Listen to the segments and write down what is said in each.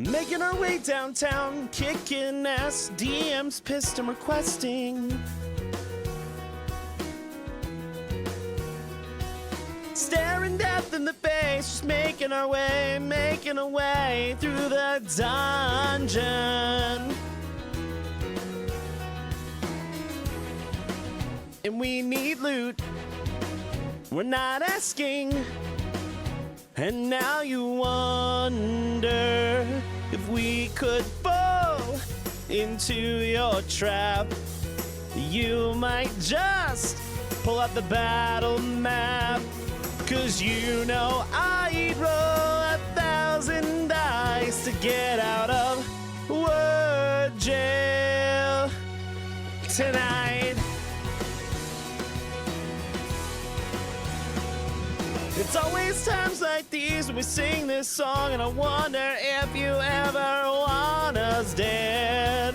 Making our way downtown, kicking ass, DMs pissed and requesting. Staring death in the face, just making our way through the dungeon. And we need loot, we're not asking. And now you wonder if we could fall into your trap. You might just pull out the battle map, 'cause you know I'd roll 1,000 dice to get out of word jail tonight. It's always times like these when we sing this song, and I wonder if you ever want us dead.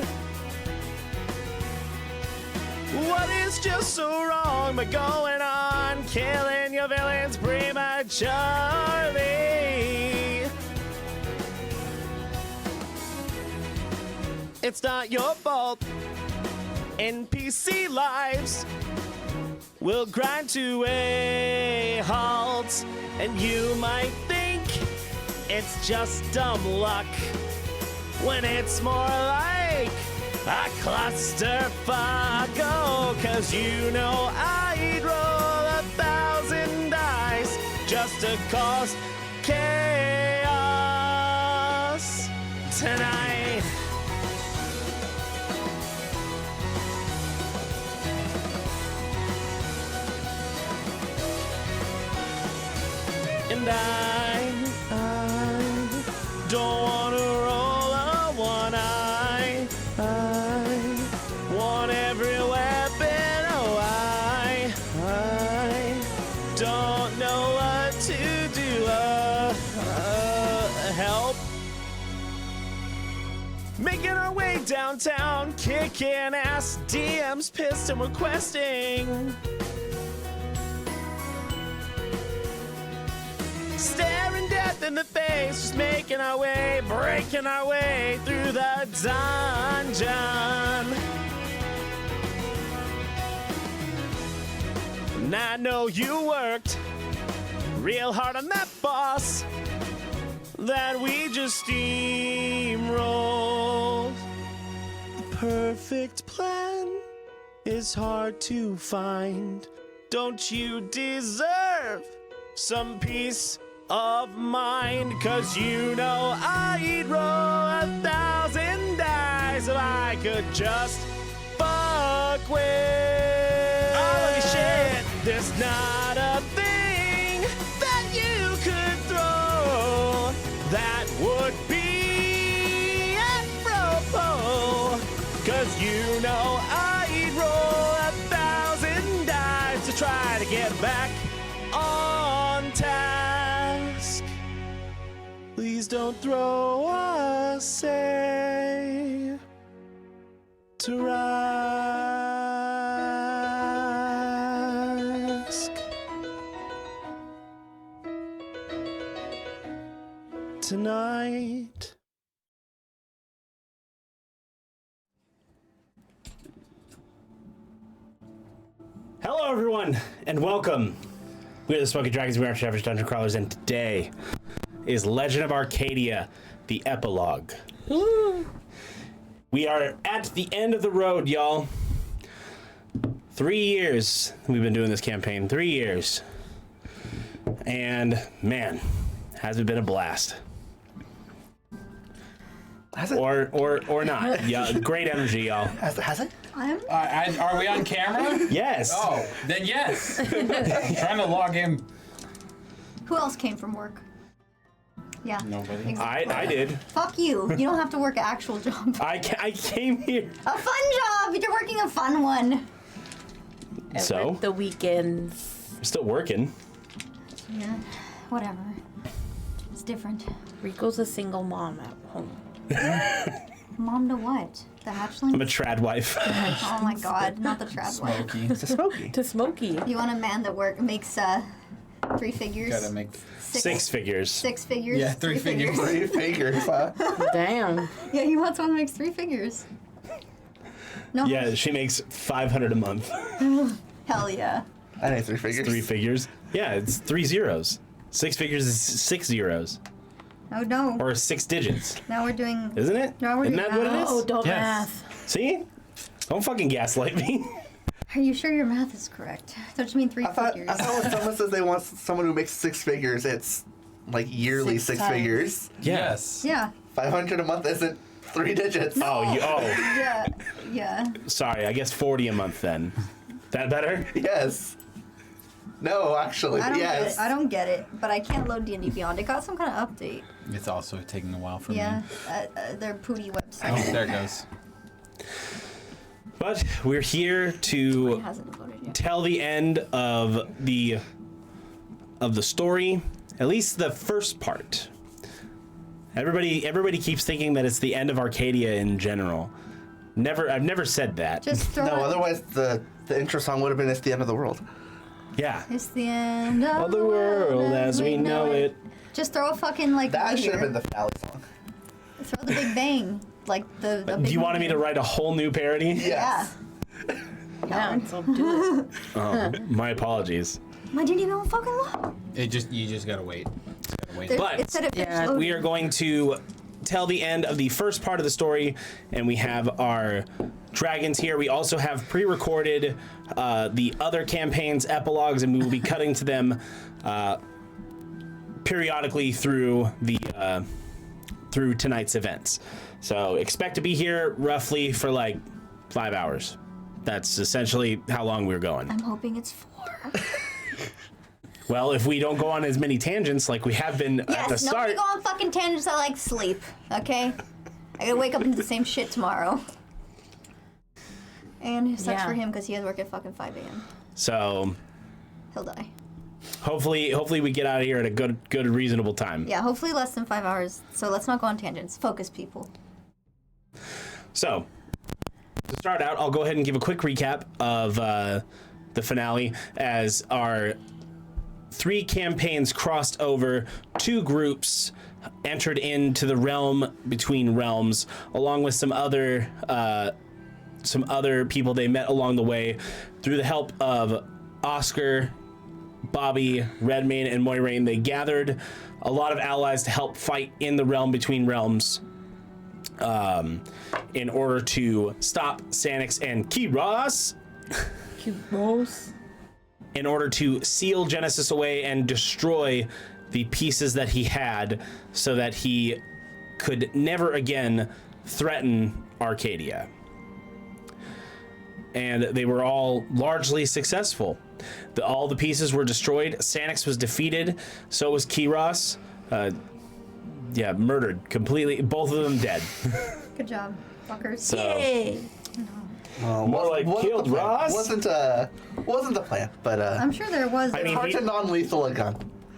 What is just so wrong by going on killing your villains prematurely? It's not your fault. NPC lives will grind to a halt, and you might think it's just dumb luck when it's more like a clusterfuck. Oh, 'cause you know I'd roll 1,000 dice just to cause chaos tonight. And I don't want to roll a one. I want every weapon. Oh, I don't know what to do. Help. Making our way downtown, kicking ass, DMs pissed and requesting. Staring death in the face, just making our way, breaking our way through the dungeon. And I know you worked real hard on that boss that we just steamrolled. The perfect plan is hard to find. Don't you deserve some peace of mind? 'Cause you know I'd roll 1,000 dice if I could just fuck with. Oh shit, there's not a thing that you could throw that would be apropos. 'Cause you know I'd roll 1,000 dice to try to get back on task. Please don't throw a save to risk tonight. Hello everyone and welcome. We are the Smoky Dragons, we are average dungeon crawlers, and today is Legend of Arcadia, the Epilogue. We are at the end of the road, y'all. 3 years we've been doing this campaign, 3 years. And man, has it been a blast. Has it? Or not. Yeah, great energy, y'all. Has it? Are we on camera? Yes. Oh, then yes. I'm trying to log in. Who else came from work? Yeah. Nobody. Exactly. I did. Fuck you. You don't have to work an actual job. I came here. A fun job. You're working a fun one. And So? with the weekends. I'm still working. Yeah. Whatever. It's different. Rico's a single mom at home. Mom to what? The hatchling? I'm a trad wife. Oh my god, not the trad wife. Smoky. It's a smoky. To Smokey. You want a man that makes 3 figures. Gotta make. Six figures. 6 figures. Yeah, 3 figures. 3 figures, huh? Damn. Yeah, he wants one that makes 3 figures. No. Yeah, she makes 500 a month. Hell yeah. I need 3 figures. 3 figures. Yeah, it's 3 zeros. 6 figures is 6 zeros. Oh no. Or 6 digits. Now we're doing. Isn't it? No, we're Isn't doing that what it math. is? Oh, don't Yes. math. See? Don't fucking gaslight me. Are you sure your math is correct? Don't you mean 3 I thought figures? when someone says they want someone who makes 6 figures, it's like yearly 6 times. figures. Yes. Yeah. 500 a month isn't 3 digits. Oh, Yeah. Yeah. sorry. I guess 40 a month then. That better? Yes. No, actually, I don't yes. get it. I don't get it. But I can't load D&D Beyond. It got some kind of update. It's also taking a while for Yeah. me. Their pooty Oh, website. there it goes. But we're here It to hasn't loaded yet. tell the end of the story, at least the first part. Everybody keeps thinking that it's the end of Arcadia in general. I've never said that. Just throw No, it. otherwise the intro song would have been "It's the End of the World." Yeah. It's the end of Of the world as we know it. Just throw a fucking like. That right should have here. been the finale song. Throw the Big Bang. Like the Do big you want me to write a whole new parody? Yes. Yeah, so do it. Oh, my apologies. I didn't even fucking look. You just gotta wait. Just gotta wait. But it said it finished yeah, loading. We are going to tell the end of the first part of the story, and we have our dragons here. We also have pre-recorded the other campaigns' epilogues, and we will be cutting to them periodically through through tonight's events. So expect to be here roughly for like 5 hours. That's essentially how long we're going. I'm hoping it's 4. Well, if we don't go on as many tangents like we have been at the Yes, start. nobody go on fucking tangents. I like sleep. Okay, I gotta wake up and do the same shit tomorrow. And it sucks Yeah. for him because he has work at fucking 5 a.m. So He'll die. hopefully we get out of here at a good reasonable time. Yeah, hopefully less than 5 hours. So let's not go on tangents. Focus, people. So to start out, I'll go ahead and give a quick recap of the finale as our 3 campaigns crossed over. 2 groups entered into the realm between realms, along with some other people they met along the way. Through the help of Oscar, Bobby, Redmane, and Moiraine, they gathered a lot of allies to help fight in the realm between realms in order to stop Sanix and Kiros, Cubos. in order to seal Genesis away and destroy the pieces that he had so that he could never again threaten Arcadia. And they were all largely successful. All the pieces were destroyed. Sanix was defeated. So was Kiros. Murdered completely. Both of them dead. Good job, fuckers. So Yay. more like killed the plan. Ross. Wasn't the plan, but I'm sure there was. I mean, hard to non-lethal a gun.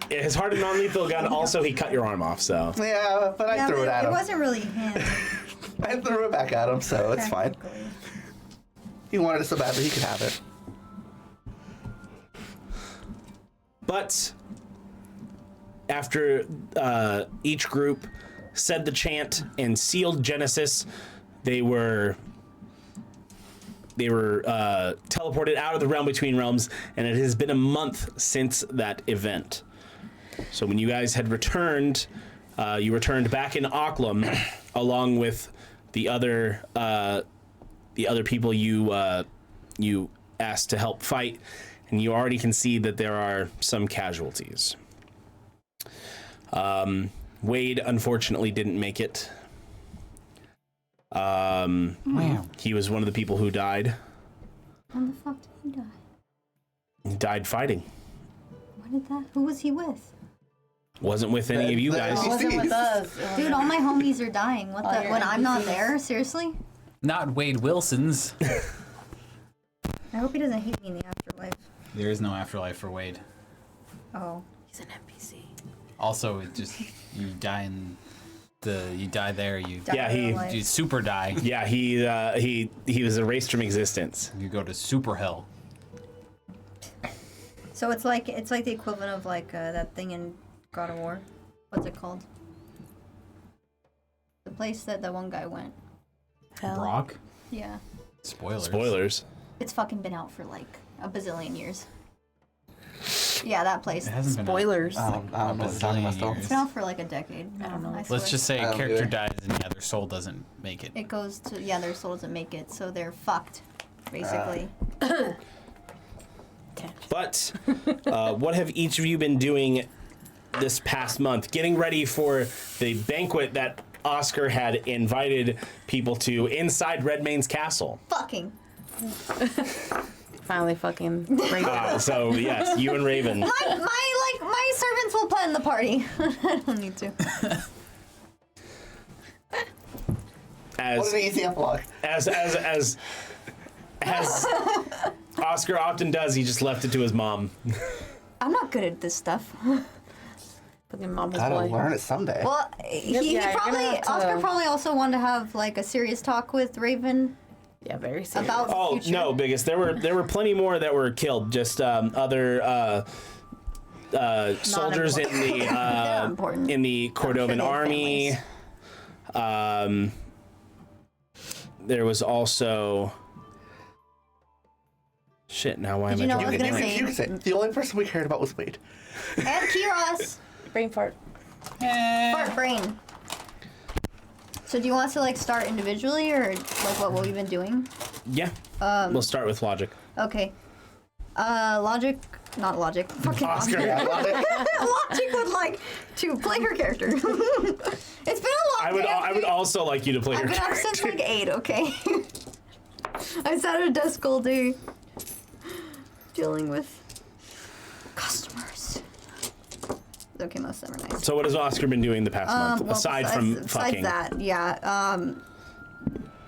his hard and non-lethal gun. Also, he cut your arm off. So Yeah, but I yeah, threw but it at it him. wasn't really him. I threw it back at him, so it's fine. technically. He wanted it so badly he could have it. But after each group said the chant and sealed Genesis, they were teleported out of the realm between realms, and it has been a month since that event. So when you guys had returned, you returned back in Auckland along with the other people you asked to help fight, and you already can see that there are some casualties. Wade unfortunately didn't make it. Wow. He was one of the people who died. When the fuck did he die? He died fighting. When did that? Who was he with? Wasn't with any of you guys. It wasn't with us. It was- Dude, all my homies are dying. What the? your When I'm not NPCs. there? Seriously? Not Wade Wilson's. I hope he doesn't hate me in the afterlife. There is no afterlife for Wade. Oh. He's an NPC. Also, it just you die in you die there. You Yeah, he- Life. you super die. Yeah, he was erased from existence. You go to super hell. So it's like the equivalent of like that thing in God of War. What's it called? The place that one guy went. Hell. Brock? Yeah. Spoilers. It's fucking been out for like a bazillion years. Yeah, that place. It hasn't been Spoilers. I don't know what you're talking about still. It's been out for like a decade. I don't know. I Let's swear. just say I a don't character either. dies and yeah, their soul doesn't make it. It goes to their soul doesn't make it, so they're fucked, basically. But what have each of you been doing this past month? Getting ready for the banquet that Oscar had invited people to inside Redmane's castle. Fucking. Finally fucking break So yes, you and Raven. My servants will plan the party. I don't need to. What an easy epilogue. As Oscar often does, he just left it to his mom. I'm not good at this stuff. fucking mama's Gotta boy. learn it someday. Well, he yeah, you're probably gonna have to- Oscar probably also wanted to have like a serious talk with Raven Yeah, very serious. about the Oh future. no, Biggest. There were plenty more that were killed. Just other soldiers in the They're important. in the Cordovan they have army. There was also shit. Now why Did am you I know drawing I was a gonna blank? say- You can say the only person we cared about was Wade. And Kiros. Brain fart. Fart brain. So do you want us to like start individually or like what we've been doing? Yeah. We'll start with logic. Okay. Logic, not logic. Fucking Oscar. Oscar. I love it. Logic would like to play her character. It's been a long I would day. I would also like you to play I've your been up character. since like 8, okay? I sat at a desk all day dealing with customers. Okay, most of them are nice. So what has Oscar been doing the past month Well, aside from besides fucking? that, yeah.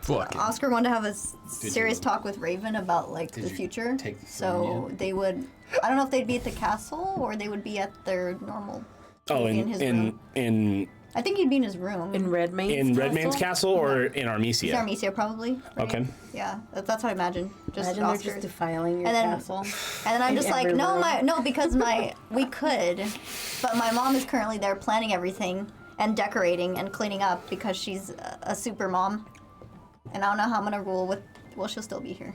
Fucking. Oscar wanted to have a serious talk with Raven about like the you future. take the So phone they would. I don't know if they'd be at the castle or they would be at their normal. Oh, maybe his room. in I think he'd be in his room. In Redmane. in Redmane's castle or in Armesia? Armesia, probably. Right? Okay. Yeah, that's what I imagine. Just Imagine they're Oscar. just defiling your And then- castle. And then I'm in just like, every no, room. because we could, but my mom is currently there planning everything and decorating and cleaning up because she's a super mom, and I don't know how I'm gonna rule with. Well, she'll still be here.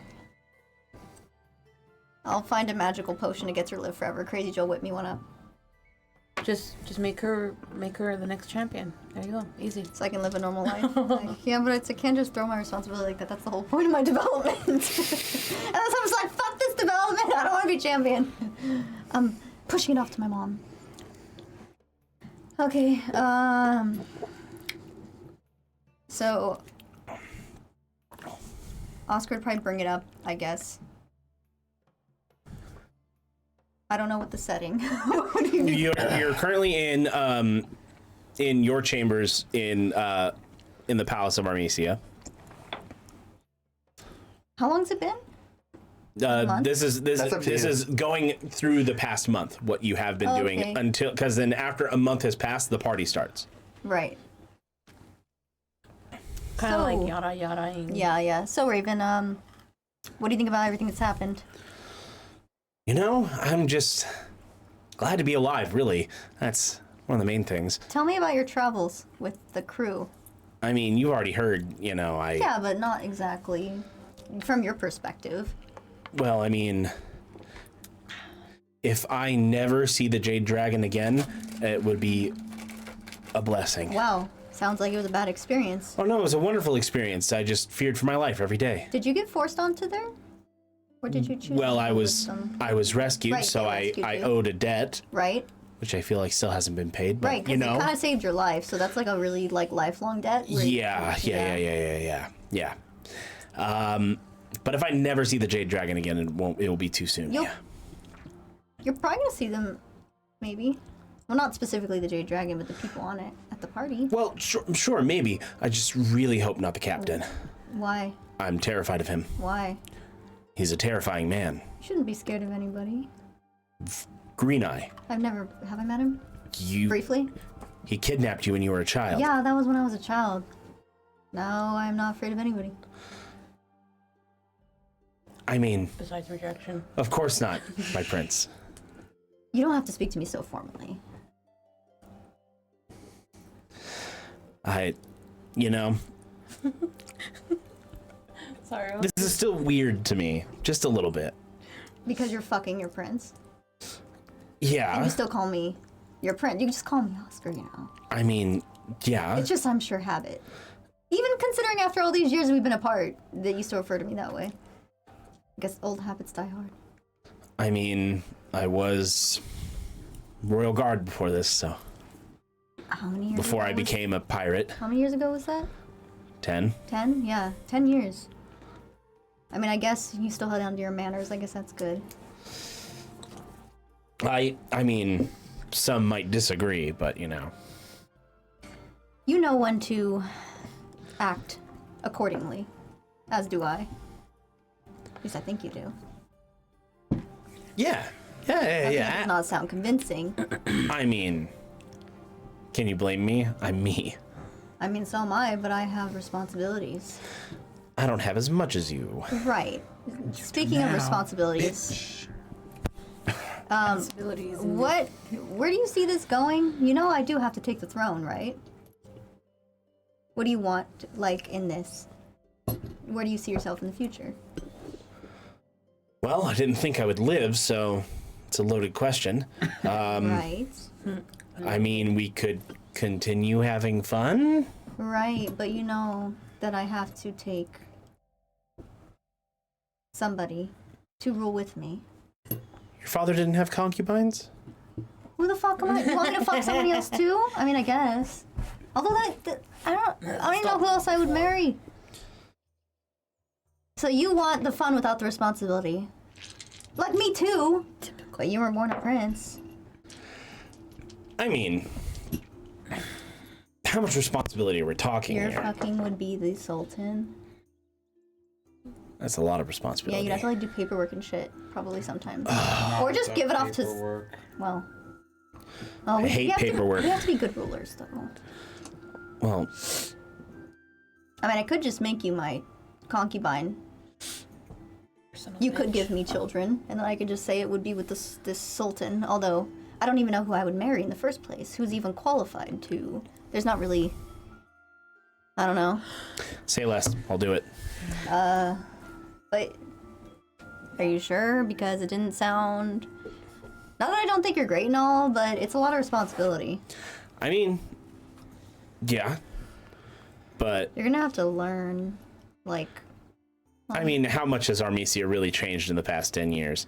I'll find a magical potion to get her live forever. Crazy Joe whip me one up Just make her the next champion. There you go. Easy. so I can live a normal life. Like, yeah, but I can't just throw my responsibility like that. That's the whole point of my development. And that's why I'm just like, fuck this development. I don't want to be champion. I'm pushing it off to my mom. Okay, so Oscar would probably bring it up, I guess. I don't know what the setting. What do you mean? You're currently in your chambers in the Palace of Armesia. How long's it been? month? This That's up to you. is going through the past month. What you have been doing Okay. until because then after a month has passed, the party starts. Right. Kind of So- like yada yada. Yeah. So Raven, what do you think about everything that's happened? You know, I'm just glad to be alive. Really, that's one of the main things. Tell me about your travels with the crew. I mean, you already heard. You know, Yeah, but not exactly from your perspective. Well, I mean, if I never see the Jade Dragon again, it would be a blessing. Wow, sounds like it was a bad experience. Oh no, it was a wonderful experience. I just feared for my life every day. Did you get forced onto there? Or did you choose Well, to I go with was them? rescued, Right, so they I rescued you. owed a debt, Right? which I feel like still hasn't been paid. But, Right, you because it know, kind of saved your life, so that's like a really like lifelong debt. where- yeah. But if I never see the Jade Dragon again, it will be too soon. You'll- Yeah. You're probably gonna see them, maybe. Well, not specifically the Jade Dragon, but the people on it at the party. Well, sure, maybe. I just really hope not the captain. Why? I'm terrified of him. Why? He's a terrifying man. You shouldn't be scared of anybody. Green Eye. Have I met him? You. Briefly? He kidnapped you when you were a child. Yeah, that was when I was a child. Now I'm not afraid of anybody. I mean, Besides rejection. of course not, my prince. You don't have to speak to me so formally. You know, Sorry. this is still weird to me, just a little bit. Because you're fucking your prince. And Yeah, you still call me your prince. You can just call me Oscar, you know. I mean, yeah. It's just, I'm sure, habit. Even considering after all these years we've been apart, that you still refer to me that way. I guess old habits die hard. I mean, I was Royal Guard before this, so How many years before ago I became a pirate. How many years ago was that? 10. 10? Yeah, 10 years. I mean, I guess you still held on to your manners. I guess that's good. I mean, some might disagree, but you know. You know when to act accordingly, as do I. At least I think you do. Yeah. That Yeah. does not sound convincing. I mean, can you blame me? I'm me. I mean, so am I, but I have responsibilities. I don't have as much as you. Right. Speaking of responsibilities, Responsibilities. where do you see this going? You know I do have to take the throne, right? What do you want, like, in this? Where do you see yourself in the future? Well, I didn't think I would live, so it's a loaded question. Right. I mean, we could continue having fun. Right, but you know that I have to take somebody to rule with me. Your father didn't have concubines? Who the fuck am I? You want me to fuck somebody else too? I mean, I guess. Although I don't even know who else I would marry. So you want the fun without the responsibility. Like me too. But you were born a prince. I mean, how much responsibility are we talking Your here? fucking would be the sultan. That's a lot of Yeah, responsibility. you'd have to like do paperwork and shit, probably sometimes. Or just give it off to. Well. Oh, I hate paperwork. We have to be good rulers, though. Well, I mean, I could just make you my concubine. You could give me children, and then I could just say it would be with this sultan. Although I don't even know who I would marry in the first place. Who's even qualified to? There's not really. I don't know. say less. I'll do it. But are you sure? Because it didn't sound. Not that I don't think you're great and all, but it's a lot of responsibility. I mean, yeah. But, You're gonna have to learn, like. I mean, how much has Armesia really changed in the past 10 years?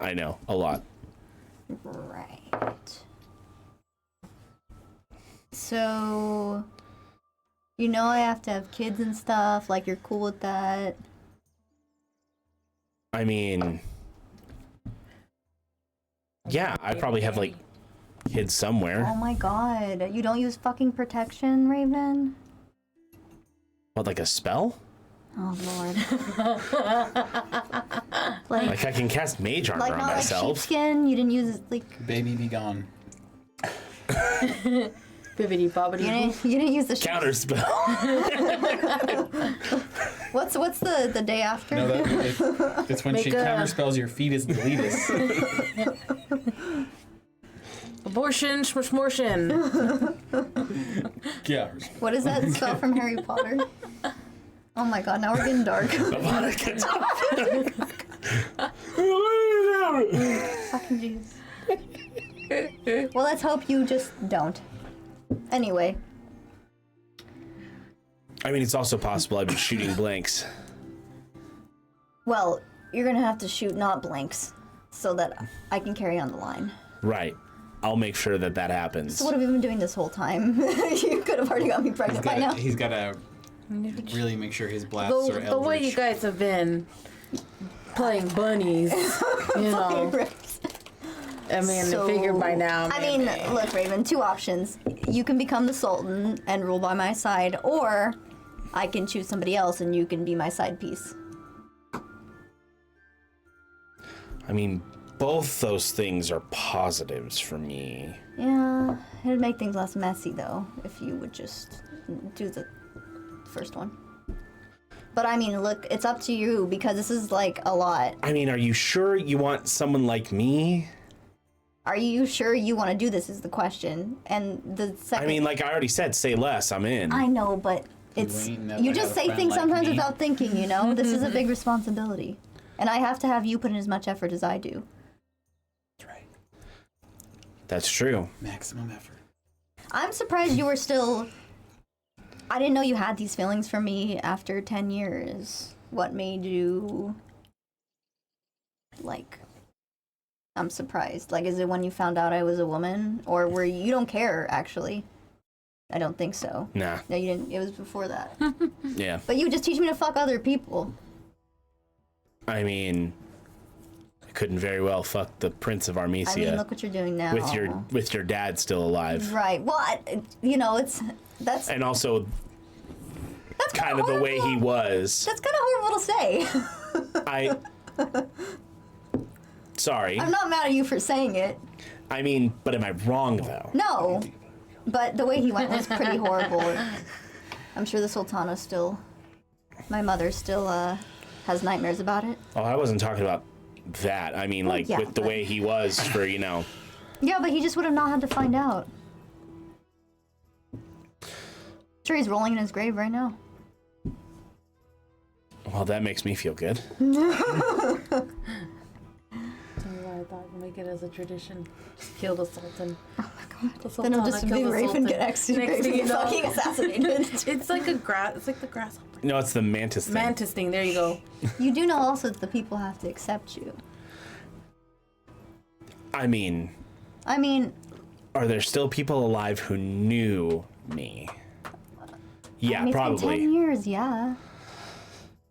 I know, a lot. Right. So, you know I have to have kids and stuff, like you're cool with that. I mean, yeah, I probably have, like, kids somewhere. Oh my god, you don't use fucking protection, Raven? What, like a spell? Oh lord. Like I can cast mage armor Like on not like myself. sheepskin, you didn't use like Baby, be gone. Bibbidi bobbidi. you didn't use the Counter spell. What's the day after? No, it's when she counterspells your fetus deletus. Abortion, schmortion. Yeah. What is that spell from Harry Potter? Oh my god, now we're getting dark. Fucking jeez. Well, let's hope you just don't. Anyway. I mean, it's also possible I've been shooting blanks. Well, you're gonna have to shoot not blanks so that I can carry on the line. Right. I'll make sure that that happens. So what have you been doing this whole time? You could have already got me pregnant by now. He's got to really make sure his blasts are eldritch. The way you guys have been playing bunnies, you know. I mean, I figured by now. I mean, look, Raven, two options. You can become the Sultan and rule by my side, or I can choose somebody else and you can be my side piece. I mean, both those things are positives for me. Yeah, it'd make things less messy, though, if you would just do the first one. But I mean, look, it's up to you, because this is, like, a lot. I mean, are you sure you want someone like me? Are you sure you want to do this is the question. And the second... I mean, like I already said, say less, I'm in. I know, but it's... ain't never You had just a say friend things like sometimes me. without thinking, you know? This is a big responsibility. And I have to have you put in as much effort as I do. That's right. That's true. Maximum effort. I'm surprised you were still... I didn't know you had these feelings for me after 10 years. What made you... Like... I'm surprised. Like, is it when you found out I was a woman? Or were you don't care, actually? I don't think so. Nah. No, you didn't. It was before that. Yeah. But you would just teach me to fuck other people. I mean, I couldn't very well fuck the Prince of Armesia. I mean, look what you're doing now. with your dad still alive. Right. Well, that's And also, that's kind of the way he was. That's kind of horrible to say. Sorry. I'm not mad at you for saying it. I mean, but am I wrong though? No. But the way he went was pretty horrible. I'm sure the Sultana still... My mother still has nightmares about it. Oh, I wasn't talking about that. I mean, like, yeah, with the way he was for, Yeah, but he just would have not had to find out. Sure, he's rolling in his grave right now. Well, that makes me feel good. I thought we'd make it as a tradition. Just kill the Sultan. Oh my god. The Then he'll Sultana just kill be the Raven Sultan. get executed. Next thing you know. Fucking assassinated. It's like a grass. It's like the grasshopper. No, it's the mantis thing. Mantis thing. There you go. You do know also that the people have to accept you. I mean, are there still people alive who knew me? Yeah, it's probably. been 10 years, yeah.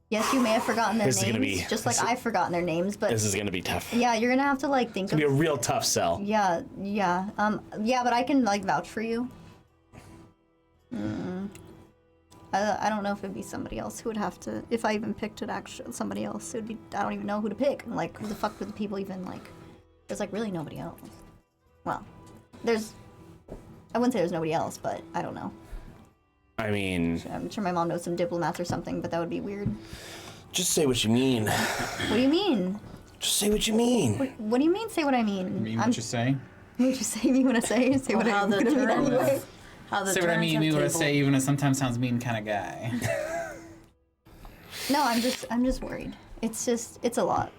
Yes, you may have forgotten their This is gonna names, be- just like I've forgotten their names, but This is gonna be tough. yeah, you're gonna have to like think It's gonna of... be a real tough sell. Yeah, but I can like vouch for you. I don't know if it'd be somebody else who would have to, if I even picked it actually, somebody else, it would be, I don't even know who to pick. Like, who the fuck would the people even like, there's like really nobody else. Well, I wouldn't say there's nobody else, but I don't know. I mean, I'm sure my mom knows some diplomats or something, but that would be weird. just say what you mean. What do you mean? Just say what you mean. What do you mean, say what I mean? Mean what you say? What you say, mean what I say, say what how I'm the gonna mean turns- anyway. How the Say what I mean, turns mean have what I tabled. say, even if sometimes sounds mean kind of guy. No, I'm just worried. It's a lot.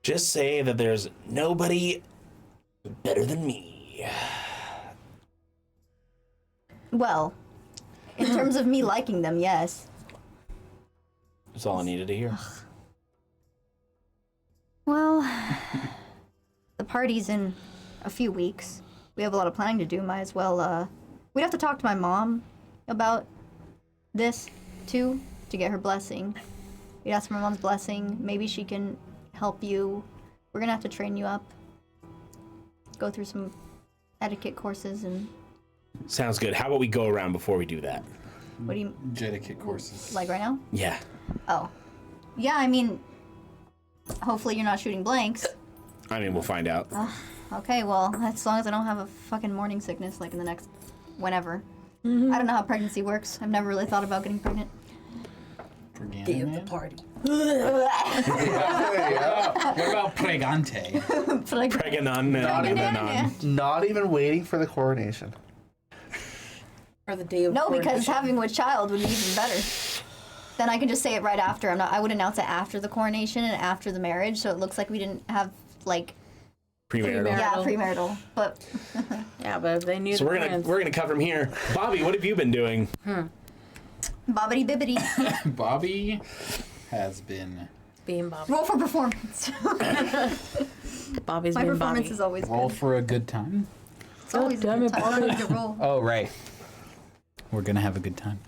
Just say that there's nobody better than me. Well, in terms of me liking them, yes. That's all I needed to hear. Well, the party's in a few weeks. We have a lot of planning to do. Might as well, we'd have to talk to my mom about this, too, to get her blessing. We'd ask for my mom's blessing. Maybe she can help you. We're gonna have to train you up. Go through some etiquette courses and... Sounds good. How about we go around before we do that? What do you... Jedicate courses. Like right now? Yeah. Oh. Yeah, I mean... Hopefully you're not shooting blanks. I mean, we'll find out. Okay, well, as long as I don't have a fucking morning sickness, like in the next... whenever. I don't know how pregnancy works. I've never really thought about getting pregnant. Day of the party. What about pregante? Preganon. Not even waiting for the coronation. Or the day of No, because coronation. having a child would be even better. Then I can just say it right after. I would announce it after the coronation and after the marriage, so it looks like we didn't have, like... Premarital. Yeah, premarital. But... Yeah, but if they knew So the we're gonna cover him here. Bobby, what have you been doing? Bobbity bibbity. Bobby has been being Bobby. Roll for performance. Bobby's My been performance Bobby. is always roll good. for a good time. It's always a good time to roll. Oh, right. We're gonna have a good time.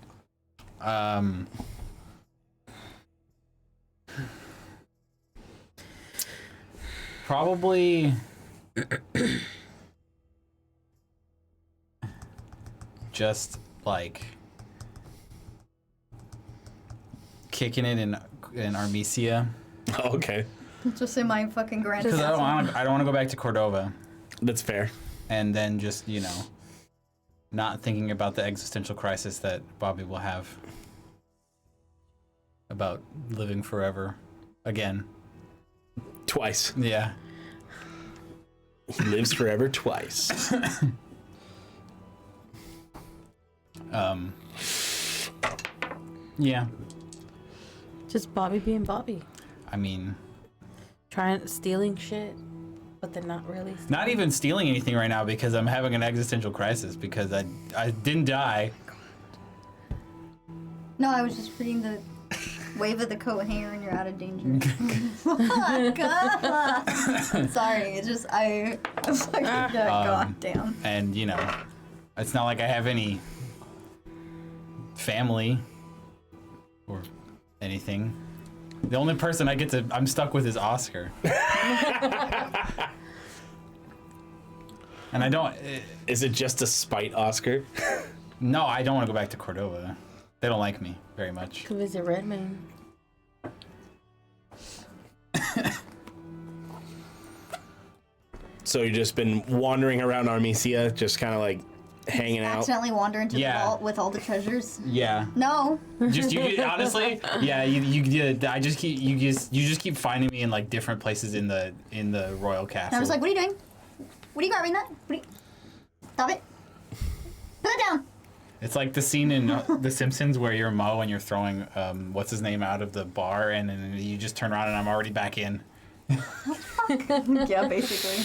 Probably just like kicking it in Armesia. Oh, okay. Just in my fucking grand Because I assassin. don't want to go back to Cordova, That's fair. and then just not thinking about the existential crisis that Bobby will have about living forever again. Twice. Yeah. He lives forever twice. Yeah. Just Bobby being Bobby. I mean, Stealing shit, but then not really. not even stealing anything right now because I'm having an existential crisis because I didn't die. No, I was just reading the wave of the coat hanger and you're out of danger. Fuck. Sorry, it's just I fucking goddamn. And you know, it's not like I have any family or anything. The only person I'm stuck with is Oscar. And I don't. Is it just to spite Oscar? No, I don't want to go back to Cordova. They don't like me very much. Come visit Redmane. So you've just been wandering around Armesia, just kind of like hanging out. Accidentally wander into the Yeah. vault with all the treasures. Yeah. No. Just you honestly, yeah. I just keep you just keep finding me in like different places in the royal castle. And I was like, what are you doing? What are you grabbing that? Stop it. Put it down. It's like the scene in The Simpsons where you're Mo and you're throwing what's his name out of the bar, and then you just turn around and I'm already back in. Yeah, basically.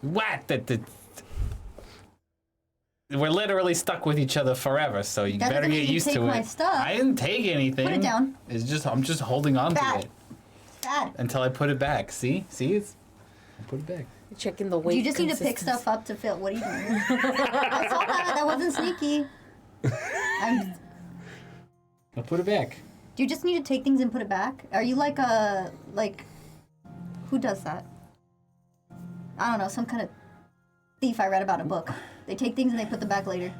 What? We're literally stuck with each other forever, so you That better doesn't get mean you used take to my it. stuff. I didn't take anything. Put it down. I'm just holding on to Bad. it Bad. until I put it back. See, I put it back. Checking the weight. You just need to pick stuff up to fill. What are you doing? I saw that. That wasn't sneaky. I'll put it back. Do you just need to take things and put it back? Are you like who does that? I don't know, some kind of thief I read about in a book. They take things and they put them back later.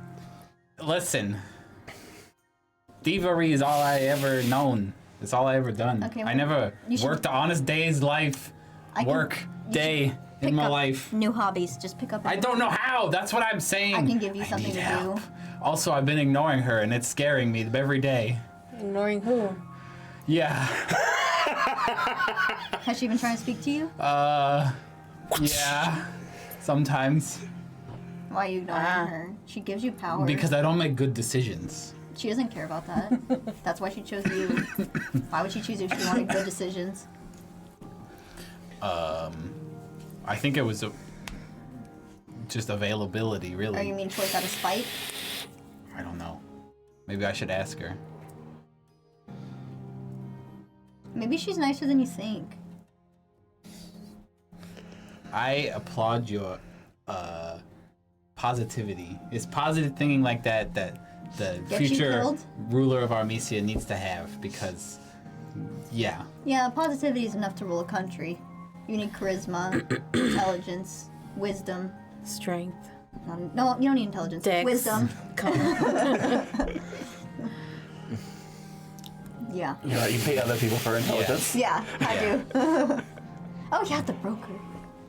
Listen, thievery is all I ever known. It's all I ever done. Okay, I well, never you should- worked an honest day's life, I can- work you day should in pick my up life. New hobbies. Just pick up. I don't know how. That's what I'm saying. I can give you I something need to help. do. Also, I've been ignoring her, and it's scaring me every day. Ignoring who? Yeah. Has she been trying to speak to you? Yeah. Sometimes. Why are you ignoring her? She gives you power. Because I don't make good decisions. She doesn't care about that. That's why she chose you. Why would she choose you if she wanted good decisions? I think it was just availability, really. Or you mean choice out of spite? I don't know. Maybe I should ask her. Maybe she's nicer than you think. I applaud your positivity. It's positive thinking like that the Get you future killed? ruler of Armesia needs to have, because yeah. Yeah, positivity is enough to rule a country. You need charisma, intelligence, wisdom. Strength. No, you don't need intelligence. Dex. Wisdom. Yeah. You pay other people for intelligence. Yeah, I do. Oh yeah, the broker.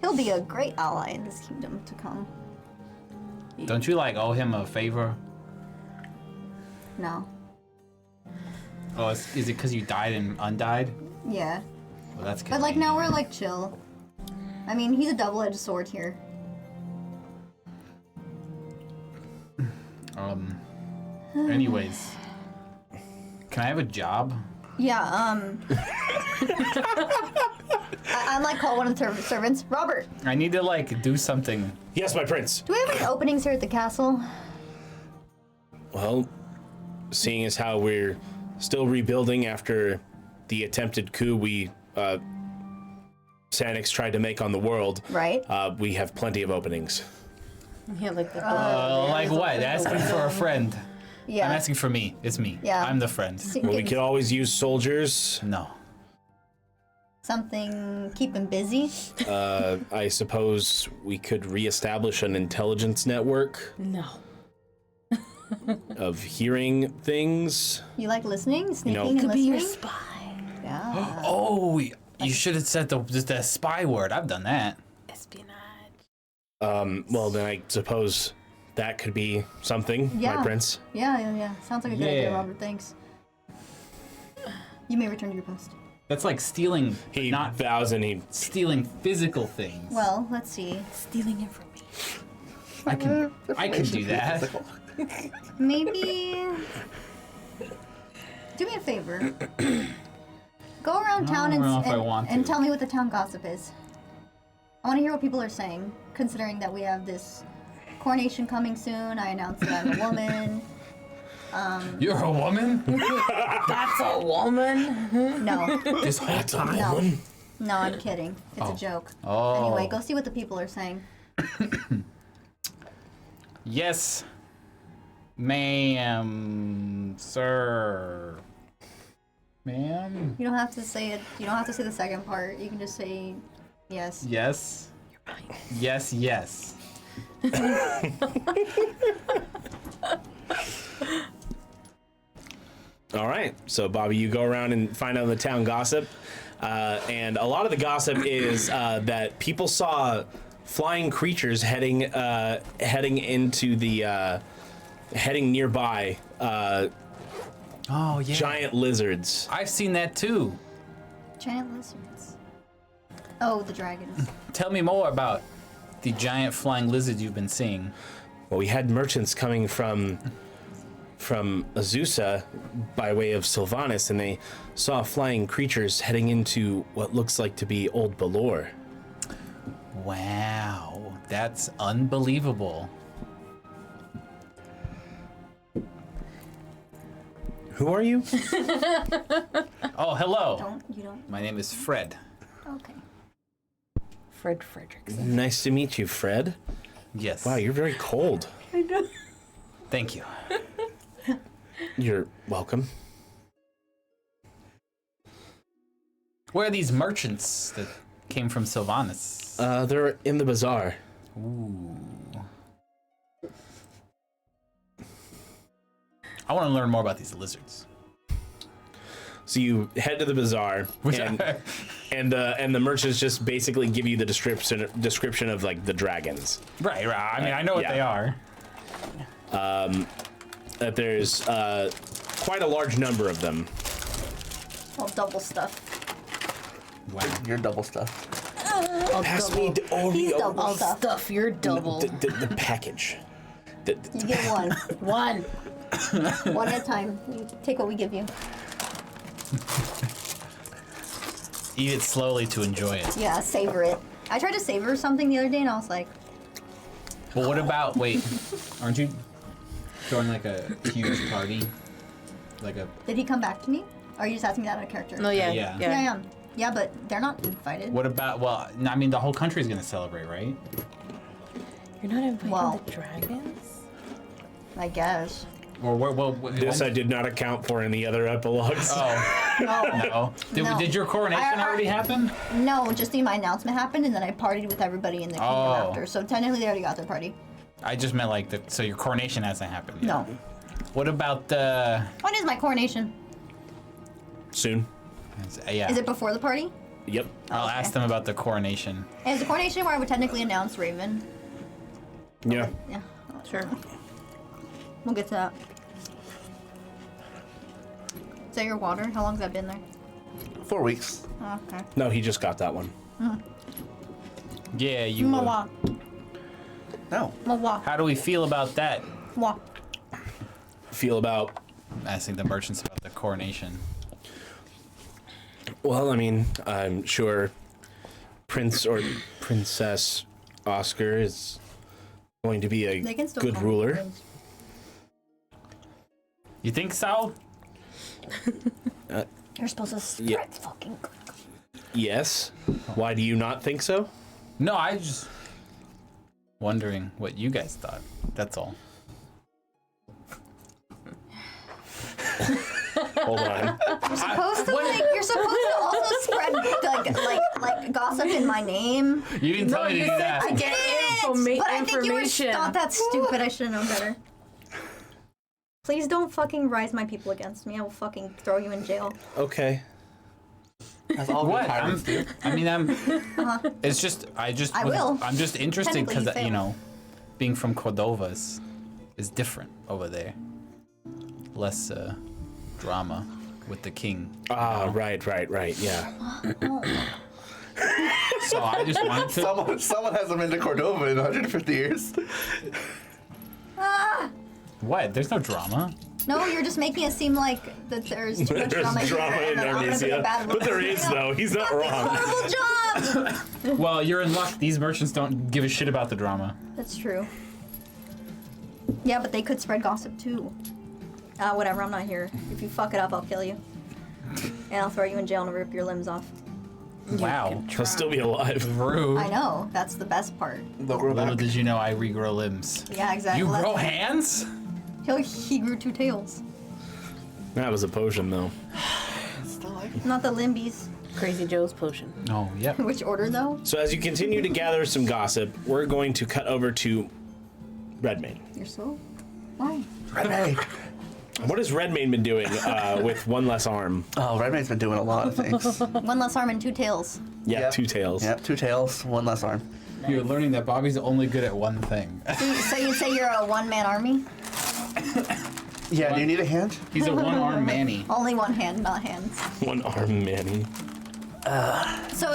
He'll be a great ally in this kingdom to come. Don't you like owe him a favor? No. Oh, is it because you died and undied? Yeah. Well, that's But like now we're like chill. I mean, he's a double-edged sword here. Anyways, can I have a job? Yeah, I might call one of the servants. Robert, I need to like do something. Yes, my prince. do we have any openings here at the castle? Well, seeing as how we're still rebuilding after the attempted coup we Sanix tried to make on the world, Right. we have plenty of openings. Yeah, like the Like what? Asking for a friend. Yeah. I'm asking for me. It's me. Yeah. I'm the friend. Well, we could always use soldiers. No. Something keep him busy. I suppose we could reestablish an intelligence network No. of hearing things. You like listening, sneaking, know, and Could be listening? your spy. Yeah. Oh, you should have said the spy word. I've done that. Espionage. Well, then I suppose that could be something, Yeah. my prince. Yeah. Sounds like a good idea, Yeah. Robert. Thanks. You may return to your post. That's like stealing, He not vows and he. stealing physical things. Well, let's see. Stealing information. I can do that. Maybe. Do me a favor. Go around town don't know if I want and to. tell me what the town gossip is. I want to hear what people are saying, considering that we have this coronation coming soon. I announced that I'm a woman. You're a woman? That's a woman. No, This whole That's a time? woman. no, I'm kidding. It's a joke. Oh. Anyway, go see what the people are saying. Yes, ma'am, sir. Ma'am? You don't have to say it. You don't have to say the second part. You can just say yes. Yes. Yes, yes. All right, so Bobby, you go around and find out the town gossip, and a lot of the gossip is that people saw flying creatures heading into the heading nearby. Oh, yeah. Giant lizards. I've seen that too. Giant lizards. Oh, the dragons. Tell me more about the giant flying lizards you've been seeing. Well, we had merchants coming from Azusa by way of Sylvanas, and they saw flying creatures heading into what looks like to be Old Balor. Wow, that's unbelievable. Who are you? Oh, hello. You don't. My name is Fred. Okay. Fred Fredrickson. Nice to meet you, Fred. Yes. Wow, you're very cold. Thank you. You're welcome. Where are these merchants that came from Sylvanas? They're in the bazaar. Ooh. I want to learn more about these lizards. So you head to the bazaar, and the merchants just basically give you the description of like the dragons. Right. I mean, I know what Yeah. they are. That there's quite a large number of them. I'll double stuff. Wow. You're double stuffed. Pass me the Oreo. He's double I'll stuff. stuff your double. The package. You get one. One. One at a time. You take what we give you. Eat it slowly to enjoy it. Yeah, savor it. I tried to savor something the other day and I was like, But what about, wait, aren't you throwing like a huge party? Like a, did he come back to me? Or are you just asking me that out of character? No, yeah. Yeah. Yeah, I am. Yeah, but they're not invited. what about, well, I mean, the whole country's gonna celebrate, right? You're not inviting Well. the dragons? I guess. Or well, This I did not account for in the other epilogues. Oh, No. no. No. Did your coronation I- already happen? No, just my announcement happened and then I partied with everybody in the kingdom Oh. after. So technically they already got their party. I just meant like, so your coronation hasn't happened yet. No. What about the, When is my coronation? Soon. yeah. Is it before the party? Yep. I'll Okay. ask them about the coronation. And is the coronation where I would technically announce Raven? Yeah. Yeah. Sure. We'll get to that. Is that your water? How long's that been there? 4 weeks. Oh, okay. No, he just got that one. Yeah, you. Mawa. No. Mawa. How do we feel about that? Mawa. Feel about. Asking the merchants about the coronation. Well, I mean, I'm sure Prince or Princess Oscar is going to be They a can still good call me ruler. Prince. You think so? You're supposed to spread Yeah. fucking good. Yes. Why do you not think so? No, I just wondering what you guys thought. That's all. Hold on. You're supposed to also spread like gossip in my name. You didn't tell me to do that. I get it, but I think you were not that stupid. I should have known better. Please don't fucking rise my people against me. I will fucking throw you in jail. Okay. That's all What? good pirates do. It's just, I will. I'm just interested Technically, because, you you failed. know, being from Cordova is different over there. Less drama. with the king. Ah, right, yeah. So I just wanted to. Someone hasn't been to Cordova in 150 years. What? There's no drama. No, you're just making it seem like that there's too much There's drama, drama here, in and then I'm gonna be a Arcadia. bad But there is, though. He's not wrong. Horrible job! Well, you're in luck. These merchants don't give a shit about the drama. That's true. Yeah, but they could spread gossip too. Whatever, I'm not here. If you fuck it up, I'll kill you. And I'll throw you in jail and rip your limbs off. Wow. He'll still be alive. Rude. I know, that's the best part. They'll grow Little back. did you know I regrow limbs. Yeah, exactly. You Well, grow that's- hands? He grew 2 tails. That was a potion, though. Not the limbies. Crazy Joe's potion. Oh, yep. Which order though? So as you continue to gather some gossip, we're going to cut over to Redmane. You're so... Why? Redmane. What has Redmane been doing with one less arm? Oh, Redmane's been doing a lot of things. 1 less arm and 2 tails. Yeah, Yep. 2 tails. Yep, 2 tails, 1 less arm. You're learning that Bobby's only good at one thing. So you'd say you're a 1-man army? Yeah, do you need a hand? He's a one-armed Manny. Only 1 hand, not hands. 1 arm Manny. So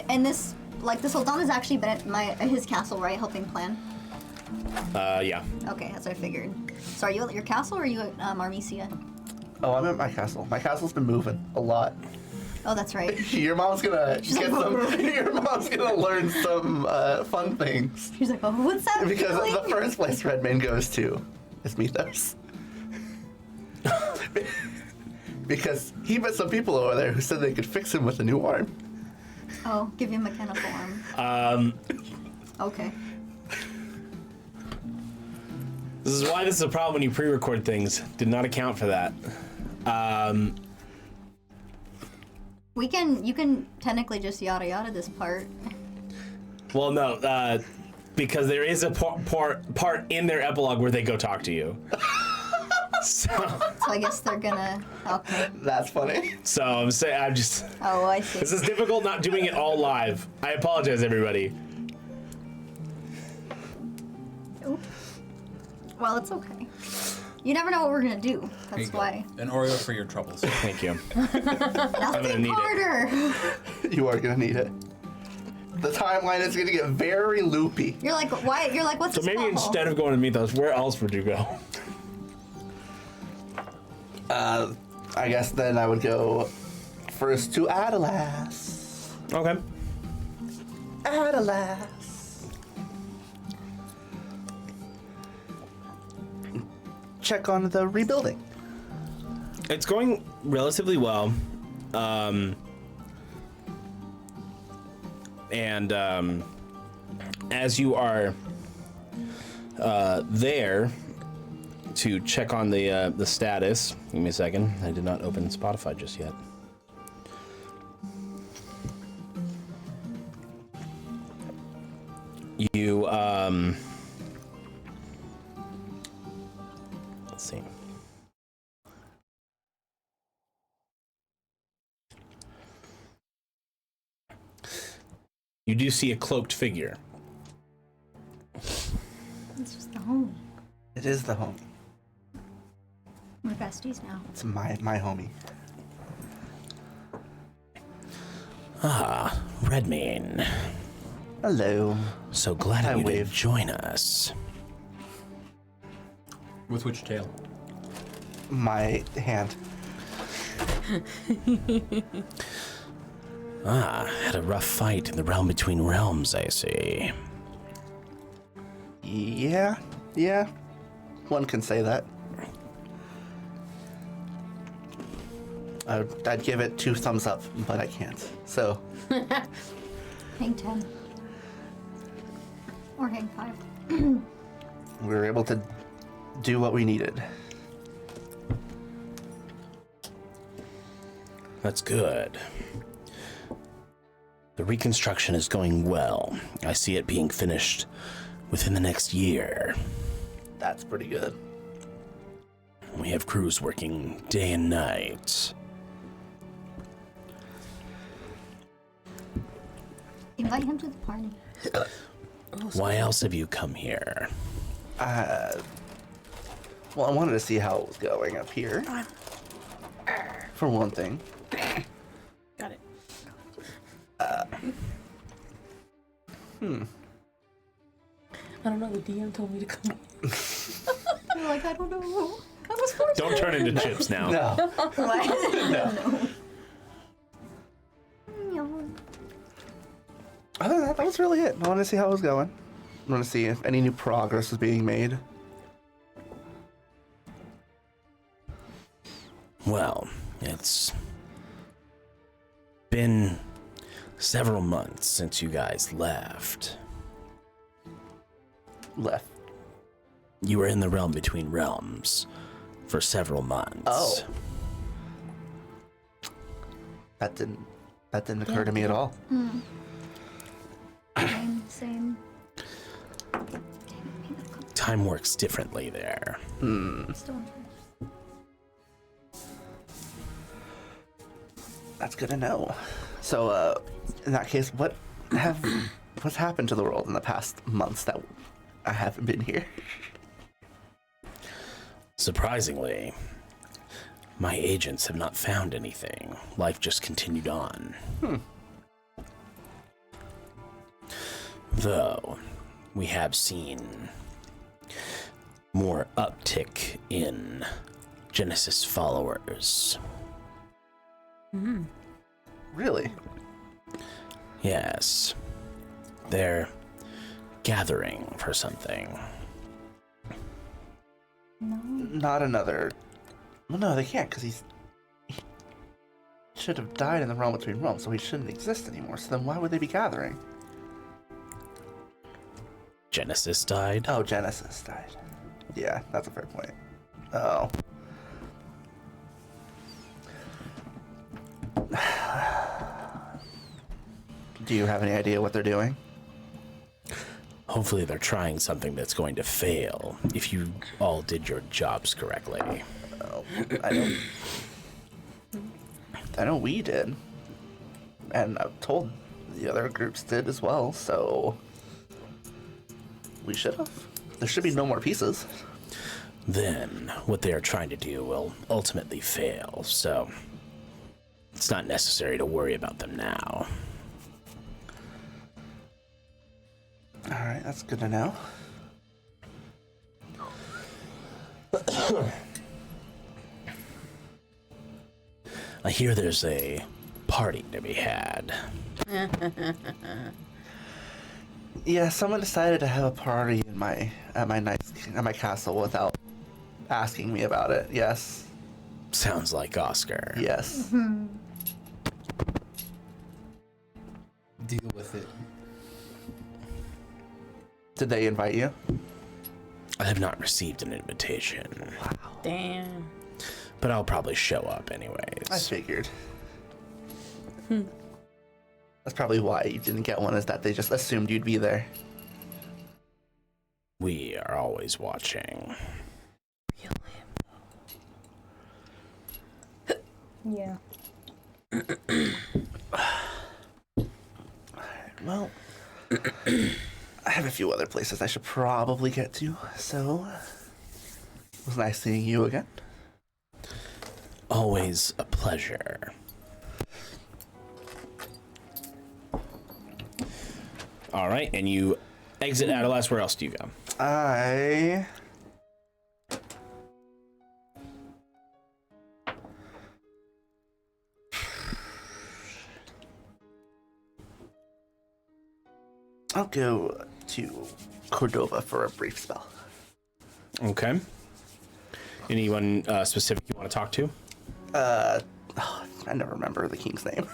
and this Sultan has actually been at his castle, right, helping plan? Yeah. Okay, that's what I figured. So are you at your castle or are you at Armesia? Oh, I'm at my castle. My castle's been moving a lot. Oh, that's right. Your mom's gonna She's like, Your mom's gonna learn some fun things She's like, oh, what's that because feeling? the first place Redmane goes to is Mythos. Because he met some people over there who said they could fix him with a new arm. Oh, give you a mechanical arm. Okay. This is why this is a problem when you pre-record things. Did not account for that. You can technically just yada yada this part. Well, no, because there is a part in their epilogue where they go talk to you. So I guess they're gonna. Okay. That's funny. I'm saying, I'm just. Oh, I see. This is difficult not doing it all live. I apologize, everybody. Ooh. Well, it's okay. You never know what we're gonna do. There you That's go. why. An Oreo for your troubles. Thank you. Nothing need it. harder. You are gonna need it. The timeline is gonna get very loopy. You're like, why? You're like, what's So this maybe bubble? instead of going to Mythos, where else would you go? I guess then I would go first to Adalas. Okay. Adalas. Check on the rebuilding. It's going relatively well. As you are there to check on the status, give me a second. I did not open Spotify just yet. You let's see. You do see a cloaked figure. It's just the home. It is the homie. We're besties now. It's my homie. Redmane. Hello. So glad Hi, you could Wave. join us. With which tail? My hand. Had a rough fight in the realm between realms, I see. Yeah. One can say that. I'd give it 2 thumbs up, but I can't. So, Hang 10. Or hang 5. we were able to do what we needed. That's good. The reconstruction is going well. I see it being finished within the next year. That's pretty good. We have crews working day and night. Invite him to the party. Why else have you come here? Well, I wanted to see how it was going up here. for one thing. Got it. I don't know. The DM told me to come. You're like, I don't know. I was forced. Don't turn into chips now. No. What? Other than that, that was really it. I wanted to see how it was going. I want to see if any new progress was being made. Well, it's been several months since you guys left. Left. You were in the realm between realms for several months. Oh. That didn't occur to me at all. Same. Time works differently there. That's good to know. So, in that case, what's happened to the world in the past months that I haven't been here? Surprisingly, my agents have not found anything. Life just continued on. Though, we have seen more uptick in Genesis followers. Really? Yes. They're gathering for something. Not another. Well, no, they can't, because he should have died in the realm between realms, so he shouldn't exist anymore. So then why would they be gathering? Genesis died? Oh, Genesis died. Yeah, that's a fair point. Oh. Do you have any idea what they're doing? Hopefully they're trying something that's going to fail if you all did your jobs correctly. Oh, I know we did. And I'm told the other groups did as well, so we should have. There should be no more pieces. Then what they are trying to do will ultimately fail, so it's not necessary to worry about them now. Alright, that's good to know. I hear there's a party to be had. Yeah, someone decided to have a party in at my castle without asking me about it. Yes. Sounds like Oscar. Yes. Deal with it. Did they invite you? I have not received an invitation, Damn. but I'll probably show up anyways. I figured. That's probably why you didn't get one, is that they just assumed you'd be there. We are always watching. Yeah. Well, I have a few other places I should probably get to, so it was nice seeing you again. Always a pleasure. All right, and you exit Adelas. Where else do you go? I'll go to Cordova for a brief spell. Okay. Anyone specific you want to talk to? I never remember the king's name.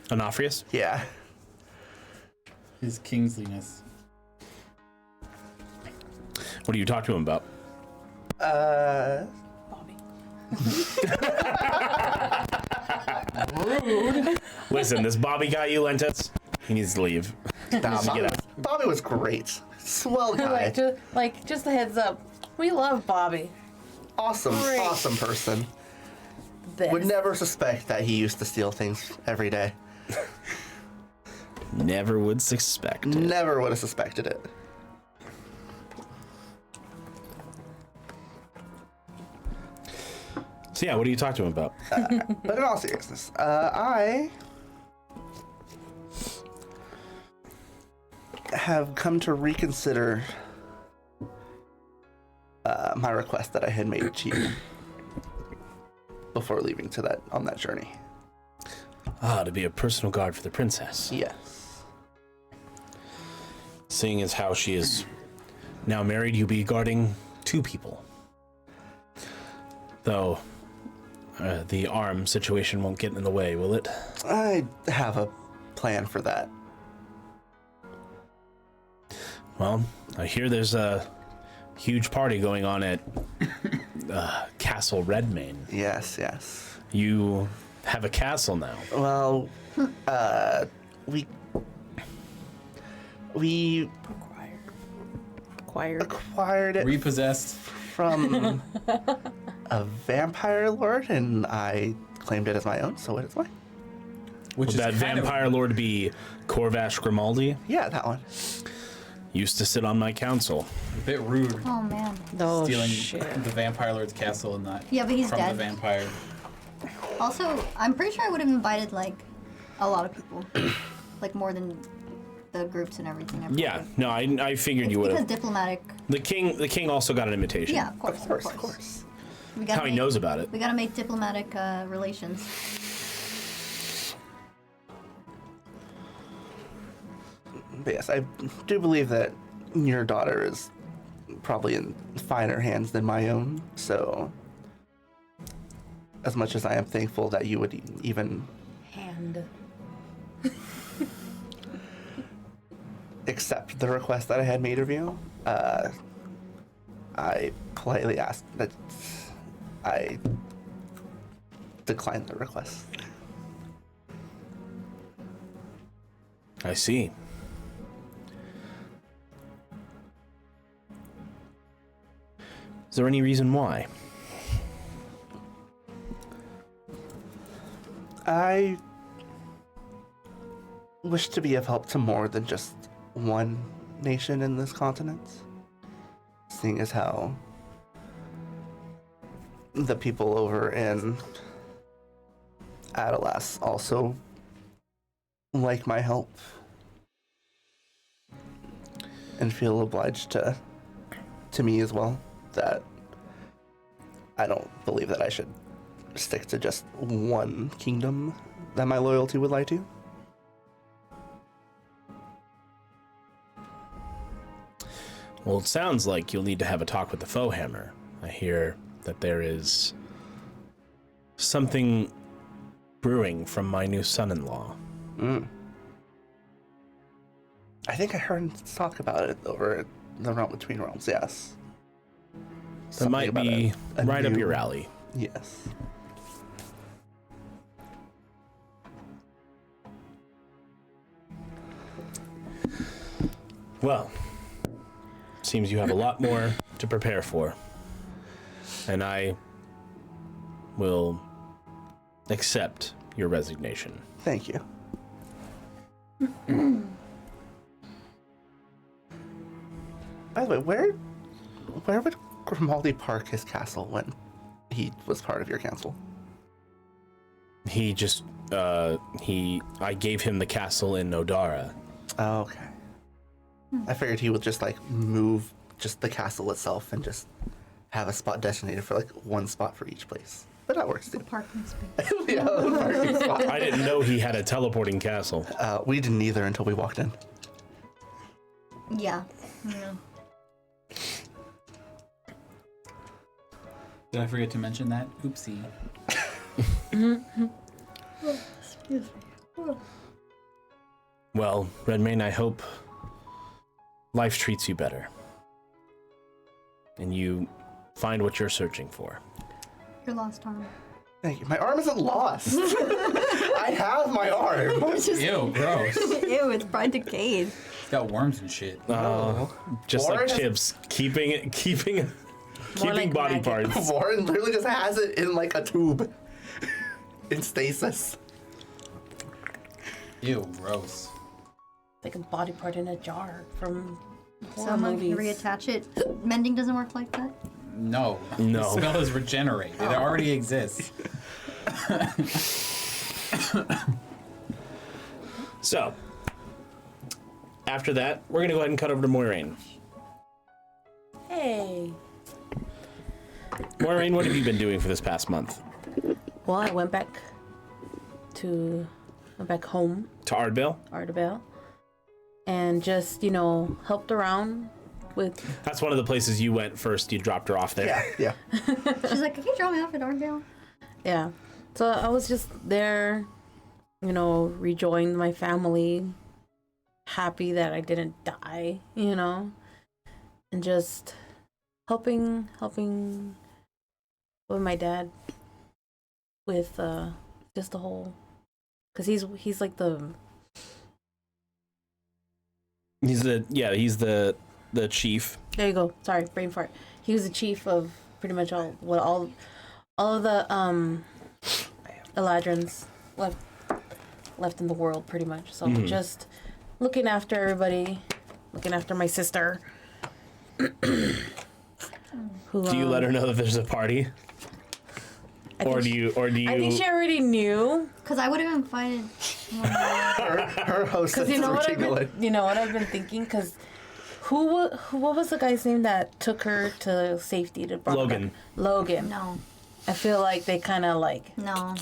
Onofrius? Yeah. His kingsliness. What do you talk to him about? Bobby. Listen, this Bobby guy you lent us, he needs to leave. Nah, Get out. Bobby was great. Swell guy. just a heads up. We love Bobby. Awesome, Great. awesome person. Best. Would never suspect that he used to steal things every day. Never would suspect it. Never would have suspected it. So yeah, what do you talk to him about? But in all seriousness, I have come to reconsider my request that I had made to you before leaving on that journey. Ah, to be a personal guard for the princess. Yes. Seeing as how she is now married, you'll be guarding 2 people. Though, the arm situation won't get in the way, will it? I have a plan for that. Well, I hear there's a huge party going on at Castle Redmane. Yes, yes. You have a castle now. Well, we acquired it Repossessed. from a vampire lord, and I claimed it as my own, so it is mine. Which Would is that kind of- vampire lord be Corvash Grimaldi? Yeah, that one. Used to sit on my council. a bit rude. Oh man. Oh, Stealing shit. the vampire lord's castle and not Yeah, but he's from dead. the vampire. Also, I'm pretty sure I would have invited like a lot of people, like more than the groups and everything. Yeah, no, I figured It's you would because have. diplomatic. The king also got an invitation. Yeah, of course, Of course. We gotta How he make- knows about it. We gotta make diplomatic relations. But yes, I do believe that your daughter is probably in finer hands than my own, so as much as I am thankful that you would even Hand. accept the request that I had made of you, I politely asked that I decline the request. I see. Is there any reason why? I wish to be of help to more than just one nation in this continent, seeing as how the people over in Adelas also like my help and feel obliged to me as well, that I don't believe that I should stick to just one kingdom that my loyalty would lie to. Well, it sounds like you'll need to have a talk with the Foehammer. I hear that there is something brewing from my new son-in-law. I think I heard talk about it over the Realm Between Realms, yes. That Something might about be a right up new- your alley. Yes. Well, seems you have a lot more to prepare for. And I will accept your resignation. Thank you. By the way, where would Grimaldi park his castle when he was part of your council? He just, I gave him the castle in Nodara. Oh, okay. I figured he would just like move just the castle itself and just have a spot designated for like one spot for each place. But that works too. Parking space. Yeah, the parking spot. I didn't know he had a teleporting castle. We didn't either until we walked in. Yeah. Yeah. Did I forget to mention that? Oopsie. Excuse me. Well, Redmane, I hope life treats you better. And you find what you're searching for. Your lost arm. Thank you. My arm isn't lost. I have my arm. Ew, gross. Ew, it's probably decayed. It's got worms and shit. Just Warren like has- Chips, keeping like body magic. parts. Warren literally just has it in like a tube. In stasis. Ew, gross. Like a body part in a jar from horror Someone movies. can reattach it. Mending doesn't work like that. No. No. The spell is regenerate. It already exists. So, after that, we're going to go ahead and cut over to Moiraine. Hey. Moiraine, what have you been doing for this past month? Well, I went back home, To Ardbale? Arcadia, and just, helped around with... That's one of the places you went first. You dropped her off there. Yeah. She's like, can you drop me off at Arcadia? Yeah. So I was just there, rejoined my family, happy that I didn't die, and just helping with my dad with just the whole, because he's like the... He's the chief. There you go. Sorry, brain fart. He was the chief of pretty much all of the Eladrins left in the world, pretty much. So just looking after everybody, looking after my sister. Who, Do you let her know that there's a party? Or do you? I think she already knew. Because I would have invited. Her hostess Because were you know what I've been thinking? Because what was the guy's name that took her to safety to Logan. Logan. No. I feel like they kind of No.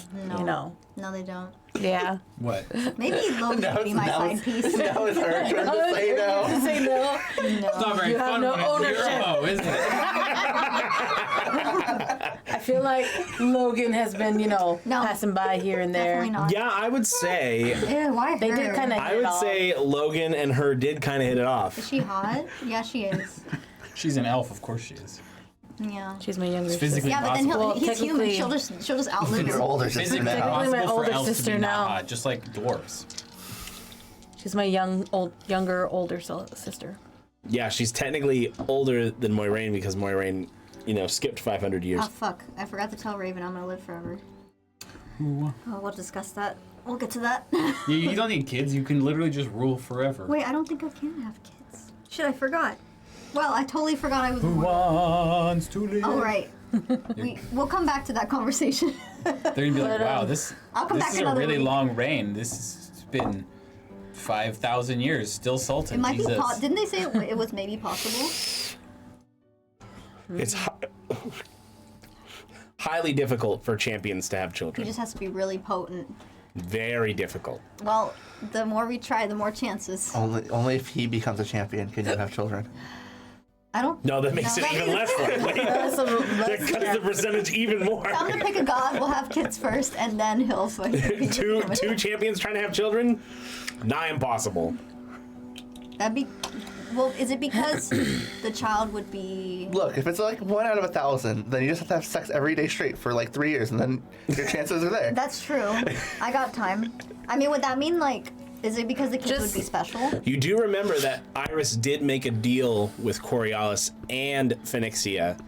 No, they don't. Yeah. What? Maybe Logan would be my side piece. That was her turn to say no. Say no. It's not very You have fun no when it's ownership. your hoe, is it? I feel like Logan has been, passing by here and there. Definitely not. Yeah, I would say. Ew, why They her? did kind of. I would say Logan and her did kind of hit it Is off. she hot? Yeah, she is. She's an elf, of course she is. Yeah. She's my younger It's physically Yeah, but then possible. he's human. technically- She'll just outlive Your her. older sister Physically now. Technically my possible for older elves to sister be now. not hot, just like dwarves. She's my younger, older sister. Yeah, she's technically older than Moiraine because Moiraine, skipped 500 years. Oh, fuck. I forgot to tell Raven I'm gonna live forever. Ooh. Oh, we'll discuss that. We'll get to that. You don't need kids. You can literally just rule forever. Wait, I don't think I can have kids. Shit, I forgot. Well, I totally forgot I was Who immortal. wants to live? Oh, right. We'll come back to that conversation. They're gonna be like, wow, this I'll come back is a another really week. long reign. This has been 5,000 years, still Sultan. It might Jesus. be didn't they say it was maybe possible? It's highly difficult for champions to have He children. just has to be really potent. Very difficult. Well, the more we try, the more chances. Only if he becomes a champion can you have children. I don't. No, that makes it even less likely. That cuts the percentage even more. I'm gonna pick a god. We'll have kids first, and then he'll fucking. two champions trying to have children? Nigh impossible. That'd be. Well, is it because the child would be? Look, if it's like 1 out of 1,000, then you just have to have sex every day straight for like 3 years, and then your chances are there. That's true. I got time. I mean, would that mean like? Is it because the kids would be special? You do remember that Iris did make a deal with Coriolis and Phoenixia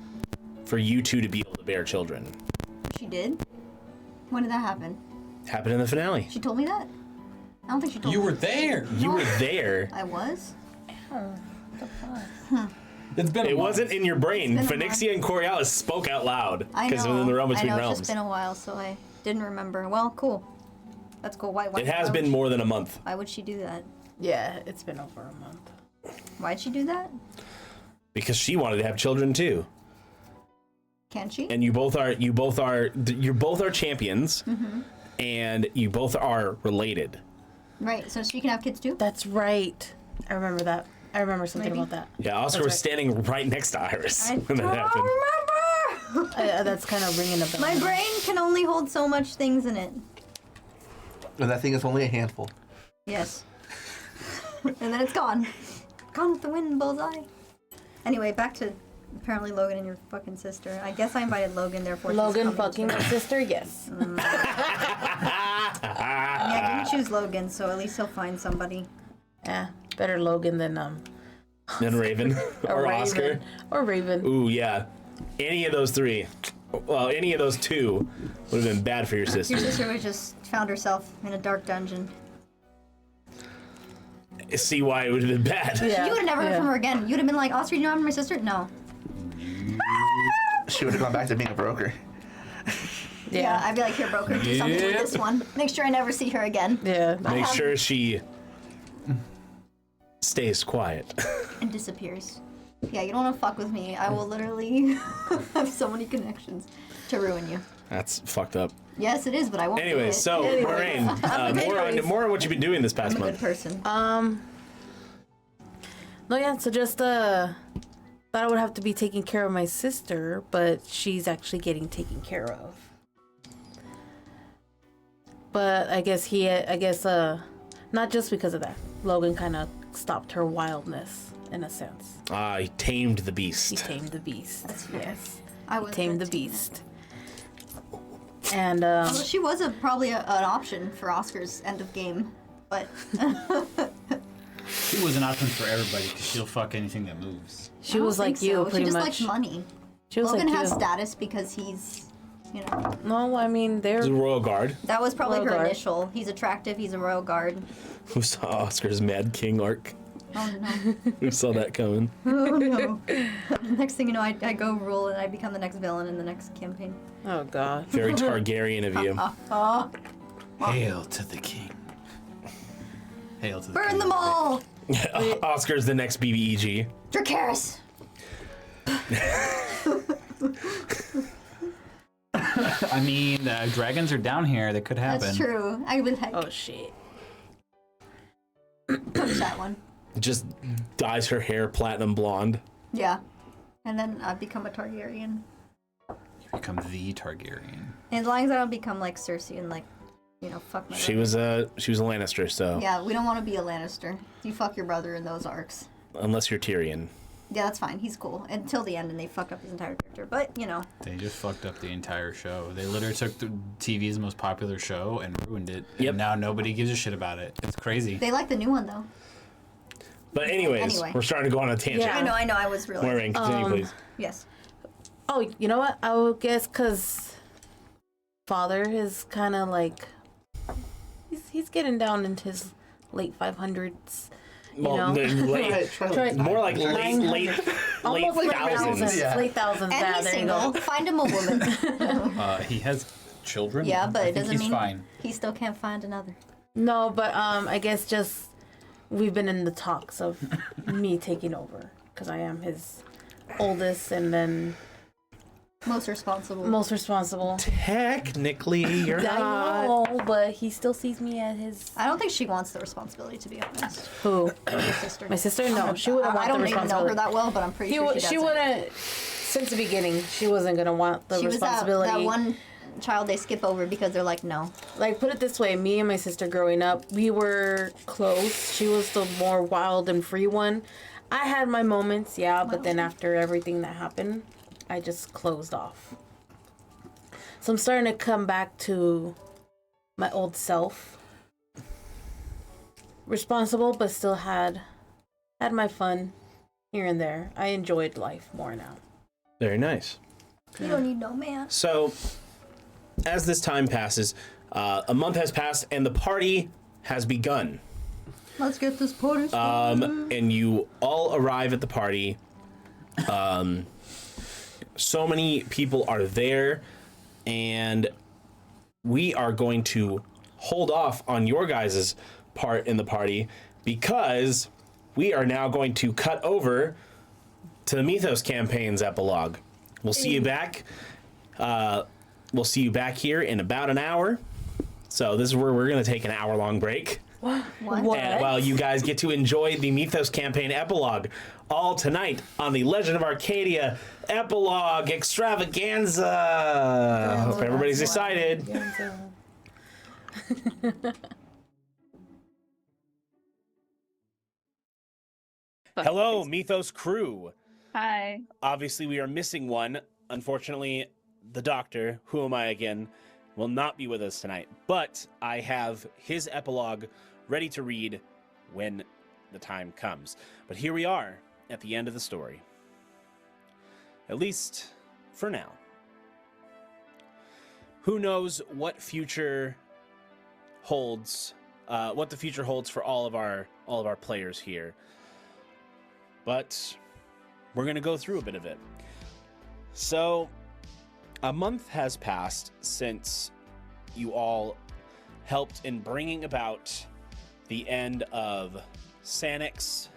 for you two to be able to bear children. She did. When did that happen? Happened in the finale. She told me that. I don't think she told You me. were there. You were there. I was. It's been. It wasn't in your brain. It's been a Phoenixia and Coriolis spoke out loud I know. because it was in the realm between I know. realms. It's just been a while, so I didn't remember. Well, cool. That's cool. Why It has why been would more than a month Why would she do that? Yeah, it's been over a month. Why'd she do that? because she wanted to have children too. Can she? And you both are champions, and you both are related. Right. So she can have kids too. That's right. I remember that. I remember something Maybe. about that. Yeah, Oscar was standing right next to Iris I when that don't happened. remember. That's kind of ringing a bell. My brain can only hold so much things in it. And that thing is only a handful. Yes. And then it's gone. Gone with the wind, bullseye. Anyway, back to apparently Logan and your fucking sister. I guess I invited Logan, therefore she's Logan coming fucking to- my sister? Yes. Yeah, I didn't choose Logan, so at least he'll find somebody. Yeah, better Logan than Then Raven or Raven. Oscar. Or Raven. Ooh, yeah. Any of those three. Well, any of those two would have been bad for your sister. Your sister would just found herself in a dark dungeon. See why it would have been bad. Yeah. You would have never heard from her again. You'd have been like, Oscar, you know I'm my sister? No. She would have gone back to being a broker. Yeah, I'd be like, here, broker, do something with this one. Make sure I never see her again. Yeah. Make sure she stays quiet. And disappears. Yeah, you don't want to fuck with me. I will literally have so many connections to ruin you. That's fucked up. Yes, it is, but I won't do Anyway, it. so Moiraine, more on what you've been doing this past I'm a good month. person. No, yeah, so just, thought I would have to be taking care of my sister, but she's actually getting taken care of. But I guess not just because of that. Logan kind of stopped her wildness, in a sense. He tamed the beast. He tamed the beast. Yes. I was Tamed the gonna take beast. And, Well, she was probably an option for Oscar's end of game, but She was an option for everybody because she'll fuck anything that moves. she I don't was like think you, so. pretty She just much. likes money. She was Logan like has you. status because he's, you know, No, I mean, they're... The Royal Guard. that was probably Royal her Guard. initial. He's attractive. He's a royal guard. Who saw Oscar's Mad King arc? Oh no. Who saw that coming? Oh no. Next thing you know, I go rule and I become the next villain in the next campaign. Oh, God. Very Targaryen of you. Oh, Hail to the king. Hail to the burn king. them all! Oscar's the next BBEG. Dracarys! I mean, dragons are down here. That could happen. That's true. I would like Oh, shit. punch that one. Just dyes her hair platinum blonde. Yeah. And then I become a Targaryen. You become the Targaryen. And as long as I don't become like Cersei and like, you know, fuck my She brother. was a Lannister, so Yeah, we don't want to be a Lannister. You fuck your brother in those arcs. unless you're Tyrion. Yeah, that's fine. He's cool. Until the end and they fucked up his entire character. But, you know. They just fucked up the entire show. They literally took the TV's most popular show and ruined it. Yep. And now nobody gives a shit about it. It's crazy. They like the new one though. But anyways, Anyway. we're starting to go on a tangent. Yeah. I know, I was really. Moiraine, continue, please. Yes. Oh, you know what? I would guess because father is kind of like he's getting down into his late 500s. You know? The late, Try- more like late Almost late thousands. thousands. Yeah. Late thousands. And Yeah, he's there you single. go. Find him a woman. He has children. Yeah, but I it think doesn't he's mean fine. he still can't find another. No, but I guess just we've been in the talks of me taking over because I am his oldest and then Most responsible. most responsible. Technically, you're I not. know, but he still sees me as his I don't think she wants the responsibility, to be honest. who? Your sister. My sister? No, she wouldn't want I don't the even know responsibility. her that well, but I'm pretty sure she doesn't. She wouldn't. Since the beginning, she wasn't gonna want the She was responsibility. that one child they skip over because they're like, no. Like, put it this way: me and my sister growing up, we were close. She was the more wild and free one. I had my moments, yeah, but then after everything that happened, I just closed off. So I'm starting to come back to my old self. Responsible, but still had my fun here and there. I enjoyed life more now. Very nice. You don't need no man. So, as this time passes, a month has passed and the party has begun. Let's get this party started. And you all arrive at the party. So many people are there, and we are going to hold off on your guys' part in the party because we are now going to cut over to the Mythos campaign's epilogue. We'll see you back. We'll see you back here in about an hour. So this is where we're going to take an hour-long break. What? And while you guys get to enjoy the Mythos campaign epilogue all tonight on the Legend of Arcadia epilogue extravaganza. Hope everybody's excited. Hello, Mythos crew. Hi. Obviously, we are missing one. Unfortunately, the doctor, who am I again, will not be with us tonight. But I have his epilogue ready to read when the time comes. But here we are at the end of the story. At least for now. Who knows what future holds, what the future holds for all of our players here. But we're going to go through a bit of it. So, a month has passed since you all helped in bringing about the end of Sanix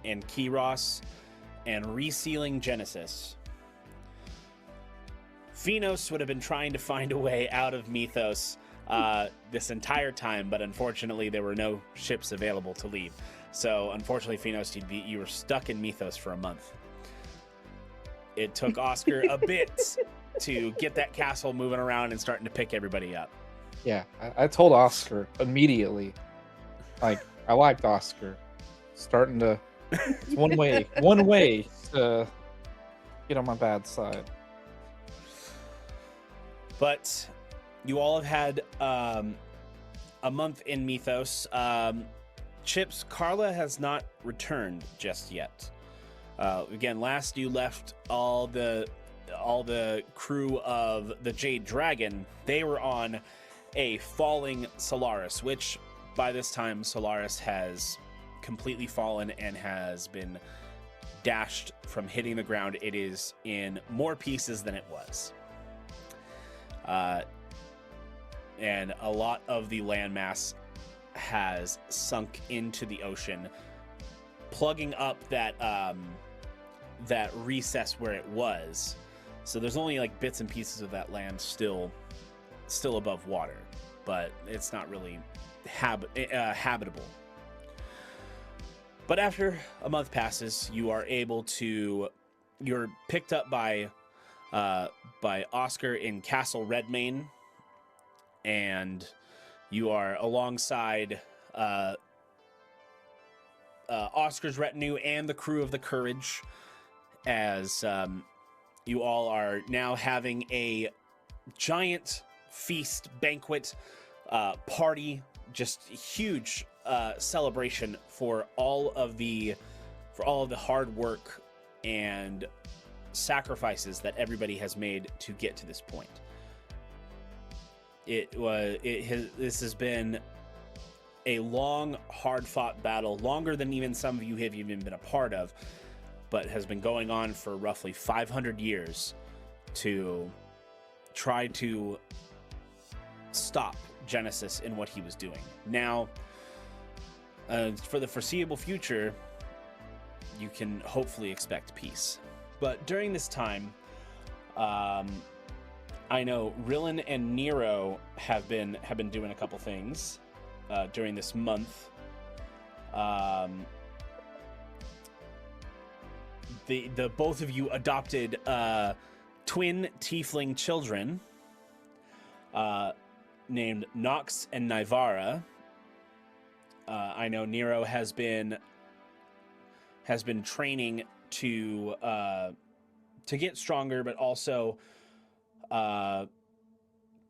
and Kiros and resealing Genesis. Finos would have been trying to find a way out of Mythos this entire time, but unfortunately there were no ships available to leave. So unfortunately, Finos, you were stuck in Mythos for a month. It took Oscar a bit to get that castle moving around and starting to pick everybody up. Yeah, I told Oscar immediately. Like, I liked Oscar. Starting to... It's one way to get on my bad side. But you all have had a month in Mythos. Chips, Carla has not returned just yet. Again, last you left all the crew of the Jade Dragon. They were on a falling Solaris, which by this time Solaris has completely fallen and has been dashed from hitting the ground. It is in more pieces than it was. And a lot of the landmass has sunk into the ocean, plugging up that that recess where it was. So there's only like bits and pieces of that land still above water, but it's not really habitable. But after a month passes, you're picked up by Oscar in Castle Redmane, and you are alongside Oscar's retinue and the crew of the Courage, as you all are now having a giant feast, banquet, party, just huge celebration for all of the hard work and sacrifices that everybody has made to get to this point. This has been a long, hard-fought battle, longer than even some of you have even been a part of, but has been going on for roughly 500 years to try to stop Genesis in what he was doing. Now, for the foreseeable future, you can hopefully expect peace. But during this time, I know Prilin and Nero have been doing a couple things during this month. The both of you adopted twin tiefling children named Nox and Nivara. I know Nero has been training to get stronger, but also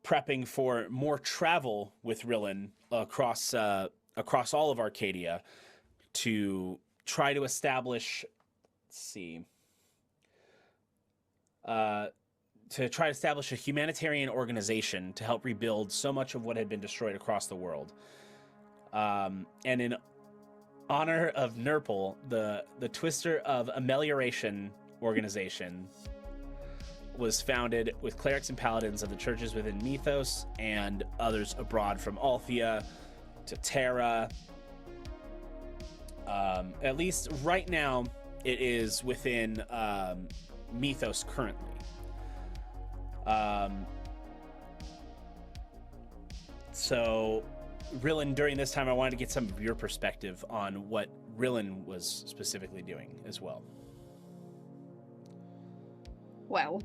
prepping for more travel with Prilin across all of Arcadia to try to establish, a humanitarian organization to help rebuild so much of what had been destroyed across the world. And in honor of Nurple, the Twister of Amelioration organization was founded with clerics and paladins of the churches within Mythos and others abroad, from Althea to Terra. At least right now, it is within Mythos currently. So, Prilin, during this time, I wanted to get some of your perspective on what Prilin was specifically doing as well. Well,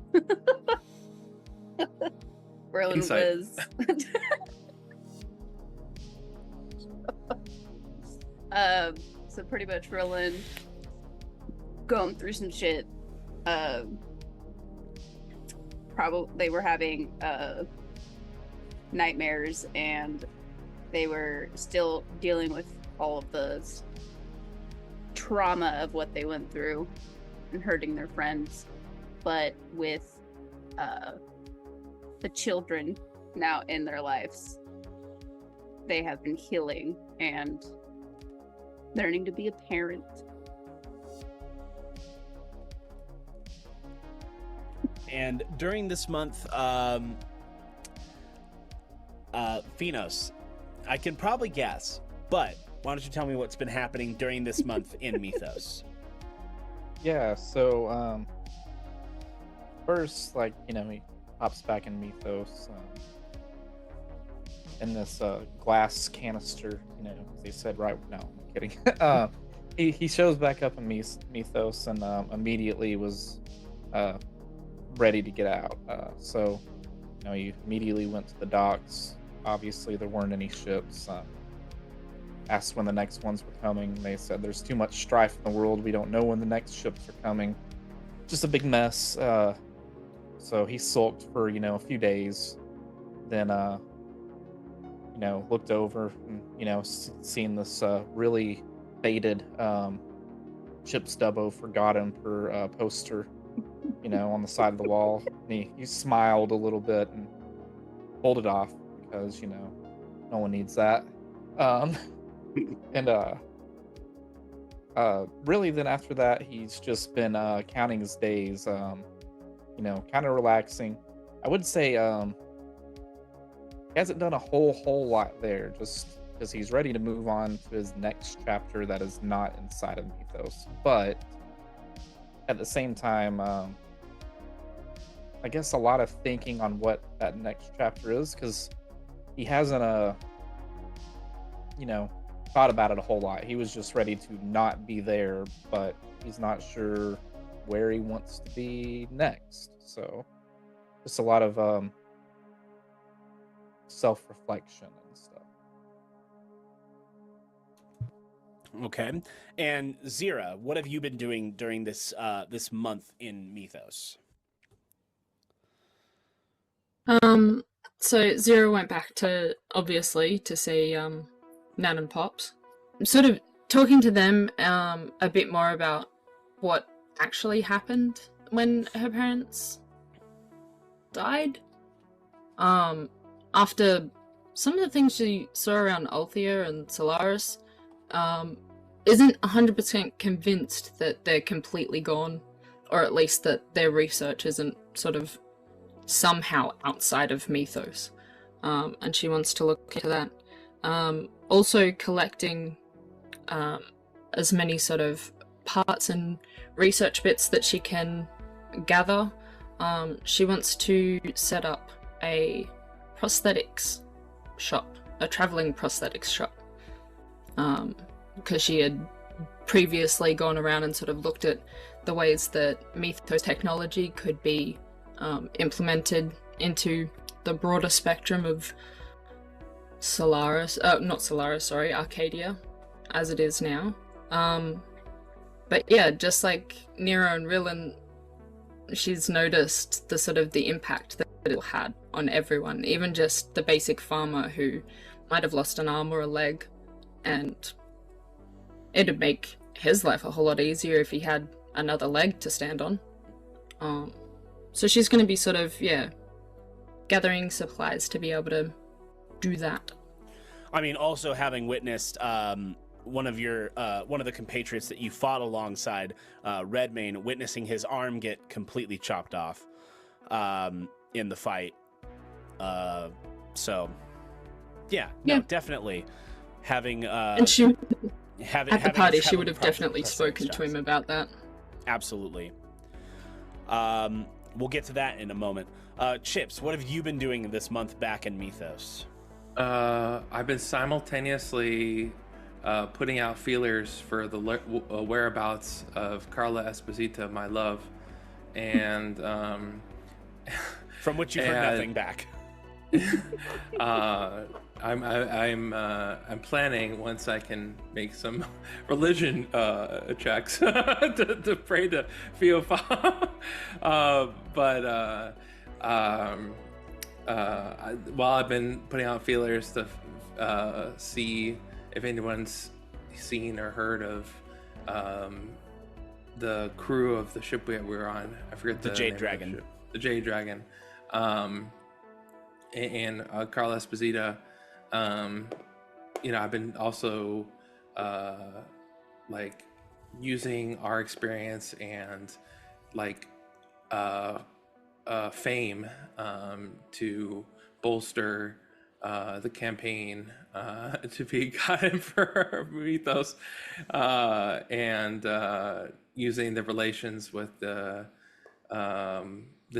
Prilin Insight. was so pretty much Prilin going through some shit. Probably they were having nightmares, and they were still dealing with all of the trauma of what they went through and hurting their friends. But with the children now in their lives, they have been healing and learning to be a parent. And during this month, Finos, I can probably guess, but why don't you tell me what's been happening during this month in Mythos? Yeah, so first, like, he pops back in Mythos in this glass canister, as they said, right? No, I'm kidding. He shows back up in Mythos and immediately was ready to get out. So, he immediately went to the docks. Obviously, there weren't any ships. Asked when the next ones were coming. They said there's too much strife in the world. We don't know when the next ships are coming. Just a big mess. So he sulked for, a few days. Then, looked over and, seen this really faded Chip's Dubbo Forgotten per poster, on the side of the wall. And he smiled a little bit and pulled it off because, no one needs that. And really then after that, he's just been counting his days, kind of relaxing. I would say he hasn't done a whole lot there, just because he's ready to move on to his next chapter that is not inside of Mythos. But at the same time, I guess a lot of thinking on what that next chapter is, because he hasn't thought about it a whole lot. He was just ready to not be there, but he's not sure where he wants to be next. So just a lot of self-reflection and stuff. Okay. And Zera, what have you been doing during this this month in Mythos? So Zera went back to, obviously, to see Nan and Pops. Sort of talking to them a bit more about what actually happened when her parents died. After some of the things she saw around Althea and Solaris, isn't 100% convinced that they're completely gone, or at least that their research isn't sort of somehow outside of Mythos. And she wants to look into that. Also collecting as many sort of parts and research bits that she can gather. She wants to set up a prosthetics shop, a traveling prosthetics shop, because she had previously gone around and sort of looked at the ways that Mythos technology could be implemented into the broader spectrum of Arcadia, as it is now. But yeah, just like Nero and Prilin, she's noticed the sort of the impact that it had on everyone, even just the basic farmer who might have lost an arm or a leg, and it'd make his life a whole lot easier if he had another leg to stand on. So she's going to be sort of, gathering supplies to be able to do that. I mean, also having witnessed one of the compatriots that you fought alongside, Redmane, witnessing his arm get completely chopped off in the fight. So, definitely having. And she, at the party, she would have traveling definitely spoken to him about that. Absolutely. We'll get to that in a moment. Chips, what have you been doing this month back in Mythos? I've been simultaneously putting out feelers for the whereabouts of Carla Esposita, my love, and from which you've heard nothing back. I'm planning, once I can make some religion checks to pray to Feofa. While I've been putting out feelers to see if anyone's seen or heard of the crew of the ship we were on. I forget the Jade Dragon. The Jade Dragon. And Carla Esposita. I've been also using our experience and fame to bolster the campaign to be God Emperor Mythos, and using the relations with the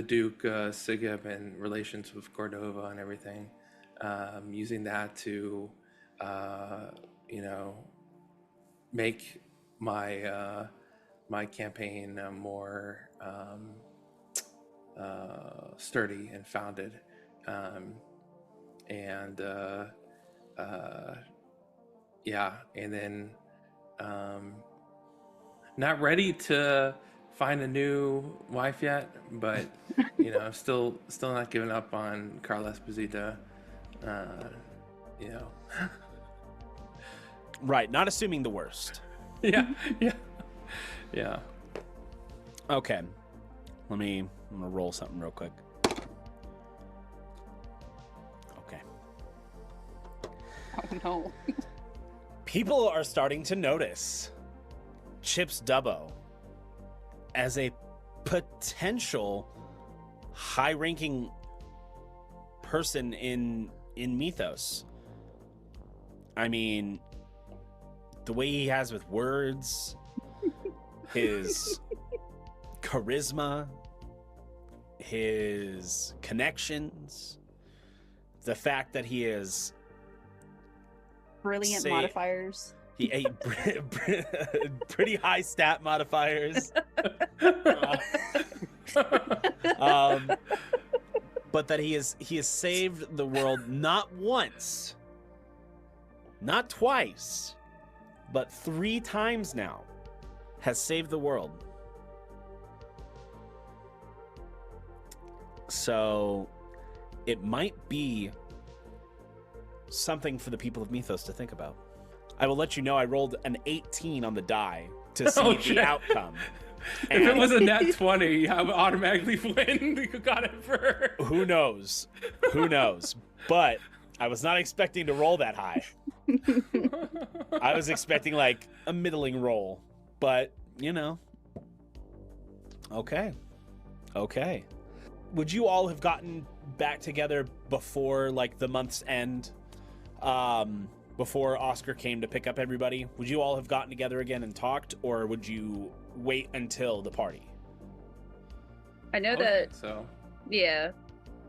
Duke Sigib and relations with Cordova and everything, using that to make my my campaign more sturdy and founded, and then not ready to find a new wife yet, but I'm still not giving up on Carla Esposito. Right, not assuming the worst. Yeah. Okay, I'm gonna roll something real quick. Okay. Oh no. People are starting to notice Chip's Dubbo as a potential high-ranking person in Mythos. I mean, the way he has with words, his charisma, his connections, the fact that he is Brilliant modifiers. He pretty high stat modifiers. But that he has saved the world not once, not twice, but 3 times now. Has saved the world. So it might be something for the people of Mythos to think about. I will let you know I rolled an 18 on the die to see the outcome. If it was a nat 20, I would automatically win the God Emperor. Who knows? Who knows? But I was not expecting to roll that high. I was expecting like a middling roll. But, Okay. Would you all have gotten back together before like the month's end? Before Oscar came to pick up everybody? Would you all have gotten together again and talked, or would you wait until the party? I know I would that. think so. Yeah,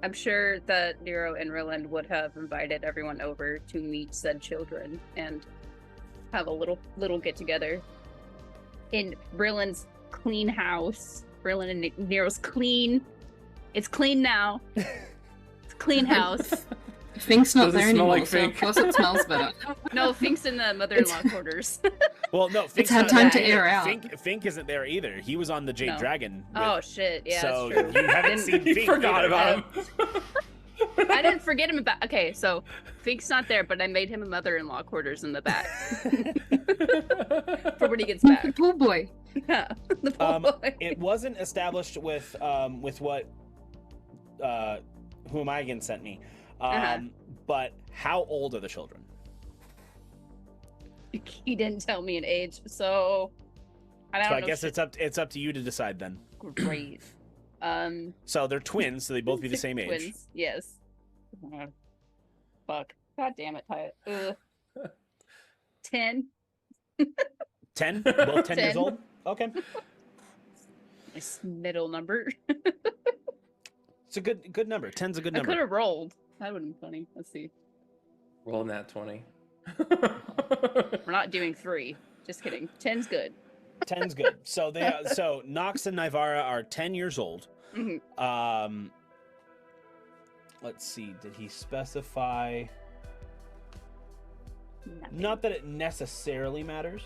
I'm sure that Nero and Ryland would have invited everyone over to meet said children and have a little get together in Ryland's clean house. Ryland and Nero's clean. It's clean now. It's a clean house. Fink's not Does it there smell anymore, like so Fink? of course it smells better. No, Fink's in the mother-in-law quarters. Well, no, Fink's had not time there to air either. out. Fink isn't there either. He was on the Jade No. Dragon. Oh shit! Yeah, so that's true. you haven't seen You Fink. forgot either. about him. I didn't forget him about. Okay, so Fink's not there, but I made him a mother-in-law quarters in the back for when he gets back. The pool boy. Yeah, the pool boy. It wasn't established with what whom Áedgen sent me. But how old are the children? He didn't tell me an age, so I don't know. I guess it's up to you to decide then. Great. So they're twins, so they both be the same age. Twins, yes. Fuck. God damn it, Ty. 10. 10? Both 10 years 10. old? Okay. Nice middle number. It's a good number. 10's a good I number. could have rolled. That would have been funny. Let's see. Roll nat 20. We're not doing 3. Just kidding. 10's good. 10's good. So so Nox and Nivara are 10 years old. Mhm. Let's see. Did he specify? Nothing. Not that it necessarily matters.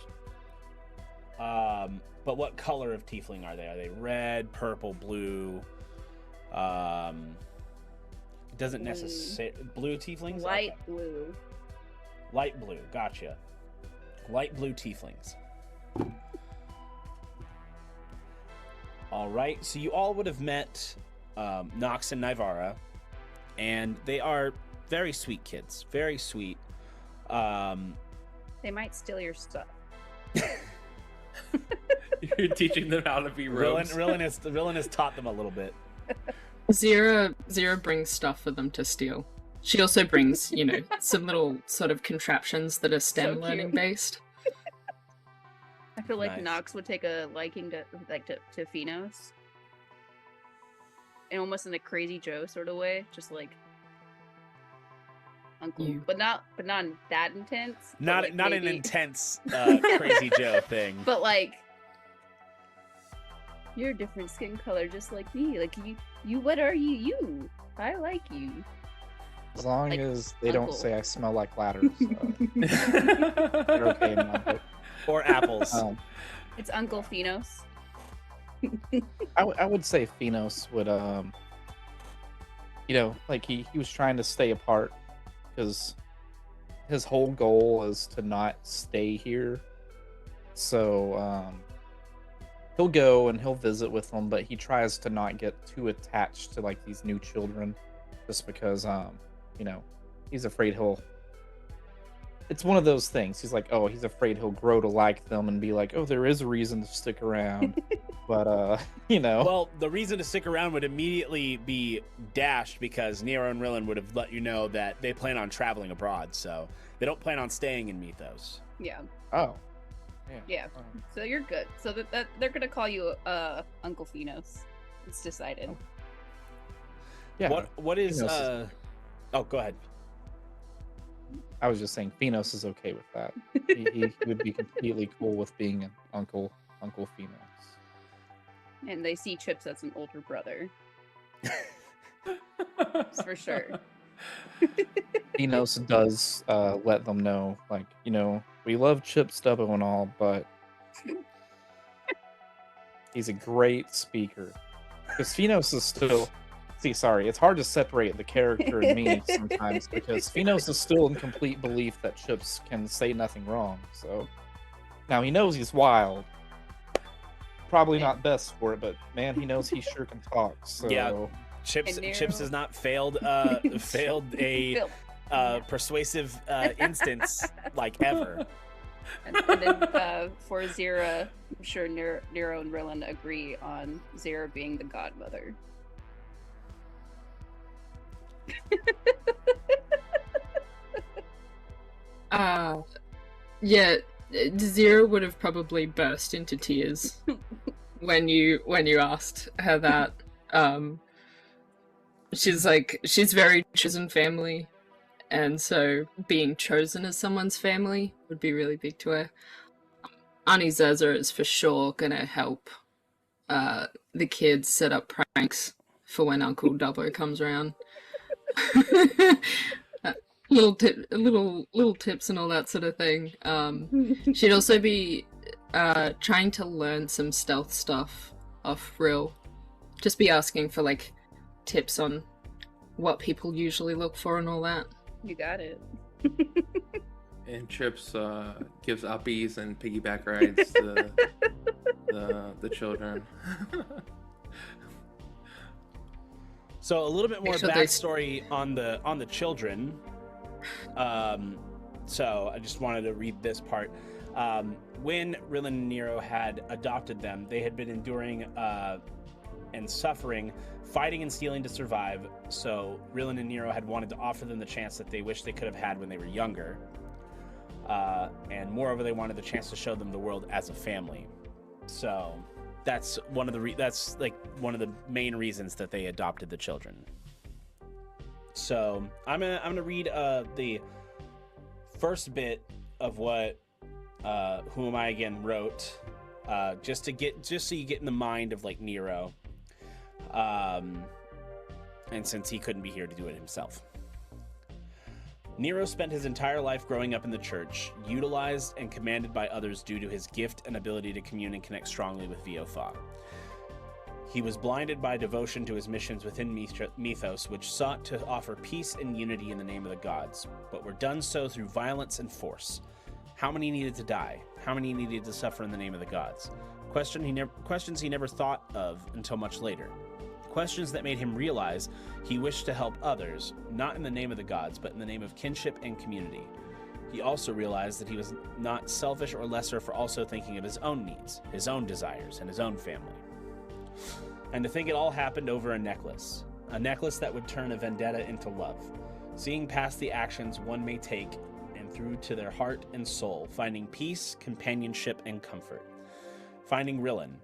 But what color of tiefling are they? Are they red, purple, blue? It doesn't necessarily blue tieflings. Light Okay. blue. Light blue. Gotcha. Light blue tieflings. All right. So you all would have met Nox and Nivara, and they are very sweet kids. Very sweet. They might steal your stuff. You're teaching them how to be rogues. Rillin has taught them a little bit. Zera brings stuff for them to steal. She also brings, some little sort of contraptions that are STEM cute. learning based. I feel like Nice. Nox would take a liking to Finos. And almost in a Crazy Joe sort of way, just like uncle, You. but not that intense. but, Not like, not an maybe- intense Crazy Joe thing. But like, you're a different skin color, just like me. Like you. What are you? You. I like you. As long Like, as they uncle. don't say I smell like ladders, they're okay in my book. Or apples. It's Uncle Finos. I would say Finos would, like he was trying to stay apart because his whole goal is to not stay here. So he'll go and he'll visit with them, but he tries to not get too attached to like these new children, just because he's afraid he'll. It's one of those things. He's like, oh, he's afraid he'll grow to like them and be like, oh, there is a reason to stick around. But Well, the reason to stick around would immediately be dashed because Nero and Rilin would have let you know that they plan on traveling abroad, so they don't plan on staying in Mythos. Yeah. Oh. Yeah. So you're good. So that they're gonna call you Uncle Finos. It's decided. Yeah. What is Finos is- Oh, go ahead. I was just saying, Finos is okay with that. He would be completely cool with being an Uncle Finos. And they see Chips as an older brother. For sure. Finos does let them know, like, we love Chips, Dubbo, and all, but he's a great speaker. Because Finos is still. Sorry, it's hard to separate the character and me sometimes because Finos is still in complete belief that Chips can say nothing wrong. So now he knows he's wild. Probably not best for it, but man, he knows he sure can talk. So Yeah. Chips And Nero- has not failed a persuasive instance like ever. And then for Zera, I'm sure Nero and Rilin agree on Zera being the godmother. Yeah, Zera would have probably burst into tears when you asked her that. She's very chosen family, and so being chosen as someone's family would be really big to her. Auntie Zeza is for sure gonna help the kids set up pranks for when Uncle Dubbo comes around. Little tips and all that sort of thing. She'd also be trying to learn some stealth stuff off Rill. Just be asking for like tips on what people usually look for and all that. You got it. And Chips gives uppies and piggyback rides to the children. So a little bit more Make sure they- backstory on the children. So I just wanted to read this part. When Rilin and Nero had adopted them, they had been enduring and suffering, fighting and stealing to survive. So Rilin and Nero had wanted to offer them the chance that they wished they could have had when they were younger. And moreover, they wanted the chance to show them the world as a family. So that's one of the main reasons that they adopted the children. So I'm gonna read the first bit of what Who Am I Again wrote, just so you get in the mind of like Nero, and since he couldn't be here to do it himself. Nero spent his entire life growing up in the church, utilized and commanded by others due to his gift and ability to commune and connect strongly with Vo-Fa. He was blinded by devotion to his missions within Mythos, which sought to offer peace and unity in the name of the gods, but were done so through violence and force. How many needed to die? How many needed to suffer in the name of the gods? Questions he never thought of until much later. Questions that made him realize he wished to help others, not in the name of the gods, but in the name of kinship and community. He also realized that he was not selfish or lesser for also thinking of his own needs, his own desires, and his own family. And to think it all happened over a necklace. a necklace that would turn a vendetta into love, seeing past the actions one may take and through to their heart and soul, finding peace, companionship, and comfort. Finding Rilin,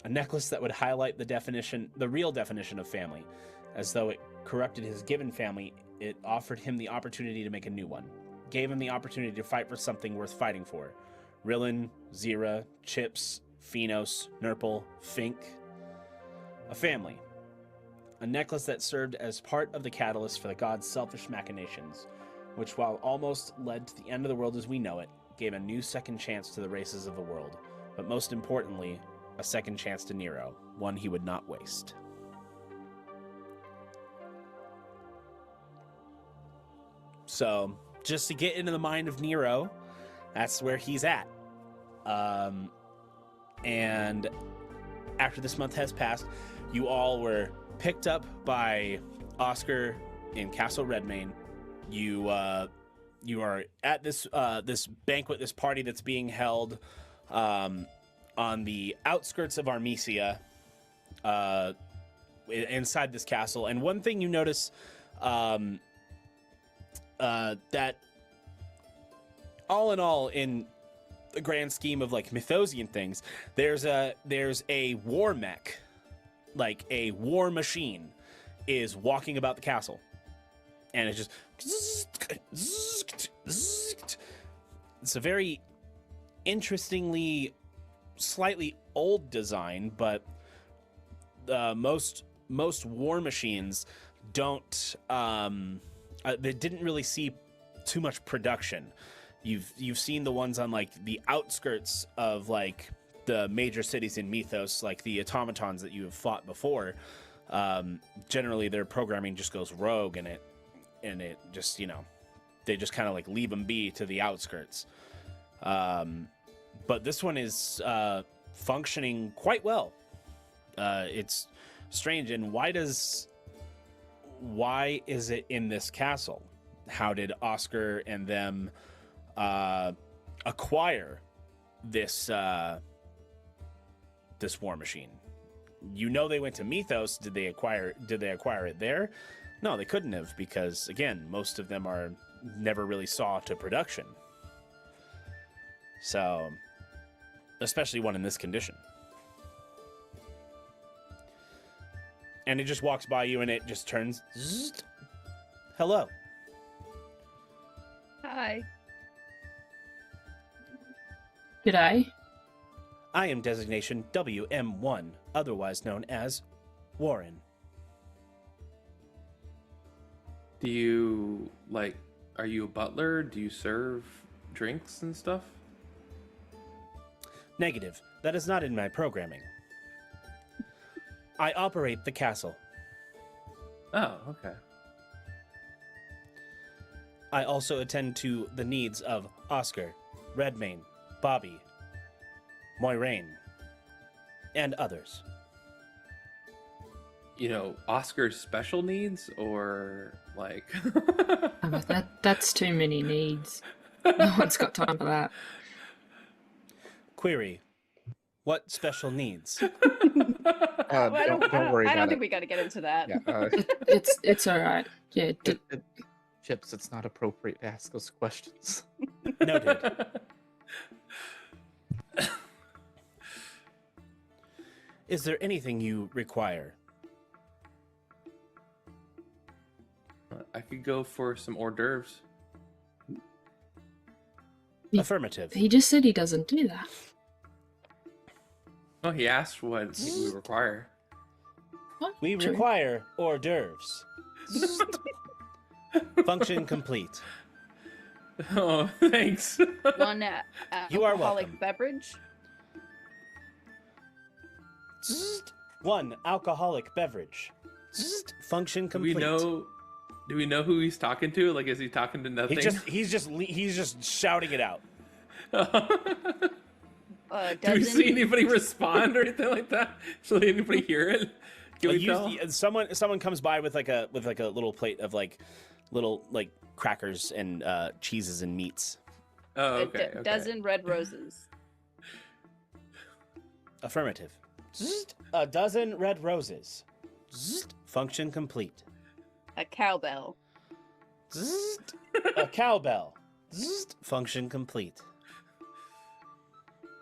a necklace that would highlight the real definition of family. As though it corrupted his given family, it offered him the opportunity to make a new one. Gave him the opportunity to fight for something worth fighting for. Rilin, Zera, Chips, Finos, Nurple, Fink. A family. A necklace that served as part of the catalyst for the gods' selfish machinations, which, while almost led to the end of the world as we know it, gave a new second chance to the races of the world. But most importantly, a second chance to Nero, one he would not waste. So, just to get into the mind of Nero, that's where he's at. And after this month has passed, you all were picked up by Oscar in Castle Redmane. You are at this this banquet, this party that's being held on the outskirts of Armesia, inside this castle. And one thing you notice that all in all, in the grand scheme of like Mythosian things, there's a war mech, like a war machine, is walking about the castle, and it's just it's a very interestingly slightly old design, but most war machines don't they didn't really see too much production. You've seen the ones on like the outskirts of like the major cities in Mythos, like the automatons that you have fought before. Generally their programming just goes rogue, and it just, you know, they just kind of like leave them be to the outskirts. But this one is functioning quite well. It's strange. And why is it in this castle? How did Oscar and them acquire this this war machine? You know, they went to Mythos. Did they acquire it there? No, they couldn't have, because again, most of them are never really saw to production. So, especially one in this condition. And it just walks by you, and it just turns. Zzzt. Hello. Hi. G'day. I am designation WM1, otherwise known as Warren. Do you, like, are you a butler? Do you serve drinks and stuff? Negative. That is not in my programming. I operate the castle. Oh, okay. I also attend to the needs of Oscar, Redmane, Bobby, Moiraine, and others. You know, Oscar's special needs, or like... That's too many needs. No one's got time for that. Query. What special needs? Don't worry I about don't think it. we got to get into that. Yeah, It's all right. Yeah. Chips, it's not appropriate to ask those questions. Noted. Is there anything you require? I could go for some hors d'oeuvres. Affirmative. He just said he doesn't do that. Oh, he asked what we require. What? We True. require hors d'oeuvres. Function complete. Oh, thanks. One You are alcoholic welcome. beverage. One alcoholic beverage. Function complete. Do we know who he's talking to? Like, is he talking to nothing? He's just shouting it out. Do we see anybody respond or anything like that? Should anybody hear it? Can we tell? Someone comes by with like a little plate of like little like crackers and cheeses and meats. Oh, okay. A dozen red roses. Affirmative. A dozen red roses. Function complete. A cowbell. Zzzt. A cowbell. Zzzt. Function complete.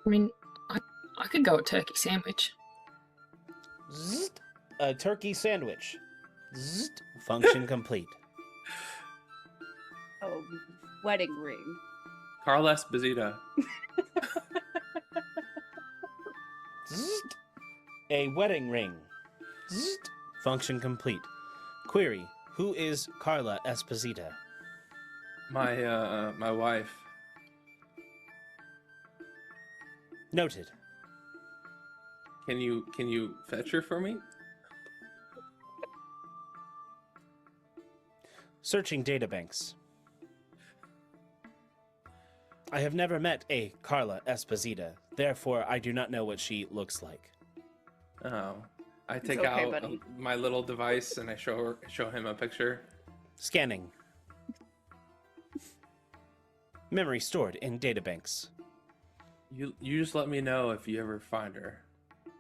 I mean, I could go a turkey sandwich. Zzzt. A turkey sandwich. Zzzt. Function complete. Oh, wedding ring. Carl Esposito. Zzzt. A wedding ring. Zzzt. Function complete. Query: who is Carla Esposita? My wife. Noted. Can you fetch her for me? Searching databanks. I have never met a Carla Esposita, therefore I do not know what she looks like. Oh, I take okay, out buddy. my little device and I show him a picture. Scanning. Memory stored in databanks. You just let me know if you ever find her.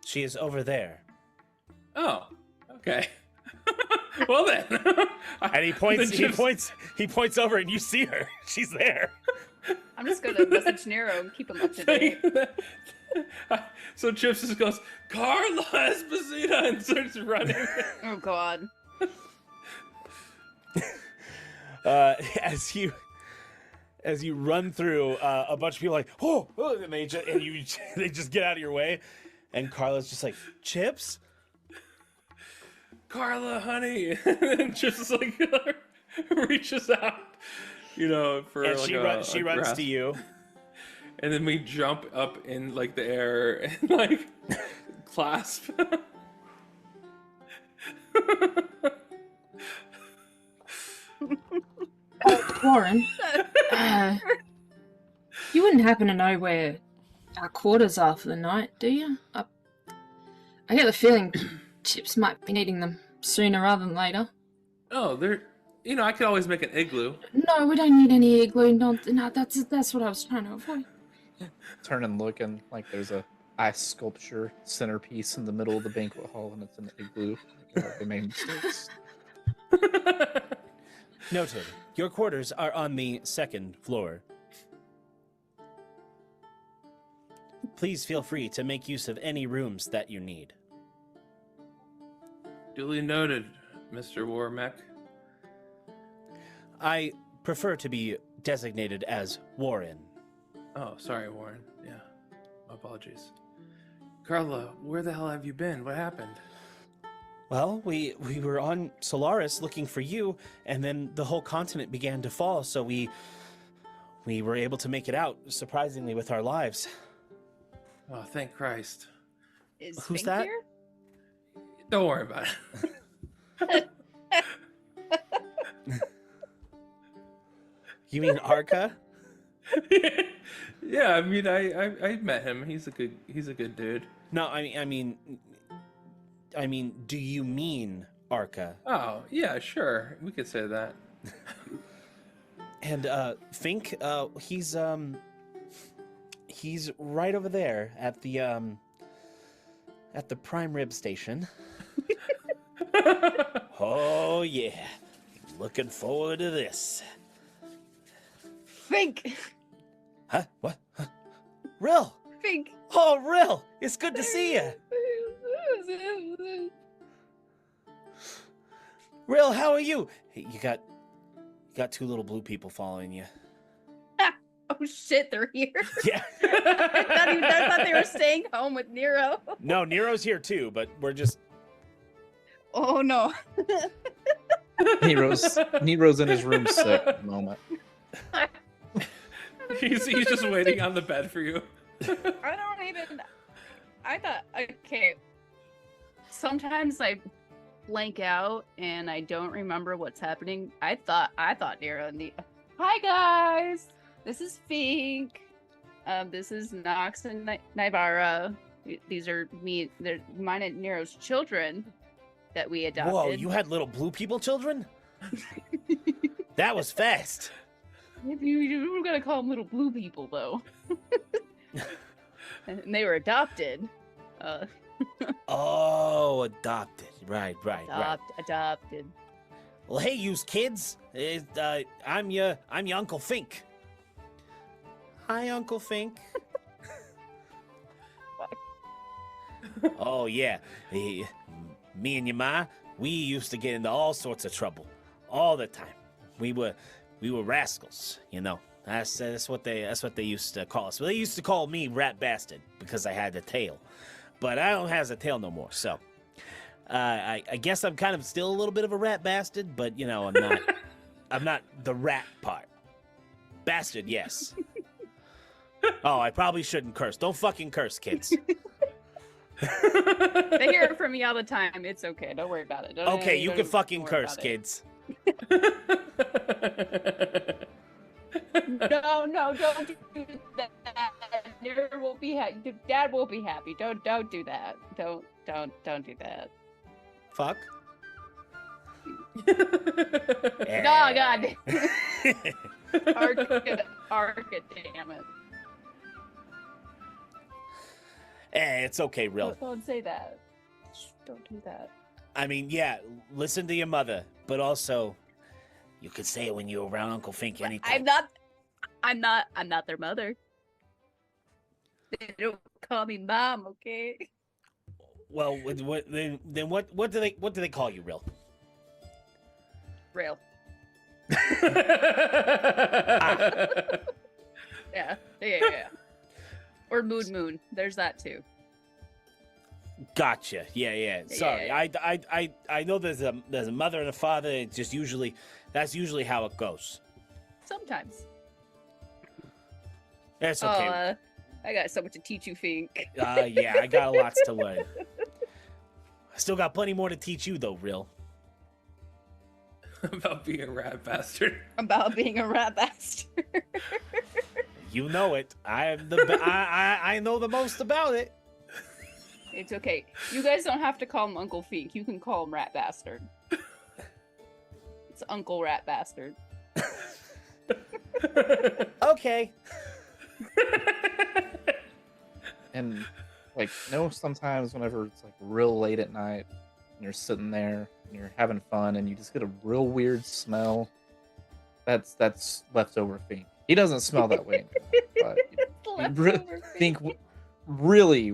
She is over there. Oh, okay. Well then. And he points over and you see her. She's there. I'm just gonna message Nero and keep him up to date. So Chips just goes, Carla Esposito, and starts running. Oh god. As you run through, a bunch of people are like, oh, and they just get out of your way, and Carla's just like, Chips? Carla, honey, and Chips is like reaches out, for And like she runs grasp. to you. And then we jump up in like the air and like clasp. Warren, you wouldn't happen to know where our quarters are for the night, do you? I get the feeling Chips might be needing them sooner rather than later. Oh, they're. I could always make an igloo. No, we don't need any igloo. No, that's what I was trying to avoid. Turn and look, and like there's a ice sculpture centerpiece in the middle of the banquet hall, and it's an igloo. They made mistakes. Noted. Your quarters are on the 2nd floor. Please feel free to make use of any rooms that you need. Duly noted, Mr. Warmack. I prefer to be designated as Warren. Oh, sorry, Warren. Yeah, my apologies. Carla, where the hell have you been? What happened? Well, we were on Solaris looking for you, and then the whole continent began to fall, so we were able to make it out, surprisingly, with our lives. Oh, thank Christ. Is Who's Fink that? here? Don't worry about it. You mean Arca? Yeah, I mean, I met him. He's a good dude. No, I mean, do you mean Arca? Oh, yeah, sure. We could say that. And Fink, he's right over there at the prime rib station. Oh yeah, looking forward to this. Fink! Huh? What? Huh? Rill! Fink! Oh, Rill! It's good to see you. Rill, how are you? Hey, you got 2 little blue people following you. Oh shit, they're here. Yeah. I thought they were staying home with Nero. No, Nero's here too, but we're just. Oh no. Nero's in his room sick at the moment. He's just waiting on the bed for you. Okay. Sometimes I blank out and I don't remember what's happening. I thought Nero and Hi guys! This is Fink. This is Nox and Nivara. These are they're mine and Nero's children that we adopted. Whoa, you had little blue people children? That was fast. You were gonna call them little blue people, though. And they were adopted. Oh, adopted. Right. Adopted. Well, hey, you kids. I'm your Uncle Fink. Hi, Uncle Fink. Oh yeah, me and your ma, we used to get into all sorts of trouble, all the time. We were rascals, you know. That's what they used to call us. Well, they used to call me Rat Bastard because I had the tail, but I don't have the tail no more. So, I guess I'm kind of still a little bit of a rat bastard, but you know, I'm not. I'm not the rat part. Bastard, yes. Oh, I probably shouldn't curse. Don't fucking curse, kids. They hear it from me all the time. It's okay. Don't worry about it. Okay, you can fucking curse, kids. No, don't do that. Nero won't be happy. Dad won't be happy. Don't do that. Don't do that. Fuck. No, God. Arca, damn it. It's okay, Rill. Don't say that. Don't do that. I mean, yeah, listen to your mother, but also, you could say it when you're around Uncle Fink anytime. I'm not their mother. They don't call me mom, okay? Well, what do they call you, Rill? Rail. Yeah. Or Moon. There's that too. Gotcha. Yeah. Sorry. Yeah. I know there's a mother and a father. It's just that's usually how it goes. Sometimes. It's okay. I got so much to teach you, Fink. Yeah, I got lots to learn. I still got plenty more to teach you, though, Rill. About being a rat bastard. About being a rat bastard. You know it. I know the most about it. It's okay. You guys don't have to call him Uncle Fink. You can call him Rat Bastard. It's Uncle Rat Bastard. Okay. And like, sometimes whenever it's like real late at night and you're sitting there and you're having fun and you just get a real weird smell, that's leftover Fink. He doesn't smell that way anymore, but Fink really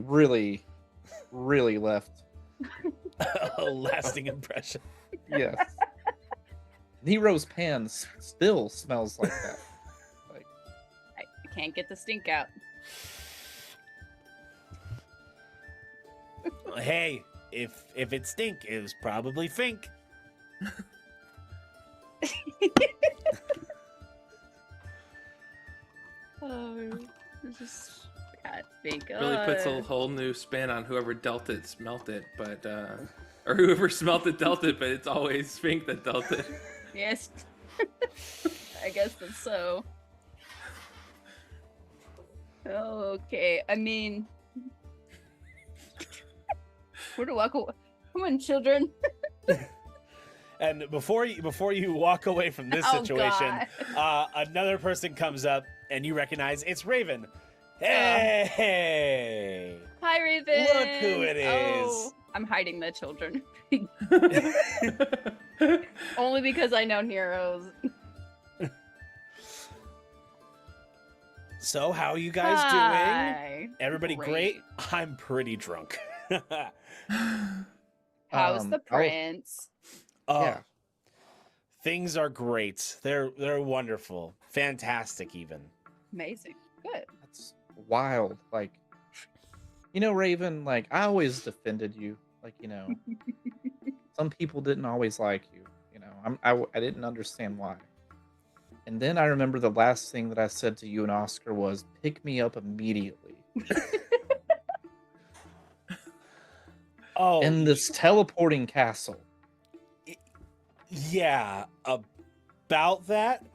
left A lasting impression. Yes. Nero's pan still smells like that. Like, I can't get the stink out. Hey, if it stink, it was probably Fink. Oh, just God, Fink. Really puts a whole new spin on whoever dealt it, smelt it, but or whoever smelt it, dealt it, but it's always Fink that dealt it. Yes. I guess that's so. Okay, I mean, where to walk away? Come on, children. And before you walk away from this situation, another person comes up and you recognize it's Raven. Hey! Hi, Raven. Look who it is. Oh, I'm hiding the children. Only because I know Nero's. So, how are you guys doing? Everybody great? I'm pretty drunk. How's the prince? Yeah. Things are great. They're wonderful. Fantastic even. Amazing. Good. That's wild. Like, Raven, like, I always defended you. Like, some people didn't always like you. I didn't understand why. And then I remember the last thing that I said to you and Oscar was, pick me up immediately. In this teleporting castle. Yeah, about that,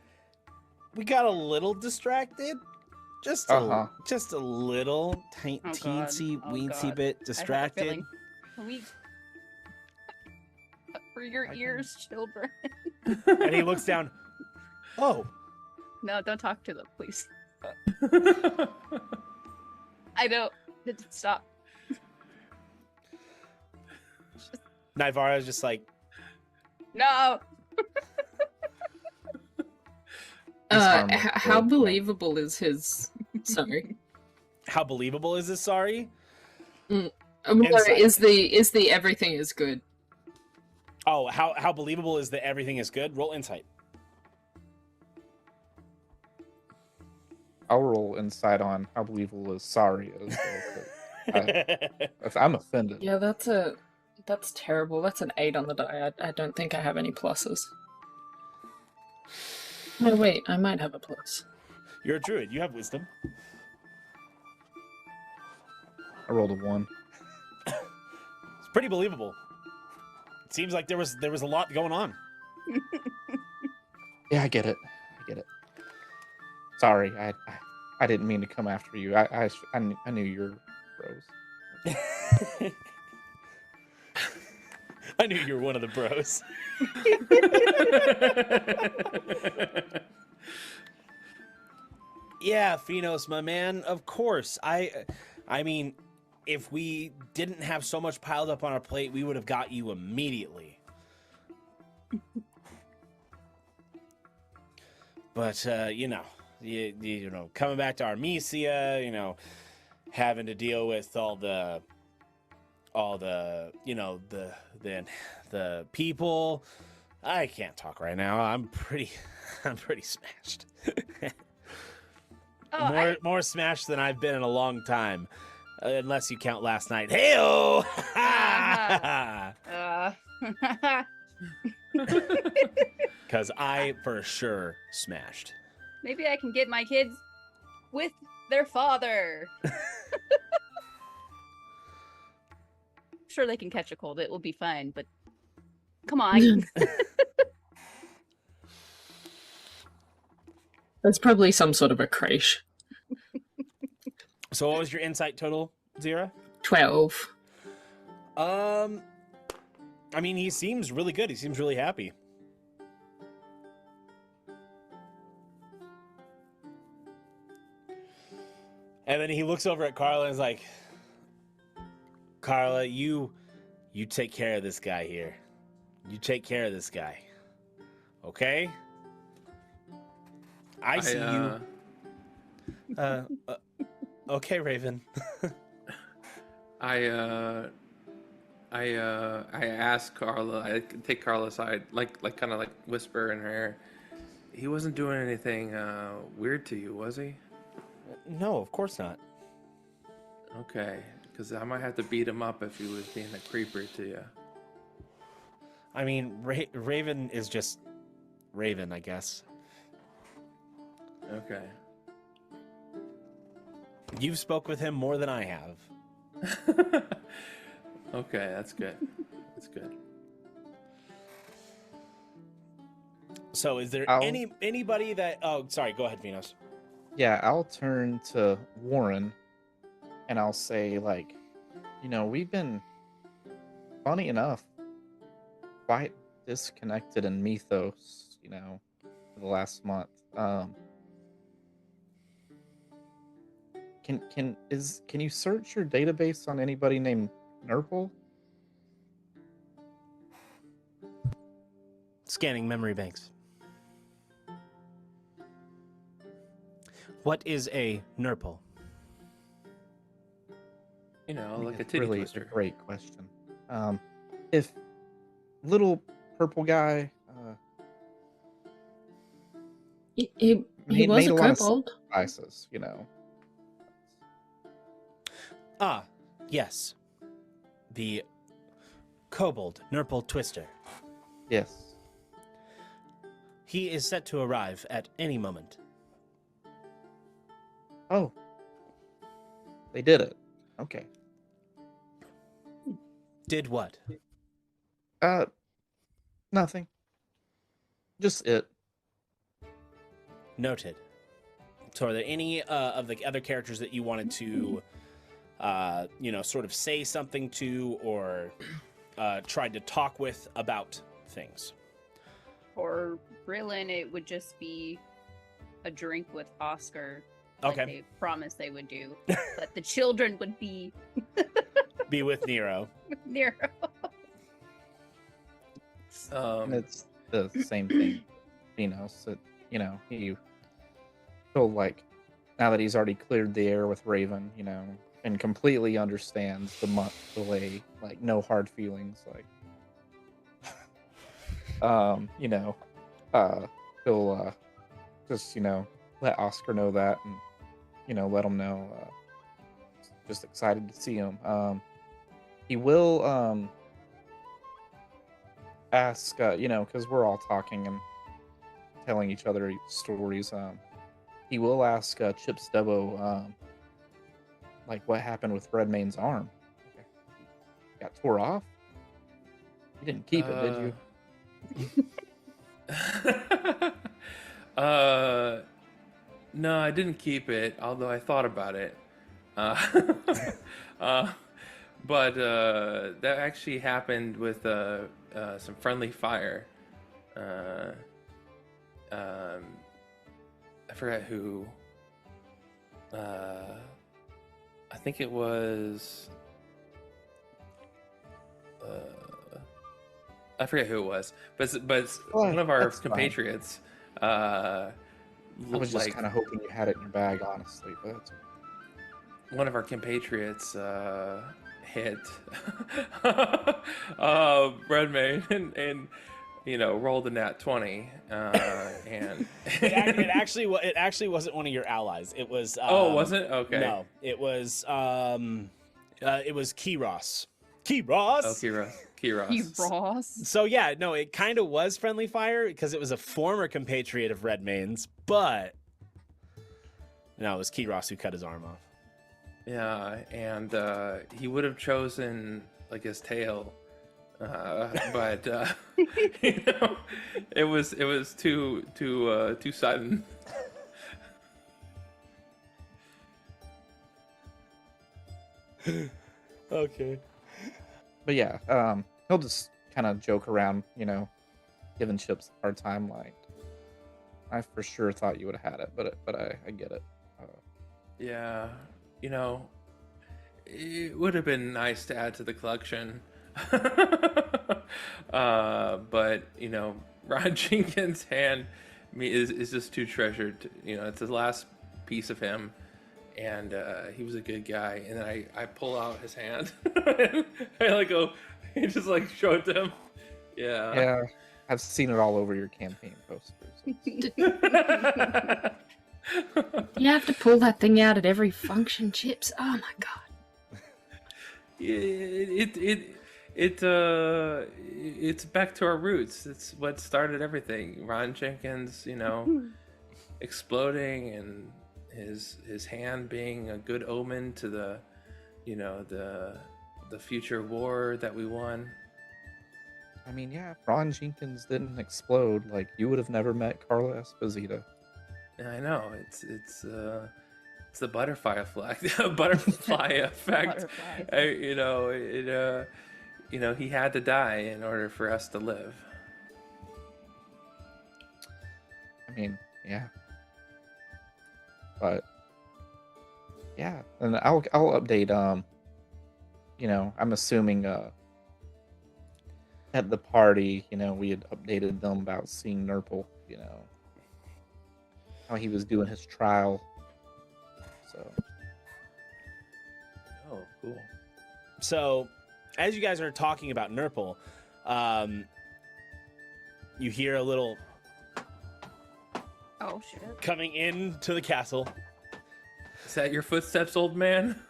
we got a little distracted. Just a little teensy weensy bit distracted. For your ears, children. And he looks down. Oh. No, don't talk to them, please. I don't. Stop. Nivara's just like, No. How believable is his? Sorry. how believable is this? Sorry. No, Insight. is the everything is good? Oh, how believable is the everything is good? Roll insight. I'll roll insight on how believable is sorry is. I'm offended. Yeah, that's terrible. That's an 8 on the die. I don't think I have any pluses. No, wait, I might have a plus. You're a druid. You have wisdom. I rolled a 1. It's pretty believable. It seems like there was a lot going on. Yeah, I get it. Sorry, I didn't mean to come after you. I knew you were bros. I knew you were one of the bros. Yeah, Finos, my man. Of course. I mean, if we didn't have so much piled up on our plate, we would have got you immediately. But you know, coming back to Armesia, having to deal with all the people. I can't talk right now. I'm pretty smashed. More smashed than I've been in a long time, unless you count last night. Hey-o! Because I for sure smashed. Maybe I can get my kids with their father. Sure, they can catch a cold. It will be fine, but come on. That's probably some sort of a creche. So what was your insight total, Zera? 12. I mean, he seems really good. He seems really happy. And then he looks over at Carla and is like, Carla, you take care of this guy here. You take care of this guy. Okay? I see you. Okay, Raven. I asked Carla. I take Carla aside, like kind of like whisper in her ear. He wasn't doing anything weird to you, was he? No, of course not. Okay, because I might have to beat him up if he was being a creeper to you. I mean, Raven is just Raven, I guess. Okay. You've spoke with him more than I have. Okay, that's good. That's good. So is there anybody that... Oh, sorry, go ahead, Finos. Yeah, I'll turn to Warren and I'll say, like, we've been, funny enough, quite disconnected in Mythos, for the last month. Can you search your database on anybody named Nurple? Scanning memory banks. What is a Nurple? Like a titty really twister. A great question. If little purple guy, he was a kobold. Sacrifices, Ah, yes. The Kobold Nurple Twister. Yes. He is set to arrive at any moment. Oh. They did it. Okay. Did what? Nothing. Just it. Noted. So are there any of the other characters that you wanted to, sort of say something to or tried to talk with about things? For Prilin, it would just be a drink with Oscar. Okay. Like they promised they would do. But the children would be Be with Nero. with Nero. And it's the same thing, Finos. That he'll like now that he's already cleared the air with Raven, and completely understands the month delay, like no hard feelings, like he'll just let Oscar know that, and let him know just excited to see him. He will ask, because we're all talking and telling each other stories. He will ask Chips Dubbo, like what happened with Redmane's arm. Got tore off. You didn't keep it, did you? No, I didn't keep it. Although I thought about it. But that actually happened with some friendly fire. I forgot who. I think it was. I forget who it was, but one of our compatriots. I was just kind of hoping you had it in your bag, honestly. But one of our compatriots hit Redmane and rolled a nat 20, and it actually wasn't one of your allies. It was. Was it? Okay. No, it was. It was Keyros. Oh, Keyros. So yeah, no, it kind of was friendly fire because it was a former compatriot of Redmane's, but no, it was Keyros who cut his arm off. Yeah, and he would have chosen like his tail, but it was too sudden. Okay. But yeah, he'll just kind of joke around, giving Chips a hard time. Like, I for sure thought you would have had it, but I get it. Yeah, it would have been nice to add to the collection. But Ron Jenkins' hand is just too treasured. It's the last piece of him. And he was a good guy. And then I pull out his hand. And I go, and just show it to him. Yeah. Yeah. I've seen it all over your campaign posters. You have to pull that thing out at every function, Chips. Oh my god. It's back to our roots. It's what started everything. Ron Jenkins, exploding and his hand being a good omen to the future war that we won. I mean, yeah, if Ron Jenkins didn't explode, you would have never met Carla Esposito. Yeah, I know. It's the butterfly effect. Butterfly effect. He had to die in order for us to live. I mean, yeah. But yeah, and I'll update. I'm assuming at the party, we had updated them about seeing Nurple. How he was doing his trial. So. Oh, cool. So, as you guys are talking about Nurple, you hear a little. Oh shit! Coming into the castle. Is that your footsteps, old man?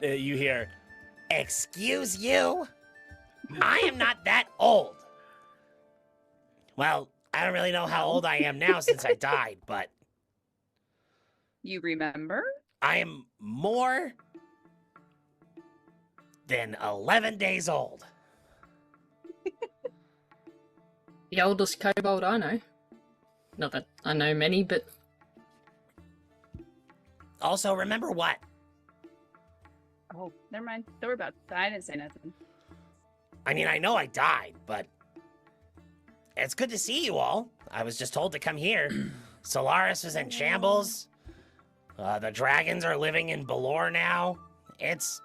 You hear, "Excuse you? I am not that old." Well, I don't really know how old I am now since I died, but you remember? I am more than 11 days old. The oldest kobold I know. Not that I know many, but... Also, remember what? Oh, never mind. Don't worry about it. I didn't say nothing. I mean, I know I died, but... It's good to see you all. I was just told to come here. Solaris is in shambles. The dragons are living in Balor now. It's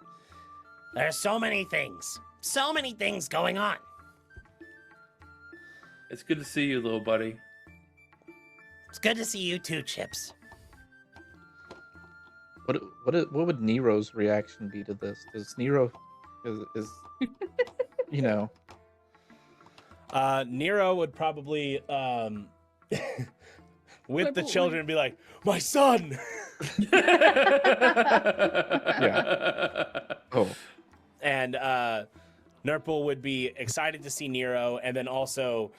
There's so many things going on. It's good to see you, little buddy. It's good to see you too, Chips. What would Nero's reaction be to this? Does Nero is you know? Nero would probably with the children be like, "My son." Yeah. Oh. And Nurple would be excited to see Nero, and then also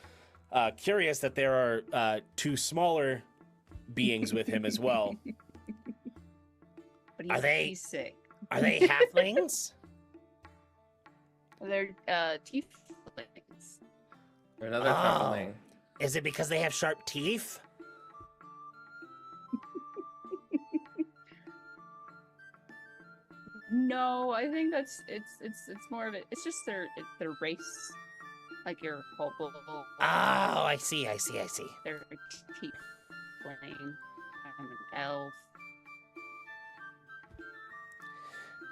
curious that there are two smaller beings with him as well. But he's sick. Are they halflings? They're tieflings. Or another halfling. Is it because they have sharp teeth? No, I think that's it's more of it. It's just their race, like your kobold. Oh, I see. They're tiefling. I'm an elf.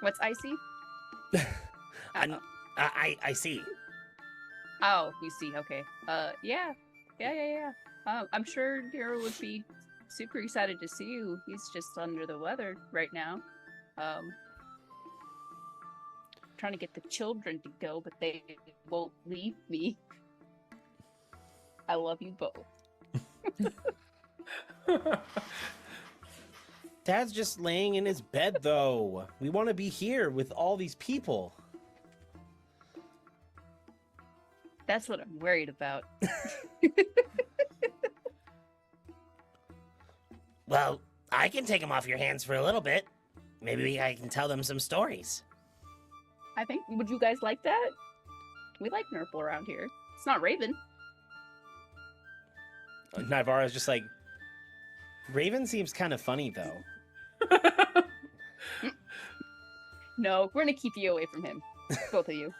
What's icy? I see. Oh, you see. Okay. Yeah. I'm sure Nero would be super excited to see you. He's just under the weather right now. Trying to get the children to go, but they won't leave me. I love you both. Dad's just laying in his bed, though. We want to be here with all these people. That's what I'm worried about. Well, I can take them off your hands for a little bit. Maybe I can tell them some stories. I think, would you guys like that? We like Nurple around here. It's not Raven. Nivara's just like, Raven seems kind of funny, though. No, we're gonna keep you away from him. Both of you.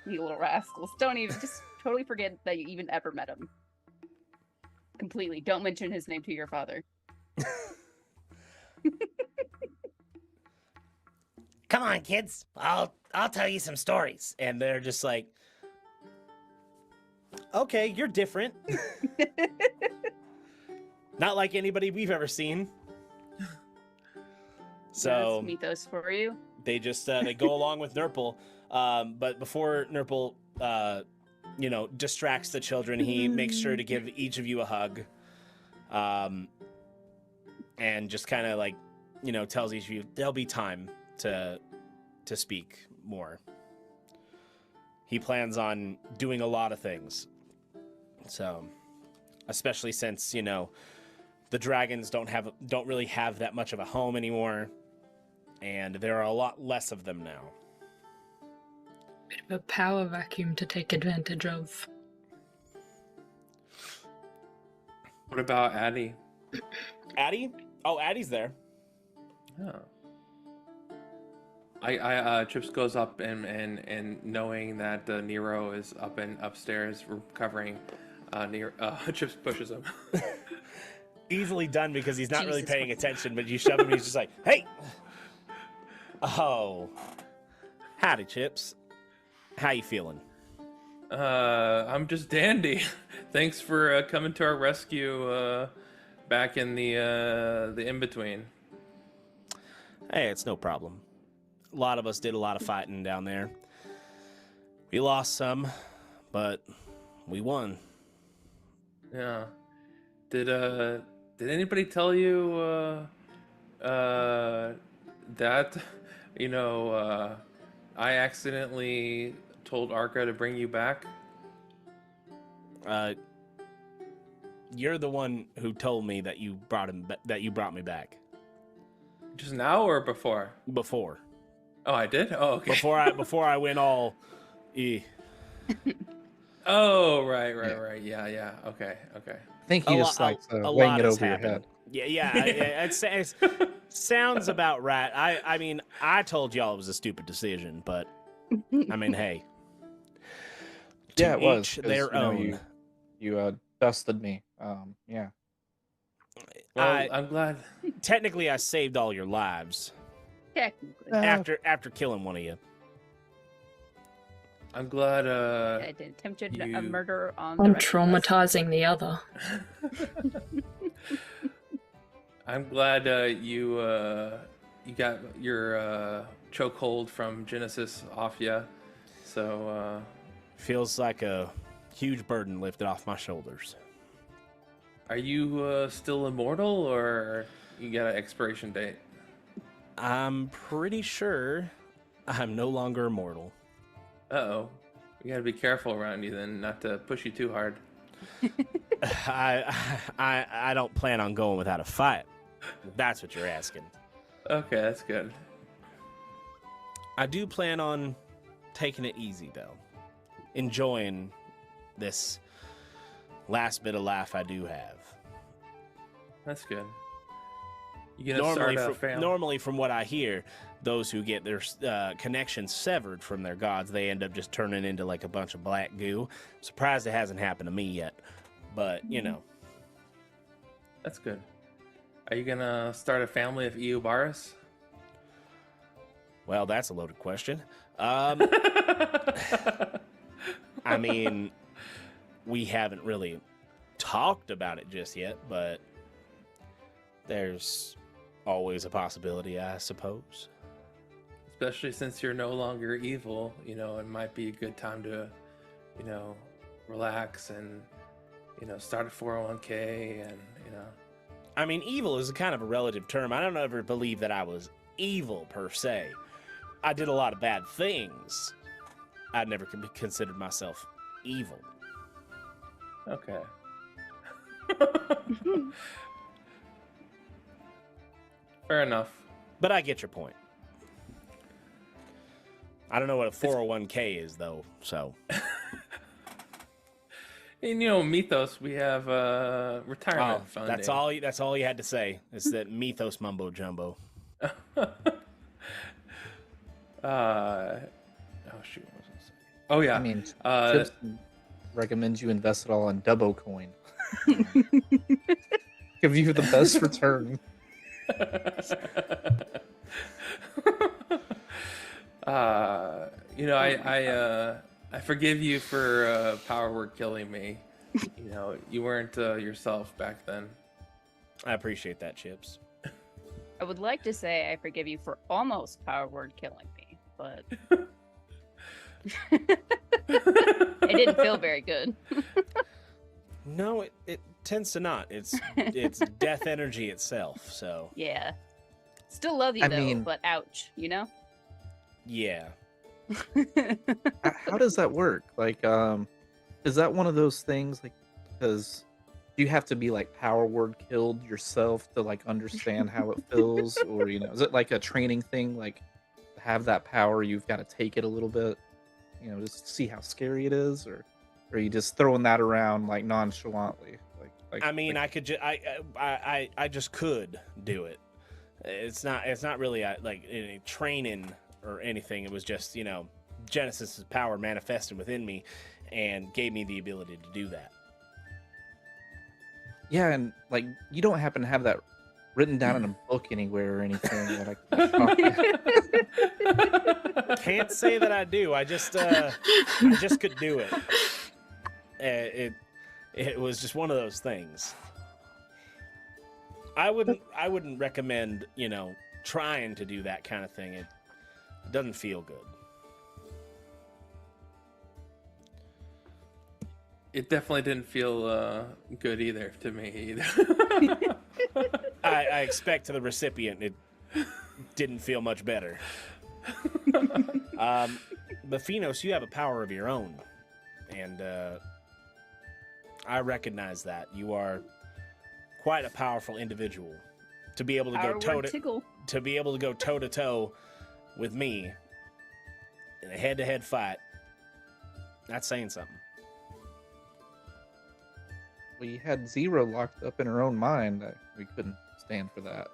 You little rascals. Don't even, just totally forget that you even ever met him. Completely. Don't mention his name to your father. Come on, kids. I'll tell you some stories. And they're just like, okay, you're different. Not like anybody we've ever seen. So That's Mythos for you. they just they go along with Nurple. But before Nurple, distracts the children, he makes sure to give each of you a hug. And just kind of like, tells each of you there'll be time to speak more. He plans on doing a lot of things. So, especially since, the dragons don't really have that much of a home anymore, and there are a lot less of them now. Bit of a power vacuum to take advantage of. What about Addie? Addie? Oh, Addie's there. Oh. I Chips goes up and knowing that Nero is up and upstairs recovering, Chips pushes him. Easily done because he's not really Jesus paying Christ. attention, but you shove him and he's just like, hey! Oh. Howdy, Chips. How you feeling? I'm just dandy. Thanks for coming to our rescue back in the in-between. Hey, it's no problem. A lot of us did a lot of fighting down there. We lost some, but we won. Yeah. Did anybody tell you that I accidentally told Arca to bring you back? You're the one who told me that you brought me back. Just now or before? Before. Oh, I did? Oh, okay. Before I went all Oh, right. Yeah. Okay. I think he just likes a weighing lot it has over your happened. head. Yeah, it sounds about right. I told y'all it was a stupid decision, but I mean, hey. To Yeah, it was. each 'cause, their own. You dusted me. Yeah. Well, I'm glad. Technically, I saved all your lives Technically. after killing one of you. I'm glad I did attempted a you- murder on the I'm rest of us. traumatizing the other. I'm glad you got your chokehold from Genesis off ya. So Feels like a huge burden lifted off my shoulders. are you still immortal, or you got an expiration date? I'm pretty sure I'm no longer immortal. Uh-oh. We gotta be careful around you then, not to push you too hard. I don't plan on going without a fight. If that's what you're asking. Okay, that's good. I do plan on taking it easy, though. Enjoying this last bit of life I do have. That's good. You gonna start a family? Normally, from what I hear, those who get their connections severed from their gods, they end up just turning into like a bunch of black goo. I'm surprised it hasn't happened to me yet, but you know. That's good. Are you gonna start a family of Eobaris? Well, that's a loaded question. I mean, we haven't really talked about it just yet, but there's always a possibility, I suppose. Especially since you're no longer evil, you know, it might be a good time to, you know, relax and, you know, start a 401k and, you know. I mean, evil is a kind of a relative term. I don't ever believe that I was evil per se. I did a lot of bad things. I'd never considered myself evil. Okay. Fair enough. But I get your point. I don't know what a 401k is, though, so. And, you know, Mythos, we have retirement funding. That's all you had to say. Is that Mythos mumbo jumbo. Oh shoot, what was I saying? Oh yeah, I mean, Chips recommends you invest it all in Dubbo coin. Give you the best return. You know, I forgive you for power word killing me. You know, you weren't yourself back then. I appreciate that, Chips. I would like to say I forgive you for almost power word killing me, but it didn't feel very good. No, it tends to not. It's death energy itself, so. Yeah. Still love you I though, mean- but ouch, you know? Yeah. How does that work? Like, is that one of those things? Like, because do you have to be like power word killed yourself to like understand how it feels, or you know, is it like a training thing? Like, to have that power, you've got to take it a little bit, you know, just to see how scary it is, or are you just throwing that around like nonchalantly? Like I mean, like, I just could do it. It's not really like any training or anything. It was just, you know, Genesis's power manifested within me and gave me the ability to do that. yeah, and like you don't happen to have that written down in a book anywhere or anything that I Can't say that I do. I just could do it. It was just one of those things. I wouldn't recommend, you know, trying to do that kind of thing. It doesn't feel good. It definitely didn't feel good either to me either. I expect to the recipient it didn't feel much better. But Finos, you have a power of your own, and I recognize that you are quite a powerful individual to be able to Power go toe word to tickle. to be able to go toe to toe with me in a head-to-head fight. That's saying something. we had Zera locked up in her own mind. We couldn't stand for that.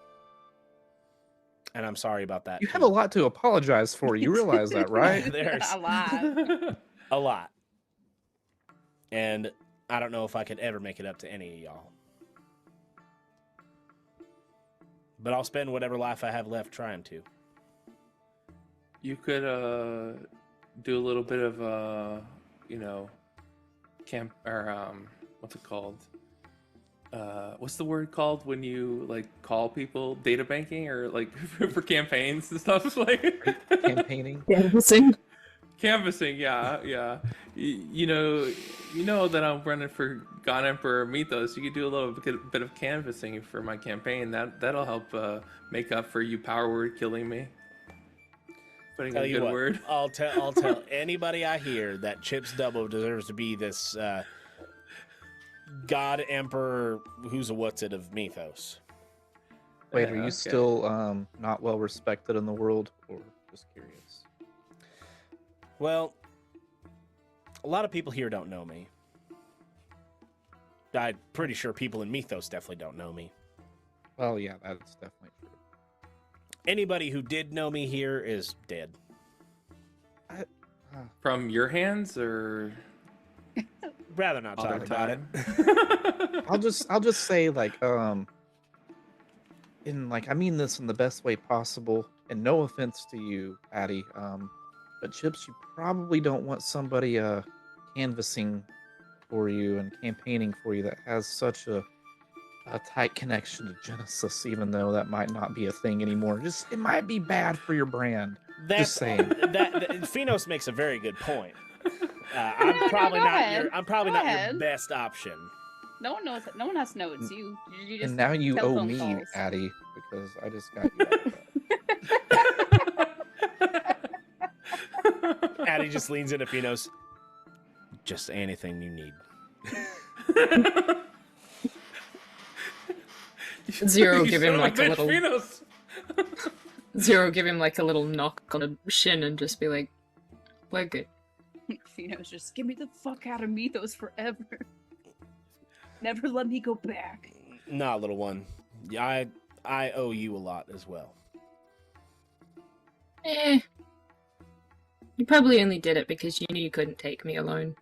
And I'm sorry about that. You have a lot to apologize for. You realize that, right? There's A lot. a lot. And I don't know if I could ever make it up to any of y'all. But I'll spend whatever life I have left trying to. You could do a little bit of camp or what's it called? What's the word called when you like call people? Data banking or like for campaigns and stuff like Campaigning. Canvassing. canvassing. Yeah. You know that I'm running for God Emperor Mythos. You could do a little bit of canvassing for my campaign. That'll help make up for you power word killing me. Putting Tell a you good what, word. I'll tell anybody I hear that Chips Dubbo deserves to be this God Emperor who's a what's it of Mythos. Wait, are you Okay. still not well respected in the world, or just curious? Well, a lot of people here don't know me. I'm pretty sure people in Mythos definitely don't know me. Well, yeah, that's definitely true. Anybody who did know me here is dead. From your hands or Rather not other talk about it. time? I'll just say like I mean this in the best way possible, and no offense to you, Addie, but Chips, you probably don't want somebody canvassing for you and campaigning for you that has such a tight connection to Genesis, even though that might not be a thing anymore. Just it might be bad for your brand. Just saying. That Finos makes a very good point. I'm probably go not ahead. your. I'm probably Go not your ahead. best option. No one knows. No one has to know it's you. You just And now you owe telephone me, calls. Addie, because I just got you out of that. Addie just leans into Finos. Just anything you need. Zero You give him son of like a bitch, little Finos. Zero give him like a little knock on the shin and just be like, "We're good." Finos, just get me the fuck out of Mythos forever. Never let me go back. Nah, little one. Yeah, I owe you a lot as well. Eh. You probably only did it because you knew you couldn't take me alone.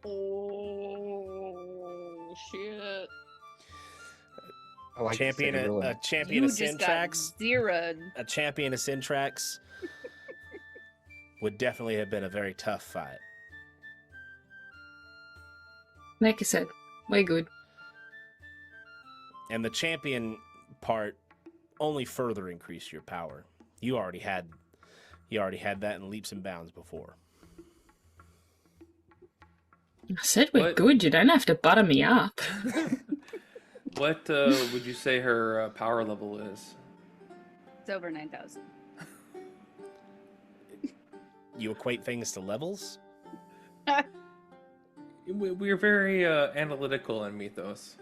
Oh shit! I like Champion to say a champion You of just got Syntrax. Zera. A champion of Syntrax would definitely have been a very tough fight. Like I said, we're good. And the champion part only further increased your power. You already had that in leaps and bounds before. I said we're What? good. You don't have to butter me up. What would you say her power level is? It's over 9,000. You equate things to levels? We're very analytical in Mythos.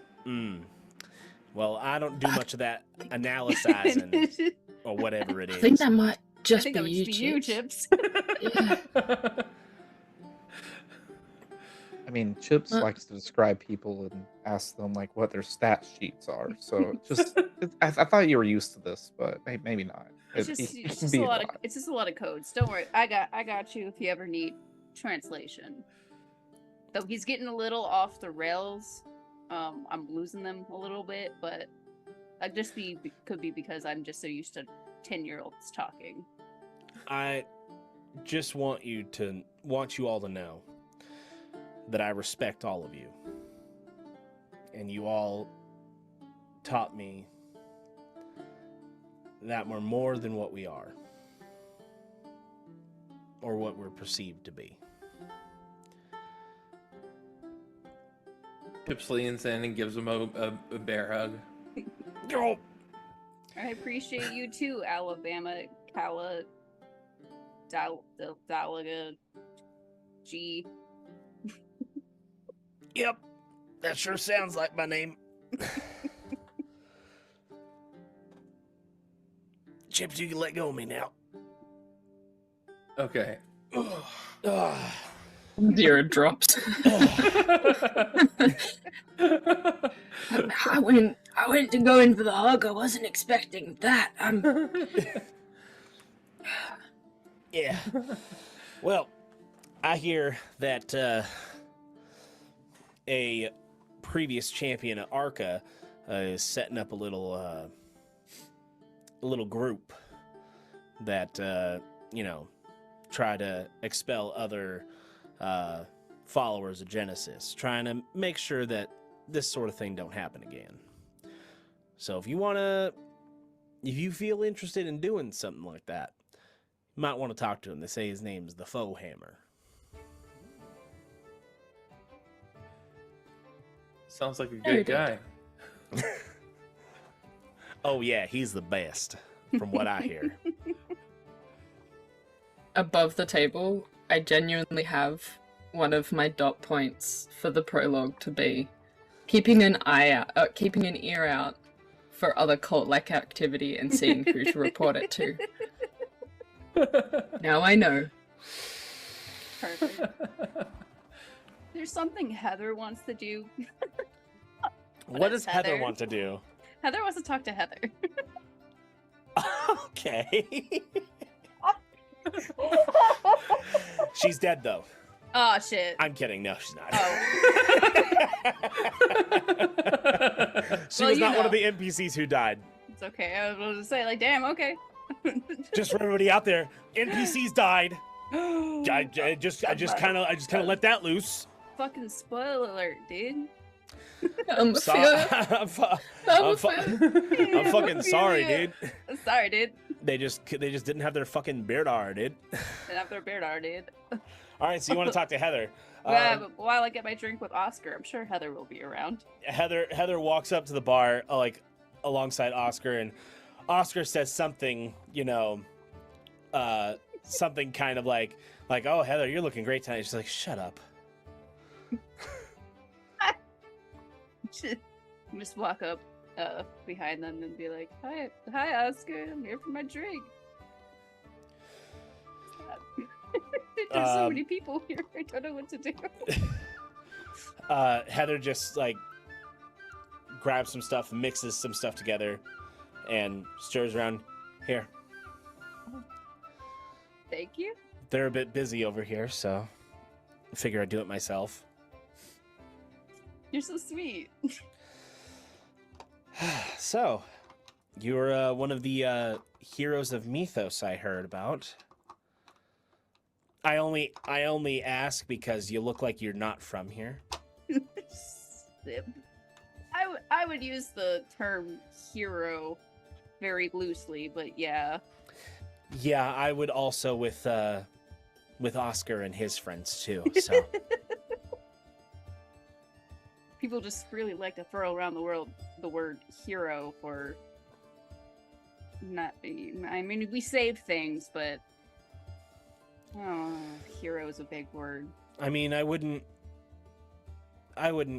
Well, I don't do much of that analyzing or whatever it I think is. that might I just think be that would you, just be you, Chips. Chips. Yeah. I mean, Chips Uh. likes to describe people and ask them like what their stat sheets are. So I thought you were used to this, but maybe not. It's It just, can it's just be a lot of it's just a lot of codes. Don't worry, I got you if you ever need translation. Though he's getting a little off the rails. I'm losing them a little bit, but could be because I'm just so used to 10-year-olds talking. I just want you all to know that I respect all of you. And you all taught me that we're more than what we are. Or what we're perceived to be. Chips leans in and gives him a bear hug. Oh. I appreciate you too, Alabama, Cala, Dalaga, G. Yep, that sure sounds like my name. Chips, you can let go of me now. Okay. Zero drops. I went to go in for the hug. I wasn't expecting that. Yeah. Well, I hear that a previous champion at Arca is setting up a little group that try to expel other followers of Genesis, trying to make sure that this sort of thing don't happen again. So if you feel interested in doing something like that, you might want to talk to him. They say his name's the Foe Hammer. Sounds like a good guy. Oh yeah, he's the best, from what I hear. Above the table, I genuinely have one of my dot points for the prologue to be keeping an ear out for other cult-like activity and seeing who to report it to. Now I know. Perfect. There's something Heather wants to do. What does Heather want to do? Heather wants to talk to Heather. Okay. She's dead, though. Oh, shit. I'm kidding. No, she's not. Oh. She Well, was you not one know. of the NPCs who died. It's okay. I was going to say, like, damn, okay. Just for everybody out there, NPCs died. I just kind of let that loose. Fucking spoiler alert, dude. I'm fucking sorry, dude. Sorry, dude. They just didn't have their fucking beard hour, dude. And after beard hour, dude. All right, so you want to talk to Heather? Yeah, but while I get my drink with Oscar, I'm sure Heather will be around. Heather walks up to the bar, like alongside Oscar, and Oscar says something, something kind of like, "Oh, Heather, you're looking great tonight." She's like, "Shut up." Just walk up behind them and be like, hi, Oscar. I'm here for my drink. There's so many people here. I don't know what to do. Heather just like grabs some stuff, mixes some stuff together, and stirs around. Here. Thank you. They're a bit busy over here, so I figure I'd do it myself. You're so sweet. So, you're one of the heroes of Mythos I heard about. I only ask because you look like you're not from here. I would use the term hero very loosely, but yeah. Yeah, I would also with Oscar and his friends too. So People just really like to throw around the word hero for not. I mean, we save things, but hero is a big word. I mean, I wouldn't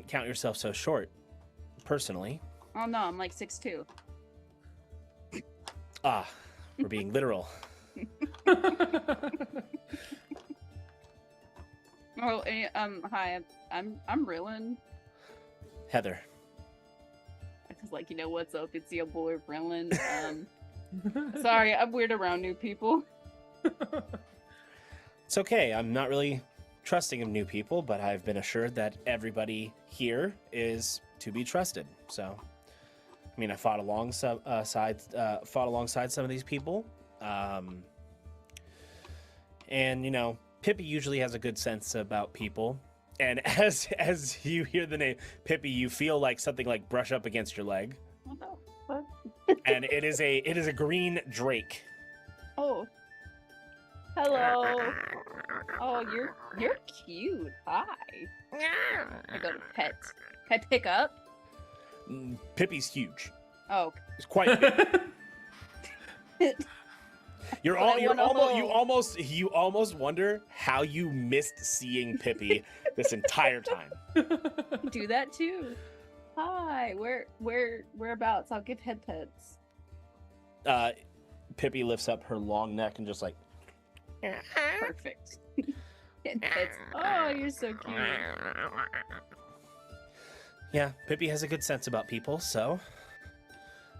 count yourself so short, personally. Oh no, I'm like 6'2". Ah, we're being literal. Oh, hi, I'm Rillin. Heather. I was like, what's up? It's your boy Prilin. Sorry, I'm weird around new people. It's okay. I'm not really trusting of new people, but I've been assured that everybody here is to be trusted. So, I mean, I fought alongside some of these people, and Pippi usually has a good sense about people. And as you hear the name Pippi, you feel like something like brush up against your leg. What the fuck? And it is a green drake. Oh. Hello. Oh, you're cute. Hi. I go to pet. Can I pick up? Pippi's huge. Oh. It's quite big. You almost wonder how you missed seeing Pippi this entire time. Do that too. Hi. Whereabouts? I'll give head pets. Pippi lifts up her long neck and just like. Perfect. Head pets. Oh, you're so cute. Yeah, Pippi has a good sense about people, so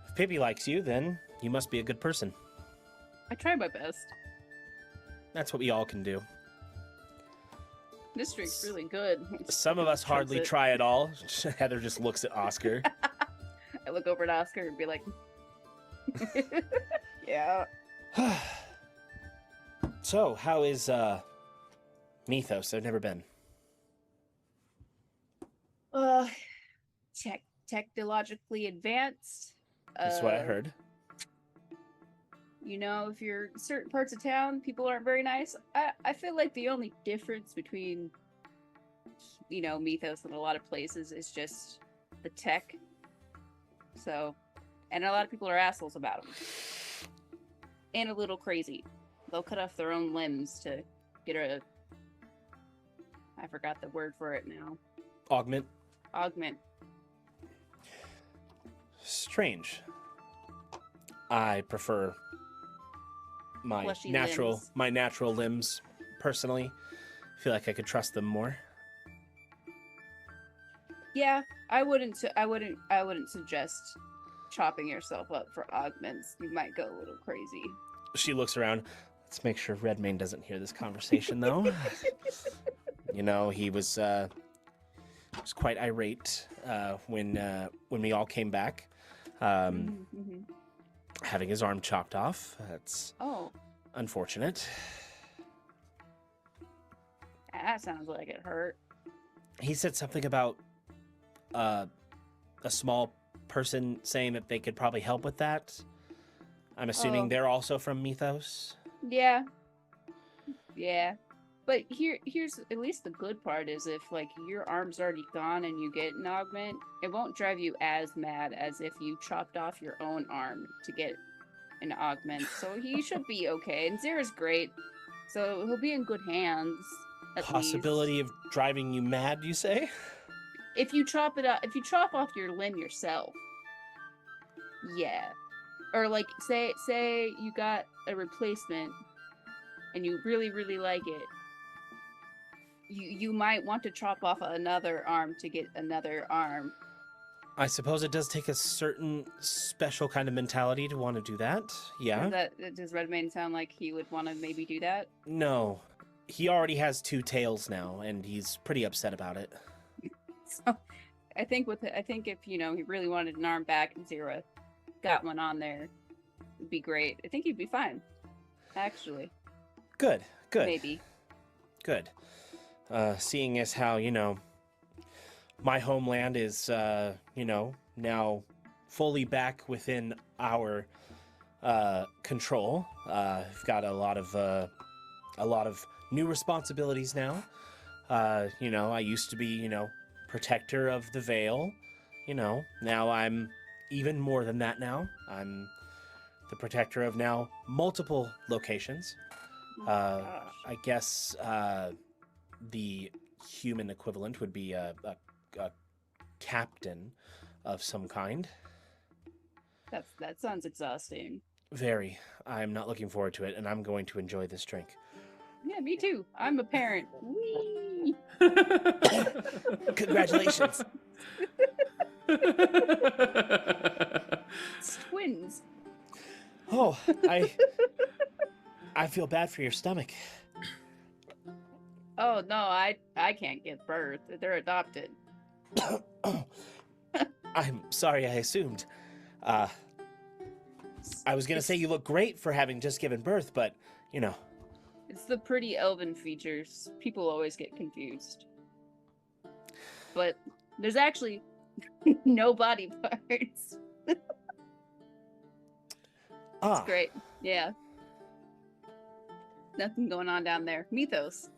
if Pippi likes you, then you must be a good person. I try my best. That's what we all can do. This drink's really good. Some of us hardly it. try at all. Heather just looks at Oscar. I look over at Oscar and be like, yeah. So, how is Mythos? I've never been. Technologically advanced. That's what I heard. You know, if you're in certain parts of town, people aren't very nice. I feel like the only difference between, you know, Mythos and a lot of places is just the tech. So, and a lot of people are assholes about them. And a little crazy. They'll cut off their own limbs to get I forgot the word for it now. Augment. Strange. I prefer my Fleshy natural limbs. limbs personally. Feel like I could trust them more. Yeah, I wouldn't suggest chopping yourself up for augments. You might go a little crazy. She looks around. Let's make sure Redmane doesn't hear this conversation, though. You know, he was quite irate when we all came back, having his arm chopped off. That's unfortunate. That sounds like it hurt. He said something about a small person saying that they could probably help with that. I'm assuming they're also from Mythos. Yeah. But here's at least the good part is if like your arm's already gone and you get an augment, it won't drive you as mad as if you chopped off your own arm to get an augment. So he should be okay. And Zera's great, so he'll be in good hands. Possibility of driving you mad, you say? If you chop off your limb yourself, yeah. Or like say you got a replacement and you really, really like it. You might want to chop off another arm to get another arm. I suppose it does take a certain special kind of mentality to want to do that. Yeah. Does Redmane sound like he would want to maybe do that? No. He already has 2 tails now, and he's pretty upset about it. So, I think if he really wanted an arm back and Zera got one on there, it'd be great. I think he'd be fine. Actually. Good. Maybe. Good. Seeing as how, my homeland is, now fully back within our control. I've got a lot of new responsibilities now. I used to be, protector of the Vale. Now I'm even more than that now. I'm the protector of now multiple locations. I guess the human equivalent would be a captain of some kind. That sounds exhausting. Very. I'm not looking forward to it, and I'm going to enjoy this drink. Yeah, me too. I'm a parent. Whee! Congratulations. It's twins. Oh, I feel bad for your stomach. Oh no, I can't give birth. They're adopted. I'm sorry, I assumed. I was gonna say you look great for having just given birth, but It's the pretty elven features. People always get confused. But there's actually no body parts. It's great. Yeah. Nothing going on down there. Mythos.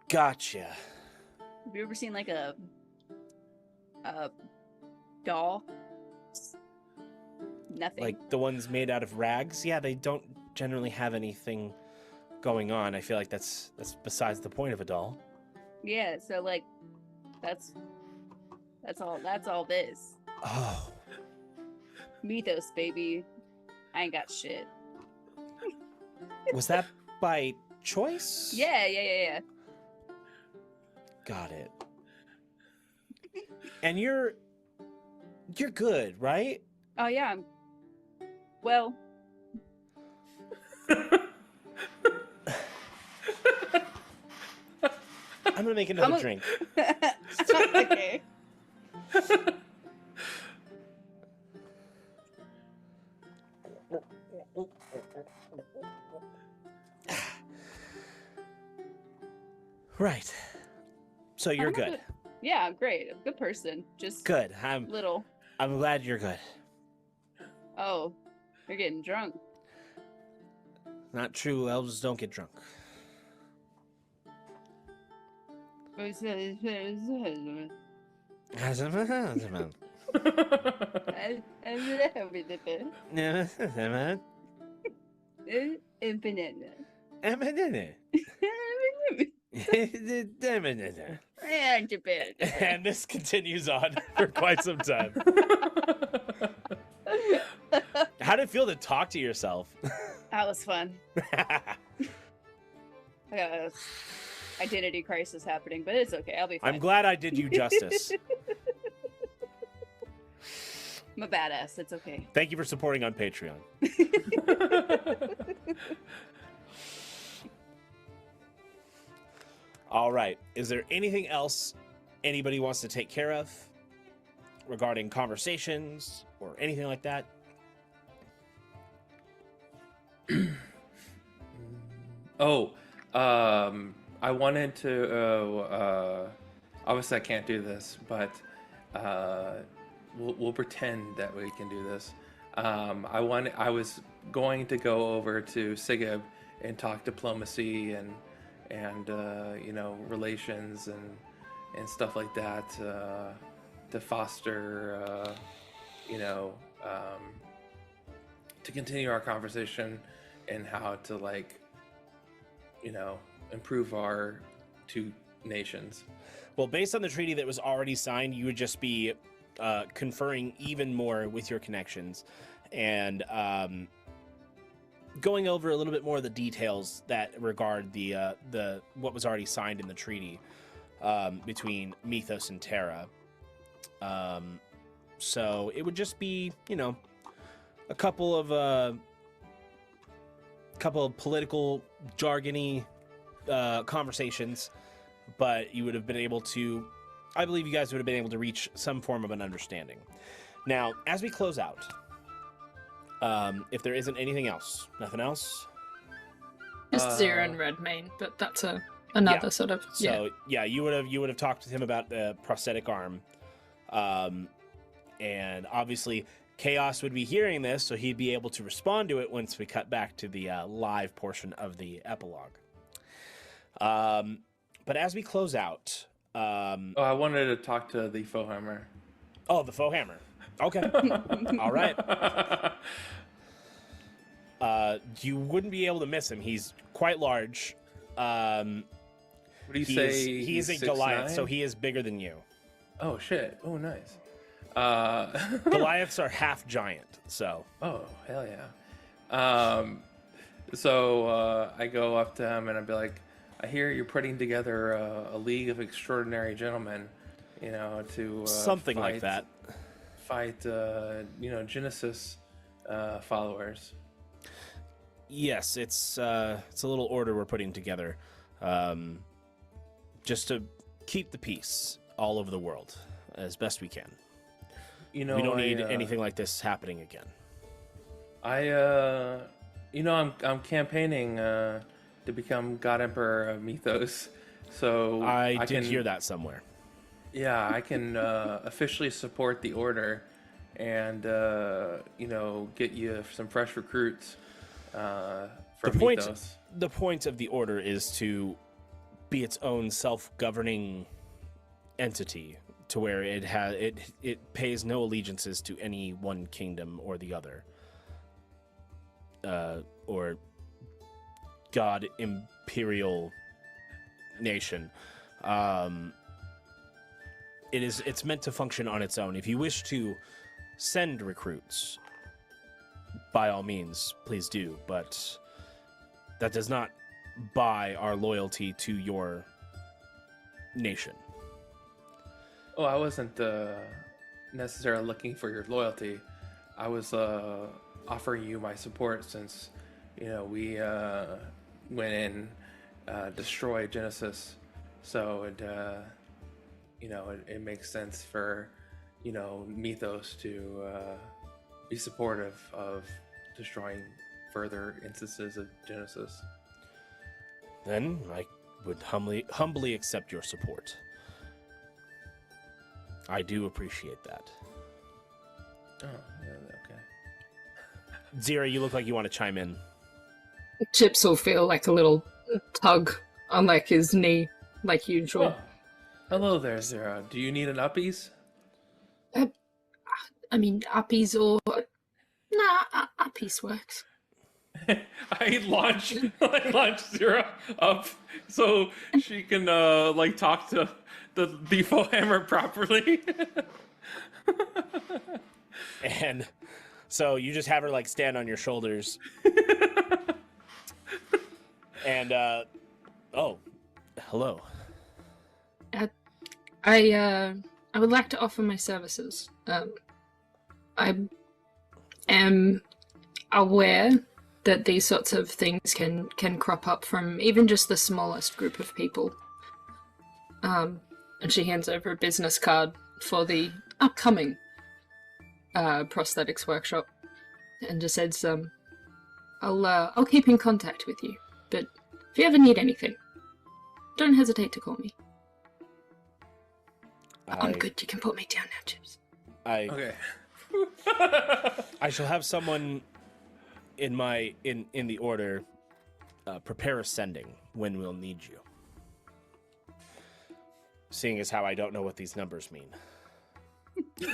Gotcha. Have you ever seen like a doll? Nothing. Like the ones made out of rags? Yeah, they don't generally have anything going on. I feel like that's besides the point of a doll. Yeah, so like that's all this. Oh. Mythos, baby. I ain't got shit. Was that by choice? Yeah. Got it. And you're good, right? Oh yeah. Well. I'm gonna make another drink. Okay. Right. So you're good. Yeah, I'm great. I'm a good person. Just Good. little. I'm glad you're good. Oh, you're getting drunk. Not true. Elves don't get drunk. And this continues on for quite some time. How did it feel to talk to yourself? That was fun. I got a identity crisis happening, but it's okay. I'll be fine. I'm glad I did you justice. I'm a badass. It's okay. Thank you for supporting on Patreon. All right. Is there anything else anybody wants to take care of regarding conversations or anything like that? I wanted to. Obviously, I can't do this, but we'll pretend that we can do this. I was going to go over to Sigib and talk diplomacy and relations and stuff like that to foster to continue our conversation and how to improve our two nations. Well, based on the treaty that was already signed, you would just be conferring even more with your connections and going over a little bit more of the details that regard the what was already signed in the treaty between Mythos and Terra. So it would just be, a couple of political jargony conversations, but you would have been able to, I believe you guys would have been able to reach some form of an understanding. Now, as we close out, if there isn't anything else, nothing else? Just Zera and Redmane, but that's another sort of, So, you would have talked with him about the prosthetic arm. And obviously, Chaos would be hearing this, so he'd be able to respond to it once we cut back to the live portion of the epilogue. But as we close out... I wanted to talk to the faux hammer. Oh, the faux hammer. Okay. All right. You wouldn't be able to miss him. He's quite large. What do you say? He's a 6'9"? Goliath, so he is bigger than you. Oh, shit. Oh, nice. Goliaths are half giant, so. Oh, hell yeah. So I go up to him and I'd be like, I hear you're putting together a league of extraordinary gentlemen, to something like that. Fight, Genesis followers. Yes, it's a little order we're putting together, just to keep the peace all over the world as best we can. We don't need anything like this happening again. I'm campaigning to become God Emperor of Mythos, so I did hear that somewhere. Yeah, I can officially support the order, and get you some fresh recruits from Mythos. The point of the order is to be its own self-governing entity, to where it pays no allegiances to any one kingdom or the other, or God imperial nation. It's meant to function on its own. If you wish to send recruits, by all means, please do, but that does not buy our loyalty to your nation. Oh, I wasn't necessarily looking for your loyalty. I was offering you my support since, we went in, destroyed Genesis. So it makes sense for, Mythos to be supportive of destroying further instances of Genesis. Then I would humbly accept your support. I do appreciate that. Oh, yeah, okay. Zera, you look like you want to chime in. Chips will feel like a little tug on like his knee, like usual. Oh, hello there, Zera. Do you need an uppies? I mean, uppies or uppies works. I launch Zera up so she can like talk to the Defo Hammer properly. And so you just have her like stand on your shoulders. And oh, hello. I would like to offer my services. I am aware that these sorts of things can crop up from even just the smallest group of people. And she hands over a business card for the upcoming prosthetics workshop, and just says, "I'll keep in contact with you. But if you ever need anything, don't hesitate to call me." I'm good. You can put me down now, Chips. Okay. I shall have someone in the order prepare a sending when we'll need you. Seeing as how I don't know what these numbers mean.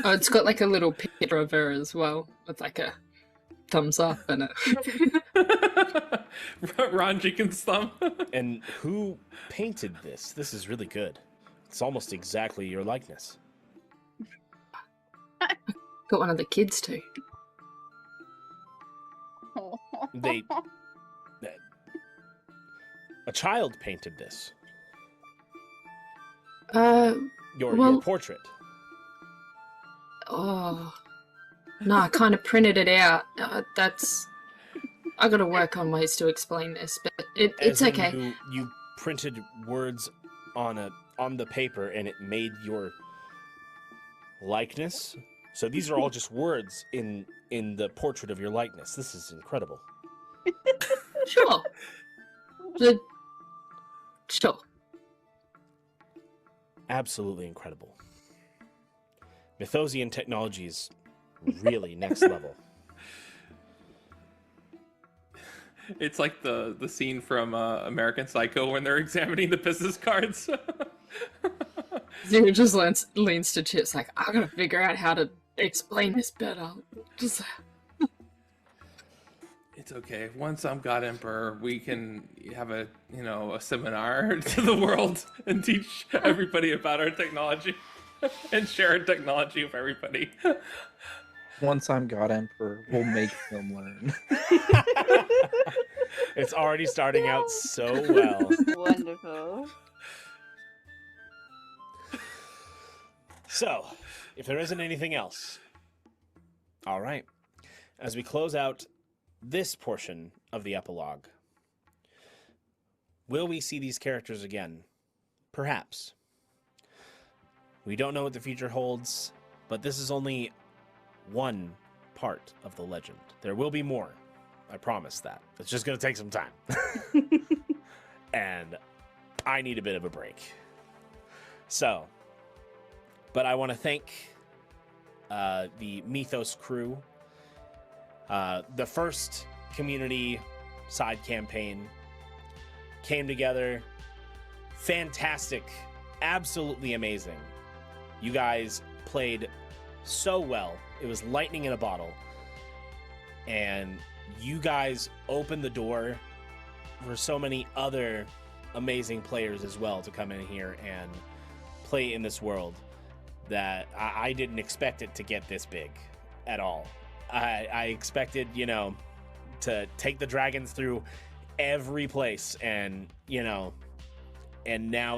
Oh, it's got like a little picture of her as well, with like a thumbs up and a... Ron Jenkins' thumb. And who painted this? This is really good. It's almost exactly your likeness. Got one of the kids too. A child painted this. Your portrait. Oh. No, I kind of printed it out. I gotta work on ways to explain this, but it's okay. You printed words on the paper and it made your likeness? So these are all just words in the portrait of your likeness. This is incredible. Sure. Sure. Absolutely incredible. Mythosian technology is really next level. It's like the scene from American Psycho when they're examining the business cards. Zero just leans to Chips like, I gotta figure out how to explain this better. Just... It's okay. Once I'm God Emperor, we can have a seminar to the world and teach everybody about our technology and share our technology with everybody. Once I'm God Emperor, we'll make them learn. It's already starting out so well. Wonderful. So, if there isn't anything else, all right. As we close out this portion of the epilogue, will we see these characters again? Perhaps. We don't know what the future holds, but this is only one part of the legend. There will be more. I promise that. It's just going to take some time. And I need a bit of a break. So, but I want to thank the Mythos crew. The first community side campaign came together. Fantastic. Absolutely amazing. You guys played so well. It was lightning in a bottle. And you guys opened the door for so many other amazing players as well to come in here and play in this world that I didn't expect it to get this big at all. I expected, to take the dragons through every place and now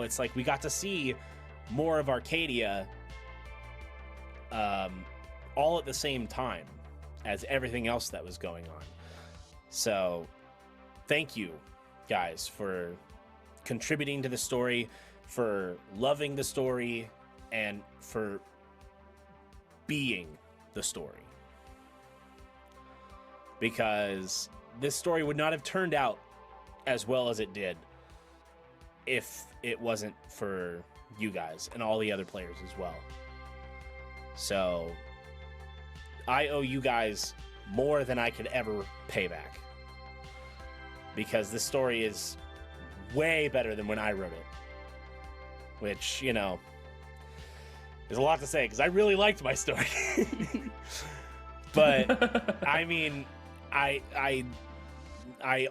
it's like we got to see more of Arcadia all at the same time as everything else that was going on. So thank you guys for contributing to the story, for loving the story, and for being the story. Because this story would not have turned out as well as it did if it wasn't for you guys and all the other players as well. So I owe you guys more than I could ever pay back, because this story is way better than when I wrote it, which, you know, there's a lot to say because I really liked my story. But I mean, I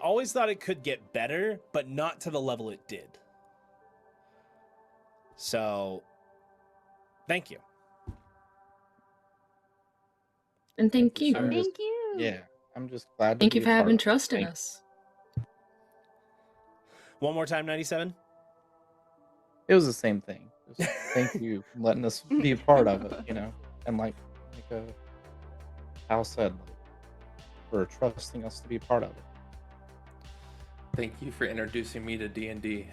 always thought it could get better, but not to the level it did. So thank you. And thank you. Thank you. Yeah, I'm just glad. Thank to you be for a part having of it. trust in Thank- us. One more time, 97. It was the same thing. Just thank you for letting us be a part of it, you know, and like Al said, like, for trusting us to be a part of it. Thank you for introducing me to D&D.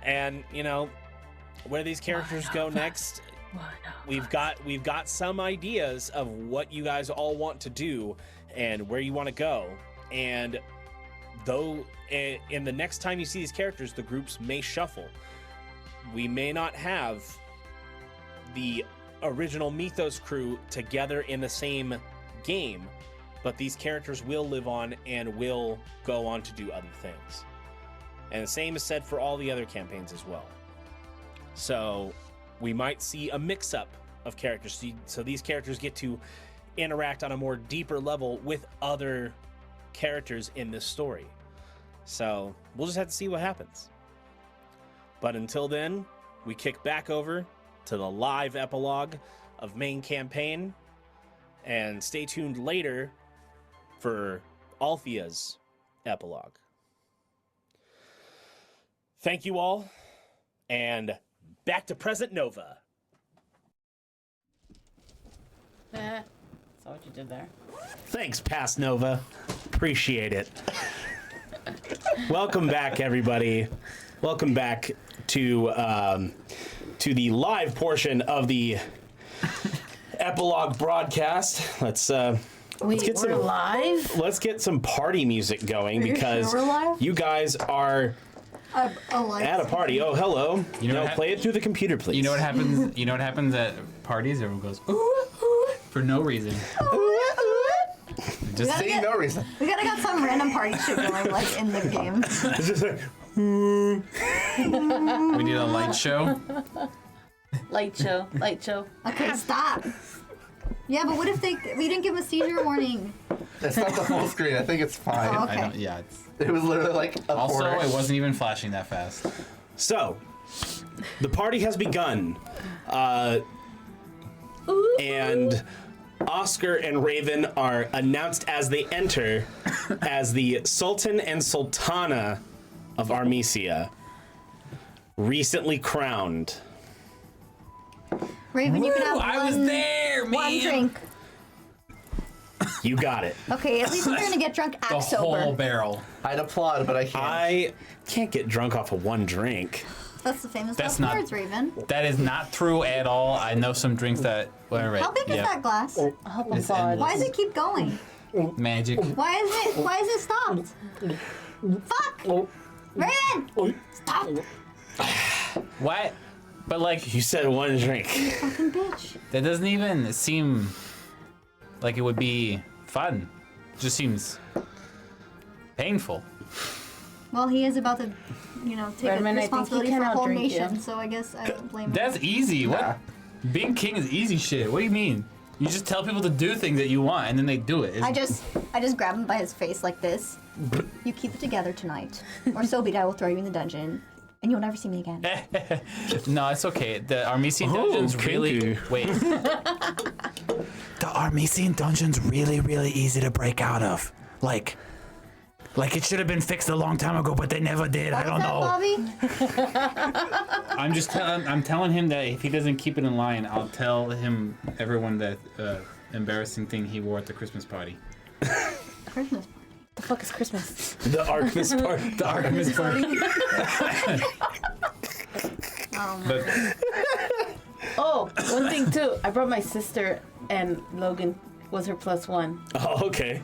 And you know, where these characters go next, we've got some ideas of what you guys all want to do and where you want to go. And though in the next time you see these characters, the groups may shuffle. We may not have the original Mythos crew together in the same game, but these characters will live on and will go on to do other things. And the same is said for all the other campaigns as well. So we might see a mix-up of characters, so these characters get to interact on a more deeper level with other characters in this story. So we'll just have to see what happens. But until then, we kick back over to the live epilogue of main campaign, and stay tuned later for Althea's epilogue. Thank you all, and back to Present Nova. Saw what you did there. Thanks, Past Nova. Appreciate it. Welcome back, everybody. Welcome back to the live portion of the epilogue broadcast. Let's get we're live? Let's get some party music going, Are you because sure we're live? you guys are at a party. Oh, hello. You know what play it through the computer, please. You know what happens? You know what happens at parties? Everyone goes ooh, ooh, for no reason. Just gotta See, get- no reason. We gotta got some random party shit going like in the game. It's just like, we need a light show. Light show. Okay, stop. Yeah, but what if we didn't give him a seizure warning? It's not the full screen. I think it's fine. Oh, okay. I don't, yeah. It's, It was literally like a also, quarter. it wasn't even flashing that fast. So, the party has begun. And Oscar and Raven are announced as they enter as the Sultan and Sultana of Armesia, recently crowned. Raven, you can have I was there, man. one drink. You got it. Okay, at least we're gonna get drunk, act The sober. whole barrel. I'd applaud, but I can't. I can't get drunk off of one drink. That's the famous That's last not- words, Raven. That is not true at all. I know some drinks that whatever. How big is that glass? Help him, It's God. endless. Why does it keep going? Magic. Why is it stopped? Fuck! Raven! Stop! What? But like, You said one drink. Fucking bitch. that doesn't even seem like it would be fun. It just seems painful. Well, he is about to, take Redmane, I think he responsibility can for a whole outdrink you. nation, so I guess I don't blame him. That's easy. What? Being king is easy shit. What do you mean? You just tell people to do things that you want, and then they do it. I just grab him by his face like this. You keep it together tonight, or so be it. I will throw you in the dungeon, and you'll never see me again. No, it's okay. The Armesian dungeon's really kinky. wait. The Armesian dungeon's really, really easy to break out of. Like it should have been fixed a long time ago, but they never did. I don't know. Bobby? I'm just I'm telling him that if he doesn't keep it in line, I'll tell him everyone that embarrassing thing he wore at the Christmas party. Christmas. The fuck is Christmas? The Artemis part. The Artemis party. Oh my But Oh, one thing too. I brought my sister, and Logan was her +1. Oh, okay.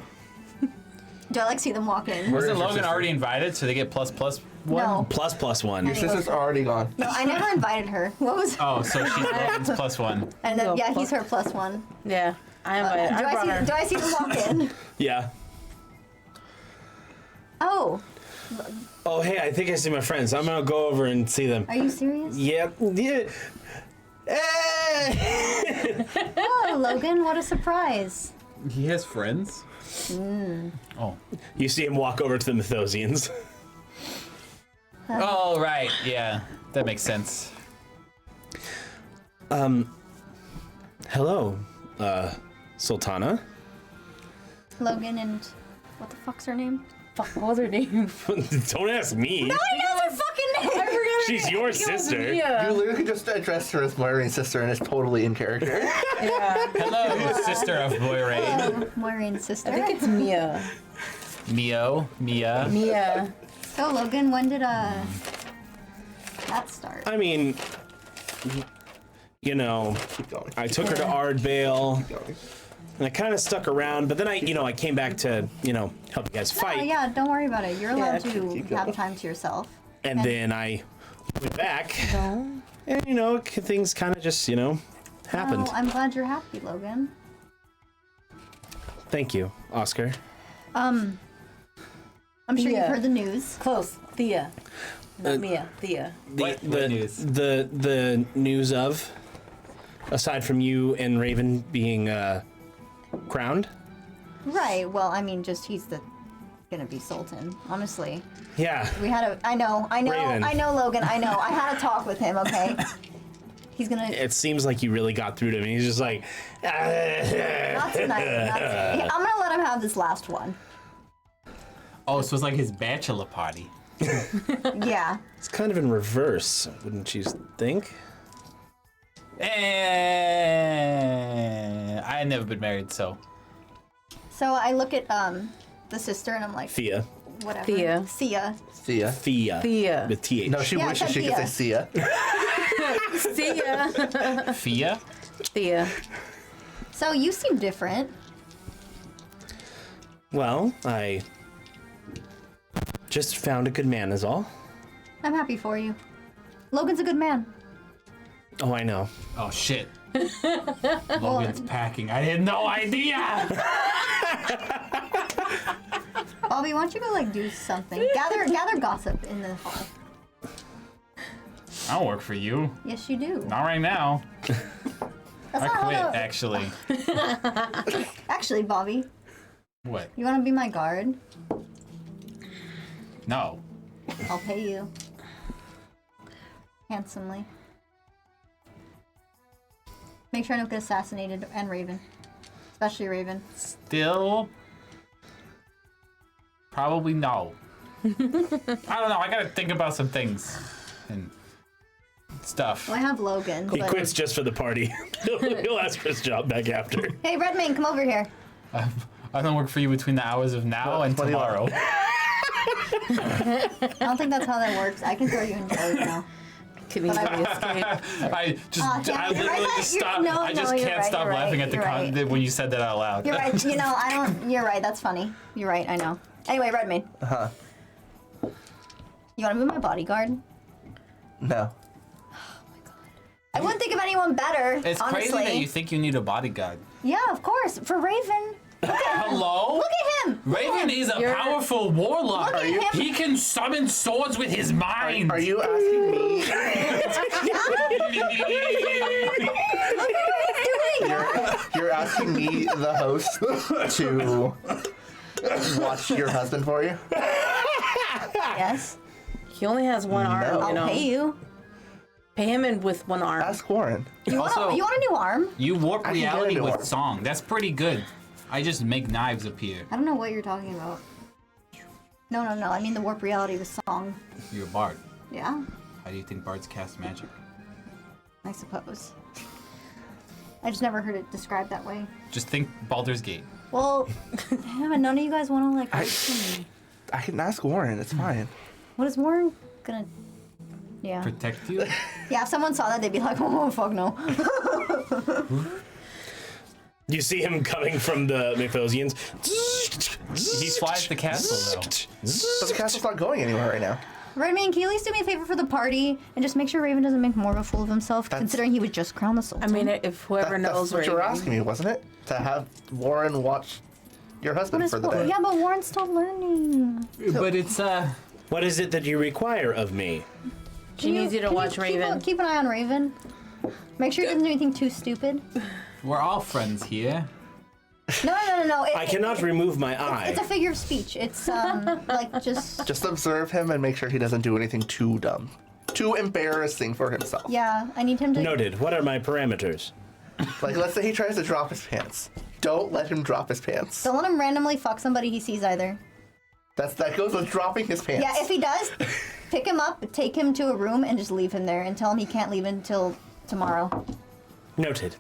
Do I like see them walk in? Wasn't Logan already invited, so they get ++1? No. ++1. Your sister's already gone. No, I never invited her. What was? Oh, so she's Logan's +1. And then No, yeah, plus- he's her +1. Yeah, I invited. I brought her. Do I see them walk in? Yeah. Oh, Oh, hey, I think I see my friends. I'm gonna go over and see them. are you serious? Yeah. Hey! Oh, Logan, what a surprise. He has friends? Oh. You see him walk over to the Mythosians. Oh, right. Yeah, that makes sense. Hello, Sultana. Logan and what the fuck's her name? Fuck, what was her name? Don't ask me. I know her fucking name. She's your sister. You literally just addressed her as Moiraine's sister, and it's totally in character. Yeah. Hello, sister of Moiraine. Moiraine's sister. I think it's Mia. Mia. Mia. So Logan, when did that start? I mean, you know, Keep going. I took her to Ardbale, and I kind of stuck around, but then I came back to, help you guys fight. Oh, yeah, don't worry about it. You're allowed to keep going. have time to yourself. And then I went back, No. and, things kind of just, happened. Oh, I'm glad you're happy, Logan. Thank you, Oscar. I'm sure Yeah. you've heard the news. Close. Thea. Not Mia. Thea. What news? The news of, aside from you and Raven being crowned. Right. Well, I mean, just he's gonna be Sultan. Honestly, Yeah. we had I know, Raven. Logan. I know. I had a talk with him. Okay. He's gonna. It seems like you really got through to him. He's just like, Not tonight. Not tonight. I'm gonna let him have this last one. Oh, so it's like his bachelor party. Yeah. It's kind of in reverse, wouldn't you think? I had never been married, so. So I look at the sister and I'm like, Thea. whatever. Thea. Sia. See ya. Thea. Thea. With TH. No, she Yeah, I wishes said she could say see ya. Thea. Fia? Thea. So you seem different. Well, I just found a good man is all. I'm happy for you. Logan's a good man. Oh, I know. Oh, shit. Logan's packing. I had no idea! Bobby, why don't you go do something? Gather gossip in the hall. I don't work for you. Yes, you do. Not right now. That's I not quit, how actually. Actually, Bobby, What? you want to be my guard? No. I'll pay you. Handsomely. Make sure I don't get assassinated, and Raven. Especially Raven. Still. Probably no. I don't know. I gotta think about some things and stuff. Well, I have Logan. He but- quits just for the party. He'll ask for his job back after. Hey, Redmane, come over here. I don't work for you between the hours of now and 21. tomorrow. I don't think that's how that works. I can throw you in jail now. Can easily escape. I just, damn, I you're literally right. just You're- stopped. no, I just no, you're can't right, stop you're laughing right, at the you're right. when you said that out loud. You're right. I don't. You're right. That's funny. You're right. I know. Anyway, Redmane. Uh-huh. You want to be my bodyguard? No. I wouldn't think of anyone better. It's honestly. crazy that you think you need a bodyguard. Yeah, of course. For Raven. Hello? Look at him. Raven is a You're- powerful warlock. Look at him. He can summon swords with his mind. Are you asking me? You're asking me, the host, to watch your husband for you? Yes. He only has one arm, No. you I'll know. pay you. Pay him in with one arm. Ask Warren. You want Also- a new arm? You warp I can get reality into with it. song. That's pretty good. I just make knives appear. I don't know what you're talking about. No. I mean the warp reality with song. You're a bard. Yeah, How do you think bards cast magic? I suppose. I just never heard it described that way. Just think Baldur's Gate. Well, yeah, but none of you guys want to listen to me. I can ask Warren. It's fine. What is Warren gonna? Yeah. Protect you? Yeah. If someone saw that, they'd be like, "Oh fuck no." You see him coming from the Mythosians. He flies the castle, though. But the castle's not going anywhere right now. Redmane, can you at least do me a favor for the party and just make sure Raven doesn't make more of a fool of himself, considering he would just crown the Sultan? I mean, if whoever knows That's what you were Raven- asking me, wasn't it? To have Warren watch your husband for the day. Yeah, but Warren's still learning. But it's, What is it that you require of me? She needs you to watch Raven. Keep an eye on Raven. Make sure he doesn't do anything too stupid. we're all friends here. No. I cannot remove my eye. It's a figure of speech. It's like just. Just observe him and make sure he doesn't do anything too dumb. Too embarrassing for himself. Yeah, I need him to. Noted. What are my parameters? Like, let's say he tries to drop his pants. Don't let him drop his pants. Don't let him randomly fuck somebody he sees either. That goes with dropping his pants. Yeah, if he does, pick him up, take him to a room, and just leave him there and tell him he can't leave until tomorrow. Noted.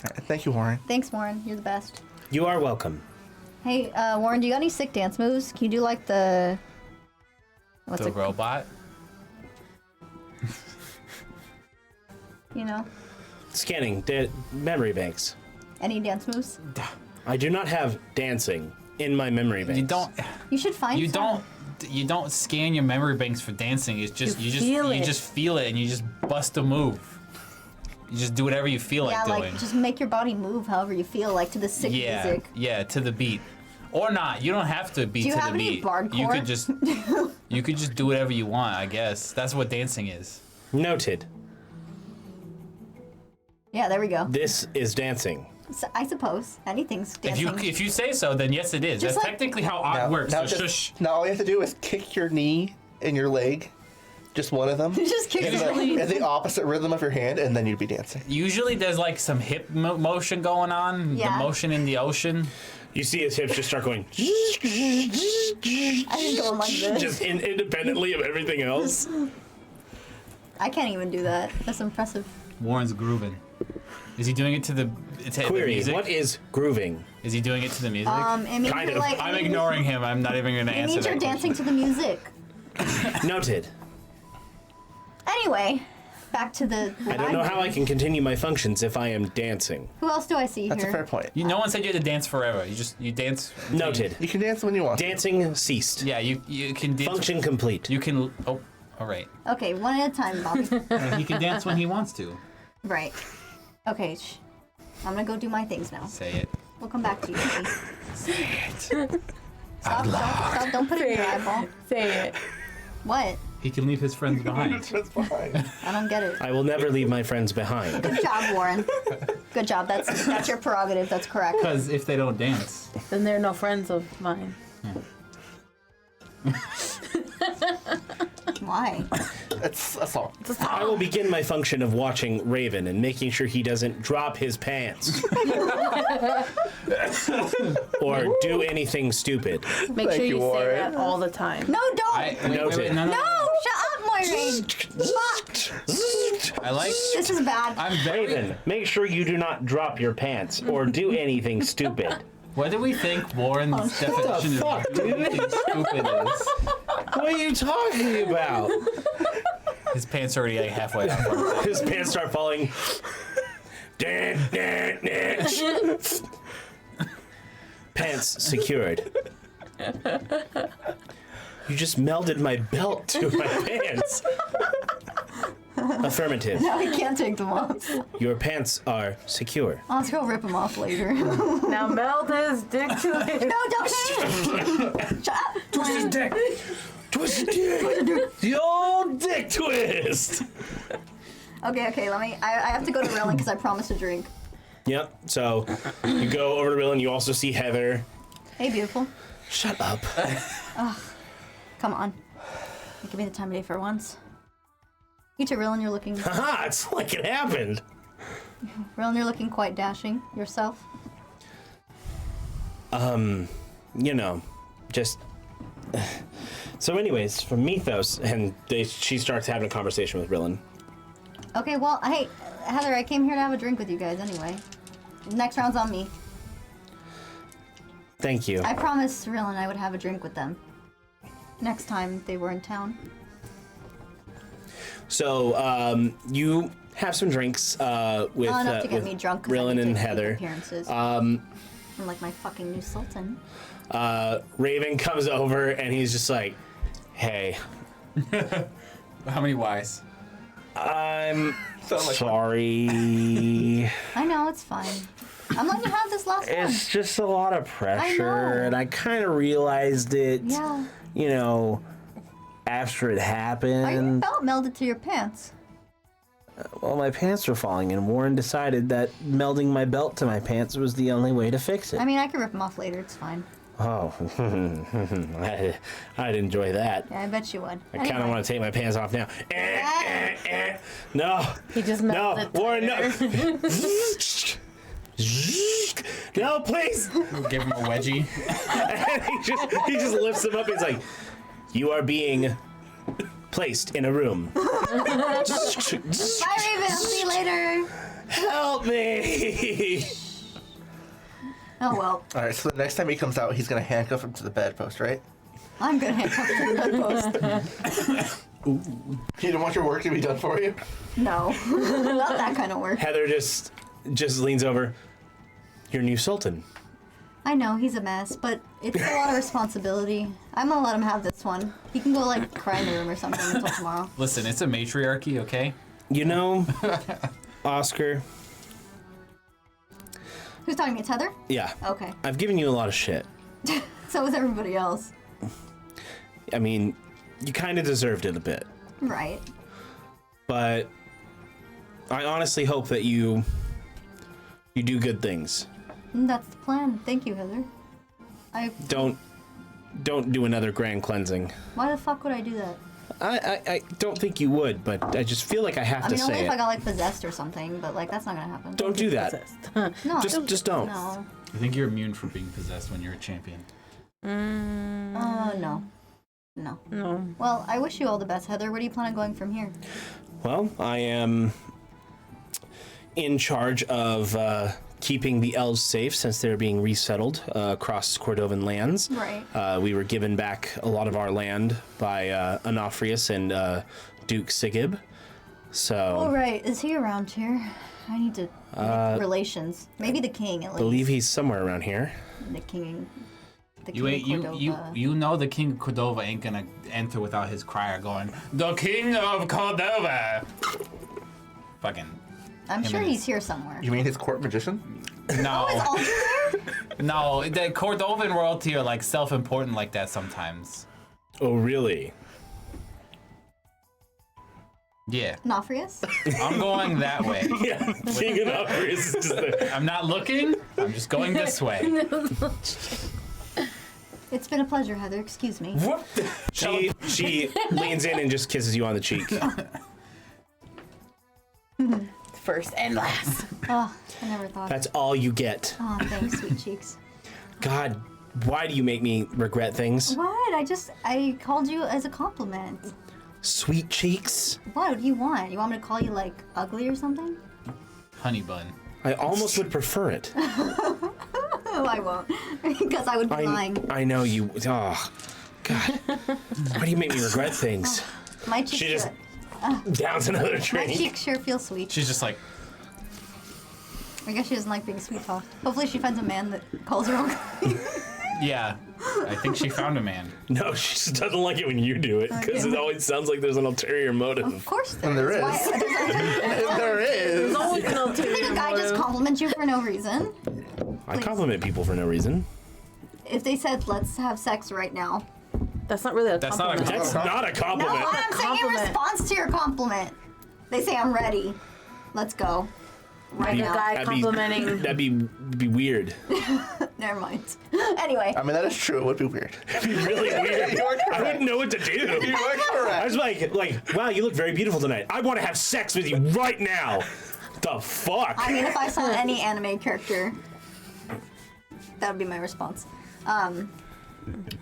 All right, thank you, Warren. Thanks, Warren. You're the best. You are welcome. Hey, Warren, do you got any sick dance moves? Can you do like the... What's The it? robot. You know? Scanning memory banks. Any dance moves? I do not have dancing in my memory banks. You should find some. You don't scan your memory banks for dancing. It's just you feel it. just feel it and you just bust a move. You just do whatever you feel Yeah, like doing. just make your body move however you feel, like to the sick music. Yeah, to the beat. Or not. You don't have to beat Do you to have the any beat. bardcore? You could just do whatever you want, I guess. That's what dancing is. Noted. Yeah, there we go. This is dancing. So, I suppose anything's dancing. If you say so, then yes, it is. Just That's like- technically how art works. Now, So shush. now all you have to do is kick your knee and your leg, just one of them, Just kick in your the opposite rhythm of your hand, and then you'd be dancing. Usually there's like some hip motion going on. Yeah. The motion in the ocean. You see his hips just start going I ain't going like this. just independently of everything else. I can't even do that. That's impressive. Warren's grooving. Is he doing it to the Query, music? what is grooving? Is he doing it to the music? It means Kind you're of. like. I'm ignoring him. I'm not even going to It answer means that you're dancing question. to the music. Noted. Anyway, back to the. I don't know how I can continue my functions if I am dancing. Who else do I see That's here? a fair point. No one said you had to dance forever. You dance. until Noted. You can dance when you want. Dancing ceased. Yeah, you can dance. Function complete. You can. Oh, all right. Okay, one at a time, Bobby. He can dance when he wants to. Right. Okay, I'm gonna go do my things now. Say it. We'll come back to you. Stop, don't put it in your eyeball. Say it. What? He can leave his friends behind. That's fine. I don't get it. I will never leave my friends behind. Good job, Warren. Good job. That's your prerogative. That's correct. Because if they don't dance, Then they're no friends of mine. Why? That's all. I will begin my function of watching Raven and making sure he doesn't drop his pants. Or do anything stupid. Make sure you, you say Warren. that all the time. No, don't. Noted. no. No, shut up, Moiraine. Fuck. I like. This is bad. I'm very. Raven, make sure you do not drop your pants or do anything stupid. What do we think Warren's definition fuck, of anything stupid is? What are you talking about? His pants are already like halfway out. His pants start falling. Pants secured. You just melded my belt to my pants. Affirmative. Now we can't take them off. Your pants are secure. I'll just go rip them off later. Now meld his dick to it. No, don't. Shut up. Twist his dick. Twist his dick. The old dick twist. Okay. I have to go to Rillin because I promised a drink. Yep. So you go over to Will and you also see Heather. Hey, beautiful. Shut up. Come on. Give me the time of day for once. You too, Rillin, you're looking. Haha, it's like it happened. Rillin, you're looking quite dashing yourself. You know, just. So, anyways, from Mythos, and she starts having a conversation with Rillin. Okay, well, hey, Heather, I came here to have a drink with you guys anyway. Next round's on me. Thank you. I promised Rillin I would have a drink with them. Next time they were in town. So, you have some drinks with enough to get me drunk. 'Cause I Rillin need to and keep Heather. Appearances. I'm like my fucking new sultan. Raven comes over and he's just like, "Hey, How many Ys? I'm sorry. I know, it's fine. I'm letting you have this last one. It's just a lot of pressure, know. and I kind of realized it. Yeah. You know, after it happened. Are your belt melded to your pants? Well, my pants were falling, and Warren decided that melding my belt to my pants was the only way to fix it. I mean, I can rip them off later. It's fine. Oh, I'd enjoy that. Yeah, I bet you would. I kind of want to take my pants off now. No. He just melted. No, Warren, no. No, please. Give him a wedgie. And he just lifts him up. He's like, "You are being placed in a room. Bye, Raven. I'll see you later. Help me." Oh, well. All right, so the next time he comes out, he's going to handcuff him to the bedpost, right? I'm going to handcuff you to the bedpost. You don't want your work to be done for you? No. Not that kind of work. Heather just leans over. Your new sultan. I know, he's a mess, but it's a lot of responsibility. I'm going to let him have this one. He can go, like, cry in the room or something until tomorrow. Listen, it's a matriarchy, okay? You know, Oscar. Who's talking to me? It's Heather? Yeah. Okay. I've given you a lot of shit. So is everybody else. I mean, you kind of deserved it a bit. Right. But I honestly hope that you do good things. That's the plan. Thank you, Heather. Don't do another grand cleansing. Why the fuck would I do that? I don't think you would, but I just feel like I have I to mean, only say if I it. got, like, possessed or something, but, like, that's not gonna happen. Don't do that. No, Just don't. No. I think you're immune from being possessed when you're a champion. No. No. No. Well, I wish you all the best, Heather. Where do you plan on going from here? Well, I am in charge of keeping the elves safe since they're being resettled across Cordovan lands. Right. We were given back a lot of our land by Onofrius and Duke Sigib. So Oh, right. Is he around here? I need to make relations. Maybe the king, at I least. believe he's somewhere around here. The king. The You king ain't of you Cordova. you know the king of Cordova ain't gonna enter without his crier going, "The king of Cordova." Fucking I'm him sure and he's here somewhere. You mean his court magician? no, Is Alter there? no. The Cordovan royalty are like self-important like that sometimes. Oh, really? Yeah, Nofrius? I'm going that way. Yeah, King Onofrius is just there. I'm not looking. I'm just going this way. It's been a pleasure, Heather. Excuse me. She leans in and just kisses you on the cheek. First and last. Oh, I never thought. That's all you get. Oh, thanks, sweet cheeks. God, why do you make me regret things? What? I called you as a compliment. Sweet cheeks? What do you want? You want me to call you, like, ugly or something? Honey bun. I almost would prefer it. Oh, I won't. Because I would be lying. I know you. Oh, God. Why do you make me regret things? My cheeks She just sure, downs another my drink. cheeks sure feel sweet. She's just like, I guess she doesn't like being sweet talked. Hopefully she finds a man that calls her ugly. yeah. I think she found a man. No, she just doesn't like it when you do it because Okay. it always sounds like there's an ulterior motive. Of course there And there is. Why, There is. Always an I ulterior think a guy just motive. compliments you for no reason. I compliment people for no reason. If they said, let's have sex right now. That's not really a That's not a compliment. That's not a No, compliment. I'm saying in compliment. response to your compliment. They say, I'm ready. Let's go. Right Like a now. guy That'd be- complimenting. That'd be weird. Never mind. Anyway. I mean, that is true. It would be weird. It'd be really weird. You are I correct. wouldn't know what to do. You are I correct. was like, wow, you look very beautiful tonight. I want to have sex with you right now. The fuck? I mean, if I saw any anime character, that would be my response.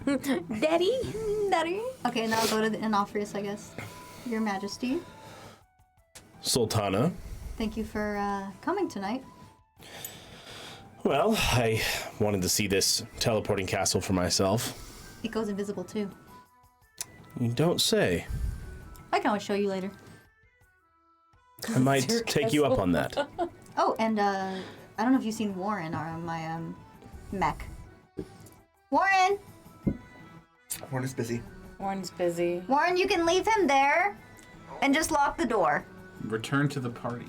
Daddy? Daddy? Okay, now I'll go to the Onofrius, I guess. Your Majesty, Sultana. thank you for coming tonight. Well, I wanted to see this teleporting castle for myself. It goes invisible too. You don't say. I can always show you later. I might take you up on that. Oh, and I don't know if you've seen Warren or my mech. Warren! Warren is busy. Warren's busy. Warren, you can leave him there and just lock the door. Return to the party.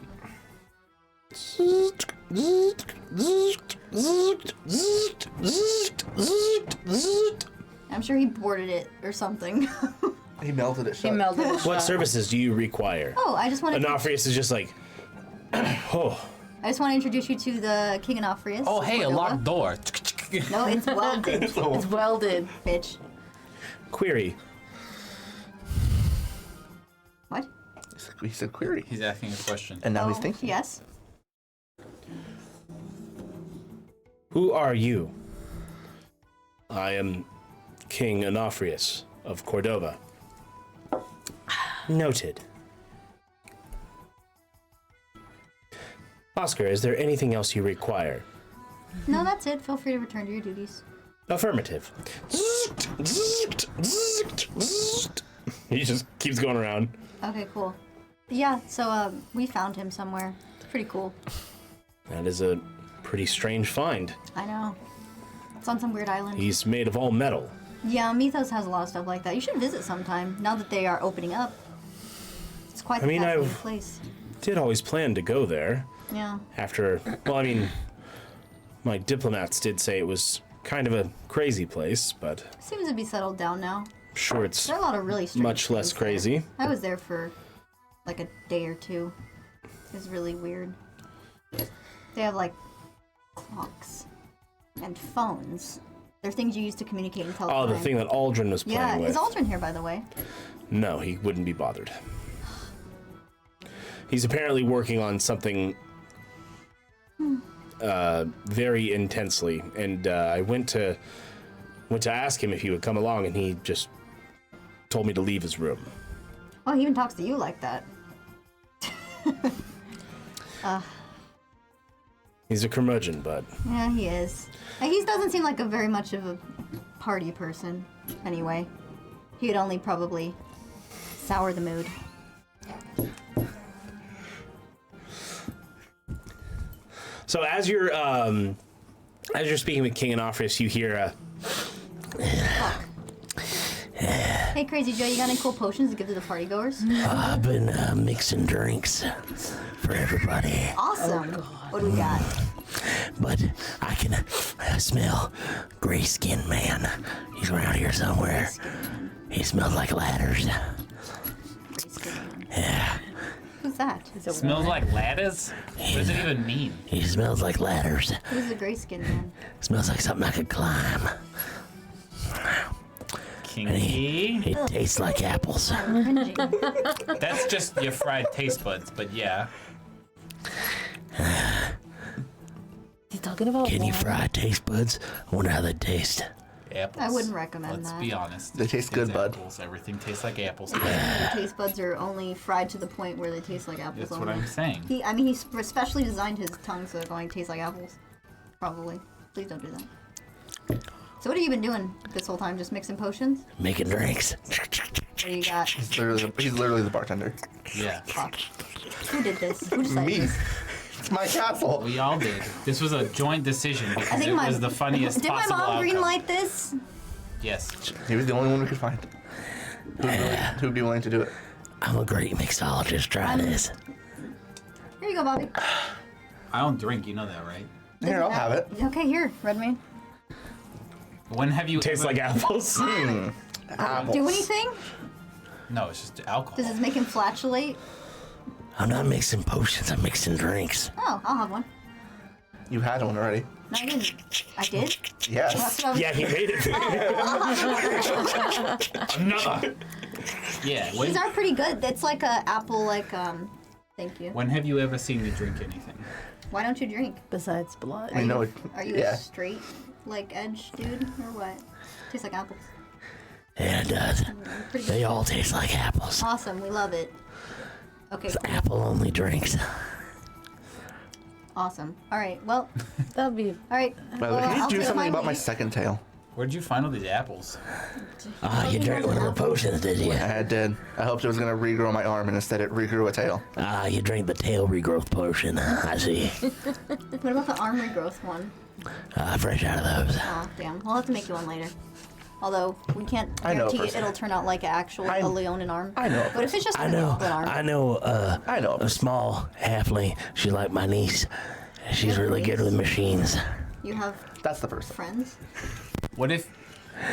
I'm sure he boarded it or something. He melted it shut. He melted it What shut. services do you require? Oh, I just want to. Onofrius is just like, oh. I just want to introduce you to the King Onofrius. Oh, hey, a Cordova. locked door. No, it's welded. It's welded. Bitch. Query. What? He said query. He's asking a question. And now Oh, he's thinking. Yes. Who are you? I am King Onofrius of Cordova. Noted. Oscar, is there anything else you require? No, that's it. Feel free to return to your duties. Affirmative. He just keeps going around. Okay, cool. Yeah, so we found him somewhere. It's pretty cool. That is a pretty strange find. I know. It's on some weird island. He's made of all metal. Yeah, Mythos has a lot of stuff like that. You should visit sometime, now that they are opening up. It's quite the fascinating place. Did always plan to go there. Yeah. After, well, I mean, my diplomats did say it was kind of a crazy place, but Seems to be settled down now. I'm sure it's There are a lot of really strange much less things there. crazy. I was there for like a day or two. It was really weird. They have like clocks and phones. They're things you use to communicate and tell Oh, the time. thing that Aldrin was playing Yeah, with. is Aldrin here, by the way? No, he wouldn't be bothered. He's apparently working on something very intensely, and I went to ask him if he would come along, and he just told me to leave his room. Oh, he even talks to you like that. He's a curmudgeon, but Yeah, he is. He doesn't seem like a very much of a party person, anyway. He'd only probably sour the mood. so as you're speaking with King Onofrius, you hear Hey, Crazy Joe, you got any cool potions to give to the party goers? I've been mixing drinks for everybody, Awesome. What do we got? but I can smell gray-skinned man. He's around here somewhere. He smells like ladders. Yeah, Who's that? Smells like ladders? What does it even mean? he smells like ladders. Who's the gray skinned man? Smells like something I could climb. And Kinky? he tastes like apples. Cringing. That's just your fried taste buds, but yeah. He's talking about Can you wine. fry taste buds? I wonder how they taste. Apples. I wouldn't recommend Let's that. be honest. They taste It's good, bud. apples. Everything tastes like apples. The taste buds are only fried to the point where they taste like apples. That's what only. I'm saying. He specially designed his tongue so they're going to taste like apples. Probably. Please don't do that. So what have you been doing this whole time? Just mixing potions? Making drinks. What do you got? He's literally the bartender. Yeah. Fuck. Who did this? Who decided Me. this? It's my castle. We all did. This was a joint decision I because think it my was the funniest Did my possible mom outcome. greenlight this? Yes. He was the only one we could find. Who'd be willing to do it? I'm a great mixologist. Try this. Here you go, Bobby. I don't drink, you know that, right? Here, I'll have it. Okay, here, Redmane. When have you tastes ever... like apples. Do anything? No, it's just alcohol. Does this make him flatulate? I'm not mixing potions. I'm mixing drinks. Oh, I'll have one. You had one already. No, I didn't. I did? Yes. That's what I was- Yeah, he made it. Another. Yeah. These are pretty good. It's like a apple, thank you. When have you ever seen me drink anything? Why don't you drink? Besides blood. I know it. Are you Yeah. a straight, edge dude, or what? Tastes like apples. Yeah, it does. Pretty They good. all taste like apples. Awesome, we love it. Okay, It's cool. apple-only drinks. Awesome. All right, well, That'd be. all right. By the way, well, can you I'll do take something about my leave. second tail? Where'd you find all these apples? Ah, you drank one of the potions, did you? I did. I hoped it was going to regrow my arm, and instead it regrew a tail. Ah, you drank the tail regrowth potion. I see. What about the arm regrowth one? Fresh out of those. Oh, damn. We'll have to make you one later. Although, we can't I know a guarantee person. it'll turn out like an actual a Leonin arm. I know a But if it's just I a know. Leonin arm. I know. A small halfling. She's like my niece. She's really good with machines. You have That's the person. friends? What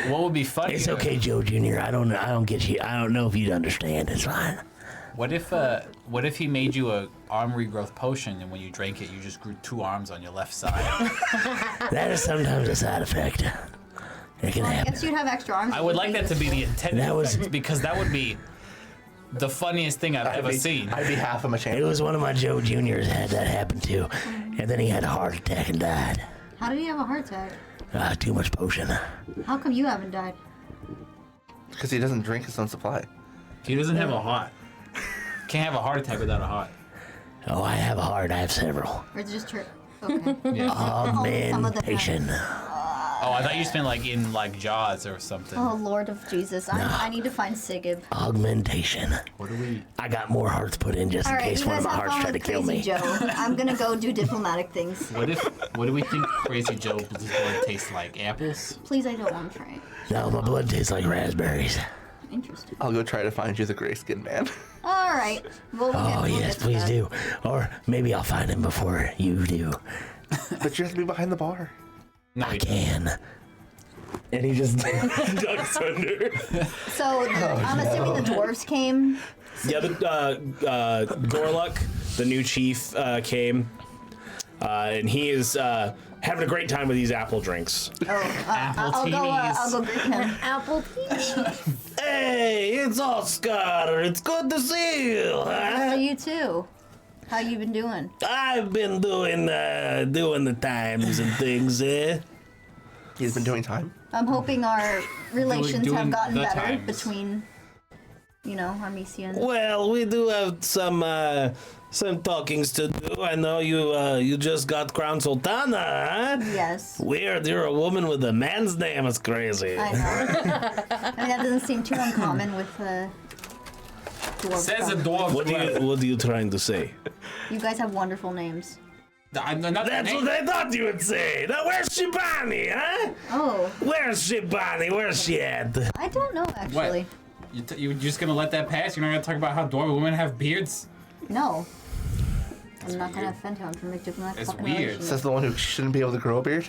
would be funny? It's okay, Joe Jr. I don't get you. I don't know if you'd understand. It's fine. What if he made you a arm regrowth potion and when you drank it, you just grew 2 arms on your left side? That is sometimes a side effect. It can I happen. guess you'd have extra arms. I would like that to be the intended That was- effect, because that would be the funniest thing I've ever seen. I'd be half of a It champion. was one of my Joe Juniors had that happen to, and then he had a heart attack and died. How did he have a heart attack? Too much potion. How come you haven't died? Because he doesn't drink his own supply. He doesn't have a heart. Can't have a heart attack without a heart. Oh, I have a heart. I have several. Or is it just okay. Yeah. Augmentation. Oh, I thought you just meant like in like Jaws or something. Oh, Lord of Jesus. I need to find Sigib. Augmentation. What do we? I got more hearts put in just All in right, case you one of guys my have hearts fun tried to with kill Crazy me. Joe. I'm gonna go do diplomatic things. What do we think Crazy Joe's blood tastes like? Apples? Please, I don't want to try it. No, my blood tastes like raspberries. Interesting. I'll go try to find you the gray skinned man. All right. We'll Oh, yes, please do. Or maybe I'll find him before you do. But you have to be behind the bar. No, I can. And he just ducks under. So I'm assuming the dwarves came. Yeah, Gorluck, the new chief, came. And he is having a great time with these apple drinks. I'll go greet him. Apple Hey, it's Oscar. It's good to see you. How you too? How you been doing? I've been doing the times and things. He's been doing time. I'm hoping our relations doing have gotten the better times. between, Armisia and... Well, we do have some talkings to do. I know you just got Crown Sultana, huh? Yes. Weird, you're a woman with a man's name. It's crazy. I know. I mean, that doesn't seem too uncommon with dwarves. Says a dwarf. What are you trying to say? You guys have wonderful names. I'm not That's what I thought you would say. Now, where's Shibani, huh? Oh, Where's Shibani? Where's she at? I don't know actually. You're just gonna let that pass? You're not gonna talk about how dwarf women have beards? No. I'm not gonna offend him. I'm trying to make diplomatic It's fucking weird. relations. Says the one who shouldn't be able to grow a beard.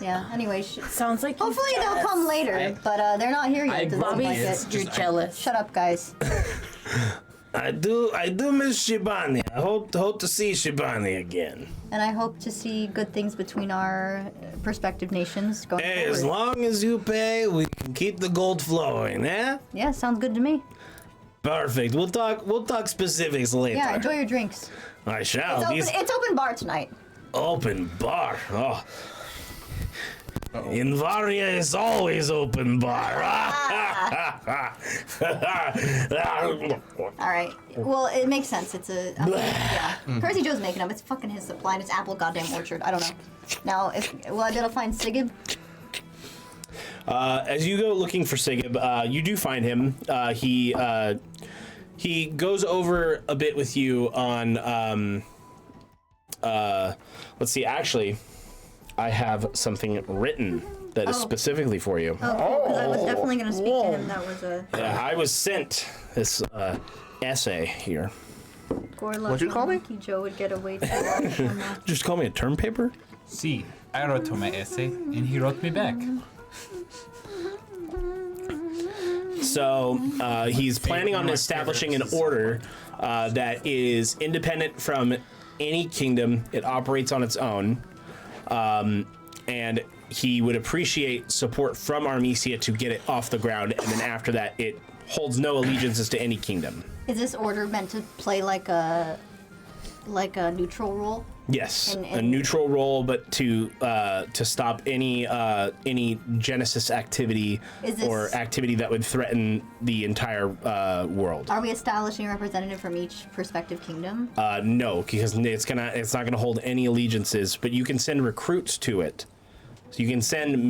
Yeah. Anyway, Sounds like you're hopefully they'll jealous. come later, but they're not here yet. I Doesn't grow look like beards. it. You're jealous. Shut up, guys. I do miss Shibani. I hope to see Shibani again. And I hope to see good things between our respective nations going Hey, forward. as long as you pay, we can keep the gold flowing, eh? Yeah, sounds good to me. Perfect. We'll talk specifics later. Yeah, enjoy your drinks. I shall. It's open bar tonight. Open bar. Oh. In Varia is always open bar. All right. Well, it makes sense. It's yeah. Crazy Joe's making them. It's fucking his supply and it's apple goddamn orchard. I don't know. Now, will I be able to find Sigib? As you go looking for Sigib, you do find him. He goes over a bit with you on. Let's see. Actually, I have something written that is specifically for you. Oh, because I was definitely going to speak to him. That was a... Yeah, I was sent this essay here. What'd you call me? Joe would get away too long from that. Just call me a term paper. See, I wrote him my essay, and he wrote me back. So he's planning on establishing an order that is independent from any kingdom. It operates on its own. And he would appreciate support from Armisia to get it off the ground. And then after that, it holds no allegiances to any kingdom. Is this order meant to play like a neutral role? Yes, And a neutral role, but to stop any Genesis activity Is this- or activity that would threaten the entire world. Are we establishing a representative from each prospective kingdom? No, because it's not gonna hold any allegiances. But you can send recruits to it. So you can send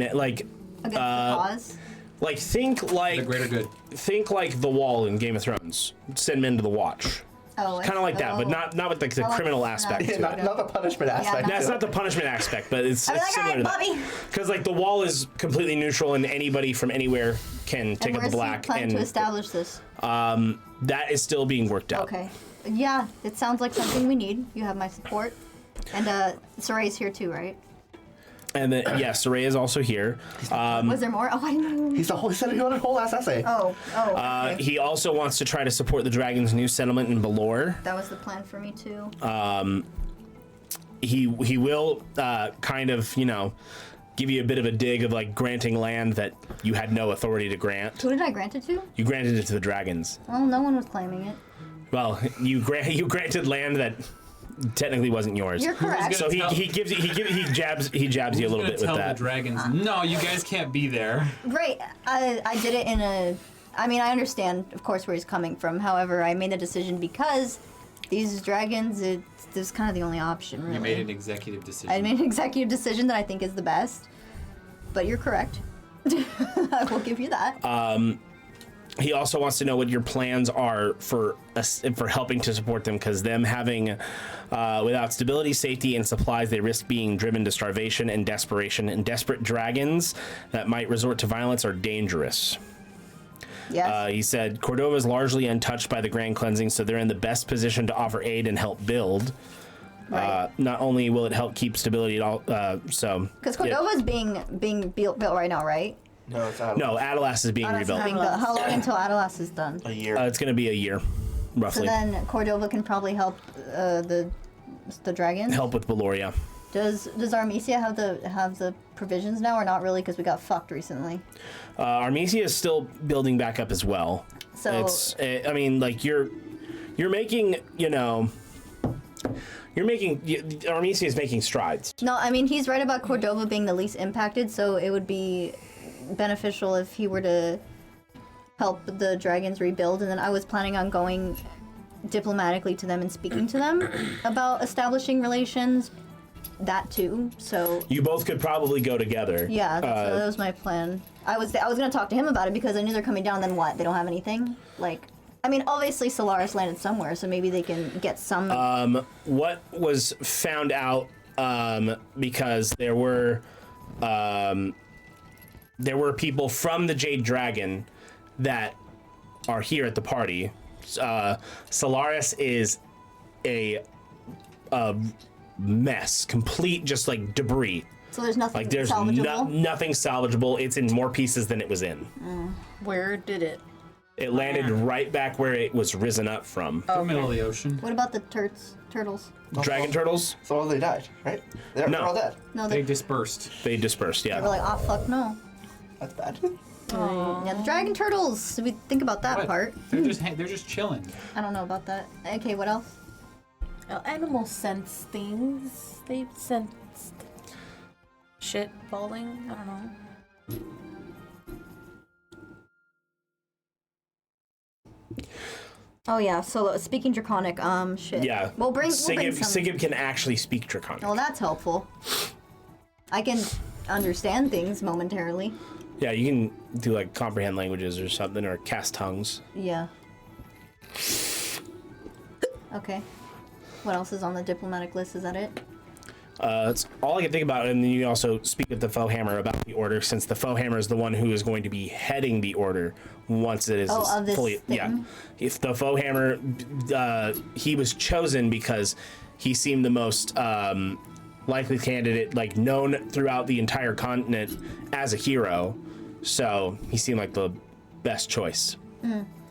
Against the cause? Like think like The greater good. think like the Wall in Game of Thrones. Send men to the Watch. Oh, Kind of like that, but not with like the criminal aspect. Yeah, to it. not the punishment aspect. That's not the punishment aspect, but it's, I'd be like, similar all right, to that. Bobby. Because like the Wall is completely neutral, and anybody from anywhere can take And up where's the black. he planning And to establish this? that is still being worked out. Okay. Yeah, it sounds like something we need. You have my support. And Soray's here too, right? And then Saray is also here. Was there more? Oh, I didn't know. He said he wanted a whole ass essay. Okay. He also wants to try to support the Dragon's new settlement in Valor. That was the plan for me too. He will kind of, give you a bit of a dig of like granting land that you had no authority to grant. Who did I grant it to? You granted it to the Dragons. Well, no one was claiming it. Well, you granted land that technically wasn't yours. You're correct. So he jabs you a little bit with Tell that. the dragons, no, you guys can't be there. Great. I did it in a... I mean, I understand, of course, where he's coming from. However, I made the decision because these dragons, it's kind of the only option, really. You made an executive decision. I made an executive decision that I think is the best. But you're correct. I will give you that. He also wants to know what your plans are for helping to support them, because them having without stability, safety, and supplies, they risk being driven to starvation and desperation. And desperate dragons that might resort to violence are dangerous. Yes. He said Cordova is largely untouched by the Grand Cleansing, so they're in the best position to offer aid and help build. Right. Not only will it help keep stability at all, Because Cordova's being built right now, right? No, it's out. No, Adelas is being rebuilt. How long until Adelas is done? A year. It's going to be a year, So roughly. then Cordova can probably help the dragons. Help with Valoria. Does Armesia have the provisions now, or not really? Because we got fucked recently. Armesia is still building back up as well. So I mean, like you're making, Armesia is making strides. no, I mean he's right about Cordova being the least impacted. So it would be beneficial if he were to help the dragons rebuild. And then I was planning on going diplomatically to them and speaking to them about establishing relations. That too. So You both could probably go together. yeah, that was my plan. I was gonna talk to him about it because I knew they're coming down. Then what? They don't have anything. Like, I mean, obviously Solaris landed somewhere, so maybe they can get some. What was found out, because there were people from the Jade Dragon that are here at the party. Solaris is a mess, complete, just like debris. So there's nothing Like there's salvageable. nothing salvageable. It's in more pieces than it was in. Where did it? It landed right back where it was risen up from. The middle of the ocean. What about the turtles? Dragon turtles? So all they died, right? They're No. all dead. No, They they dispersed. They dispersed, were yeah. like, oh fuck no. That's bad. Yeah, the dragon turtles. If we think about that What? part, They're just chilling. I don't know about that. Okay, what else? Animals sense things. They've sensed shit falling. I don't know. Oh yeah. So speaking Draconic, shit. Yeah. We'll bring some. Sigib can actually speak Draconic. Well, that's helpful. I can understand things momentarily. Yeah, you can do like comprehend languages or something, or cast tongues. Yeah. Okay. What else is on the diplomatic list? Is that it? That's all I can think about. And then you also speak with the Foehammer about the order, since the Foehammer is the one who is going to be heading the order once it is of this fully. thing? Yeah. If the Foehammer, he was chosen because he seemed the most likely candidate, like known throughout the entire continent as a hero. So he seemed like the best choice.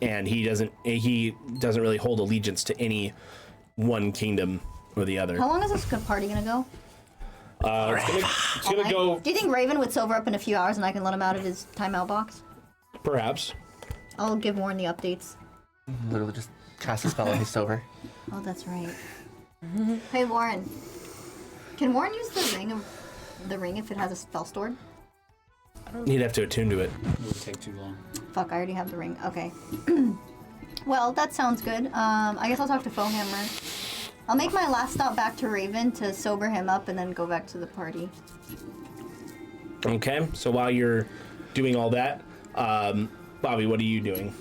And he doesn't really hold allegiance to any one kingdom or the other. How long is this party gonna go? It's gonna go, Do you think Raven would sober up in a few hours and I can let him out of his timeout box? perhaps. I'll give Warren the updates. Literally just cast a spell and he's sober. Oh, that's right. Hey, Warren. Can Warren use the ring if it has a spell stored? He'd have to attune to it. It would take too long. Fuck, I already have the ring. Okay. Well, that sounds good. I guess I'll talk to Foehammer. I'll make my last stop back to Raven to sober him up and then go back to the party. Okay, so while you're doing all that. Bobby, what are you doing?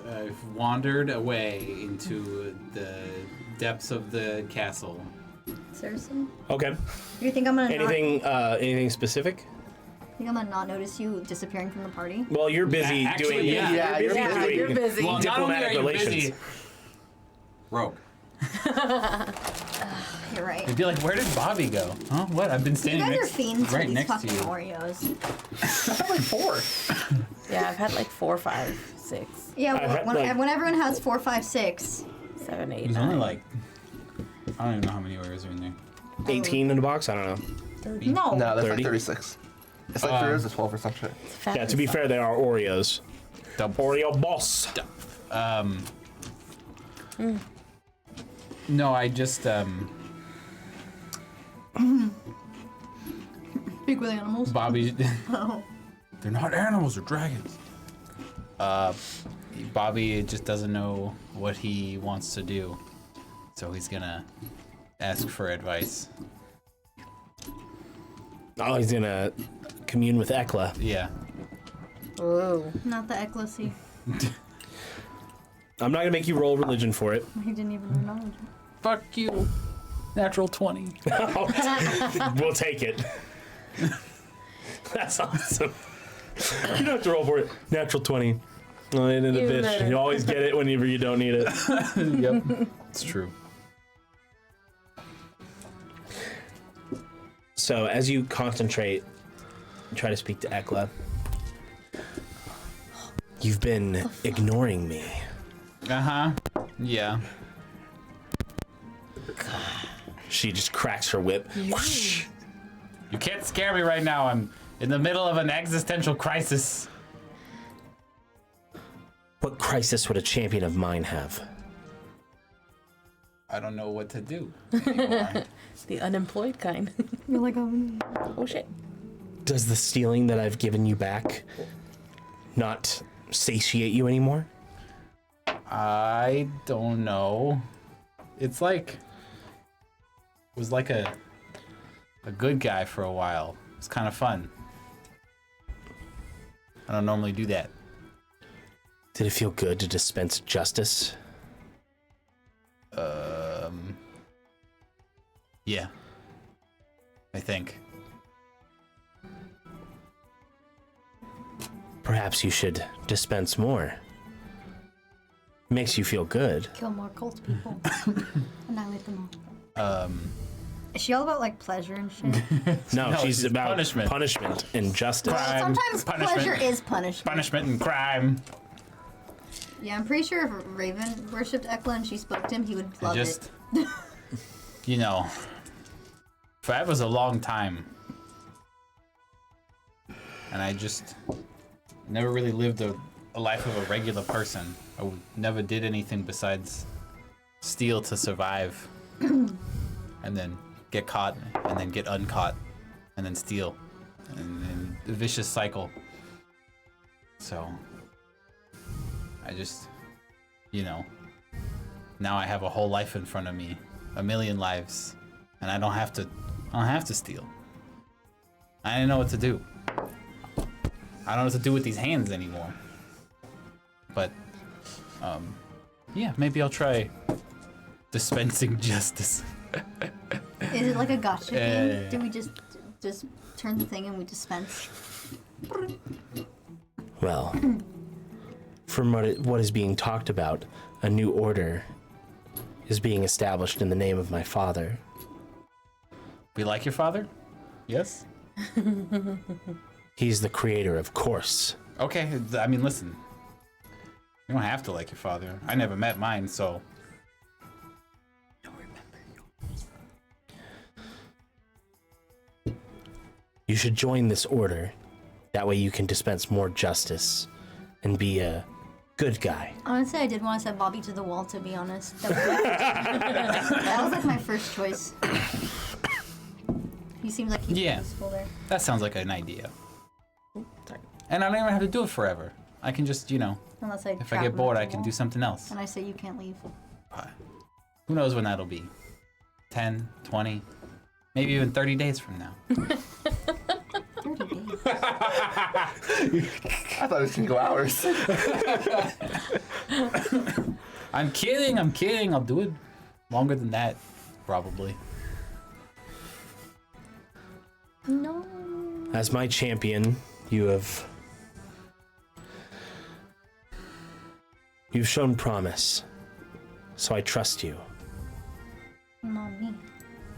I've wandered away into the depths of the castle. Seriously? Okay. You think I'm gonna Anything specific? think I'm gonna not notice you disappearing from the party? Well, you're busy Actually, doing. yeah. You're busy doing you're busy. Well, not only are diplomatic you relations. busy, rogue. You're right. It'd be like, where did Bobby go? Huh? What? I've been You standing guys are next, fiends for right these next to fucking you. Oreos. I had like 4. Yeah, I've had like 4, 5, 6, Yeah, I've had, when, like- when everyone has 4, 5, 6. 7, 8, There's 9. only like, I don't even know how many Oreos are in there. 18 in the box. I don't know. No. No, that's 30? like 36. It's like 3 or 12 or some shit. Yeah. To be fair, they are Oreos. Oreo boss. No, I just Big with animals. Bobby. Oh. They're not animals, they're dragons. Bobby just doesn't know what he wants to do, so he's gonna ask for advice. Oh, he's gonna commune with Ekla. Yeah. Ooh. Not the ecclesia. I'm not gonna make you roll religion for it. He didn't even acknowledge it. Fuck you. Natural 20. We'll take it. That's awesome. You don't have to roll for it. Natural 20. Oh, ain't it a You bitch? better. You always get it whenever you don't need it. Yep. It's true. So as you concentrate, try to speak to Ekla. You've been ignoring me. Uh-huh. Yeah. She just cracks her whip. Whoosh. You can't scare me right now. I'm in the middle of an existential crisis. What crisis would a champion of mine have? I don't know what to do anymore. The unemployed kind. You're like, Oh shit. Does the stealing that I've given you back not satiate you anymore? I don't know. It's like it was like a good guy for a while. It's kind of fun. I don't normally do that. Did it feel good to dispense justice? Yeah. I think. Perhaps you should dispense more. Makes you feel good. kill more cult people. Annihilate them all. Um, Is she all about like pleasure and shit? No, No, she's it's about punishment. punishment and justice. Crime, Sometimes punishment. pleasure is punishment. punishment and crime. Yeah, I'm pretty sure if Raven worshipped Ekla and she spoke to him, he would love Just, it. you know, forever's a long time. And I just never really lived a life of a regular person. I never did anything besides steal to survive. And then get caught, and then get uncaught, and then steal. And a vicious cycle. So, I just, you know, now I have a whole life in front of me, a million lives, and I don't have to steal. I didn't know what to do. I don't know what to do with these hands anymore. But, yeah, maybe I'll try dispensing justice. Is it like a gotcha game? Yeah. Do we just turn the thing and we dispense? Well, from what is being talked about, a new order is being established in the name of my father. Be like your father? Yes? He's the creator, of course. Okay, I mean, listen. You don't have to like your father. I never met mine, so. You should join this order. That way you can dispense more justice and be a good guy. Honestly, I did want to set Bobby to the wall, to be honest. That was like my first choice. He seems like he's Yeah. useful there. That sounds like an idea. Sorry. And I don't even have to do it forever. I can just, you know, Unless I if I trap get him bored, at I the can wall. do something else. And I say you can't leave. Who knows when that'll be? 10, 20, maybe even 30 days from now. 30 days. I thought it was gonna go hours. I'm kidding. I'll do it longer than that, probably. No. As my champion, you've shown promise, so I trust you. Mommy.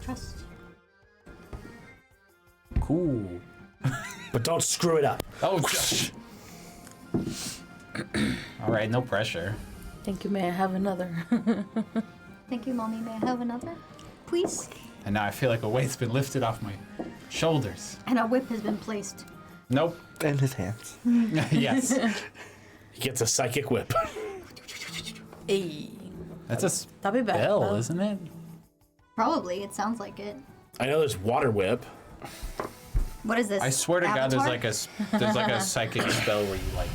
Trust. Cool. But don't screw it up. Oh, all right, no pressure. Thank you, may I have another? Thank you, Mommy. May I have another? Please? And now I feel like a weight's been lifted off my shoulders. And a whip has been placed. Nope. In his hands. Yes. He gets a psychic whip. Hey. That's a That'll be bad. spell, isn't it? Probably. It sounds like it. I know there's water whip. What is this? I swear to God, Avatar? there's like a psychic spell where you like,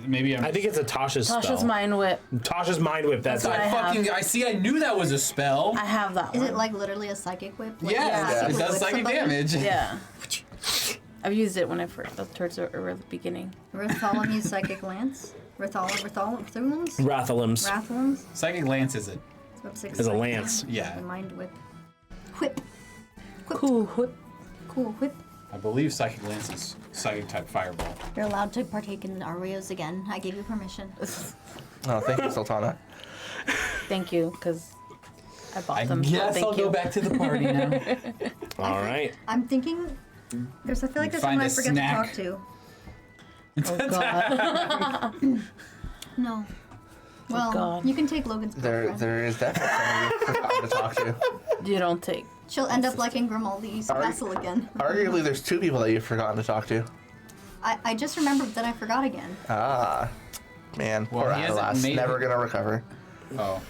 maybe I'm. I think it's a Tasha's spell. Tasha's mind whip. Tasha's mind whip. That's what it. I knew that was a spell. I have that Is one. it like literally a psychic whip? Like, Yeah, you it does whip psychic somebody? damage. Yeah. I've used it when I first, towards the beginning. Bartholomew's psychic lance. Bartholomew's? Rathalim's. Psychic lance is it? Is a lance. Yeah. Mind whip. Whip. Cool whip. Cool whip. I believe psychic lance is psychic type fireball. You're allowed to partake in the Oreos again. I gave you permission. Oh, thank you, Sultana. Thank you, because I bought I them. guess Thank I'll you. go back to the party now. All right. I'm thinking. I feel like there's Find someone I a forget snack. to talk to. Oh, God. No. Well, God. you can take Logan's girlfriend. There is definitely someone you've forgotten to talk to. You don't take. She'll end up liking Grimaldi's castle again. Arguably, there's two people that you've forgotten to talk to. I just remembered that I forgot again. Ah, man, Well, poor he hasn't Adelas, made never it. gonna recover. Oh.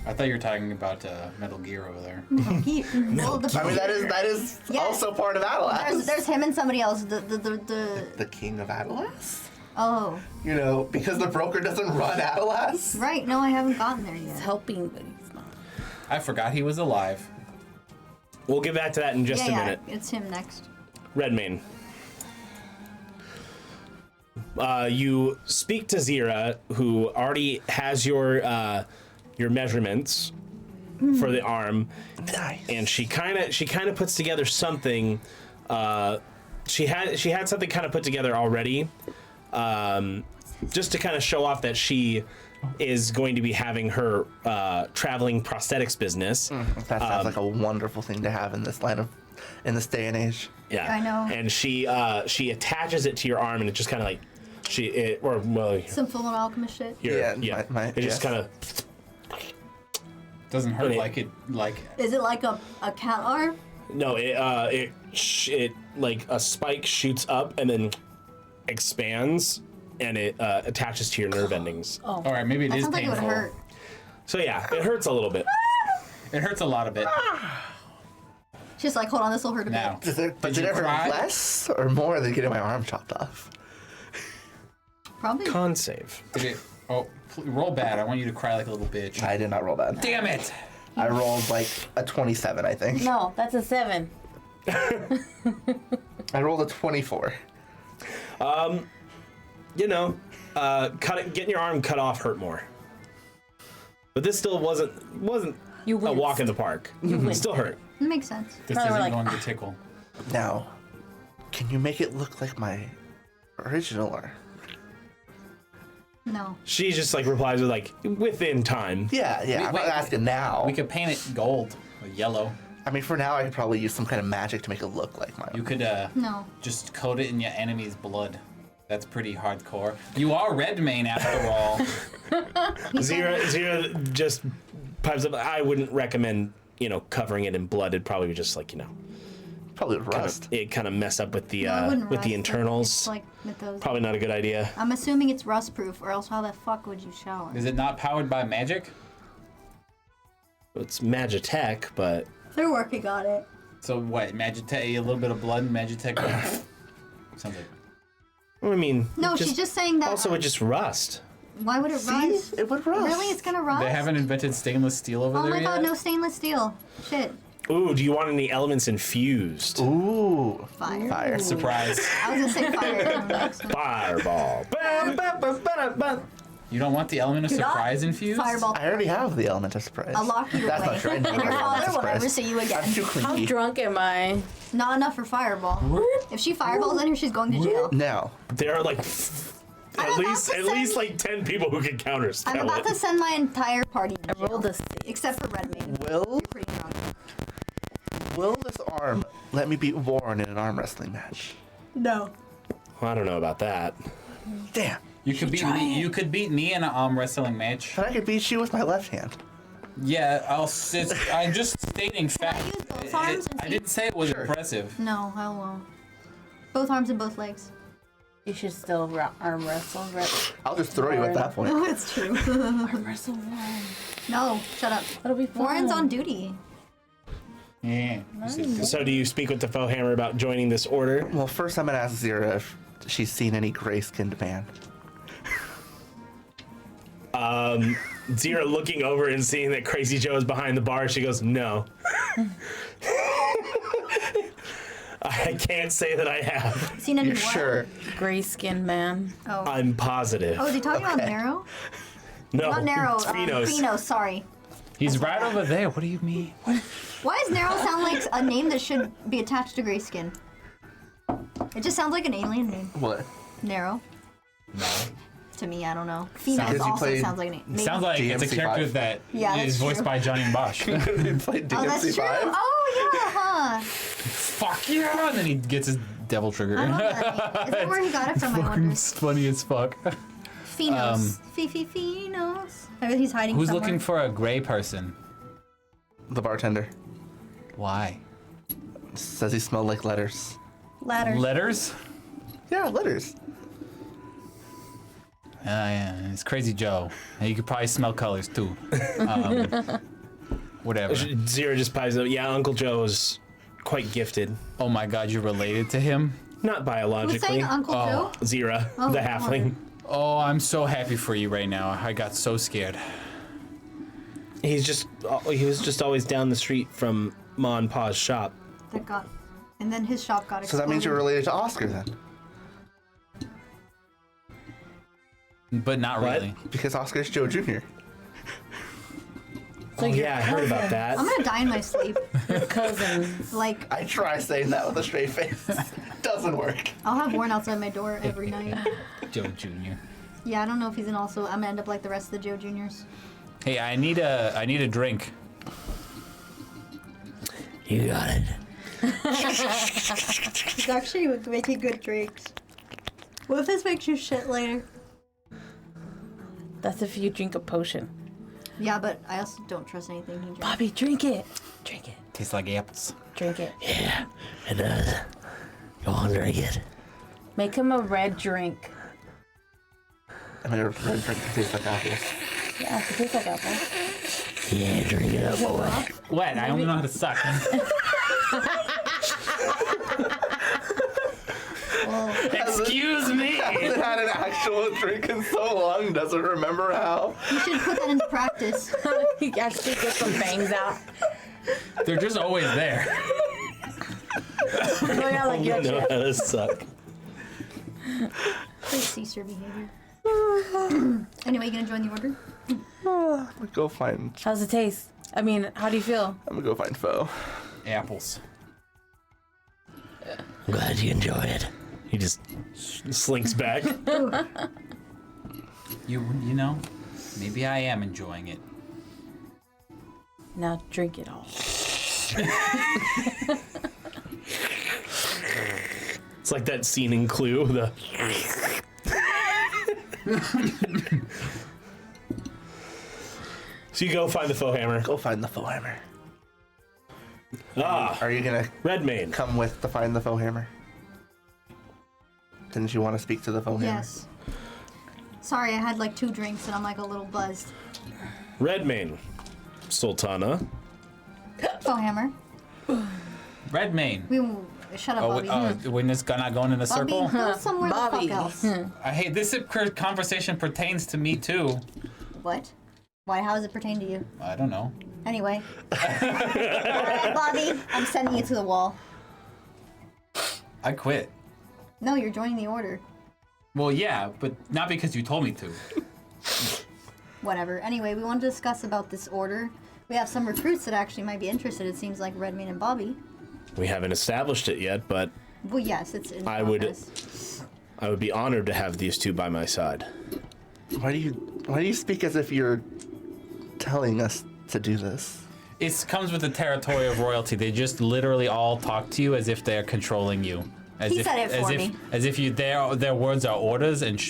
I thought you were talking about Metal Gear over there. Well, I mean, that is Yeah. also part of Adelas. There's him and somebody else. The The king of Adelas? Oh. You know, because the broker doesn't run Adelas? Right. No, I haven't gotten there yet. He's helping, but he's not. I forgot he was alive. We'll get back to that in just a minute. It's him next. Redmane. You speak to Zera, who already has your measurements for the arm, and she kind of puts together something. She had something kind of put together already, just to kind of show off that she is going to be having her traveling prosthetics business. That sounds like a wonderful thing to have in this in this day and age. Yeah, I know. And she attaches it to your arm, and it just kind of like Some full on alchemist shit. it just kind of. Doesn't hurt Okay. like Is it like a cat arm? No, it like a spike shoots up and then expands, and it attaches to your nerve endings. Oh. All right, maybe it That is sounds like it would painful. hurt. So yeah, it hurts a little bit. It hurts a lot of it. She's like, hold on, this will hurt a Now, bit. Did you it ever cry? less or more than getting my arm chopped off? Probably. Con save. Did it? Oh, roll bad. I want you to cry like a little bitch. I did not roll bad. Damn it! I rolled like a 27, I think. No, that's a 7. I rolled a 24. You know, getting your arm cut off hurt more. But this still wasn't You a winced. walk in the park. It still hurt. It makes sense. This Probably isn't like, going to tickle. Now, can you make it look like my original arm? No. She just like replies with like within time. Yeah, I'm not asking now. We could paint it gold or yellow. I mean, for now, I could probably use some kind of magic to make it look like my You own. could No. just coat it in your enemy's blood. That's pretty hardcore. You are Redmane after all. Zera just pipes up. I wouldn't recommend covering it in blood. It'd probably be just like Probably rust. it kind of mess up with the No, it wouldn't with the rust. internals. It's like mythos. Probably not a good idea. I'm assuming it's rust proof, or else how the fuck would you shower? Is it not powered by magic? It's Magitech, but They're working on it. So what? Magitech, a little bit of blood, Magitech. Sounds like. I mean, No, she's just saying that. also it just rust. Why would it rust? It would rust. Really? It's gonna rust? They haven't invented stainless steel over Oh there my yet. god, no stainless steel. Shit. Ooh, do you want any elements infused? Ooh. Fire. Fire. Surprise. I was gonna say fire. Fireball. You don't want the element of Do not surprise infused? Fireball. I already have the element of surprise. I'll lock you That's away. not true. I And never your have element father of will never surprise. see you again. I'm too How clingy. drunk am I? Not enough for fireball. If she fireballs in here, she's going to jail. Now, There are like I'm at about least to at send- least like 10 people who can counter I'm spell about to it. send my entire party to I rolled jail. a 6. Except for Redmane. will You're pretty drunk. this arm let me beat Warren in an arm wrestling match? No. Well, I don't know about that. Damn. You could beat me. You could beat me in an arm wrestling match. But I could beat you with my left hand. Yeah, I'm just stating Can I fact. use both arms and I feet? didn't say it was impressive. No, I won't. Both arms and both legs. You should still arm wrestle. I'll just throw you at that point. Oh, it's true. Arm wrestle Warren. No, shut up. That'll be fun. Warren's on duty. Yeah. So do you speak with the Foehammer about joining this order? Well, first I'm gonna ask Zera if she's seen any gray-skinned man. Zera looking over and seeing that Crazy Joe is behind the bar, she goes, no. I can't say that I have. Seen any You're what? sure? Gray-skinned man. Oh. I'm positive. Oh, is he talking about Okay. Nero? No, Not Nero. it's Finos. Finos, sorry. He's right over there. What do you mean? Why does Nero sound like a name that should be attached to Grayskin? It just sounds like an alien name. What? Nero. No. To me, I don't know. Finos Because you also played- sounds like a name. Maybe. Sounds like it's a DMC5. character that Yeah, is that's voiced true. by Johnny Bosch. You played Oh, that's true. DMC5? Oh, yeah, huh? Fuck yeah! And then he gets his devil trigger. I don't know that. Is that where he got it from, I wonder? It's funny as fuck. Finos. Finos. Maybe he's hiding Who's somewhere. looking for a gray person? The bartender Why? says he smelled like letters. Ladders. Letters? Yeah, letters. Yeah, it's Crazy Joe. And you could probably smell colors too. Whatever. Zera just pies up. Yeah, Uncle Joe is quite gifted. Oh my god, you're related to him? Not Who's biologically. saying Uncle Joe? Zera, Oh, the come halfling. Oh, I'm so happy for you right now. I got so scared. He was just always down the street from Ma and Pa's shop. That got. And then his shop got So that means you're exploded. related to Oscar then. But not What? really. Because Oscar's Joe Jr. Oh yeah, I heard about that. I'm gonna die in my sleep. Cousins. Like, I try saying that with a straight face. Doesn't work. I'll have Warren outside my door every night. Joe Jr. Yeah, I don't know if he's in also. I'm gonna end up like the rest of the Joe Juniors. Hey, I need a drink. You got it. He's actually making good drinks. What if this makes you shit later? That's if you drink a potion. Yeah, but I also don't trust anything he drinks. Bobby, drink it. Drink it. Tastes like apples. Drink it. Yeah, it does. Go on, drink it. Make him a red drink. I mean, a red drink that tastes like apples. Yeah, it tastes like apple. Yeah, drink it up, boy. What? I only know how to suck. Excuse me. Hasn't had an actual drink in so long, doesn't remember how. You should put that into practice. He actually gets some bangs out. They're just always there. Going out like You your know shit. how to suck. Please cease your behavior. Anyway, you gonna join the order? I'm gonna go find. How's it taste? I mean, how do you feel? I'm gonna go find Foe. Apples. I'm glad you enjoy it. He just slinks back. You know, maybe I am enjoying it. Now drink it all. It's like that scene in Clue. The so you go find the Foehammer. Go find the Foehammer. Ah, Are you gonna Redmane. come with to find the Foehammer? Didn't you want to speak to the Foehammer? Yes. Sorry, I had like 2 drinks and I'm like a little buzzed. Redmane. Sultana. Foehammer. Redmane. Shut up, Oh, Bobby. when it's not going in a Bobby, circle? go somewhere Bobby. the fuck else. Hey, this conversation pertains to me too. What? Why? How does it pertain to you? I don't know. Anyway. Alright, Bobby. I'm sending you to the wall. I quit. No, you're joining the order. Well, yeah, but not because you told me to. Whatever. Anyway, we want to discuss about this order. We have some recruits that actually might be interested. It seems like Redmane and Bobby. We haven't established it yet, but Well, yes, it's in I progress. would be honored to have these two by my side. Why do you speak as if you're telling us to do this? It comes with the territory of royalty. They just literally all talk to you as if they're controlling you. He said it for me. As if their words are orders and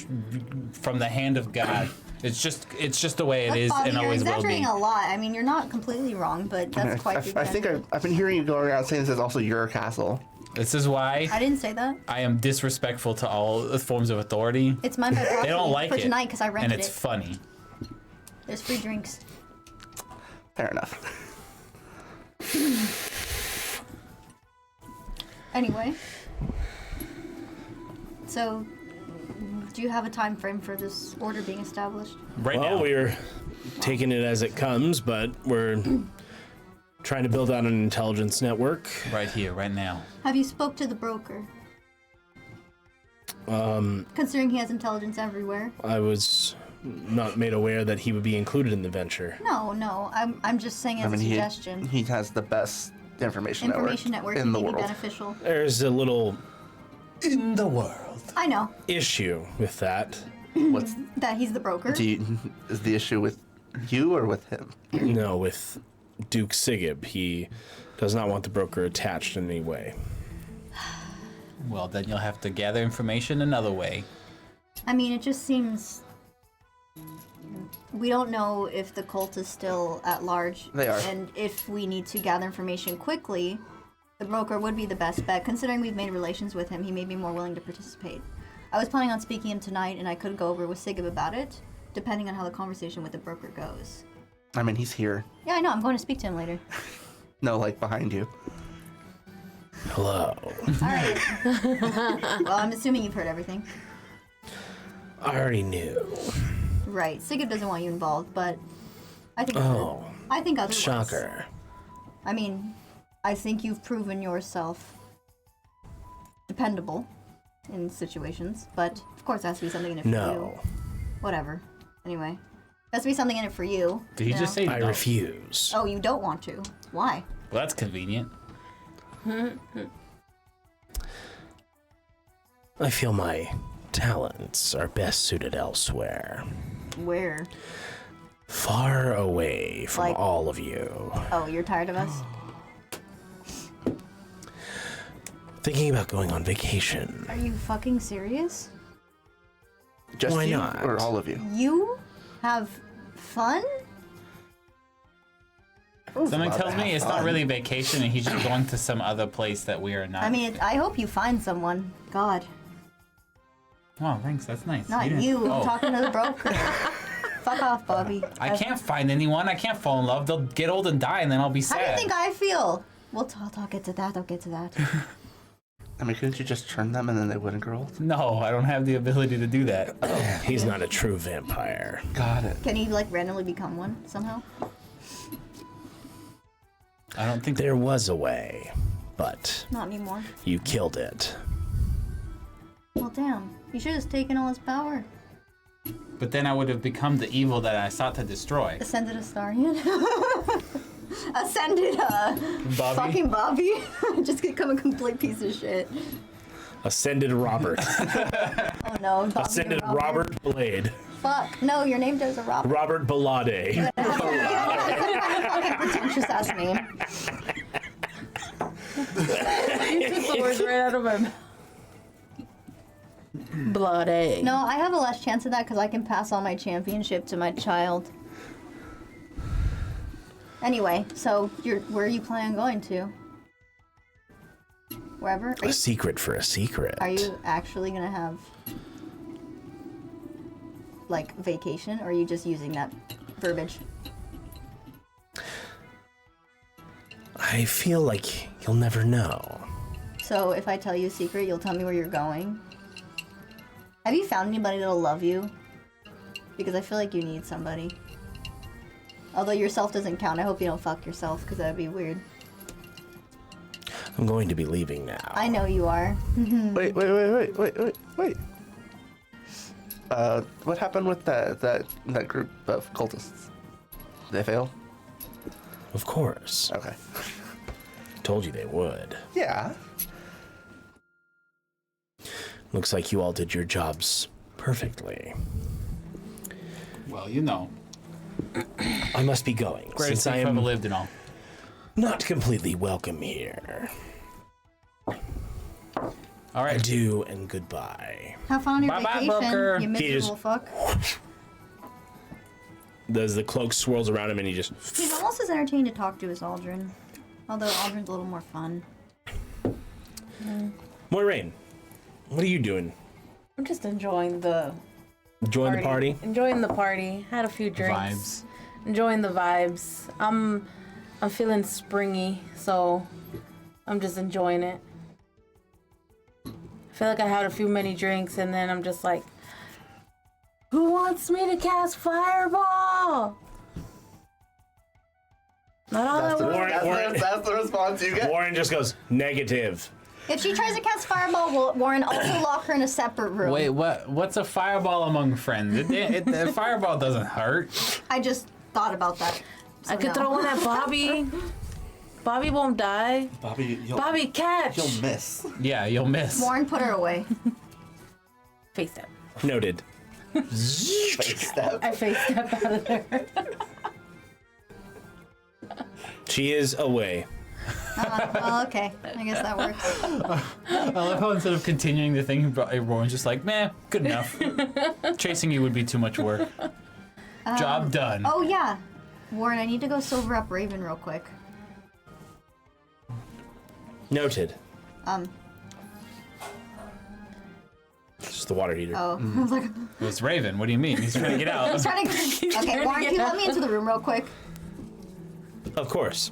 from the hand of God. It's just the way it is Bobby, and you're always will be. exaggerating a lot. I mean, you're not completely wrong, but that's quite the I think I've been hearing you go around saying this is also your castle. This is why I didn't say that. I am disrespectful to all forms of authority. It's mine by proxy They don't like for it, tonight because I rented and it's it. funny. There's free drinks. Fair enough. Anyway. So, do you have a time frame for this order being established? Right well, now. we're taking it as it comes, but we're trying to build out an intelligence network. Right here, right now. Have you spoke to the broker? Considering he has intelligence everywhere. I was not made aware that he would be included in the venture. No. I'm just saying as a suggestion. He has the best information network in the may be world. beneficial. There's a little In the world. I know issue with that. What's that he's the broker. is the issue with you or with him? No, with Duke Sigib. He does not want the broker attached in any way. Well, then you'll have to gather information another way. I mean, it just seems we don't know if the cult is still at large. They are. And if we need to gather information quickly, the broker would be the best bet. Considering we've made relations with him, he may be more willing to participate. I was planning on speaking to him tonight, and I could go over with Sigib about it, depending on how the conversation with the broker goes. I mean, he's here. Yeah, I know. I'm going to speak to him later. No, like behind you. Hello. All right. Well, I'm assuming you've heard everything. I already knew. Right. Sigib doesn't want you involved, but I think otherwise. Shocker. I mean, I think you've proven yourself dependable in situations, but of course there has to be something in it for you. Whatever. Anyway. There has to be something in it for you. Did he just say I no? refuse. Oh, you don't want to. Why? Well, that's convenient. I feel my talents are best suited elsewhere. Where? Far away from Like- all of you. Oh, you're tired of us? Thinking about going on vacation. Are you fucking serious? Just Why you not? or all of you? You have fun? Something allowed tells to me have it's not fun. really vacation and he's just going to some other place that we are not. I mean, I hope you find someone. God. Oh, thanks. That's nice. Not didn't- you. Oh. I'm talking to the broker. Fuck off, Bobby. I can't find anyone. I can't fall in love. They'll get old and die, and then I'll be How sad. do you think I feel? I'll get to that. I'll get to that. I mean, couldn't you just turn them and then they wouldn't grow old? No, I don't have the ability to do that. He's not a true vampire. Got it. Can you like randomly become one somehow? I don't think There was a way, but Not anymore. you killed it. Well, damn. You should have taken all his power. But then I would have become the evil that I sought to destroy. Ascended Astarian. Ascended Bobby? fucking Bobby. Just become a complete piece of shit. Ascended Robert. Oh no. Bobby Ascended and Robert Blade. Fuck. No, your name does a Robert. Robert Ballade. You have a fucking pretentious ass name. You took the words right out of my mouth. Bloody. No, I have a less chance of that because I can pass on my championship to my child. Anyway, so where are you planning on going to? Wherever? A secret for a secret. Are you actually gonna have like vacation, or are you just using that verbiage? I feel like you'll never know. So if I tell you a secret, you'll tell me where you're going? Have you found anybody that'll love you? Because I feel like you need somebody. Although yourself doesn't count. I hope you don't fuck yourself, because that'd be weird. I'm going to be leaving now. I know you are. Wait. What happened with that group of cultists? Did they fail? Of course. Okay. Told you they would. Yeah. Looks like you all did your jobs perfectly. Well, you know. I must be going, Greatest since I thief am ever lived and all. not completely welcome here. All right. Adieu and goodbye. Have fun on your Bye-bye, vacation, Booker. you miserable fuck. Does the cloak swirls around him and he just... He's almost as entertaining to talk to as Aldrin. Although Aldrin's a little more fun. Moiraine, what are you doing? I'm just enjoying the Join the party? Enjoying the party. Had a few drinks. Vibes. Enjoying the vibes. I'm feeling springy, so I'm just enjoying it. I feel like I had a few many drinks and then I'm just like, who wants me to cast Fireball? Not all That's, I the, want. that's the response you get. Warren just goes, negative. If she tries to cast Fireball, will Warren also lock her in a separate room? Wait, what's a fireball among friends? The fireball doesn't hurt. I just thought about that. I could throw one at Bobby. Bobby won't die. Bobby, catch! You'll miss. Yeah, you'll miss. Warren, put her away. Face step. Noted. Face step. I face step out of there. She is away. Well, okay. I guess that works. I love how instead of continuing the thing, everyone's just like, meh, good enough. Chasing you would be too much work. Job done. Oh, yeah. Warren, I need to go silver up Raven real quick. Noted. Just the water heater. Oh. I was like, It's Raven. What do you mean? He's trying to get out. trying to... Okay, Warren, can you let me into the room real quick? Of course.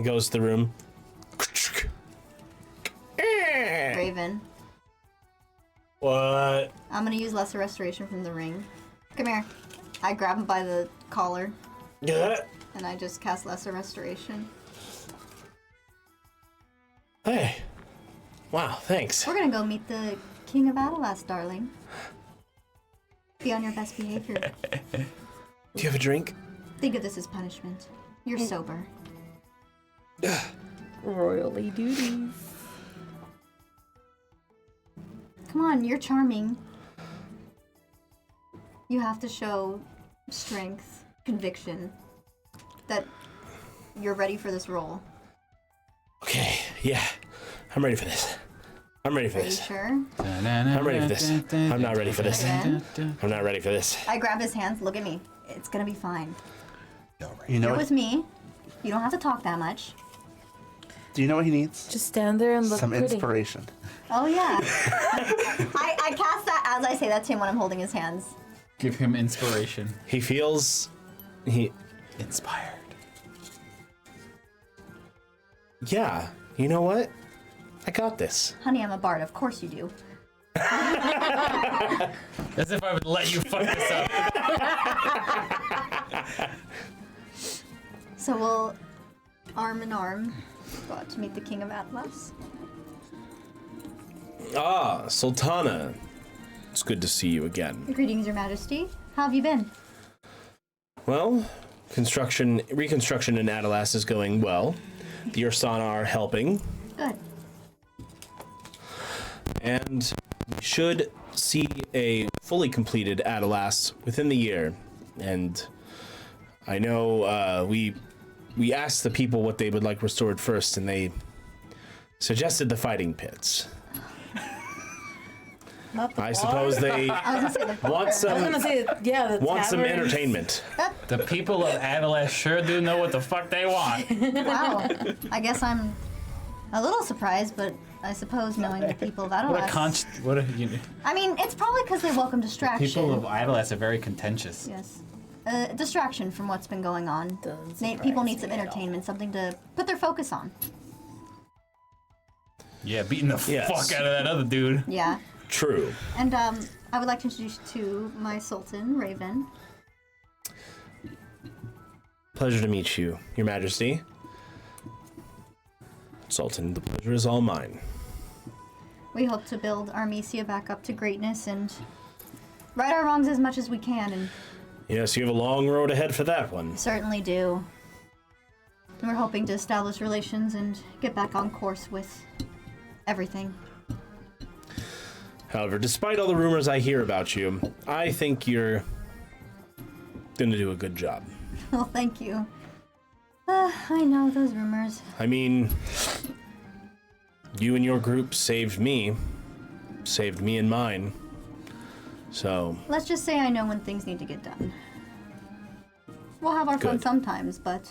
Goes to the room. Raven. What? I'm gonna use Lesser Restoration from the ring. Come here. I grab him by the collar, Yeah. and I just cast Lesser Restoration. Hey. Wow, thanks. We're gonna go meet the King of Adelas, darling. Be on your best behavior. Do you have a drink? Think of this as punishment. You're sober. Royally duties. Come on, you're charming. You have to show strength, conviction, that you're ready for this role. Okay, yeah. I'm ready for this. I'm ready for Are you this. sure? I'm ready for this. I'm not ready for this. Again? I'm not ready for this. I grab his hands. Look at me. It's gonna be fine. You know You're what? with me. You don't have to talk that much. Do you know what he needs? Just stand there and look Some pretty. inspiration. Oh yeah. I cast that as I say that to him when I'm holding his hands. Give him inspiration. He feels... Inspired. Yeah, you know what? I got this. Honey, I'm a bard. Of course you do. As if I would let you fuck this up. So we'll arm in arm go out to meet the King of Atlas. Ah, Sultana. It's good to see you again. Greetings, Your Majesty. How have you been? Well, reconstruction in Adelas is going well. The Ursana are helping, Good. and we should see a fully completed Adelas within the year. And I know we asked the people what they would like restored first, and they suggested the fighting pits. Not the I bar. suppose they I was gonna say the bar. want I was some gonna say, yeah, the want some tavern. entertainment. The people of Adelas sure do know what the fuck they want. Wow. I guess I'm a little surprised, but I suppose knowing the people of Adelas. I I mean, it's probably because they welcome distraction. People of Adelas are very contentious. Yes. Distraction from what's been going on. People need some entertainment, something to put their focus on. Yeah, beating the Yes. fuck out of that other dude. Yeah. True. And I would like to introduce you to my Sultan, Raven. pleasure to meet you, Your Majesty. Sultan, the pleasure is all mine. We hope to build Armesia back up to greatness and right our wrongs as much as we can, and Yes, you have a long road ahead for that one. certainly do. And we're hoping to establish relations and get back on course with everything. However, despite all the rumors I hear about you, I think you're gonna do a good job. Well, thank you. I know those rumors. I mean, you and your group saved me and mine. So, Let's just say I know when things need to get done. We'll have our fun Good. sometimes, but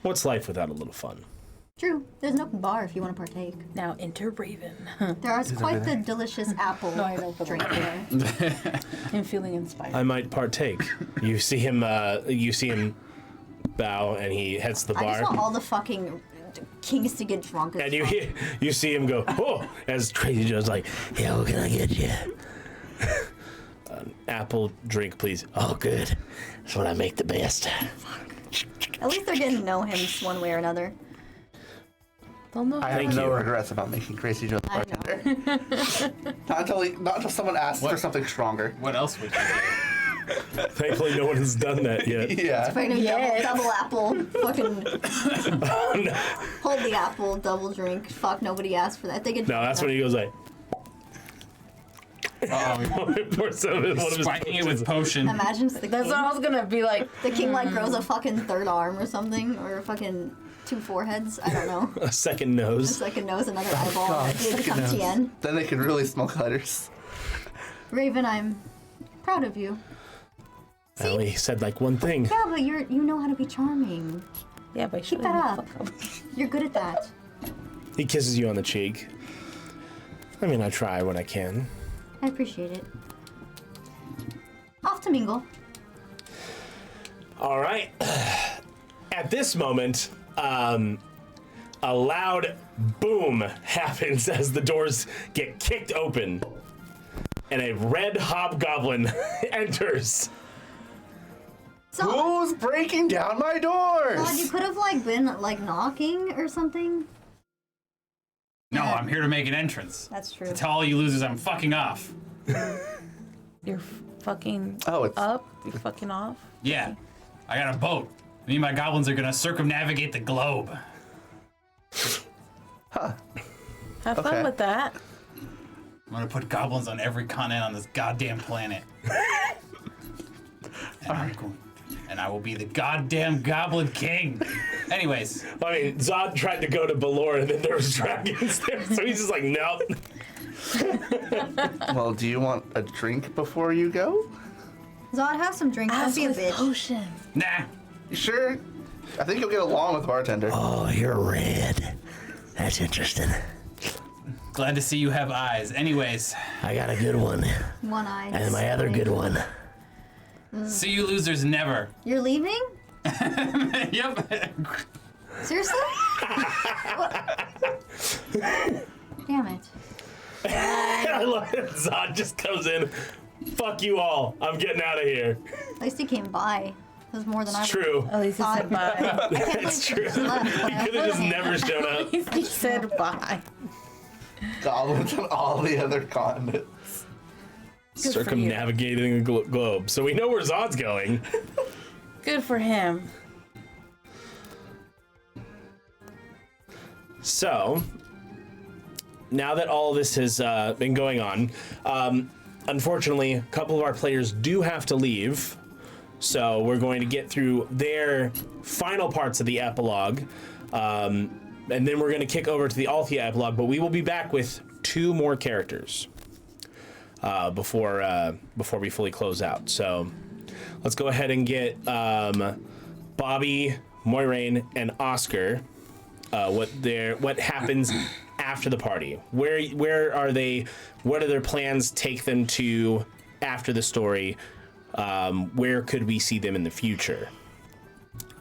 what's life without a little fun? true, there's an open bar if you want to partake. Now enter Raven. There is quite the delicious apple drink there. I'm feeling inspired. I might partake. You see him bow, and he heads to the I just want bar. all the fucking kings to get drunk. And you see him go, oh, as Crazy Joe's like, Yeah, what can I get you? an apple drink, please. Oh, good. That's what I make the best. At least they're getting to know him one way or another. Don't know. I have Thank no you. regrets about making Crazy Joe the I bartender. not until someone asks for What? something stronger. What else would you do? Thankfully, no one has done that yet. Yeah. Fucking Yes. double apple. Fucking Oh, no. hold the apple, double drink. Fuck, nobody asked for that. They get No, that's when he goes like, pour some in one of his Spiking it potions. with potion. Imagine the That's king. what I was gonna be like. The king like grows a fucking third arm or something, or fucking 2 foreheads. I don't know. A second A nose. second nose, another eyeball. God, That'd be the second nose. Tien. Then they can really smoke letters. Raven, I'm proud of you. I only said like one thing. Yeah, but you know how to be charming. Yeah, but Keep that up. You're good at that. He kisses you on the cheek. I mean, I try when I can. I appreciate it. Off to mingle. All right. At this moment, a loud boom happens as the doors get kicked open, and a red hobgoblin enters. So, Who's breaking down my doors? God, you could have like been like knocking or something. No, I'm here to make an entrance. That's true. To tell all you losers I'm fucking off. You're fucking Oh, it's up. You're fucking off. Yeah, I got a boat. Me and my goblins are gonna circumnavigate the globe. Have Okay. fun with that. I'm gonna put goblins on every continent on this goddamn planet. And I will be the goddamn Goblin King. Anyways, I mean, Zod tried to go to Balor, and then there was dragons there, so he's just like, nope. Well, do you want a drink before you go? Zod, have some drinks. Don't Ask be a with bitch. potion. nah. You sure? I think you'll get along with the bartender. Oh, you're red. That's interesting. Glad to see you have eyes. Anyways, I got a good one. One eye. And my other good one. see you losers never. You're leaving? Yep. Seriously? What? Damn it. I love it. Zod just comes in. Fuck you all. I'm getting out of here. At least he came by. That was more than I It's true. At least he said bye. It's true. He could have just never shown up. He said bye. Goblins on all the other continents. Good for you. Circumnavigating the globe. So we know where Zod's going. Good for him. So, now that all this has been going on, unfortunately, a couple of our players do have to leave. So we're going to get through their final parts of the epilogue, and then we're going to kick over to the Althea epilogue. But we will be back with 2 more characters before we fully close out. So let's go ahead and get Bobby, Moiraine, and Oscar. What happens after the party? Where are they? What do their plans take them to after the story? Where could we see them in the future?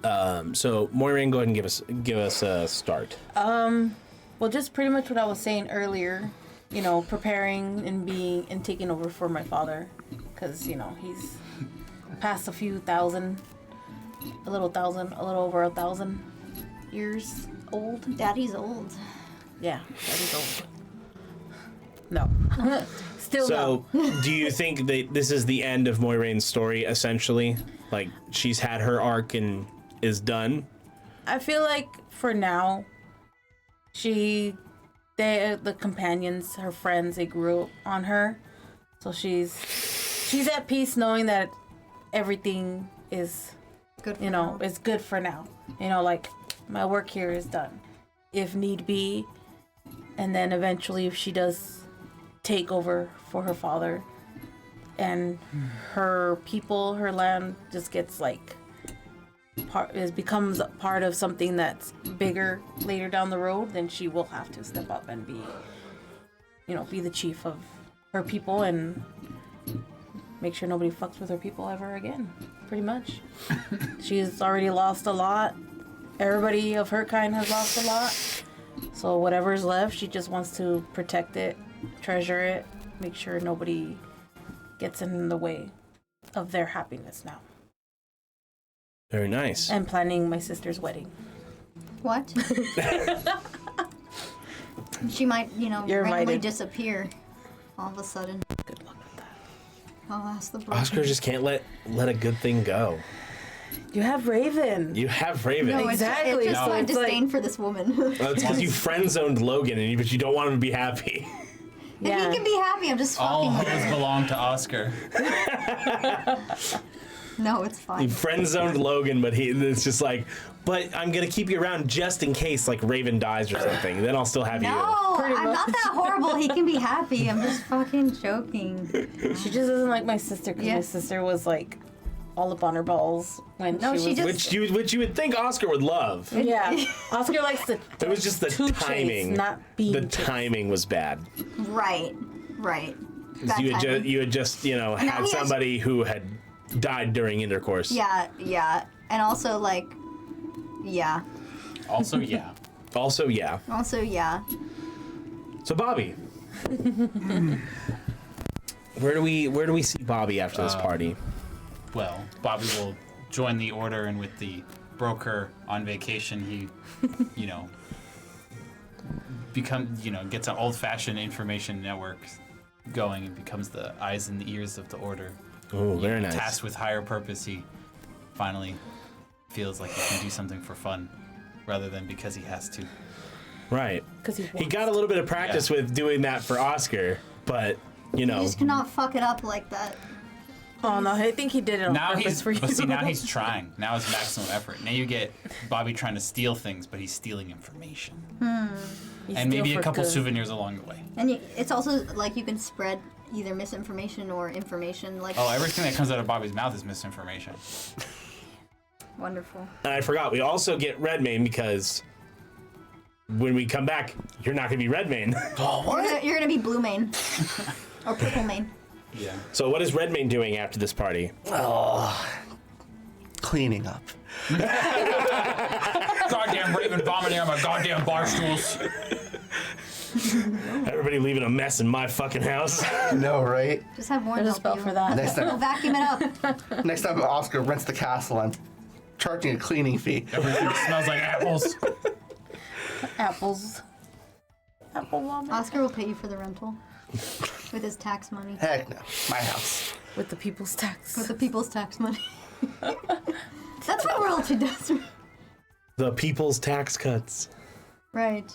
So Moiraine, go ahead and give us a start. Well, just pretty much what I was saying earlier. You know, preparing and taking over for my father, because you know he's past a few thousand. a little over 1,000 years old. Daddy's old. Yeah, daddy's old. No. Still So, no. do you think that this is the end of Moiraine's story, essentially? Like, she's had her arc and is done? I feel like for now, the companions, her friends, they grew on her. So she's at peace knowing that everything is Good for is good for now. Like my work here is done. If need be, and then eventually if she does take over for her father and her people, her land just gets like becomes part of something that's bigger later down the road, then she will have to step up and be the chief of her people and make sure nobody fucks with her people ever again, pretty much. She's already lost a lot. Everybody of her kind has lost a lot. So whatever's left, she just wants to protect it, treasure it, make sure nobody gets in the way of their happiness now. Very nice. And planning my sister's wedding. What? She might, You're randomly invited. disappear all of a sudden. Good luck with that. I'll ask the brother. Oscar just can't let a good thing go. You have Raven. You have Raven. No, Exactly. It's just No, my it's disdain for this woman. It's because you friend-zoned Logan, but you don't want him to be happy. If he can be happy, I'm just All fucking with hoes her. belong to Oscar. No, it's You fine. friend-zoned Logan, but it's just like, but I'm going to keep you around just in case, like, Raven dies or something. Then I'll still have you. No, Pretty I'm not much. that horrible. He can be happy. I'm just fucking joking. She just doesn't like my sister because Yeah. my sister was like all up on her balls when No, she she was. just- Which you would think Oscar would love. Yeah, Oscar likes the. It was just the to timing. chase, not being. The chased. timing was bad. Right. Bad You timing. had just he had has- somebody who had died during intercourse. Yeah. And also, like, yeah. Also, yeah. Also, yeah. So Bobby, where do we see Bobby after this party? Well, Bobby will join the order, and with the broker on vacation, he, gets an old-fashioned information network going and becomes the eyes and the ears of the order. Oh, very nice. Tasked with higher purpose, he finally feels like he can do something for fun rather than because he has to. Right. Because He got a little bit of practice with doing that for Oscar, but You just cannot fuck it up like that. Oh no, I think he did it on Now purpose for you. but see, now he's trying. Now it's maximum effort. Now you get Bobby trying to steal things, but he's stealing information. You And steal maybe a for couple good. souvenirs along the way. And it's also like you can spread either misinformation or information. Like, Oh, everything that comes out of Bobby's mouth is misinformation. wonderful. and I forgot, we also get Redmane because when we come back, you're not going to be Redmane. You're gonna be blue mane or purple mane. Yeah. So what is Redmane doing after this party? Cleaning up. Goddamn Raven vomiting on my goddamn bar stools. Everybody leaving a mess in my fucking house. No, right? Just have Warren There's a help spell you. for that. Next We'll time, vacuum it up. next time Oscar rents the castle, I'm charging a cleaning fee. Everything smells like apples. Apples. Apple vomit. Oscar will pay you for the rental with his tax money. Heck no, my house. With the people's tax. With the people's tax money. That's what royalty does. The people's tax cuts. Right.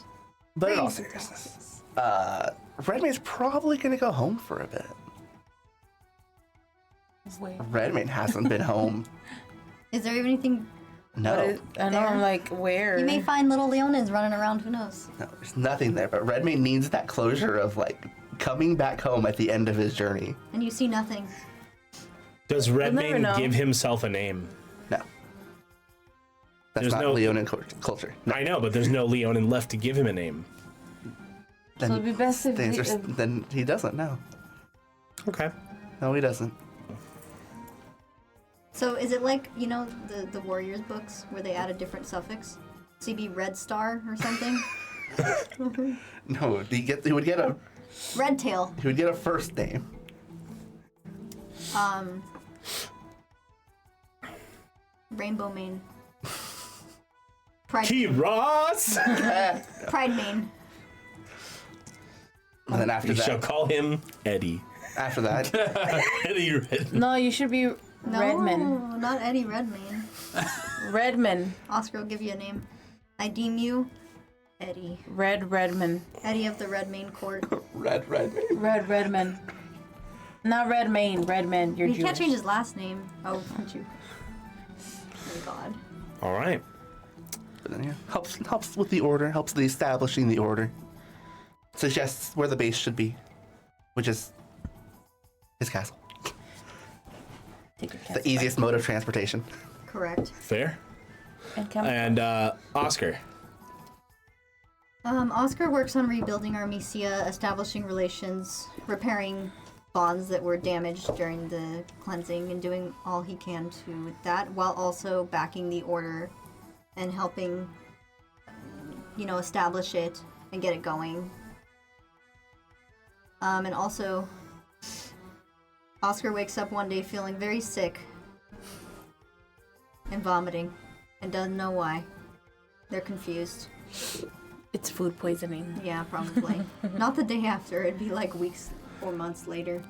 But in all Please. seriousness, Redmane's probably gonna go home for a bit. Wait. Redmane hasn't been home. Is there even anything? No, I know, I'm like, where? You may find little Leonins running around. Who knows? no, there's nothing there. But Redmane needs that closure of like coming back home at the end of his journey. And you see nothing. Does never Redmane know. give himself a name? No, that's There's not no- Leonin culture. No. I know, but there's no Leonin left to give him a name. So it'd be best if things we- are, then he doesn't. No, Okay. no, he doesn't. So is it like the Warriors books where they add a different suffix? CB Red Star or something? No, he would get a Red Tail. first name. Rainbow Mane. Pride. Key Ross! Pride Mane. And then after We that, shall call him Eddie. after that, Eddie Red. No, you should be No, Redmane. not Eddie Redmane. Redmane. Oscar will give you a name. I deem you Eddie. Redmane. Eddie of the Redmane Court. Redmane. Not Redmane. Redmane. You're He Jewish. can't change his last name. Oh, aren't you? Thank God. All right. but then, yeah, helps with the order, helps the establishing the order. Suggests where the base should be, which is his castle. Take your The easiest mode of transportation. Correct. Fair. And And Oscar. Oscar works on rebuilding Armesia, establishing relations, repairing bonds that were damaged during the cleansing, and doing all he can to with that, while also backing the order and helping, establish it and get it going. And also, Oscar wakes up one day feeling very sick and vomiting and doesn't know why. They're confused. It's food poisoning. Yeah, probably. Not the day after. It'd be like weeks or months later.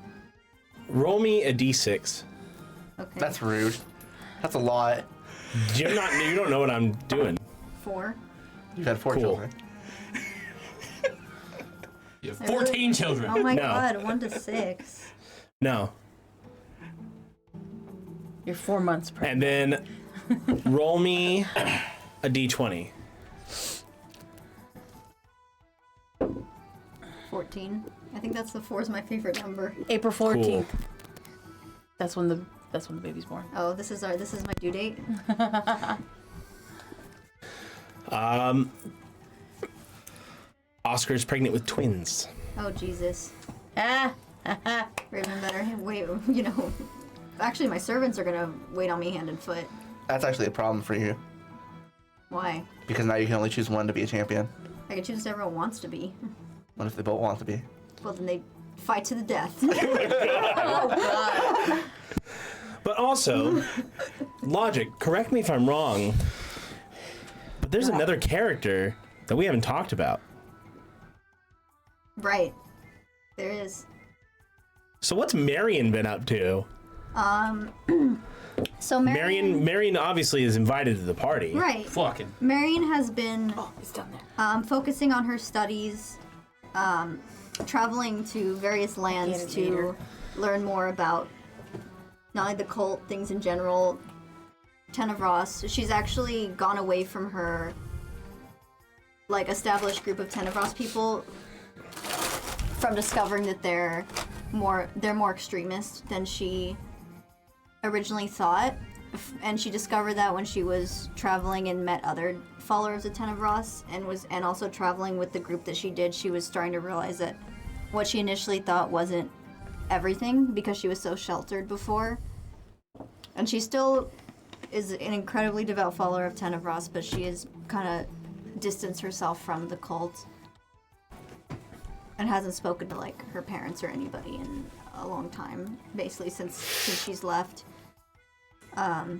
Roll me a d6. Okay. That's rude. That's a lot. You don't know what I'm doing. 4. You've had 4 Cool. children. You have I 14 really- children. Oh my No. God, 1 to 6. No. You're 4 months pregnant. And then roll me a d20. 14. I think that's the 4 is my favorite number. April 14th. That's when the baby's born. Oh, this is my due date. Oscar's pregnant with twins. Oh Jesus. Ah. Raven better wait. Actually, my servants are gonna wait on me hand and foot. That's actually a problem for you, Why? because now you can only choose one to be a champion. I can choose if everyone wants to be. What if they both want to be? Well, then they fight to the death. But also, logic, correct me if I'm wrong, but there's another character that we haven't talked about. Right. There is. So what's Marion been up to? So Marion obviously is invited to the party. Right. Fucking. Marion has been Oh, it's down there. focusing on her studies, traveling to various lands to learn more about not only the cult, things in general, Ten of Ross. She's actually gone away from her established group of Ten of Ross people from discovering that they're more extremist than she originally thought. And she discovered that when she was traveling and met other followers of Ten of Ross, and also traveling with the group that she did, she was starting to realize that what she initially thought wasn't everything, because she was so sheltered before. And she still is an incredibly devout follower of Ten of Ross, but she has kind of distanced herself from the cult and hasn't spoken to her parents or anybody in a long time, basically since she's left. So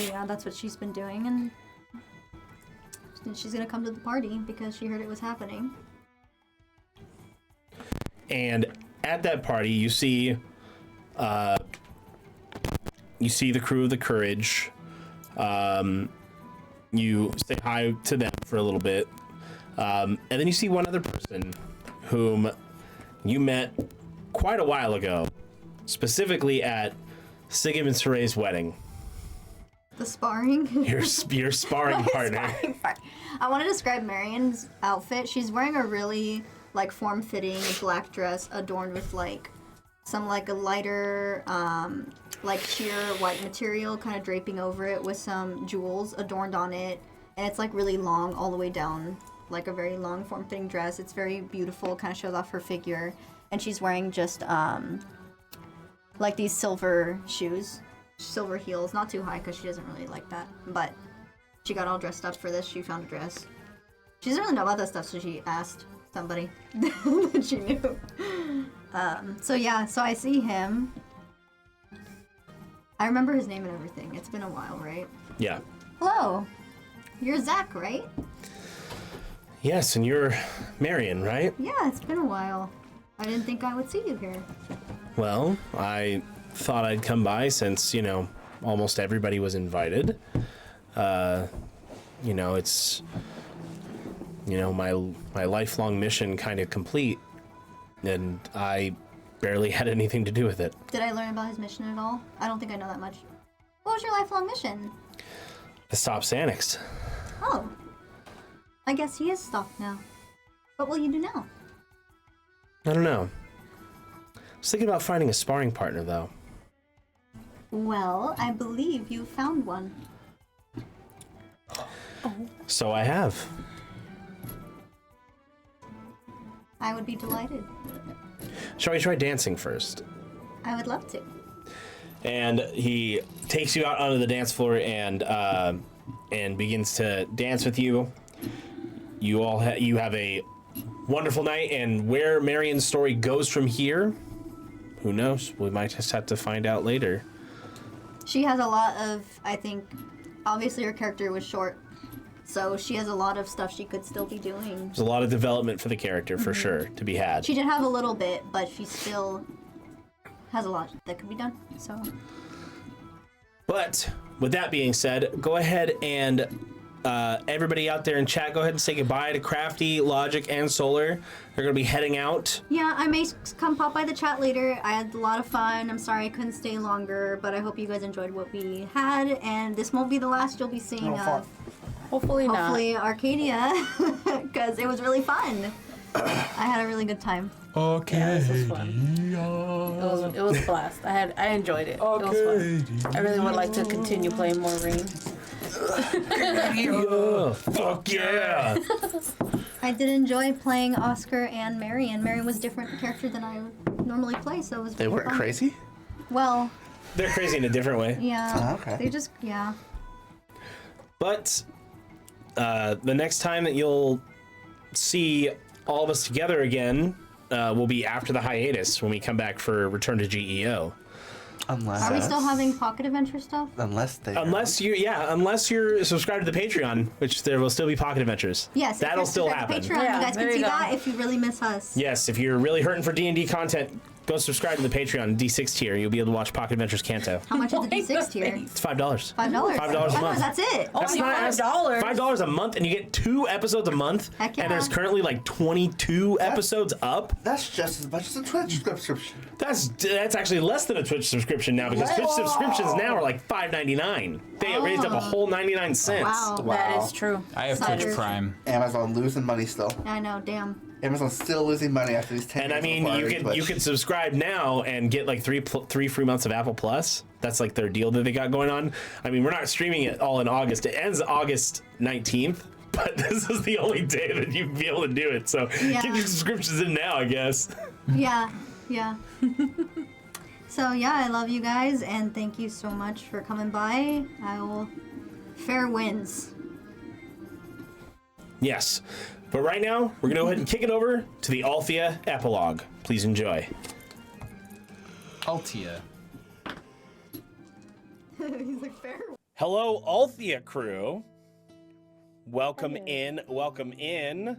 yeah, that's what she's been doing, and she's gonna come to the party because she heard it was happening. And at that party, you see the crew of the Courage. You say hi to them for a little bit, and then you see one other person whom you met quite a while ago, specifically at Sigib and Soray's wedding. The sparring. Your sparring partner. I want to describe Marion's outfit. She's wearing a really form-fitting black dress adorned with some a lighter sheer white material kind of draping over it with some jewels adorned on it, and it's really long all the way down, a very long form-fitting dress. It's very beautiful, kind of shows off her figure, and she's wearing just these silver shoes, silver heels, not too high because she doesn't really like that, but she got all dressed up for this. She found a dress. She doesn't really know about that stuff, so she asked somebody that she knew. So I see him, I remember his name and everything. It's been a while, right? Yeah. Hello. You're Zach, right? Yes, and you're Marion, right? Yeah, it's been a while. I didn't think I would see you here. Well, I thought I'd come by since, you know, almost everybody was invited. You know, it's, you know, my lifelong mission kind of complete, and I barely had anything to do with it. Did I learn about his mission at all? I don't think I know that much. What was your lifelong mission? To stop Xanax. Oh. I guess he is stopped now. What will you do now? I don't know. I was thinking about finding a sparring partner, though. Well, I believe you found one. So I have. I would be delighted. Shall we try dancing first? I would love to. And he takes you out onto the dance floor and begins to dance with you. You all you have a wonderful night, and where Marion's story goes from here, who knows? We might just have to find out later. She has a lot of, I think, obviously her character was short, so she has a lot of stuff she could still be doing. There's a lot of development for the character, for sure, to be had. She did have a little bit, but she still has a lot that could be done, so. But with that being said, go ahead and everybody out there in chat, go ahead and say goodbye to Crafty, Logic, and Solar. They're going to be heading out. Yeah, I may come pop by the chat later. I had a lot of fun. I'm sorry I couldn't stay longer, but I hope you guys enjoyed what we had, and this won't be the last you'll be seeing of. Hopefully not. Hopefully Arcadia, because it was really fun. I had a really good time. Okay. Yeah, this was fun. It was a blast. I enjoyed it. Okay. It was fun. I really would like to continue playing Moiraine. Fuck yeah! I did enjoy playing Oscar and Marion. Marion was a different character than I normally play, so it was They really weren't fun. crazy? Well, They're crazy in a different way. yeah. Oh, okay. They just, yeah. But the next time that you'll see all of us together again will be after the hiatus when we come back for Return to GEO. Unless. Are we still having Pocket Adventure stuff? Unless you're subscribed to the Patreon, which there will still be Pocket Adventures. Yes. That'll if you're still subscribed to happen. Patreon, Yeah, you guys there can you see go. that if you really miss us. Yes, if you're really hurting for D&D content, go subscribe to the Patreon, D6 tier. You'll be able to watch Pocket Adventures Kanto. How much is the D6 tier? It's $5. $5. $5 a month. That's it. Only $5. $5 a month, and you get 2 episodes a month. Heck yeah. And there's currently like 22 episodes up. That's just as much as a Twitch subscription. That's actually less than a Twitch subscription now, because Twitch subscriptions now are like $5.99. They raised up a whole 99 cents. Wow. That is true. I have Suckers. Twitch Prime. Amazon losing money still. I know, damn. Amazon's still losing money after these 10 And I years mean, of you acquiring could Twitch. subscribe now and get like three free months of Apple Plus. That's like their deal that they got going on. I mean, we're not streaming it all in August. It ends August 19th, but this is the only day that you'd be able to do it. So Yeah. get your subscriptions in now, I guess. Yeah, yeah. So yeah, I love you guys, and thank you so much for coming by. I will. Fair winds. Yes. But right now, we're going to go ahead and kick it over to the Althea Epilogue. Please enjoy. Altia. He's like, fair. Hello, Althea crew. Welcome in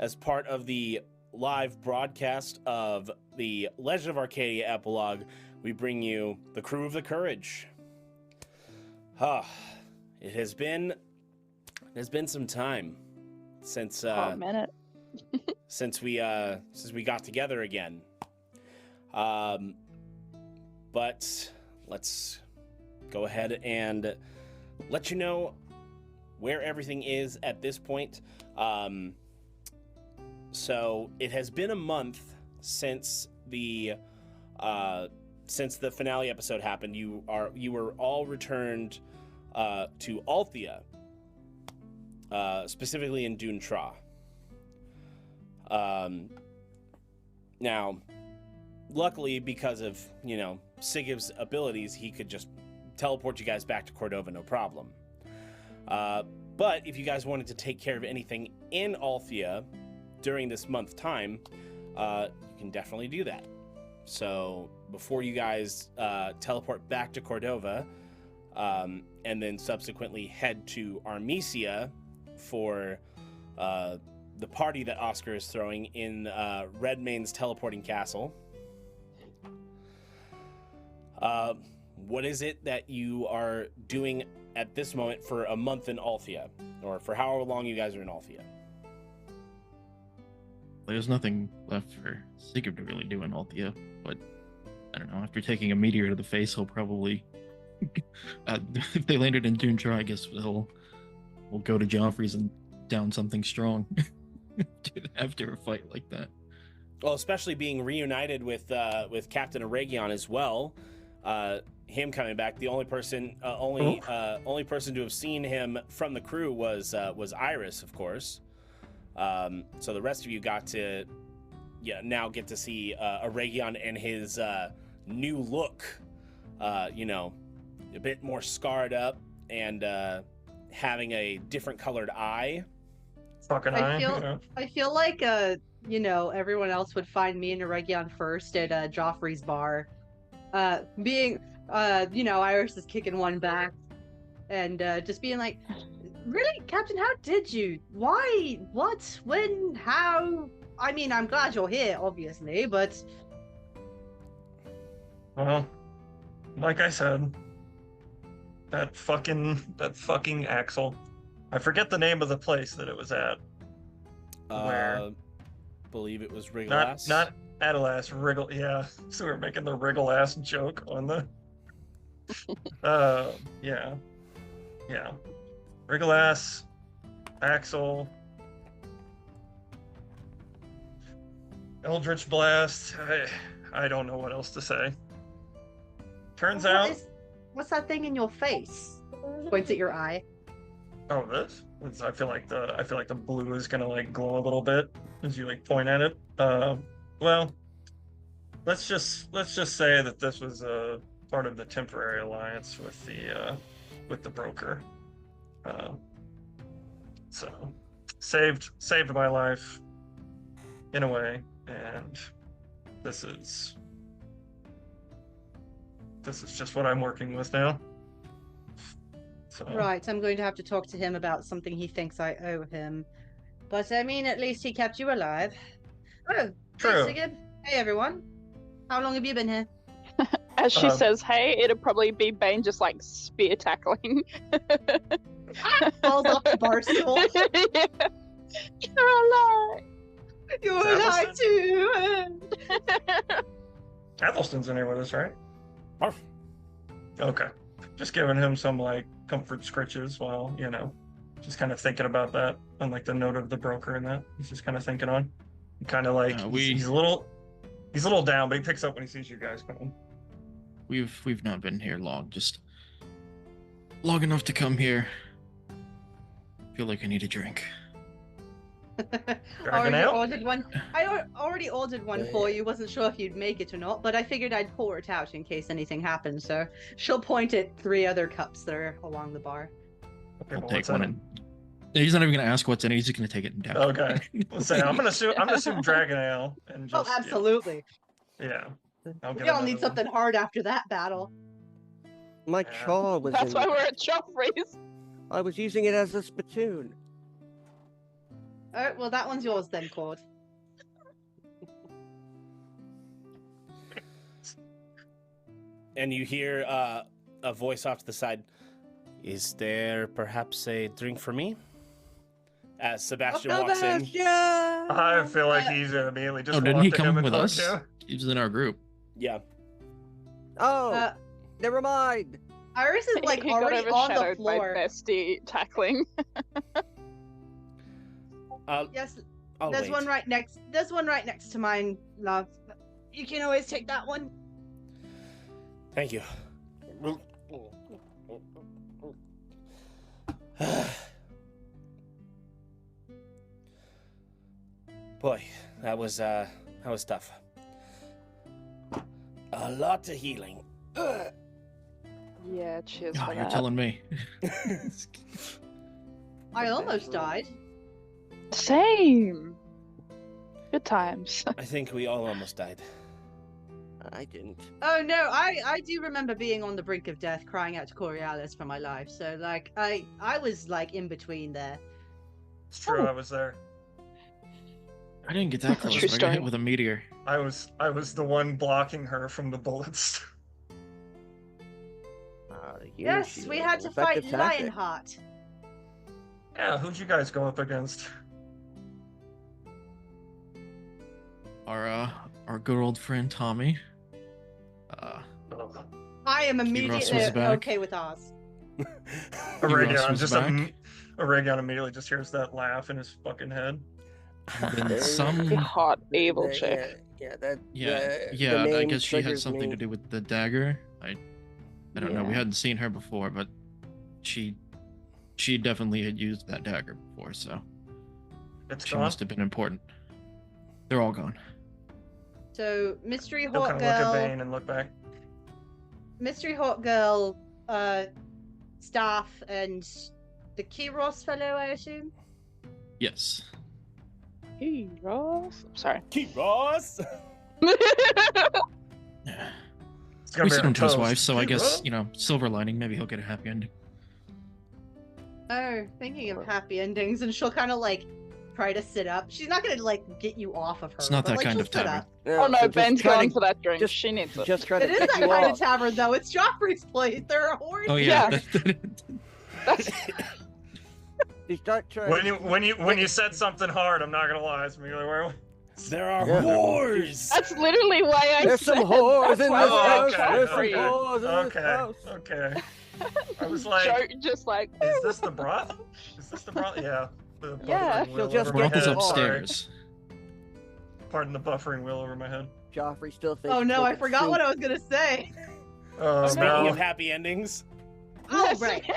as part of the live broadcast of the Legend of Arcadia Epilogue. We bring you the Crew of the Courage. It has been some time since a minute. since we got together again. But let's go ahead and let you know where everything is at this point. So it has been a month since the finale episode happened. You were all returned to Althea, specifically in Dune Tra. Now, luckily, because of Sigib's abilities, he could just teleport you guys back to Cordova, no problem. But if you guys wanted to take care of anything in Althea during this month time, you can definitely do that. So before you guys teleport back to Cordova, and then subsequently head to Armesia for the party that Oscar is throwing in Redmane's teleporting castle. What is it that you are doing at this moment for a month in Althea, or for however long you guys are in Althea? There's nothing left for Sigib to really do in Althea, but I don't know. After taking a meteor to the face, he'll probably, if they landed in Doonjar, I guess we'll go to Joffrey's and down something strong after a fight like that. Well, especially being reunited with Captain Aregion as well. Him coming back, the only person to have seen him from the crew was Iris, of course. So the rest of you got to, now get to see Aregion and his new look. A bit more scarred up and having a different colored eye. Fucking eye. I feel like everyone else would find me and Aregion first at Joffrey's bar. Iris is kicking one back and just being like, really, Captain, how did you? Why? What? When? How? I mean, I'm glad you're here, obviously, but... Well, like I said, that fucking Axel. I forget the name of the place that it was at. Where? Believe it was Wriggleass. Not Adelas, Wriggle. Yeah, so we're making the Wriggleass joke on the. Yeah. Wriggleass, Axel, Eldritch Blast. I don't know what else to say. Turns out. What's that thing in your face? Points at your eye. Oh, this? I feel like the blue is gonna like glow a little bit as you like point at it. Well, let's just say that this was a part of the temporary alliance with the broker. So saved my life in a way, and this is just what I'm working with now. So. Right, I'm going to have to talk to him about something he thinks I owe him. But I mean, at least he kept you alive. Oh, true. Hey, Sigib. Hey, everyone. How long have you been here? As she says, hey, it'd probably be Bane just like spear tackling. Falls off the bar stool. Yeah. You're alive. You're alive too. Athelston's in here with us, right? Okay. Just giving him some like comfort scritches while, just kind of thinking about that on like the note of the broker and that. He's just kind of thinking on. Kind of like he's a little down, but he picks up when he sees you guys coming. We've not been here long, just long enough to come here. Feel like I need a drink. I already ordered one for you. Wasn't sure if you'd make it or not, but I figured I'd pour it out in case anything happened. So she'll point at 3 other cups that are along the bar. Okay, I'll take one. He's not even gonna ask what's in it. He's just gonna take it and down. Okay. Let's say I'm gonna assume Dragon Ale and just. Oh, absolutely. Yeah. We all need something hard after that battle. My chaw was. That's why we're at Joffrey's. I was using it as a spittoon. Alright, well that one's yours then, Cord. And you hear a voice off to the side. Is there perhaps a drink for me? As Sebastian walks in. I feel like he's immediately just. Oh, didn't he come with us? He was in our group. Yeah. Oh, never mind. Iris is like he already got on the overshadowed floor. by bestie tackling. Yes, I'll there's wait. one right next. There's one right next to mine, love. You can always take that one. Thank you. Boy, that was tough. A lot of healing. Yeah, cheers Oh, for you're that. telling me. I almost died. Same. Good times. I think we all almost died. I didn't. Oh no, I do remember being on the brink of death, crying out to Coriolis for my life. So like I was like in between there. It's true, I was there. I didn't get that close. True But I got story. hit with a meteor. I was the one blocking her from the bullets. Yes, we had to fight Lionheart. Yeah, who'd you guys go up against? Our good old friend Tommy. I am Ross immediately was back. okay with ours. Aregion immediately just hears that laugh in his fucking head. Then some. Hot evil chick. Yeah, I guess she had something to do with the dagger. I don't know. We hadn't seen her before, but she definitely had used that dagger before, so she must have been important. They're all gone. So Mystery He'll Hawk kind of look at Girl, Bane and look back. Mystery Hawk Girl, Staff, and the Kiros fellow, I assume. Yes. Hey, Ross. Sorry. Ross. We gonna be sent him to his toast. wife, so I guess, Huh? silver lining, maybe he'll get a happy ending. Oh, thinking of happy endings, and she'll kind of like try to sit up. She's not gonna like get you off of her. It's not but, that like, kind she'll of sit tavern. up. Oh no, so Ben's just try going to- for that drink. just- She needs it. Just try to It is pick that you kind off. of tavern, though. It's Joffrey's place. There are horses. Oh yeah. You start trying. When you said something hard, I'm not gonna lie, it's me. Like, where? There are Yeah. whores. That's literally why I There's said some whores that's in why this I house. said There's some free. whores in this Okay, house. okay. I was like, Joke, just like, is this the brothel? Is this the brothel? Yeah. The Yeah. buffering wheel She'll just over my get Brothels head. upstairs. Pardon the buffering wheel over my head. Joffrey still thinks. Oh no, I making forgot soup- what I was gonna say. Oh Speaking no. of happy endings, Oh right.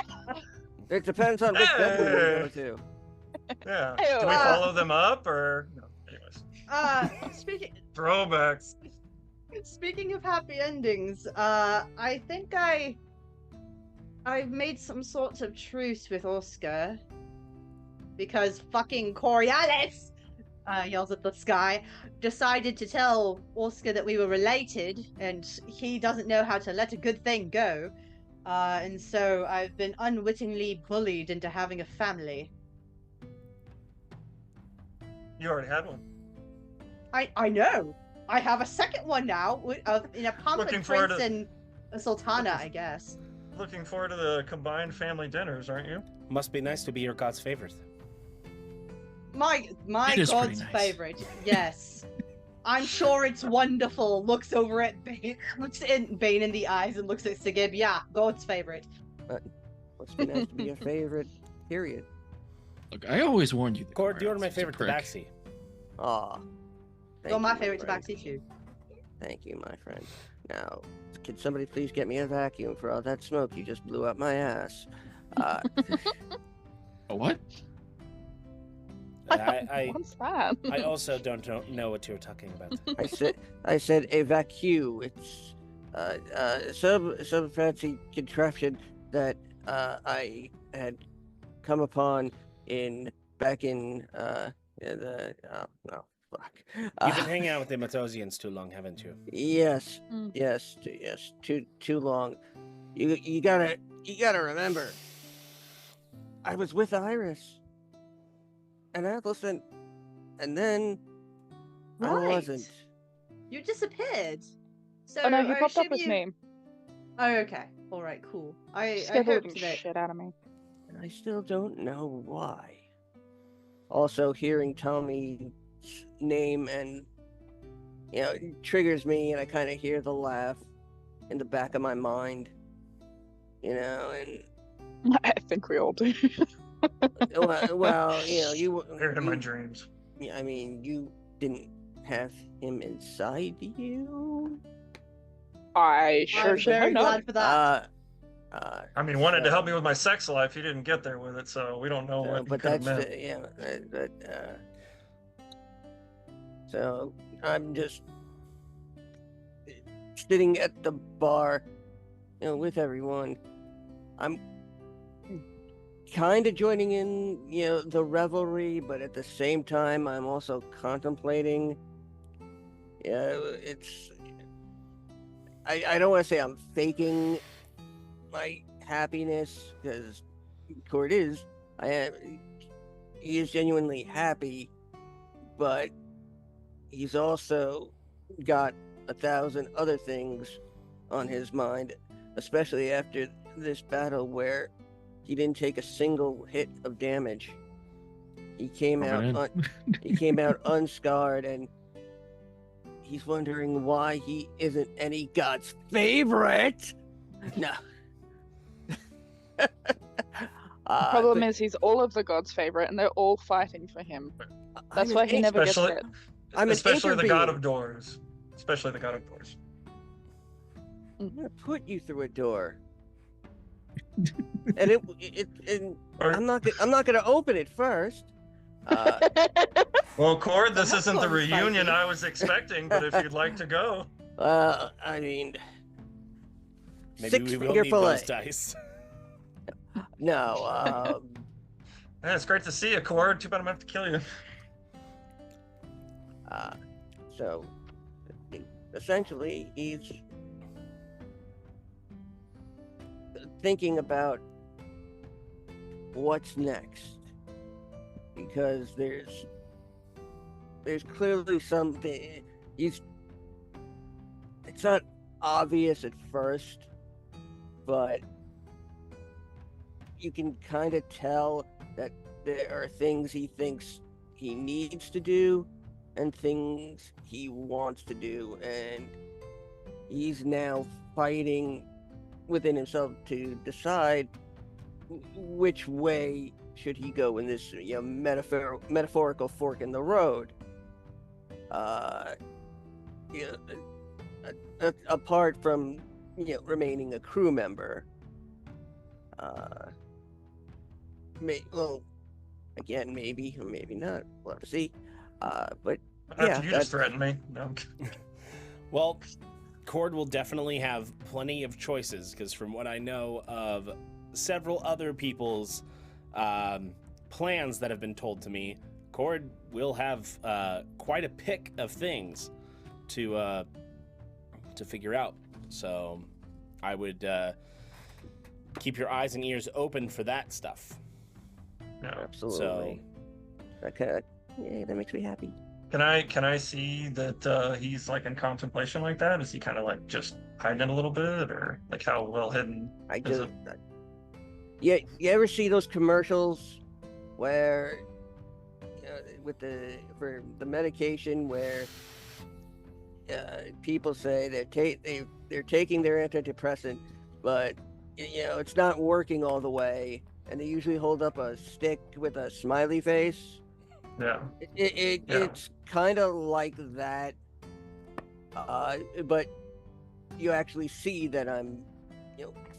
It depends on which bedroom you go to. Yeah. Ew, Do we follow them up or no? Anyways. Speaking Throwbacks. speaking of happy endings, I think I've made some sorts of truce with Oscar because fucking Coriolis yells at the sky, decided to tell Oscar that we were related, and he doesn't know how to let a good thing go. And so I've been unwittingly bullied into having a family. You already had one. I know. I have a second one now, in a Pampa Looking forward Prince to- and a Sultana, I guess. Looking forward to the combined family dinners, aren't you? must be nice to be your god's favorite. My It is pretty god's nice. favorite, yes. I'm sure it's wonderful. Looks over at Bane, looks at Bane in the eyes and looks at Sigib. Yeah, god's favorite. Must be nice to be your favorite. Period. Look, I always warned you. Cord, you're my favorite prick. tabaxi. Aw. You're my favorite tabaxi too. Thank you, my friend. Now, could somebody please get me a vacuum for all that smoke you just blew up my ass? A what? What's that? I also don't know what you're talking about. I said a vacuum. It's some fancy contraption that I had come upon back in the no fuck. You've been hanging out with the Matosians too long, haven't you? Yes, yes, too long. You gotta remember. I was with Iris, and Allison, and then I Right. wasn't. You disappeared. So Oh no, he I popped up assume his you- name. Oh, okay. All right, cool. I Scared the hope living that. shit out of me. And I still don't know why. Also, hearing Tommy's name and it triggers me, and I kind of hear the laugh in the back of my mind. And I think we all do. well, you Hear it in my dreams. I mean, you didn't have him inside you. I sure I'm should very have known. glad for that. I mean, wanted to help me with my sex life. He didn't get there with it, so we don't know what he But could have that's meant. so I'm just sitting at the bar, with everyone. I'm kind of joining in, the revelry, but at the same time, I'm also contemplating. It's I don't want to say I'm faking my happiness, because Cord is. He is genuinely happy, but he's also got 1,000 other things on his mind, especially after this battle where he didn't take a single hit of damage. He came out unscarred, and he's wondering why he isn't any god's favorite. No. The problem is he's all of the gods' favorite, and they're all fighting for him. That's why he never gets it. Especially the god of doors. Especially the god of doors. I'm gonna put you through a door, and I'm not gonna open it first. Well, Cord, this isn't the reunion I was expecting, but if you'd like to go. I mean, maybe we will need those dice. No, Yeah, it's great to see you, Cord. Too bad I'm gonna have to kill you. So, essentially, he's thinking about what's next, because there's clearly something. It's not obvious at first, but you can kind of tell that there are things he thinks he needs to do and things he wants to do, and he's now fighting within himself to decide which way should he go in this metaphorical fork in the road. Apart from remaining a crew member. Again, maybe or maybe not. We'll have to see. But yeah, you just threatened me. No. Well, Cord will definitely have plenty of choices, because from what I know of several other people's plans that have been told to me, Cord will have quite a pick of things to figure out. So I would keep your eyes and ears open for that stuff. No, absolutely. So, that makes me happy. Can I see that he's like in contemplation like that? Is he kind of like just hiding a little bit, or like how well hidden is it? Yeah, you ever see those commercials where for the medication where people say they're taking their antidepressant, but it's not working all the way, and they usually hold up a stick with a smiley face. Yeah. It's kind of like that, but you actually see that I'm,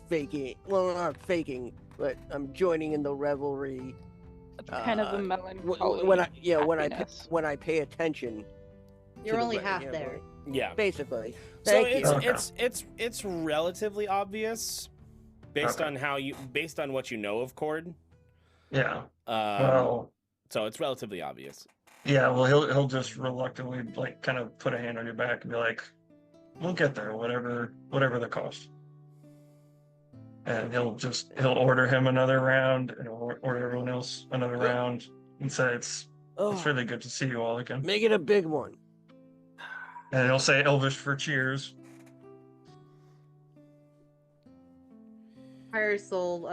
faking. Well, not faking, but I'm joining in the revelry. Kind of the melancholy. When I pay attention. You're only half there. Yeah. Basically. So Thank you. it's relatively obvious based on what you know of Cord. Yeah. So it's relatively obvious. Yeah, well, he'll just reluctantly like kind of put a hand on your back and be like, "We'll get there, whatever the cost." And he'll order him another round, and he'll order everyone else another round, and say it's really good to see you all again. Make it a big one. And he'll say Elvish for cheers. Iris will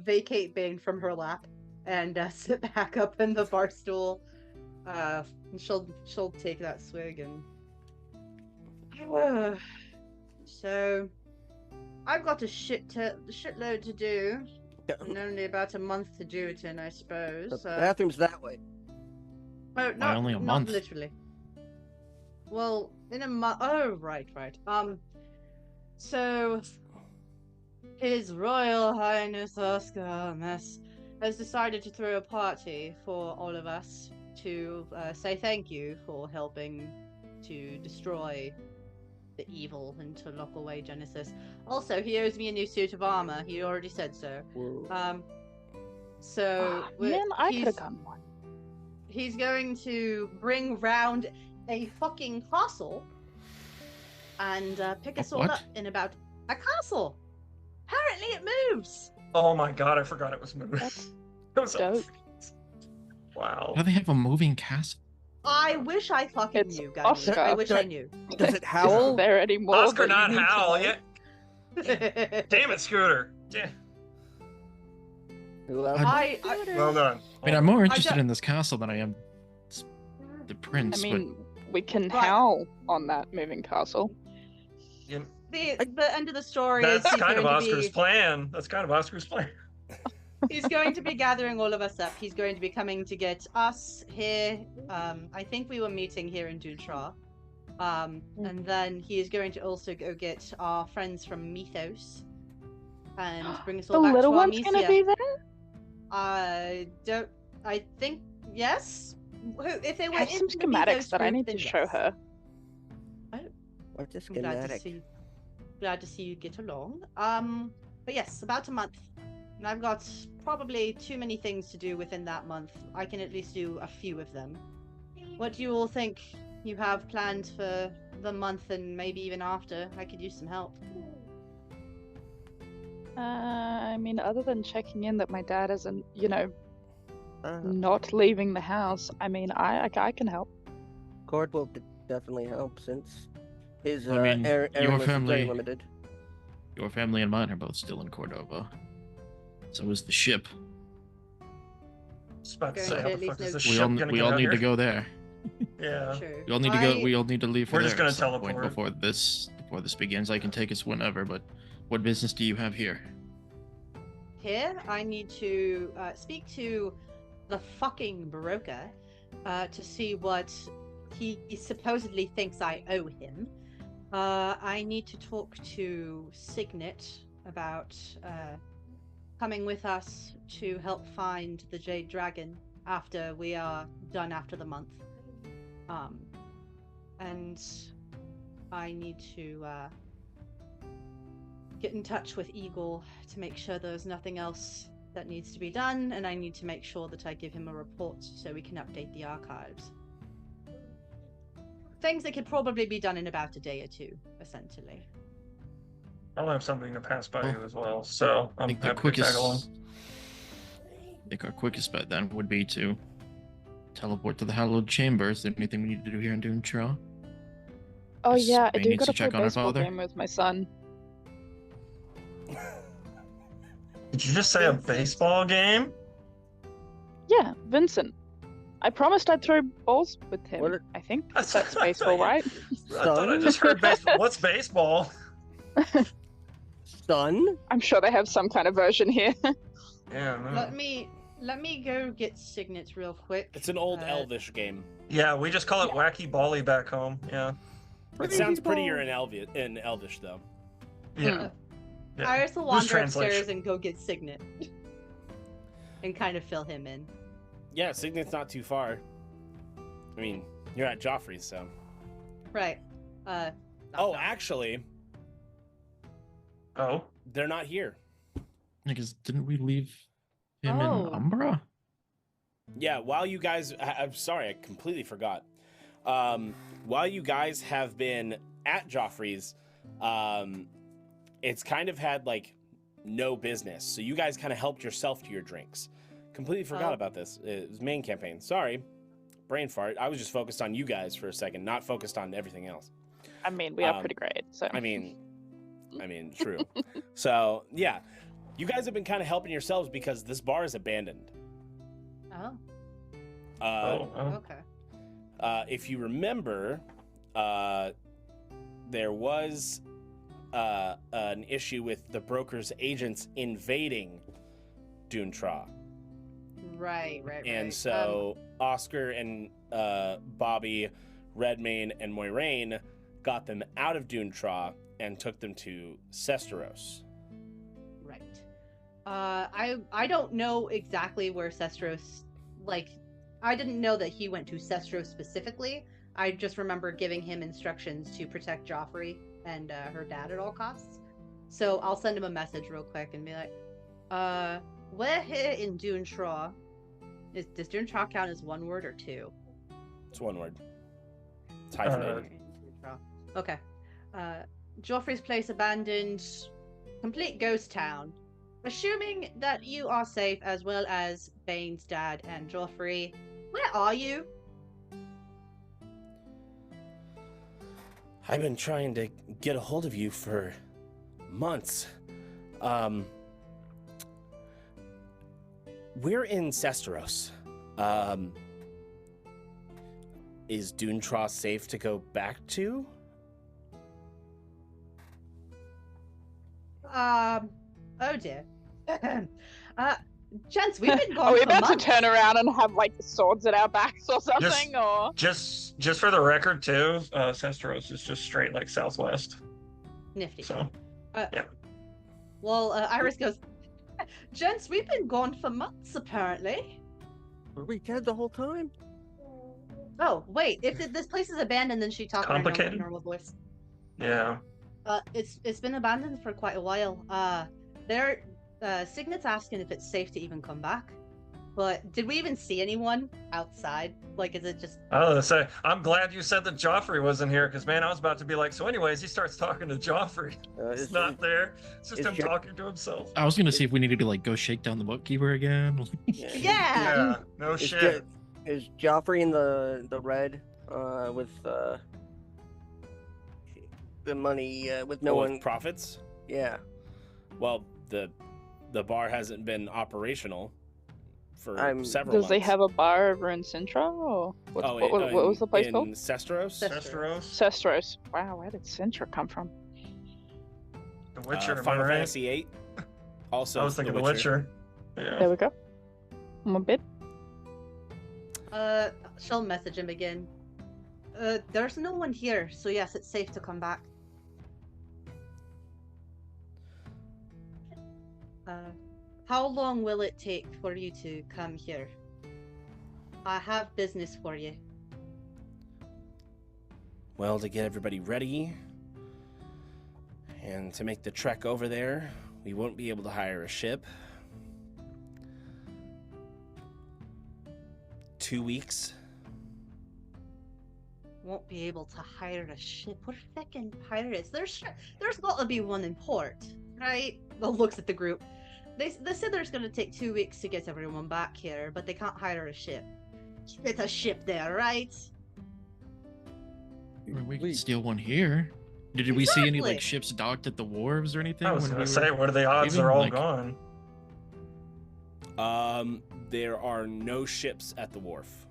vacate Bane from her lap and sit back up in the bar stool. And she'll take that swig and. So, I've got a shitload to do, and only about a month to do it in, I suppose. The bathroom's that way. Oh, not only a not month. Literally. Well, in a month. Oh, right. So, His Royal Highness Oscar Mess has decided to throw a party for all of us to say thank you for helping to destroy the evil and to lock away Genesis. Also, he owes me a new suit of armor. He already said so. I could have gotten one. He's going to bring round a fucking castle and pick us A all what? up in about a castle. Apparently it moves. Oh my god, I forgot it was moving. It was dope. Wow. How do they have a moving castle? I wish I fucking It's knew, Oscar. Gunny. I wish I knew. Does it howl? there anymore? Oscar, that you not need to Howl. know? Yeah. Damn it, Scooter. Yeah. I Well done. I mean, I'm more I interested don't- in this castle than I am the I prince. mean, we can Right. howl on that moving castle. the end of the story is That's he's kind of going to Oscar's be plan. That's kind of Oscar's plan. he's going to be gathering all of us up. He's going to be coming to get us here. I think we were meeting here in Dutra. And then he is going to also go get our friends from Mythos and bring us The all back little to one's gonna Armesia. be there? I think yes. If they were I have in some the schematics Mythos that I group, need then to show yes. her. What's a I'm glad to schematic? see. Glad to see you get along. But yes, about a month. And I've got probably too many things to do within that month. I can at least do a few of them. What do you all think you have planned for the month and maybe even after? I could use some help. I mean, other than checking in that my dad isn't, Uh, not leaving the house, I mean, I can help. Cord will definitely help since his I mean, your errand is very family- limited. Your family and mine are both still in Cordova. So is the ship. I was about to Going say, to how at the fuck least is this know- ship gonna We get all out need here? to go there. Yeah. Sure. We all need to go. We all need to leave for We're there just gonna at some point teleport. before this begins. I can take us whenever, but what business do you have here? Here, I need to speak to the fucking broker to see what he supposedly thinks I owe him. I need to talk to Signet about coming with us to help find the Jade Dragon after we are done after the month. And I need to get in touch with Eagle to make sure there's nothing else that needs to be done, and I need to make sure that I give him a report so we can update the archives. Things that could probably be done in about a day or two, essentially. I'll have something to pass by you as well, so I'm think happy to tag along. I think our quickest bet then would be to teleport to the Hallowed Chamber. Is there anything we need to do here in Doomtraw? Oh Yes, yeah, I Bane do needs got to to play check on her baseball father. game with my son. Did you just say a baseball game? Yeah, Vincent. I promised I'd throw balls with him. I think that's baseball, right? I thought I just heard baseball. What's baseball? Son? I'm sure they have some kind of version here. Yeah, no. Let me go get Signet real quick. It's an old Elvish game. Yeah, we just call it Wacky Bally back home. Yeah. It sounds prettier in Elvish, though. Yeah. I also Loose wander translation. upstairs and go get Signet. And kind of fill him in. Yeah, Signet's not too far. I mean, you're at Joffrey's, so. Right. Oh, actually. Oh? They're not here. Because didn't we leave him Oh. in Umbra? Yeah, while you guys... I'm sorry, I completely forgot. While you guys have been at Joffrey's, it's kind of had, like, no business. So you guys kind of helped yourself to your drinks. Completely forgot about this. It was main campaign. Sorry. Brain fart. I was just focused on you guys for a second, not focused on everything else. I mean, we are pretty great, so. I mean, true. So, yeah. You guys have been kind of helping yourselves because this bar is abandoned. Oh. Okay. If you remember, there was an issue with the broker's agents invading Doomtraw. Right. And so Oscar and Bobby, Redmane, and Moiraine got them out of Doomtraw and took them to Sesteros. Right. I don't know exactly where Sesteros, like, I didn't know that he went to Sesteros specifically. I just remember giving him instructions to protect Joffrey and her dad at all costs. So I'll send him a message real quick and be like, we're here in Doomtraw. Does Doomtraw count as one word or two? It's one word. It's hyphenated. Okay. Joffrey's place abandoned, complete ghost town. Assuming that you are safe, as well as Bane's dad and Joffrey, where are you? I've been trying to get a hold of you for months. We're in Sesteros. Is Doontraw safe to go back to? Oh dear. Gents, we've been gone Are we for about months. to turn around and have like swords at our backs or something? Or Just for the record, too, Sesteros is just straight like southwest. Nifty. So, yeah. Well, Iris goes, Gents, we've been gone for months, apparently. Were we dead the whole time? Oh, wait, if this place is abandoned, then she talked in her Complicated? normal voice. Yeah. It's been abandoned for quite a while. Signet's asking if it's safe to even come back. But did we even see anyone outside? Like, is it just... I was gonna say, I'm glad you said that Joffrey wasn't here, because man, I was about to be like, so anyways, he starts talking to Joffrey. It's not there. It's just him talking to himself. I was gonna see if we needed to like go shake down the bookkeeper again. Yeah. No Is shit. Is Joffrey in the red with the money with no one? Profits? Yeah. Well, the bar hasn't been operational for several Does months. they have a bar over in Sintra? Or what was the place in called? Sesteros? Sesteros. Wow, where did Sintra come from? The Witcher, am I Final right? Fantasy VIII. Also, I was thinking The Witcher. Yeah. There we go. I'm a bit. She'll message him again. There's no one here, so yes, it's safe to come back. How long will it take for you to come here? I have business for you. Well, to get everybody ready and to make the trek over there, we won't be able to hire a ship. 2 weeks. Won't be able to hire a ship. What fucking pirates? There's got to be one in port, right? Well, looks at the group. They said there's gonna take 2 weeks to get everyone back here, but they can't hire a ship. It's a ship there, right? We could steal one here. Did we see any like Exactly. ships docked at the wharves or anything? I was when gonna we say, were what are the odds leaving? they're all Like, gone? There are no ships at the wharf.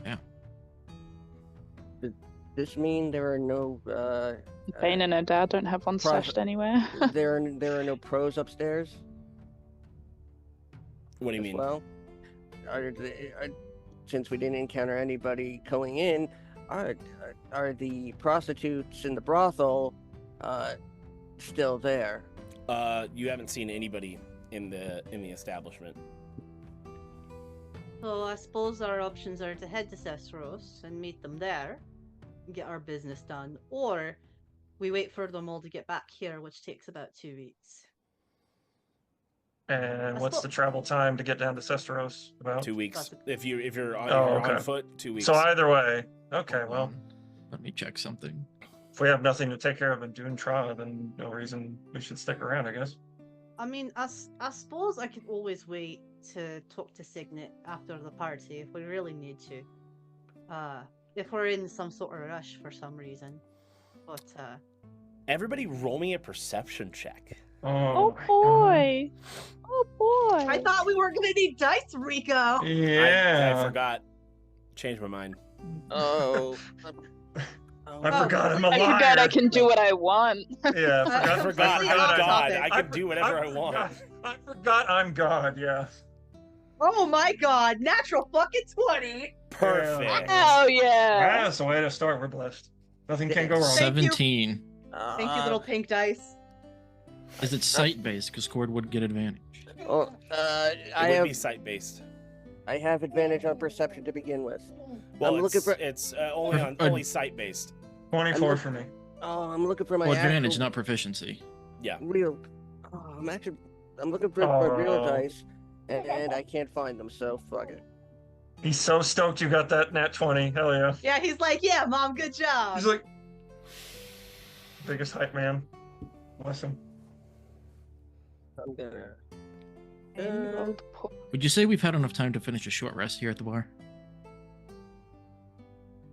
Yeah. Does this mean there are no Bane and her dad don't have one stashed anywhere. there are no pros upstairs? What do you as mean? Well, since we didn't encounter anybody going in, are the prostitutes in the brothel still there? You haven't seen anybody in the establishment. So I suppose our options are to head to Sesteros and meet them there, and get our business done, or we wait for them all to get back here, which takes about 2 weeks. And what's the travel time to get down to Sesteros? About 2 weeks. If you're okay. on foot, 2 weeks. So either way, okay. Well, let me check something. If we have nothing to take care of in Doontraw, then no reason we should stick around, I guess. I mean, I suppose I could always wait to talk to Signet after the party if we really need to. If we're in some sort of rush for some reason. But, Everybody roll me a perception check. Oh boy! Oh boy! I thought we weren't gonna need dice, Rico! I forgot. Changed my mind. Oh. I forgot I'm a I liar. forgot I can do what I want. Yeah, I forgot I'm God. I can do whatever I want. I forgot I'm God, yeah. Oh my god, natural fucking 20! Perfect. Hell yeah! That's the way to start. We're blessed. Nothing can go wrong. 17. Thank you, little pink dice. Is it sight based? Because Cord would get advantage. Oh, It would be site based. I have advantage on perception to begin with. Well, I'm looking for. it's only site based. 24 for me. Oh, I'm looking for my Well, advantage, actual not proficiency. Yeah. real. Oh, I'm looking for my real dice, and I can't find them. So fuck it. He's so stoked you got that nat 20. Hell yeah. Yeah, he's like, yeah, mom, good job. He's like, Biggest hype man. Bless him. I'm gonna. Would you say we've had enough time to finish a short rest here at the bar?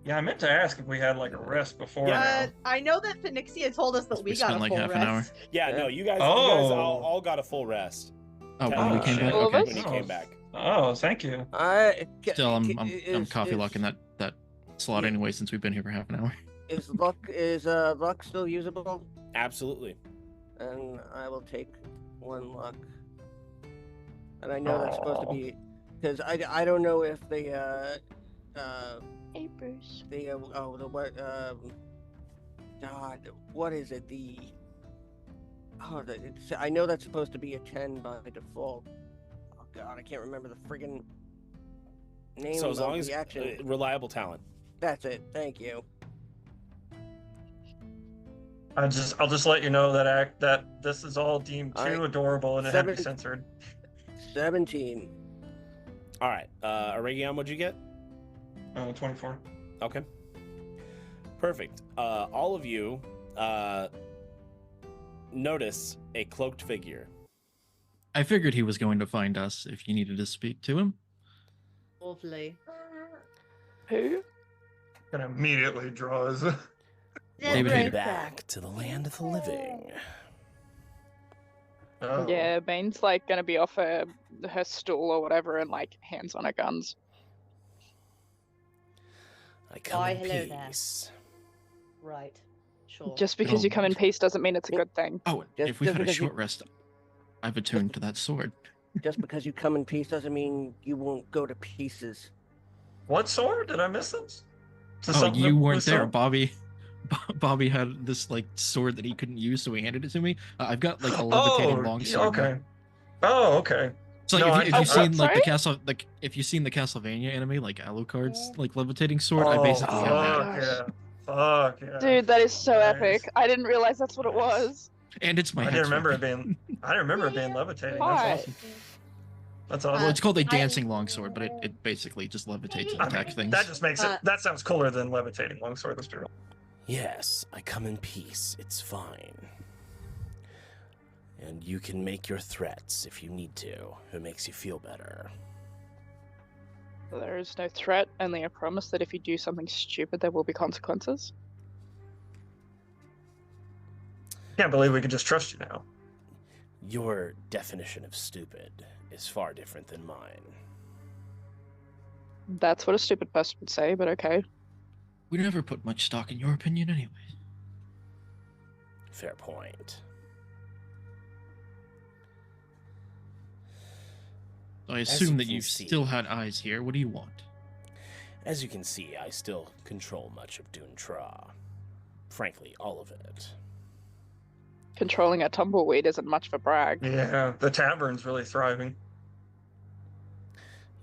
Yeah, I meant to ask if we had like a rest before. I know that Phoenixia told us that we got spent a like full half rest. an hour. Yeah, no, you guys Oh. all got a full rest. Oh, when we came back. All of Okay. us? When you came back. Oh, thank you. Still, I'm coffee locking that slot anyway since we've been here for half an hour. Is luck still usable? Absolutely. And I will take 1 luck. And I know that's supposed to be, because I don't know if the Hey, Bruce. God, what is it? I know that's supposed to be a 10 by default. Oh God, I can't remember the friggin' name So as of long as the action. reliable talent. That's it. Thank you. I'll just let you know that this is all deemed too adorable and it had to be censored. 17. All right, Aregion, what'd you get? 24. Okay. Perfect. All of you notice a cloaked figure. I figured he was going to find us if you needed to speak to him. Lovely. Who? Gonna immediately draw his. David Welcome Hayter. back to the land of the living. Oh. Yeah, Bane's like gonna be off her stool or whatever and like hands on her guns. I come in peace. Right. Sure. Just because you come in peace doesn't mean it's a good thing. Oh, if we've had a short rest, I've attuned to that sword. Just because you come in peace doesn't mean you won't go to pieces. What sword? Did I miss this? Oh, you weren't there, Bobby. Bobby had this like sword that he couldn't use, so he handed it to me. I've got like a levitating longsword. Okay. Oh, okay. So No, if you've seen like sorry? the castle, like if you've seen the Castlevania anime, like Alucard's like levitating sword, I basically have that. Yeah. Fuck yeah. Dude, that is so epic. I didn't realize that's what it was. And it's my I head didn't remember weapon. I didn't remember it being levitating. Why? That's awesome. That's awesome. Well, it's called a dancing longsword, but it basically just levitates and I mean, attacks things. that just makes it. That sounds cooler than levitating longsword. Let's be real. Yes, I come in peace. It's fine. And you can make your threats if you need to. If it makes you feel better. There is no threat, only a promise that if you do something stupid, there will be consequences. Can't believe we can just trust you now. Your definition of stupid is far different than mine. That's what a stupid person would say, but okay. We never put much stock in your opinion anyway. Fair point. I As assume you that can you see- still had eyes here. What do you want? As you can see, I still control much of Doontra. Frankly, all of it. Controlling a tumbleweed isn't much of a brag. Yeah, the tavern's really thriving.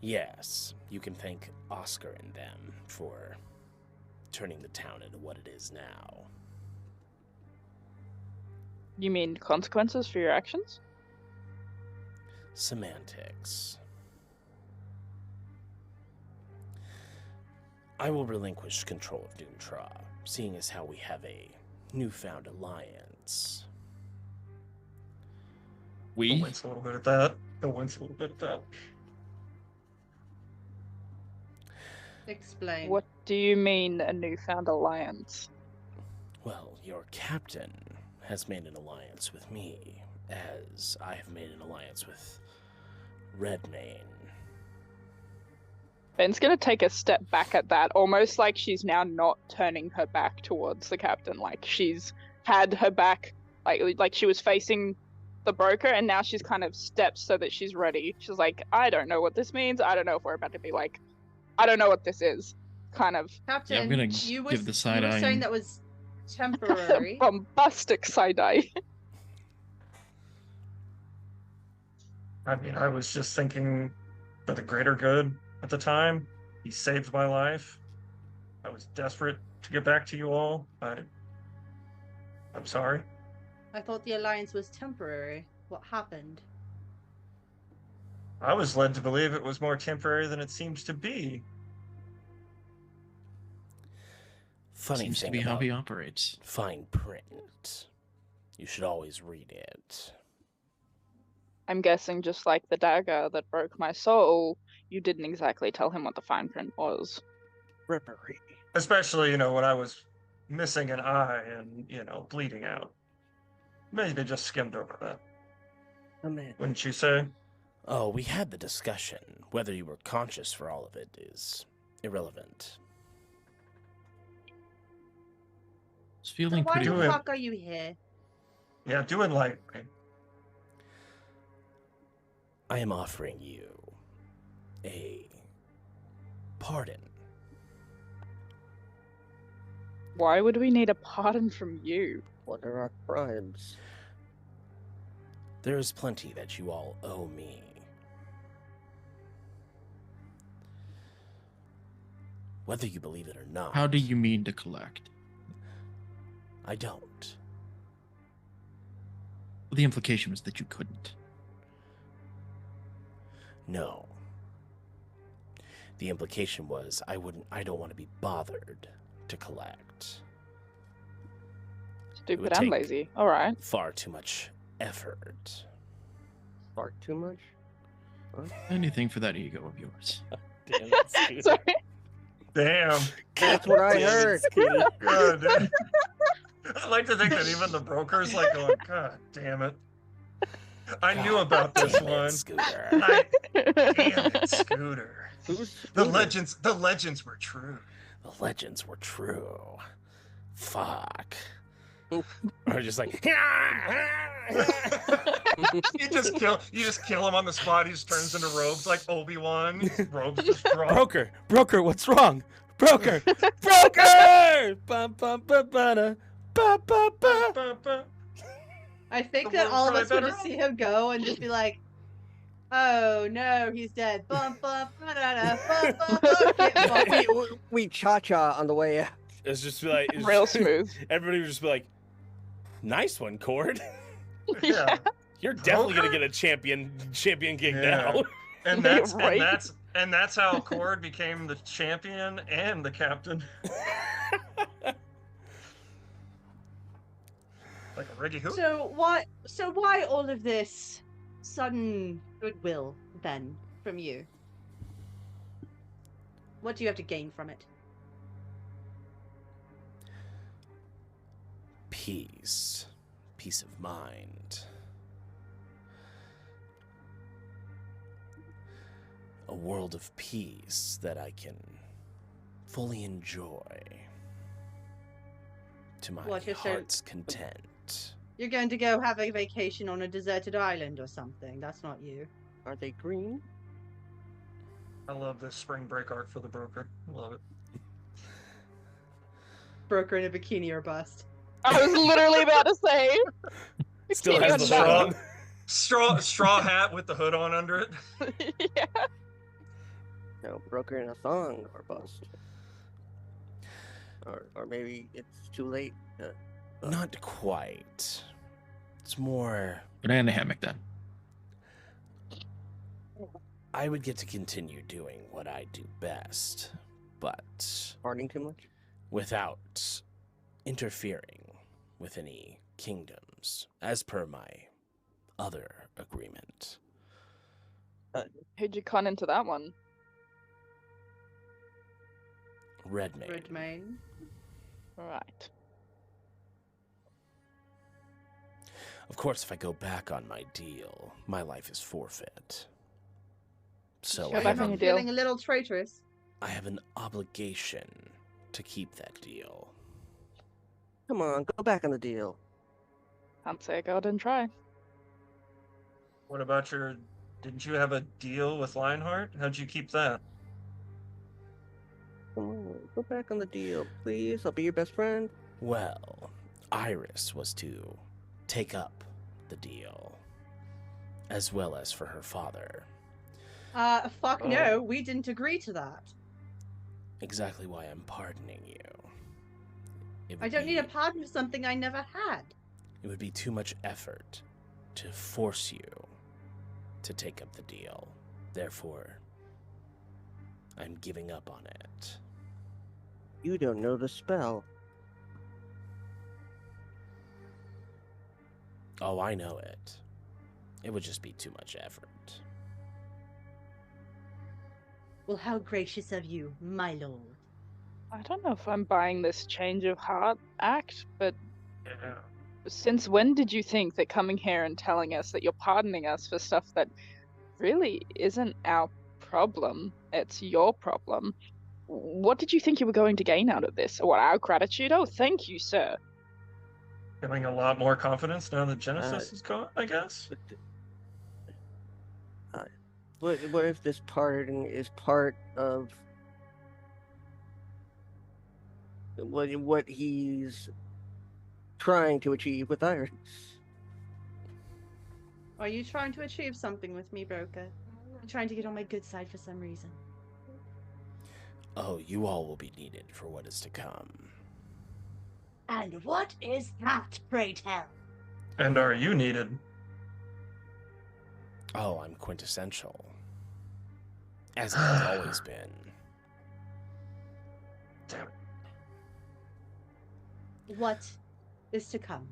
Yes, you can thank Oscar and them for turning the town into what it is now. You mean consequences for your actions? Semantics. I will relinquish control of Doontra, seeing as how we have a newfound alliance. I'll wince a little bit at that. I'll wince a little bit at that. Explain. What do you mean a newfound alliance? Well, your captain has made an alliance with me, as I have made an alliance with Redmane. Ben's gonna take a step back at that, almost like she's now not turning her back towards the captain. Like she's had her back, like she was facing the broker, and now she's kind of stepped so that she's ready. She's like, I don't know what this means. I don't know if we're about to be like, I don't know what this is. Kind of. Captain, Yeah, I'm gonna you give the you side were eye saying and- that was temporary. Bombastic side eye. I mean, I was just thinking for the greater good at the time. He saved my life. I was desperate to get back to you all. I'm sorry. I thought the alliance was temporary. What happened? I was led to believe it was more temporary than it seems to be. Funny Seems to thing be how about he operates. fine print. You should always read it. I'm guessing just like the dagger that broke my soul, you didn't exactly tell him what the fine print was. Rippery. Especially, when I was missing an eye and, bleeding out. Maybe just skimmed over that. Amen. Wouldn't you say? Oh, we had the discussion. Whether you were conscious for all of it is irrelevant. It's feeling Why pretty the Doing- fuck are you here? Yeah, do enlighten me. I am offering you a pardon. Why would we need a pardon from you? What are our crimes? There is plenty that you all owe me. Whether you believe it or not. How do you mean to collect? I don't. The implication was that you couldn't. No. The implication was I don't want to be bothered to collect. Stupid would and take- lazy. Alright. Far too much effort. Fart too much? Anything for that ego of yours. Sorry. Damn. That's what I heard. Good. I like to think that even the broker's like going, God damn it. I knew about this Damn it, one. Scooter. Damn it, Scooter. Who's The Scooter? legends were true. The legends were true. Fuck. Or just like you just kill him on the spot. He just turns into robes like Obi-Wan. Robes just drop. Broker, what's wrong? Broker! Broker! Bum, bum, ba, ba, da, ba, ba, ba. I think The that world's all of probably us would better just see him go and just be like, oh no, he's dead. Bum, bum, ba-da-da, bum, bum, bum, get fucked. we cha-cha on the way out. it's just be like it's Real just- smooth. Everybody would just be like, "Nice one, Cord. Yeah. You're definitely gonna get a champion gig Yeah. now." And that's Right. and that's how Cord became the champion and the captain. Like a Reggie Hoop. So why all of this sudden goodwill then from you? What do you have to gain from it? Peace of mind. A world of peace that I can fully enjoy to my What, you're so- heart's content. You're going to go have a vacation on a deserted island or something. That's not you. Are they green? I love this spring break art for the broker. Love it. Broker in a bikini or bust. I was literally about to say. Still Bikini has on the hood that. on. Straw hat with the hood on under it. Yeah. No, broker in a thong or bust. Or maybe it's too late. Not quite. It's more. Banana hammock then. I would get to continue doing what I do best, but Farting too much? without interfering with any kingdoms, as per my other agreement. Who'd you con into that one? Redmane. Redmane. Right. Of course, if I go back on my deal, my life is forfeit. So Go I back have, on your an, deal. Feeling a little traitorous. I have an obligation to keep that deal. Come on, go back on the deal. Can't say go and try. What about didn't you have a deal with Lionheart? How'd you keep that? Come on, go back on the deal, please. I'll be your best friend. Well, Iris was to take up the deal, as well as for her father. Fuck no, we didn't agree to that. Exactly why I'm pardoning you. It I would don't need a be- pardon for something I never had. It would be too much effort to force you to take up the deal. Therefore, I'm giving up on it. You don't know the spell. Oh, I know it. It would just be too much effort. Well, how gracious of you, my lord. I don't know if I'm buying this change of heart act, but Yeah. since when did you think that coming here and telling us that you're pardoning us for stuff that really isn't our problem, it's your problem? What did you think you were going to gain out of this? What, our gratitude? Oh, thank you, sir. Feeling a lot more confidence now that Genesis is gone, I guess. What if this pardon is part of what he's trying to achieve with Iris? Are you trying to achieve something with me, Broker? I'm trying to get on my good side for some reason. Oh, you all will be needed for what is to come. And what is that, pray tell? And are you needed? Oh, I'm quintessential. As I've always been. Damn it. What is to come?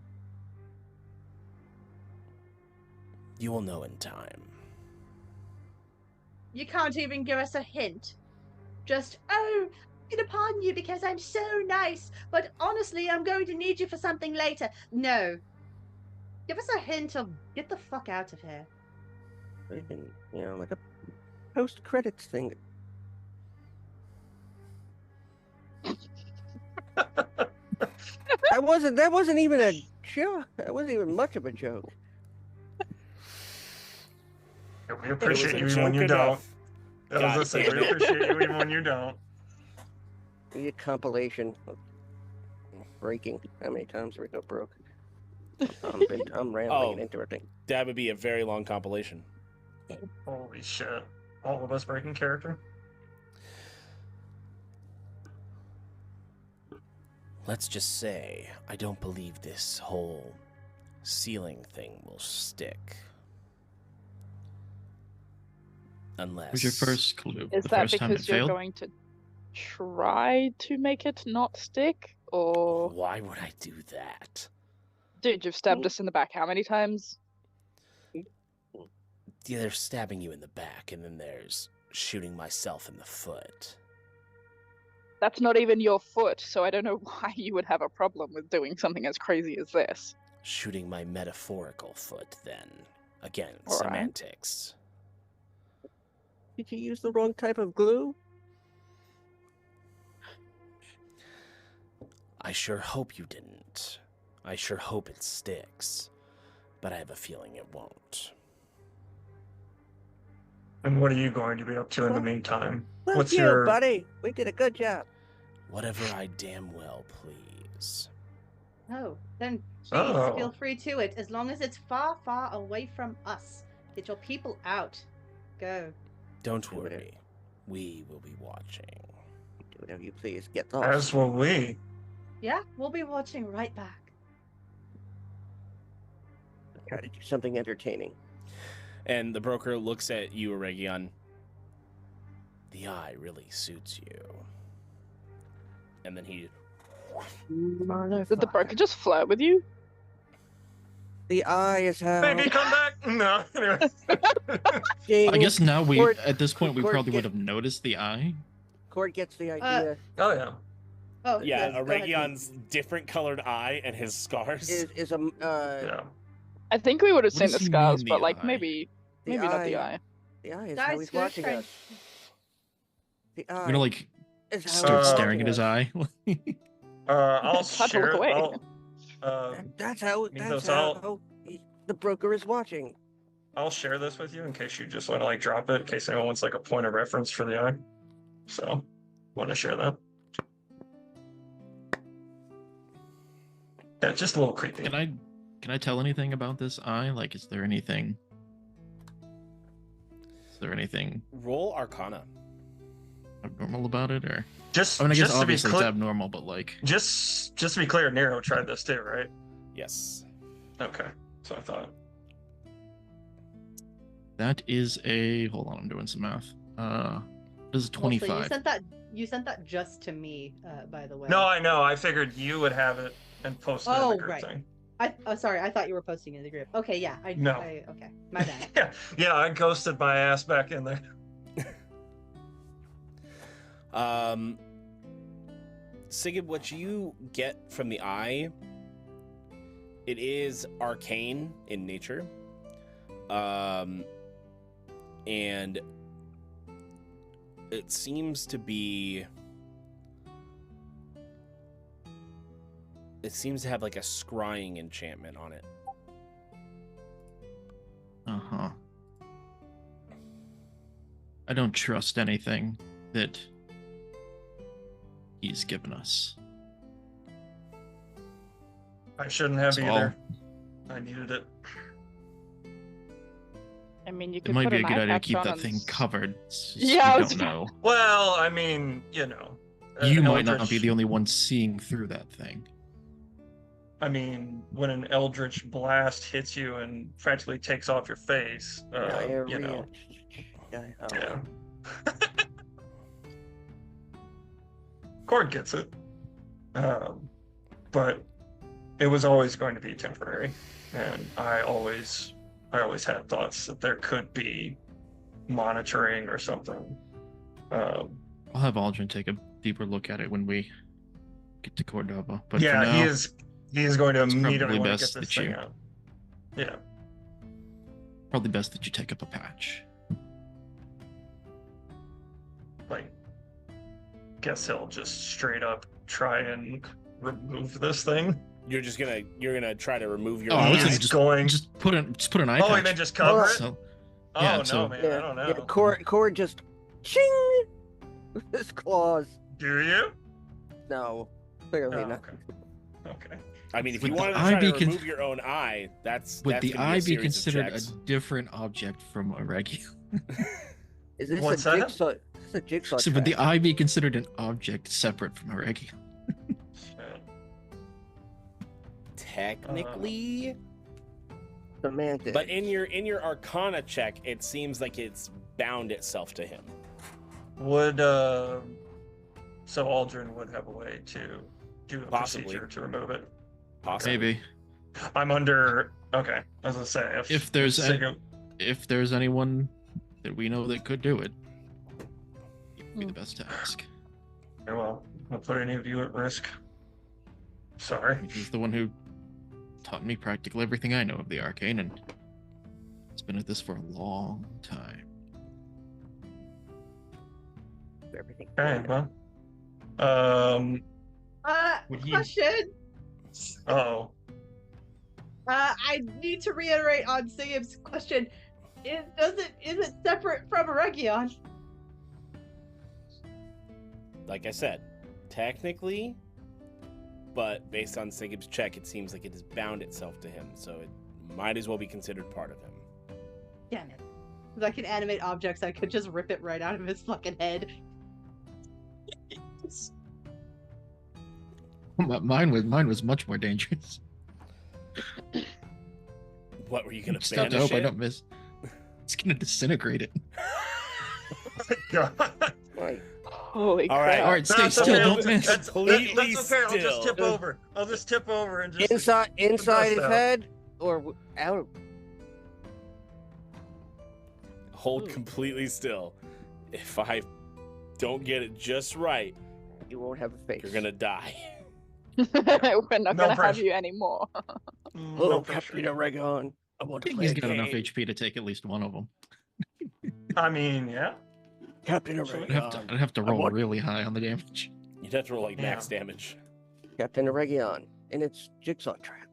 You will know in time. You can't even give us a hint. Just, oh, I'm gonna pardon you because I'm so nice, but honestly, I'm going to need you for something later. No. Give us a hint of get the fuck out of here. Like a post-credits thing. That wasn't even a joke. That wasn't even much of a joke. We appreciate you even when you don't. That was us saying, we appreciate you even when you don't. Need a compilation of breaking. How many times have we got broke? I'm rambling and interrupting. That would be a very long compilation. Holy shit. All of us breaking character? Let's just say, I don't believe this whole ceiling thing will stick. Unless... What was your first clue? Is the that first time it because you're failed? going to try to make it not stick? Or... Why would I do that? Dude, you've stabbed us in the back how many times? Yeah, there's stabbing you in the back, and then there's shooting myself in the foot. That's not even your foot, so I don't know why you would have a problem with doing something as crazy as this. Shooting my metaphorical foot, then. Again, All right. semantics. Did you use the wrong type of glue? I sure hope you didn't. I sure hope it sticks. But I have a feeling it won't. And what are you going to be up to in the meantime? Fuck What's you, your... buddy. We did a good job. Whatever I damn well please. Oh, then please Oh. feel free to it, as long as it's far, far away from us. Get your people out. Go. Don't worry. We will be watching. Do whatever you please. Get lost. As will we. Yeah, we'll be watching right back. Try to do something entertaining. And the broker looks at you, Aregion. The eye really suits you. And then he... Did the broker just flirt with you? The eye is how... Baby, come back! No, anyway. I guess now we, Cord- at this point, we Cord probably get- would have noticed the eye. Cord gets the idea. Oh, yeah. Oh, Yeah, yes, go ahead. Aregion's different colored eye and his scars. Is a Yeah. I think we would have What seen does the he scars, mean, but the like eye? maybe not the eye. The eye is Guys, how he's go watching try- us. The We're eye gonna like is how start he's staring watching at his us. eye. I'll Try to look share... away. That's how. Mythos, That's how the broker is watching. I'll share this with you in case you just want to like drop it, in case anyone wants like a point of reference for the eye. So, want to share that? Yeah, just a little creepy. Can I tell anything about this eye? Like, is there anything Roll Arcana. abnormal about it, or Just, I mean, I guess just to be obviously it's clear, abnormal, but like, just to be clear, Nero tried this too, right? Yes. Okay, so I thought. that is a. Hold on, I'm doing some math. This is Also, 25. you sent that just to me, by the way. No, I know. I figured you would have it and post it in Oh, the group right. thing. Sorry, I thought you were posting in the group. Okay, yeah. No. Okay, my bad. Yeah, I ghosted my ass back in there. Sigib, what you get from the eye, it is arcane in nature. And it seems to be... It seems to have like a scrying enchantment on it. Uh-huh. I don't trust anything that he's given us. I shouldn't have So either. I needed it. I mean, you It could might put be a an good eye idea to patch keep on that and thing covered. It's just Yeah, I we was don't know. Well, I mean, you know. You an might not be eldritch- the only one seeing through that thing. I mean, when an eldritch blast hits you and practically takes off your face, you know. Yeah. Cord gets it. But it was always going to be temporary. And I always had thoughts that there could be monitoring or something. I'll have Aldrin take a deeper look at it when we get to Cordova. But yeah, for now, he is going to it's immediately probably want to best get this that thing you out. Yeah. probably best that you take up a patch. Like, guess he'll just straight up try and remove this thing. You're gonna try to remove your. I was eye? just put an eye patch. Oh, and then just cover it? So, Oh, yeah, no, so, man, I don't know. Yeah, Cord just ching with his claws. Do you? No, clearly not. Okay. I mean, if Would you the wanted to eye try to be remove your own eye, would that's the gonna eye a be series of considered a checks. different object from Aregion? Is this What's a that? jigsaw? This is a jigsaw. So would the track. eye be considered an object separate from Aregion? Technically, semantic. but in your Arcana check, it seems like it's bound itself to him. Would so Aldrin would have a way to do a Possibly. procedure to remove it. Possibly. Maybe. I'm under. Okay, I was gonna say If there's Sigib- if there's anyone that we know that could do it, it'd be the best to ask. Okay, well, I'll put any of you at risk. Sorry. He's the one who taught me practically everything I know of the arcane, and he's been at this for a long time. Everything. Okay, well. Would he- Question. Oh. I need to reiterate on Sigib's question. Is it separate from Aregion? Like I said, technically, but based on Sigib's check, it seems like it has bound itself to him, so it might as well be considered part of him. Damn it. If I could animate objects, I could just rip it right out of his fucking head. Mine was much more dangerous. What were you gonna Just have to banish hope I it? don't miss. It's gonna disintegrate it. Holy All crap. right, All right, stay That's still, okay, don't miss. That's Completely okay. I'll just tip still. over. I'll just tip over and just Inside his out. head or out? Hold completely still. If I don't get it just right, You won't have a face. you're gonna die. We're not No gonna have pressure. you anymore. Oh, Captain Aregion. I want I to think play he's a got enough game. HP to take at least one of them. I mean, yeah. Captain I'd Aregion. have to I roll want- really high on the damage. You'd have to roll like Yeah. max damage. Captain Aregion. And it's jigsaw trap.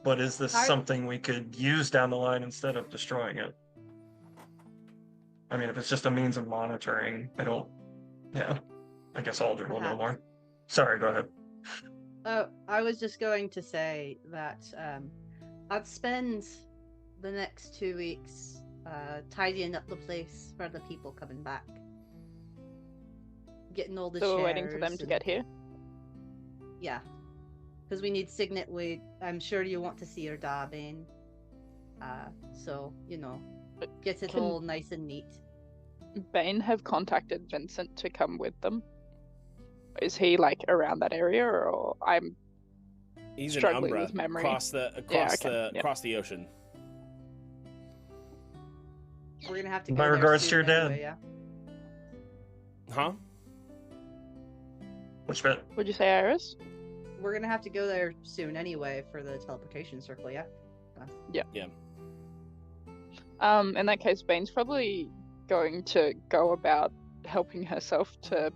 But is this I- something we could use down the line instead of destroying it? I mean, if it's just a means of monitoring, I don't. Yeah. I guess Aldrin will know more. Sorry, go ahead. I was just going to say that I'd spend the next 2 weeks tidying up the place for the people coming back. Getting all the So chairs. we're waiting for them to and- get here. Yeah. Because we need Signet Wade. I'm sure you want to see her dabbing. So, get it Can- all nice and neat. Bane have contacted Vincent to come with them. Is he like around that area, or He's in struggling Umbra, with memory. across the ocean. We're gonna have to go My there regards to soon your dad. anyway, yeah. Huh? Which bit? Would you say, Iris? We're gonna have to go there soon anyway for the teleportation circle, yeah? Yeah. Yeah. In that case, Bane's probably going to go about helping herself to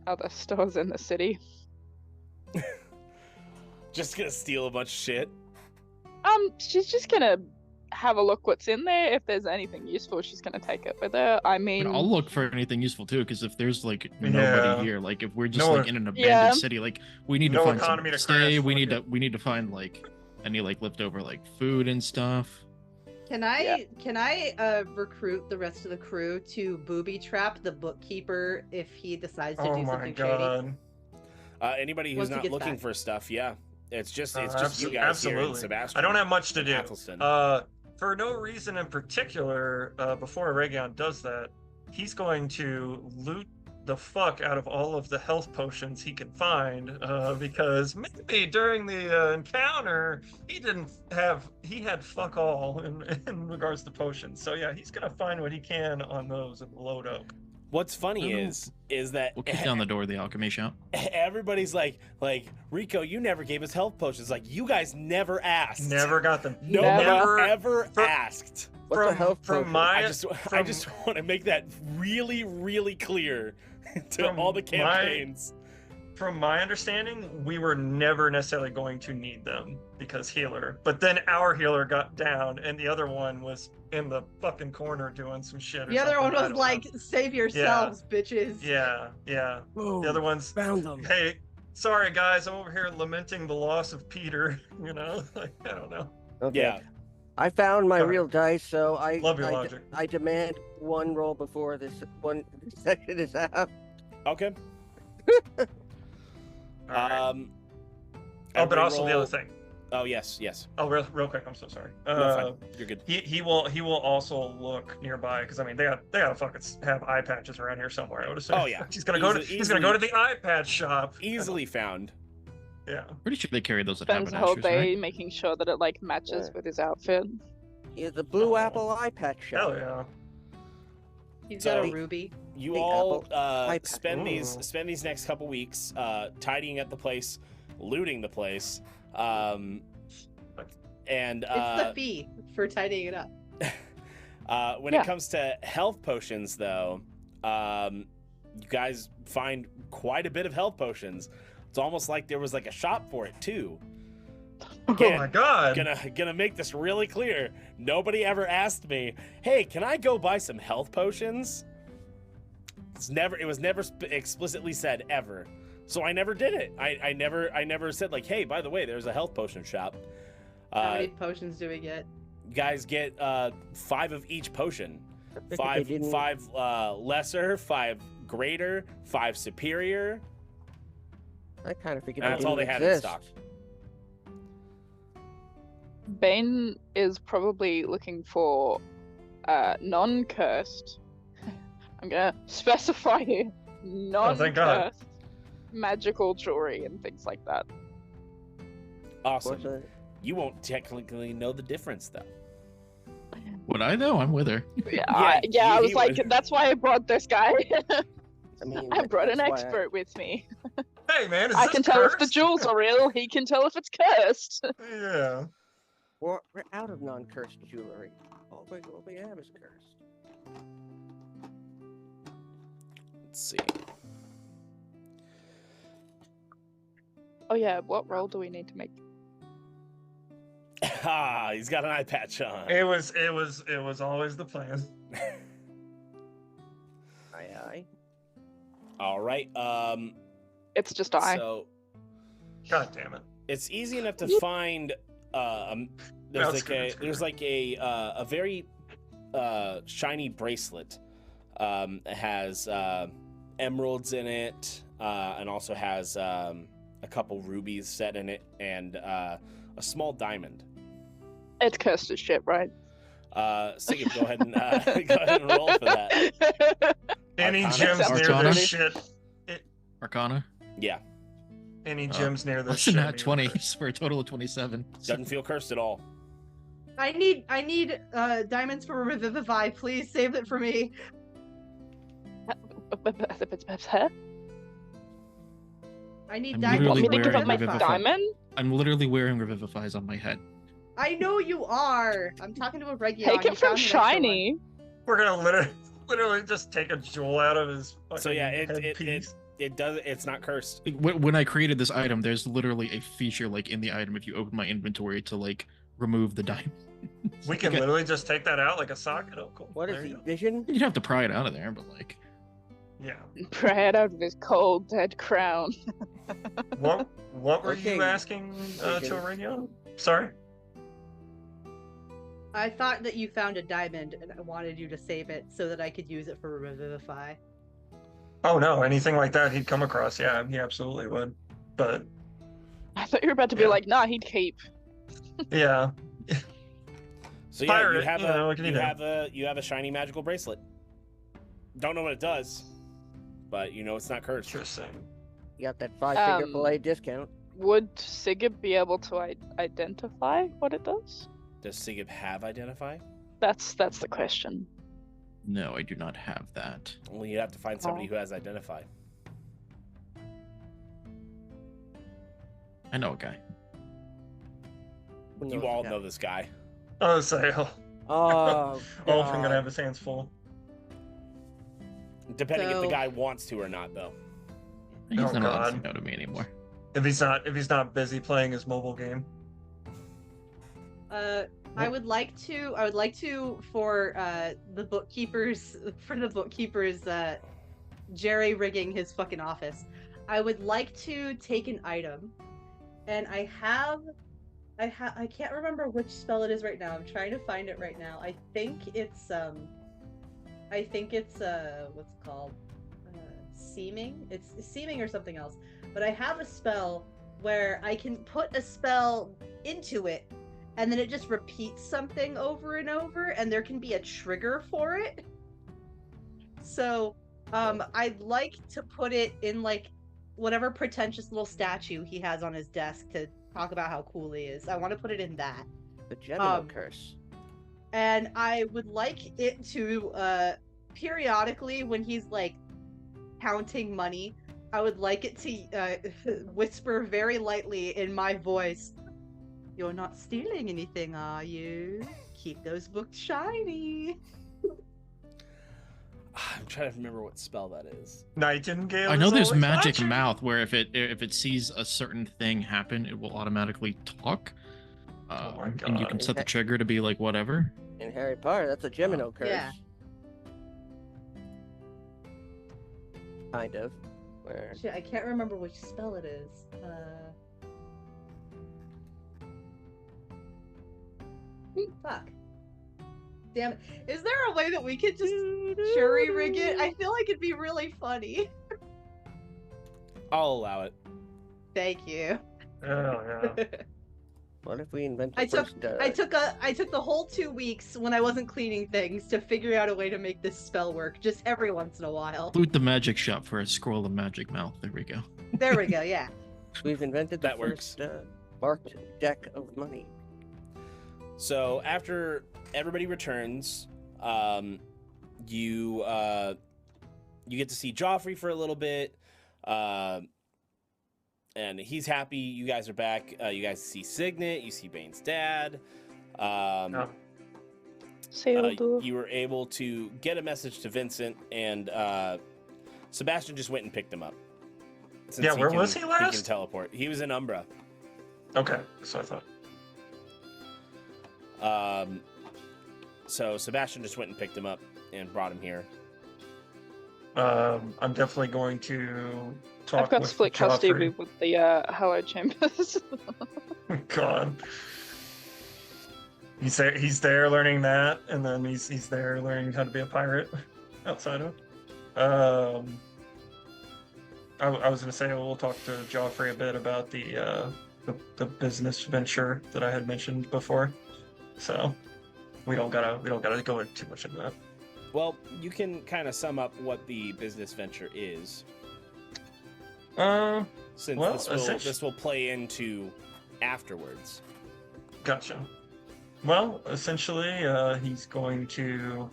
other stores in the city. Just gonna steal a bunch of shit. She's just gonna have a look what's in there. If there's anything useful, she's gonna take it with her. I mean, I'll look for anything useful too, because if there's like Yeah. nobody here, like if we're just No- like in an abandoned Yeah. city, like we need to No find economy some to stay. crash, We need to find like any like leftover like food and stuff. Can I recruit the rest of the crew to booby trap the bookkeeper if he decides to Oh do my something shady? god. Anybody who's Once he not gets looking back. for stuff, yeah. It's just you Absolutely. guys here in Sebastian. I don't have much to do. Athelstone. For no reason in particular, before Aregion does that, he's going to loot the fuck out of all of the health potions he can find, because maybe during the encounter he had fuck all in regards to potions. So yeah, he's gonna find what he can on those in the load up. What's funny is that We'll kick down the door of the alchemy shop. everybody's like Rico, you never gave us health potions. Like, you guys never asked. Never got them. Nobody ever asked. What's a health potion? I just want to make that really, really clear to all the campaigns. From my understanding, we were never necessarily going to need them because healer. But then our healer got down, and the other one was in the fucking corner doing some shit. Or The other one something. I was don't like, know. save yourselves, bitches. Yeah. Whoa, The other one's found them. Hey, sorry guys, I'm over here lamenting the loss of Peter. You know, like, I don't know. Okay. Yeah. I found my Go ahead. real dice, so I Love your logic. I demand one roll before this section is out. Okay. But also the other thing. Oh yes. Oh, real quick. I'm so sorry. No, fine. You're good. He will also look nearby because I mean they gotta fucking have eye patches around here somewhere. I would assume. Oh yeah. He's gonna go to the eye patch shop. Easily found. Yeah. Pretty sure they carry those at spends the whole haberdashers, day right? making sure that it like matches with his outfit. Yeah, the blue apple eye patch shop. Hell yeah. He's So- got a ruby. You Big all apple. iPad. spend these next couple weeks tidying up the place, looting the place, and It's the fee for tidying it up. when it comes to health potions, though, you guys find quite a bit of health potions. It's almost like there was like a shop for it too. Again, Oh my god. Gonna make this really clear. Nobody ever asked me, "Hey, can I go buy some health potions?" It was never explicitly said ever. So I never did it. I never said like, "Hey, by the way, there's a health potion shop." How many potions do we get? You guys get 5 of each potion. They Five didn't- lesser, 5 greater, 5 superior. I kind of figured And that's all they had in stock. Bane is probably looking for non-cursed. I'm gonna specify here, thank God. non-cursed magical jewelry and things like that. Awesome. What's it? You won't technically know the difference though. Would I though? I'm with her. Yeah, I was he like, would. that's why I brought this guy. I mean, I brought an that's why expert with me. Hey man, is I this can tell if the cursed? jewels are real. He can tell if it's cursed. Yeah. We're out of non-cursed jewelry. All we have is cursed. Let's see. Oh yeah, what roll do we need to make? Ah, he's got an eye patch on. It was always the plan. Aye. All right. It's just I. So God damn it. it's easy enough to find. There's like a very shiny bracelet. It has emeralds in it, and also has a couple rubies set in it, and a small diamond. It's cursed as shit, right? Sigib, go ahead and roll for that. Any Arcana. gems near Arcana? this shit. Arcana. Yeah. any gems near this Less than ship. that 20 for a total of 27. Doesn't feel cursed at all. I need diamonds for Revivify. Please save it for me. I need I'm diamonds. literally Want me to give up my Revivify. diamond? I'm literally wearing Revivifies on my head. I know you are. I'm talking to Aregion. Take He it from found an extra one. Shiny. We're gonna literally just take a jewel out of his fucking So yeah, headpiece. it does. It's not cursed. When I created this item, there's literally a feature like in the item if you open my inventory to like remove the diamond. We can Okay. literally just take that out like a socket. Oh, cool. What is There he, you go. vision? You'd have to pry it out of there, but like. Yeah. Pry it out of his cold, dead crown. What were Okay. you asking to Aregion? Sorry. I thought that you found a diamond, and I wanted you to save it so that I could use it for Revivify. Oh no, anything like that he'd come across. Yeah, he absolutely would. But I thought you were about to be like, nah, he'd keep. yeah. So yeah, Pirate, you have you know, what can you do? you have a shiny magical bracelet. Don't know what it does, but you know it's not cursed. Interesting. You got that 5-finger Um, fillet discount. Would Sigib be able to identify what it does? Does Sigib have identify? That's the question. No, I do not have that. Well, you'd have to find somebody who has identify. I know a guy. Who knows You the all guy? know this guy. Oh, say, Oh, Ulf's gonna God. have his hands full. Depending if the So- guy wants to or not, though. He's Oh, not allowed God. to say no to me anymore. If he's not busy playing his mobile game. I would like to for the bookkeepers Jerry rigging his fucking office. I would like to take an item, and I can't remember which spell it is right now. I'm trying to find it right now. I think it's what's it called? Seeming. It's seeming or something else. But I have a spell where I can put a spell into it, and then it just repeats something over and over, and there can be a trigger for it. So, I'd like to put it in like whatever pretentious little statue he has on his desk to talk about how cool he is. I want to put it in that. The Gemino curse. And I would like it to periodically, when he's like counting money, I would like it to whisper very lightly in my voice, "You're not stealing anything, are you? Keep those books shiny." I'm trying to remember what spell that is. Nightingale. I know is there's always magic watching. mouth where if it sees a certain thing happen, it will automatically talk. my And you God. can set the trigger to be like whatever. In Harry Potter, that's a Gemino curse. Yeah. Kind of. Where Shit, I can't remember which spell it is. Fuck. Damn it. Is there a way that we could just jury rig it? I feel like it'd be really funny. I'll allow it. Thank you. Oh yeah. what if we invent I the took first I took the whole 2 weeks when I wasn't cleaning things to figure out a way to make this spell work, just every once in a while. Loot the magic shop for a scroll of magic mouth. There we go. There we go, yeah. We've invented the That works. first marked deck of money. So after everybody returns, you get to see Joffrey for a little bit, and he's happy. You guys are back. You guys see Signet. You see Bane's dad. You were able to get a message to Vincent, and Sebastian just went and picked him up. Since Yeah, where was he He last? can teleport. He was in Umbra. Okay, so I thought. So Sebastian just went and picked him up and brought him here. I'm definitely going to talk I've got with split custody Joffrey. with the Hello Chambers. God. He's there learning that, and then he's there learning how to be a pirate outside of it. I was gonna say we'll talk to Joffrey a bit about the business venture that I had mentioned before. So we don't gotta go into too much into that. Well, you can kind of sum up what the business venture is. since Well, this will play into afterwards. Gotcha. Well, essentially, he's going to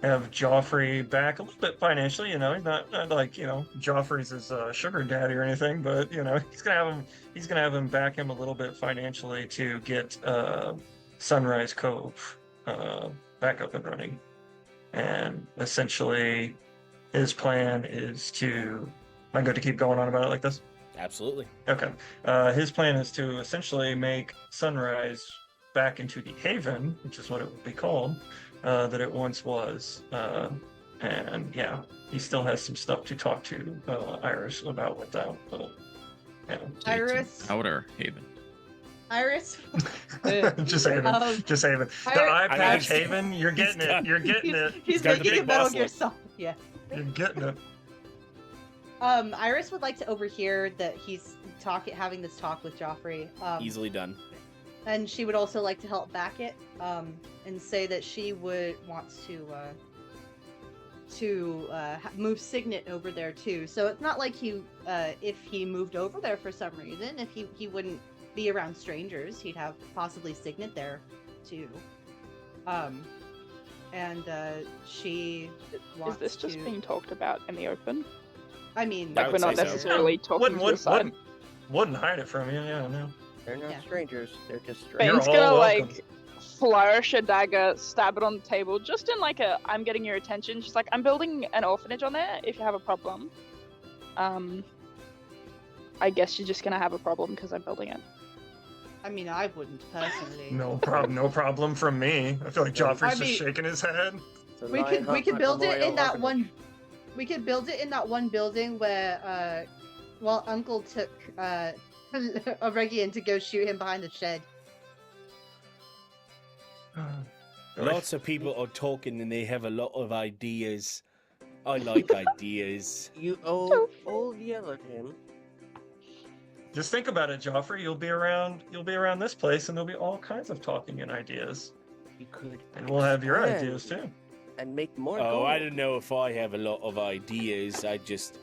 have Joffrey back a little bit financially. You know, he's not like Joffrey's his sugar daddy or anything, but he's gonna have him back him a little bit financially to get Sunrise Cove back up and running. And essentially, his plan is to. Am I good to keep going on about it like this? Absolutely. Okay. His plan is to essentially make Sunrise back into the Haven, which is what it would be called, that it once was. And yeah, he still has some stuff to talk to Iris about with that. Yeah. Iris. Outer Haven. Iris. Just Haven. Just Haven. The eye patch Haven. You're getting it. You're getting it. He's making it Metal Gear Solid. Yeah. You're getting it. Iris would like to overhear that he's having this talk with Joffrey. Easily done. And she would also like to help back it, and say that she would want to move Signet over there too. So it's not like if he moved over there for some reason, if he wouldn't be around strangers, he'd have possibly Signet there too. And she wants Is this just being talked about in the open? I mean, like we're not necessarily talking to the side. Wouldn't hide it from you, yeah, no. They're not strangers. They're just Bane's gonna like flourish a dagger, stab it on the table, just in like a I'm getting your attention. She's like, I'm building an orphanage on there. If you have a problem, I guess you're just gonna have a problem because I'm building it. I mean, I wouldn't personally. No problem. No problem from me. I feel like Joffrey's just shaking his head. We could build it in that one. We could build it in that one building where, Uncle took Aregion to go shoot him behind the shed. Lots of people are talking and they have a lot of ideas. I like ideas. You old yell at him. Just think about it, Joffrey. You'll be around this place, and there'll be all kinds of talking and ideas. You could. And we'll have your ideas too. And make more. Oh, gold. I don't know if I have a lot of ideas. I just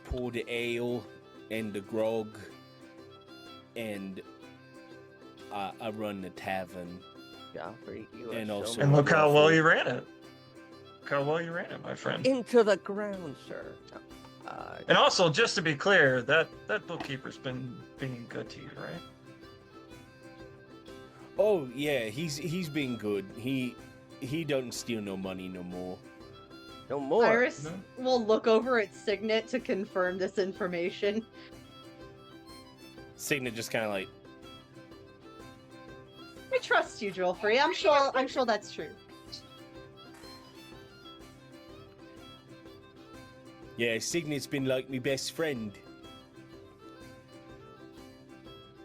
pour the ale and the grog, and I run the tavern. Joffrey, you and are also so And look how well you ran it. Look how well you ran it, my friend. into the ground, sir. And also, just to be clear, that bookkeeper's been being good to you, right? Oh yeah, he's been good. He doesn't steal no money no more. No more. Iris will look over at Signet to confirm this information. Signet just kind of like, I trust you, Joffrey. I'm sure that's true. Yeah, Signet's been like my best friend.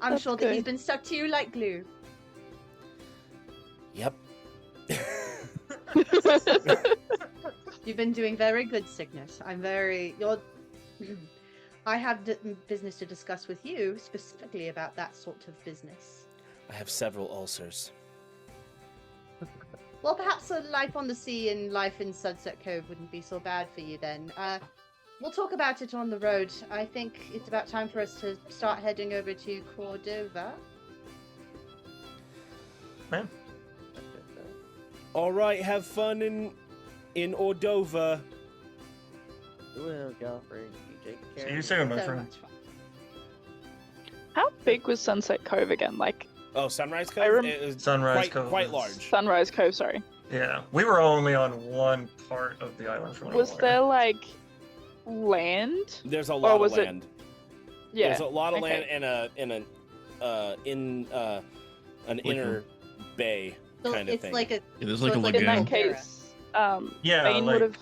I'm sure that he's been stuck to you like glue. Yep. You've been doing very good, Signet. I have business to discuss with you specifically about that sort of business. I have several ulcers. Well, perhaps a life on the sea and life in Sunset Cove wouldn't be so bad for you then. We'll talk about it on the road. I think it's about time for us to start heading over to Cordova. Man. All right, have fun in Ordova. Well, Joffrey, you take care. See you soon, my friend. How big was Sunset Cove again? Like, oh, Sunrise Cove? It was Sunrise Cove quite is- large. Sunrise Cove, sorry. Yeah, we were only on one part of the island from Was there like land? There's a Or lot of was it- land. Yeah. There's a lot of okay. land in an inner bay So kind of it's thing. like a. Yeah, there's so like a it's lagoon. In that case, Yeah, Bane like- would have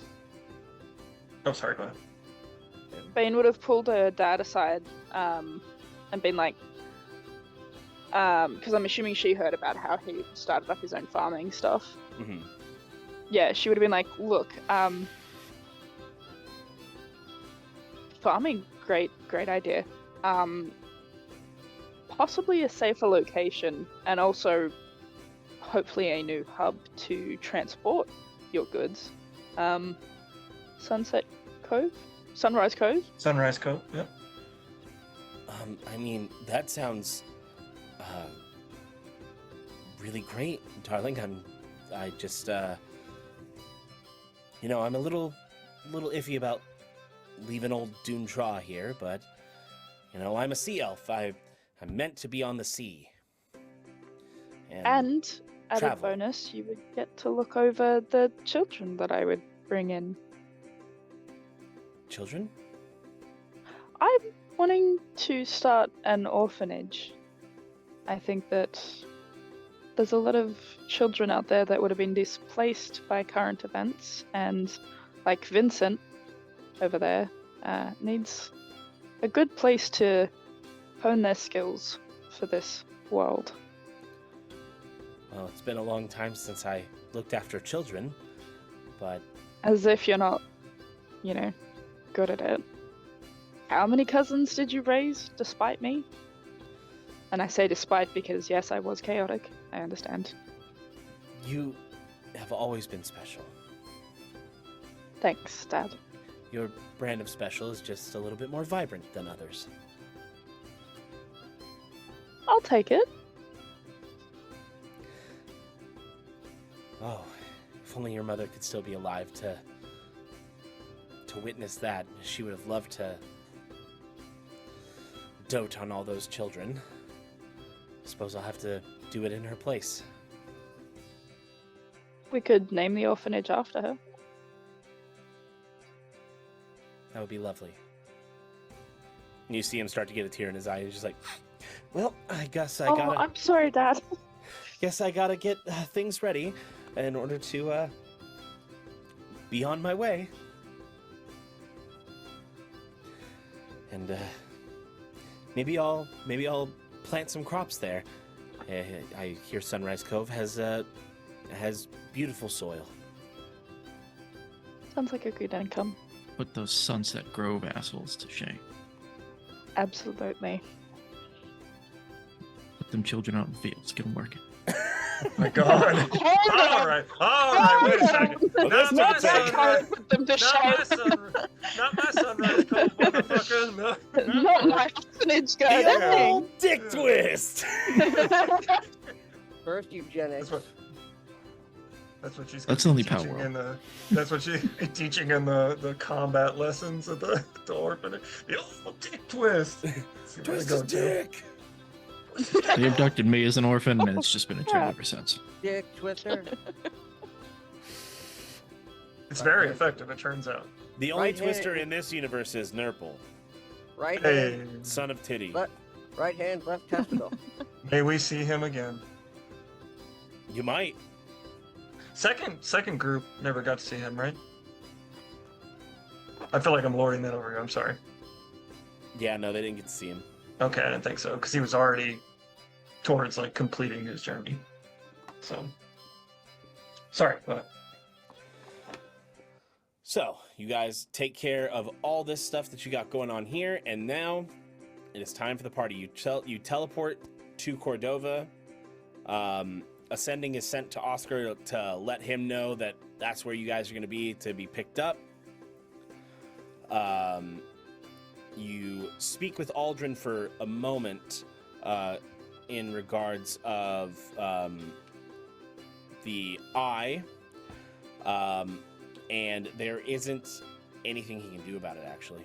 Oh, sorry, go ahead. Bane would have pulled her dad aside, and been like, because I'm assuming she heard about how he started up his own farming stuff. Mm-hmm. Yeah, she would have been like, look, farming, great idea. Possibly a safer location, and also hopefully a new hub to transport your goods. Sunrise Cove. Sunrise Cove, yep. I mean, that sounds really great, darling. I just, you know, I'm a little iffy about leaving old Doontraw here, but, you know, I'm a sea elf. I'm meant to be on the sea. And added travel. bonus, you would get to look over the children that I would bring in. Children? I'm wanting to start an orphanage. I think that there's a lot of children out there that would have been displaced by current events, and like Vincent over there needs a good place to hone their skills for this world. Well, it's been a long time since I looked after children, but... As if you're not, you know, good at it. How many cousins did you raise, despite me? And I say despite because, yes, I was chaotic. I understand. You have always been special. Thanks, Dad. Your brand of special is just a little bit more vibrant than others. I'll take it. Oh, if only your mother could still be alive to witness that. She would have loved to dote on all those children. Suppose I'll have to do it in her place. We could name the orphanage after her. That would be lovely. And you see him start to get a tear in his eye. He's just like, well, I guess I gotta... I'm sorry, Dad. Guess I gotta get things ready in order to be on my way. And maybe I'll plant some crops there. I hear Sunrise Cove has beautiful soil. Sounds like a good income. Put those Sunset Grove assholes to shame. Absolutely. Put them children out in the fields. Get them working. Oh my God. All right, wait a second. Not my Sunrise Cove, motherfucker. No. Not my orphanage, guy. The old dick twist. First eugenics. That's what she's. That's only teaching power. in the. That's what she's teaching in the combat lessons at the orphanage. The old dick twist. Twist his dick. They abducted me as an orphan, and it's just been a trend ever since. Dick twister. It's very effective, it turns out. The only Right twister hand. in this universe is Nurple, Right Hey, hand, son of Titty. right hand, left testicle. may we see him again. You might. Second group never got to see him, right? I feel like I'm lording that over you. I'm sorry. Yeah, no, they didn't get to see him. Okay, I didn't think so because he was already towards like completing his journey. So sorry, but So, you guys take care of all this stuff that you got going on here, and now it is time for the party. You teleport to Cordova. Ascending is sent to Oscar to let him know that that's where you guys are going to be picked up. You speak with Aldrin for a moment in regards of the eye. And there isn't anything he can do about it, actually.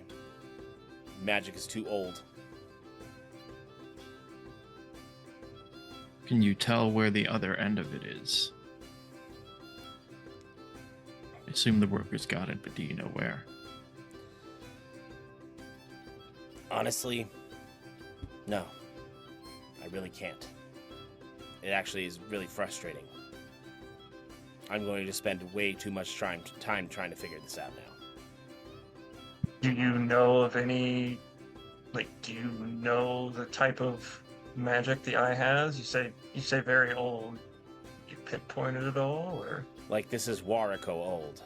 Magic is too old. Can you tell where the other end of it is? I assume the workers got it, but do you know where? Honestly, no. I really can't. It actually is really frustrating. I'm going to spend way too much time trying to figure this out now. do you know of any? Like, do you know the type of magic the eye has? You say very old. You pinpoint it at all, or? Like, this is Warrico old.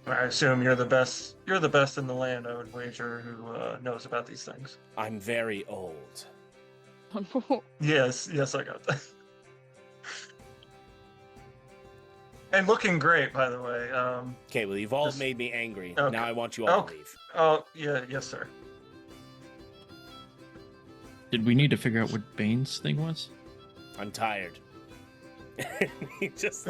I assume you're the best. You're the best in the land, I would wager, who knows about these things. I'm very old. Yes, I got that. And looking great, by the way. Okay, well, you've all made me angry. Okay. Now I want you all to Okay. leave. Oh, yeah, yes, sir. Did we need to figure out what Bane's thing was? I'm tired. he just,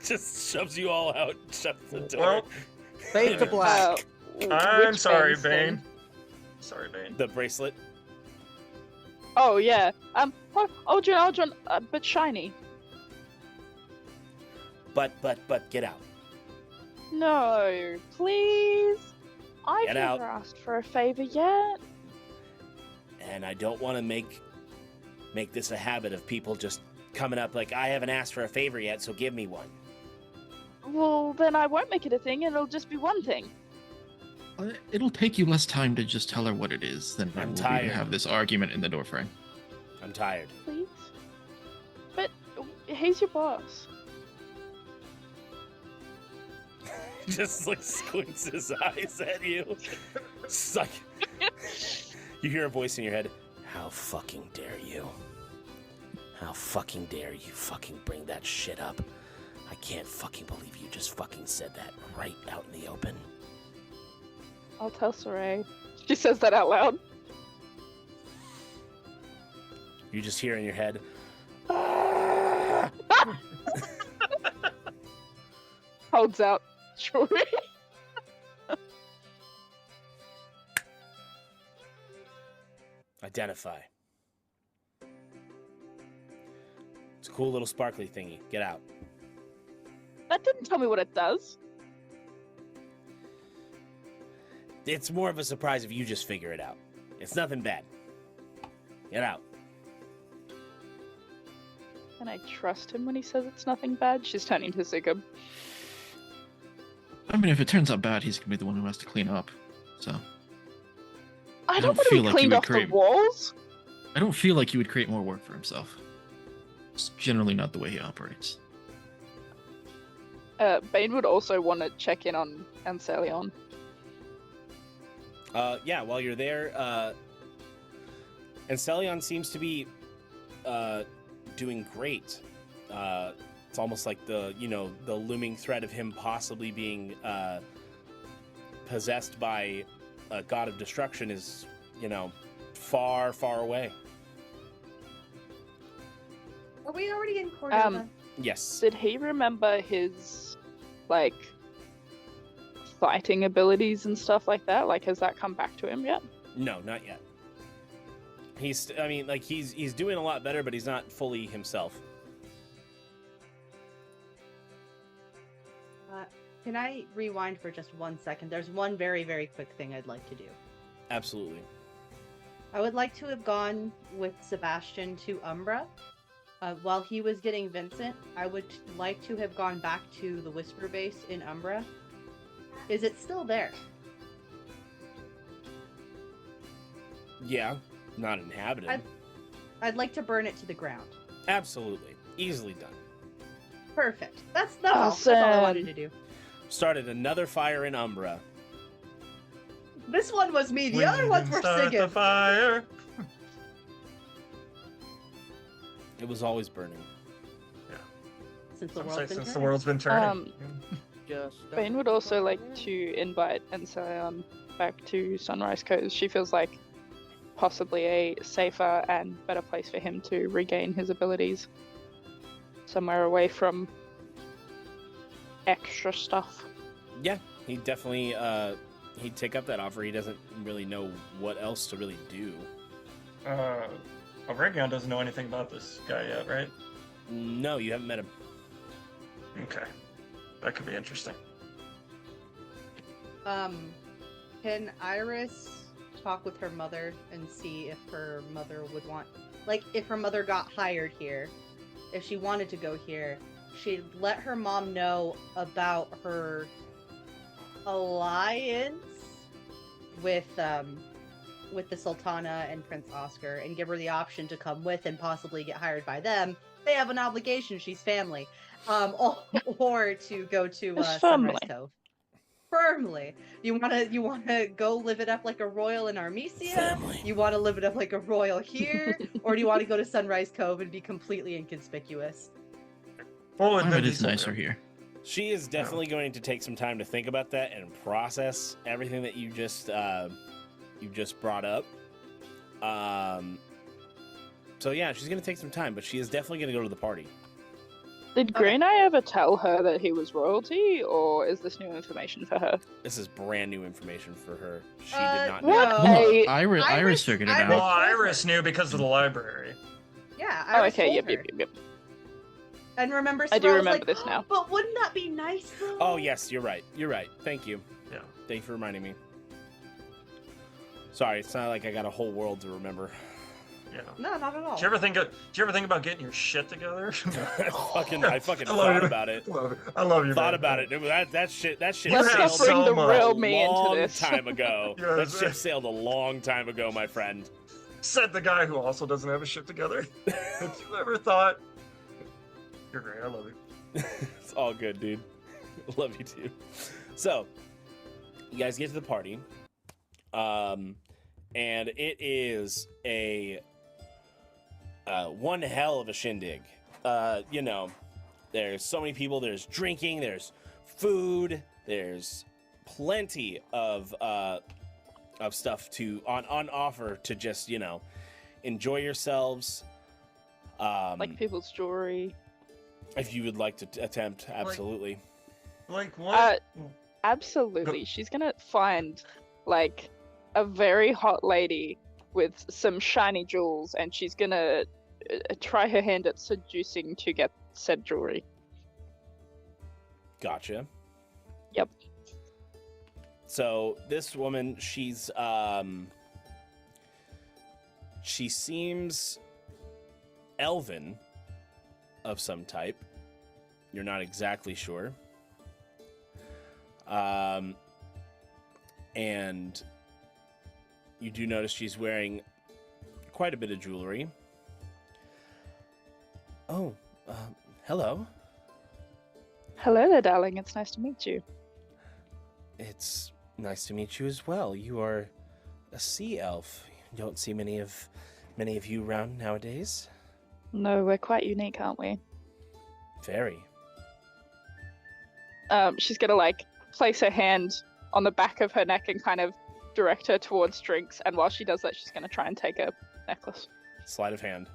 just shoves you all out, shuts the door. Well, Fade to black. I'm sorry, Bane's thing? Bane. Sorry, Bane. The bracelet. Oh yeah. Áedgen, but shiny. But get out. No, please. I've Get never out. asked for a favor yet. And I don't want to make this a habit of people just coming up like, I haven't asked for a favor yet, so give me one. Well, then I won't make it a thing, and it'll just be one thing. It'll take you less time to just tell her what it is than I'm it will be tired. to have this argument in the doorframe. I'm tired. Please. But he's your boss. Just like squints his eyes at you. It's like you hear a voice in your head. How fucking dare you? How fucking dare you fucking bring that shit up? I can't fucking believe you just fucking said that right out in the open. I'll tell Sorcerer. She says that out loud. You just hear in your head. Holds out. Sure. Identify. It's a cool little sparkly thingy. Get out. That didn't tell me what it does. It's more of a surprise if you just figure it out. It's nothing bad. Get out. Can I trust him when he says it's nothing bad? She's turning to Sigib. I mean, if it turns out bad, he's gonna be the one who has to clean up. So I don't want to feel be like cleaned you off would create. the walls. I don't feel like he would create more work for himself. It's generally not the way he operates. Bane would also want to check in on Anselion. Yeah, while you're there, Anselion seems to be doing great. It's almost like the looming threat of him possibly being possessed by a god of destruction is, far, far away. Are we already in Cordova? Yes. Did he remember his, fighting abilities and stuff like that? Has that come back to him yet? No, not yet. He's doing a lot better, but he's not fully himself. Can I rewind for just 1 second? There's one very, very quick thing I'd like to do. Absolutely. I would like to have gone with Sebastian to Umbra. While he was getting Vincent, I would like to have gone back to the Whisper base in Umbra. Is it still there? Yeah, not inhabited. I'd like to burn it to the ground. Absolutely. Easily done. Perfect. That's all I wanted to do. Started another fire in Umbra. This one was me. The other ones were Start the Sigib. fire. It was always burning. Since the Some world's say been since the turning. world's been turning. Bane would also like to invite Anselion back to Sunrise because she feels like possibly a safer and better place for him to regain his abilities. Somewhere away from extra stuff. Yeah, he definitely he'd take up that offer. He doesn't really know what else to really do. Aregion doesn't know anything about this guy yet, right? No, you haven't met him. Okay. That could be interesting. Can Iris talk with her mother and see if her mother would want, if her mother got hired here, if she wanted to go here, she'd let her mom know about her alliance with the Sultana and Prince Oscar, and give her the option to come with and possibly get hired by them. They have an obligation. She's family. Or to go to Sunrise Cove. Firmly. You wanna go live it up like a royal in Armesia? Family. You wanna live it up like a royal here? Or do you want to go to Sunrise Cove and be completely inconspicuous? Climate is nicer here. She is definitely going to take some time to think about that and process everything that you just brought up. So yeah, she's gonna take some time, but she is definitely gonna go to the party. Did Green Eye ever tell her that he was royalty, or is this new information for her? This is brand new information for her. She did not know. What? Well, Iris figured it out. Well, Iris knew because of the library. Yeah. Oh, Iris okay. told Yep, her. yep. And remember, I do Sorrel was remember like, this now. But wouldn't that be nice though? Oh yes, you're right. You're right. Thank you. Yeah. Thank you for reminding me. Sorry, it's not like I got a whole world to remember. Yeah. No, not at all. Did you ever think about getting your shit together? I fucking thought about it. I love you. Thought man. about it. That shit Let's sailed not bring the real me into long this. time ago. Yes. That ship sailed a long time ago, my friend. Said the guy who also doesn't have his shit together. Have you ever thought? You're great. I love you. It's all good, dude. Love you too. So, you guys get to the party, and it is a one hell of a shindig. You know, there's so many people. There's drinking. There's food. There's plenty of stuff to on offer to just enjoy yourselves. Like people's jewelry. If you would like to attempt, absolutely. Like what? Absolutely. She's gonna find like a very hot lady with some shiny jewels, and she's gonna try her hand at seducing to get said jewelry. Gotcha. Yep. So this woman, she seems elven of some type. You're not exactly sure. And you do notice she's wearing quite a bit of jewelry. Oh, hello. Hello there, darling. It's nice to meet you. It's nice to meet you as well. You are a sea elf. You don't see many of you around nowadays. No, we're quite unique, aren't we? Very. She's gonna like place her hand on the back of her neck and kind of direct her towards drinks, and while she does that, she's gonna try and take a necklace. Sleight of hand.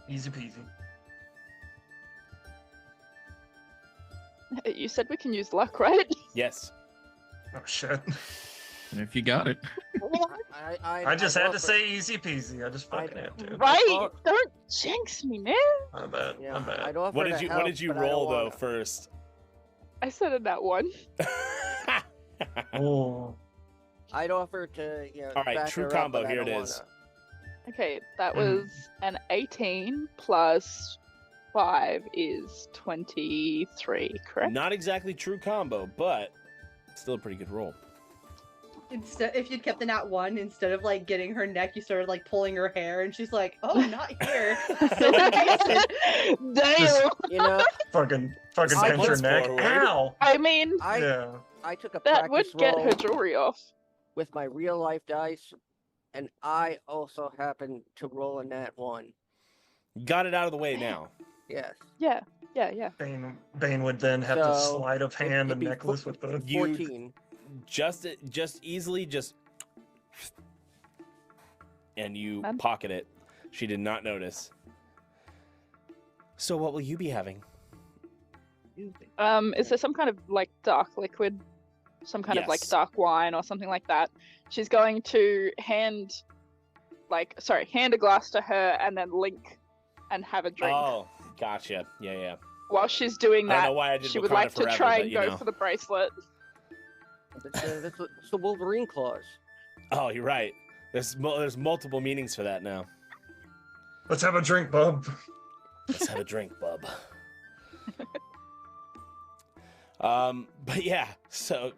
Easy peasy. You said we can use luck, right? Yes. Oh shit. And if you got it. I just had to say easy peasy. I just fucking had to. Right? Don't jinx me, man. My bad. Yeah, My bad. I'd offer What to did you help, roll but I don't though wanna. first? I said it that one. Oh. I'd offer to, All right, back true her up, combo, but I here it don't is. Okay, that was an 18 plus 5 is 23, correct? Not exactly true combo, but still a pretty good roll. Instead, if you'd kept the nat 1, instead of like getting her neck, you started like pulling her hair, and she's like, "Oh, not here." So decent. Damn. You know, Fucking I pinch her put neck. forward. Ow. I mean, Yeah. I took a that would practice get roll her jewelry off. with my real life dice, and I also happened to roll a nat 1. Got it out of the way now. Yes. Yeah, yeah. Bane would then have to So, sleight of hand it'd a be necklace with the. You 14. just easily and you Ma'am? pocket it. She did not notice. So what will you be having? Is there some kind of like dark liquid, some kind of like Yes. dark wine or something like that? She's going to hand a glass to her and then link and have a drink. Oh, gotcha. Yeah. While she's doing I don't that, know why I did she would Wakanda like to forever, try but, and you go know. for the bracelet. That's the Wolverine clause. Oh, you're right. There's multiple meanings for that now. Let's have a drink, bub. Let's have a drink, bub. But yeah, so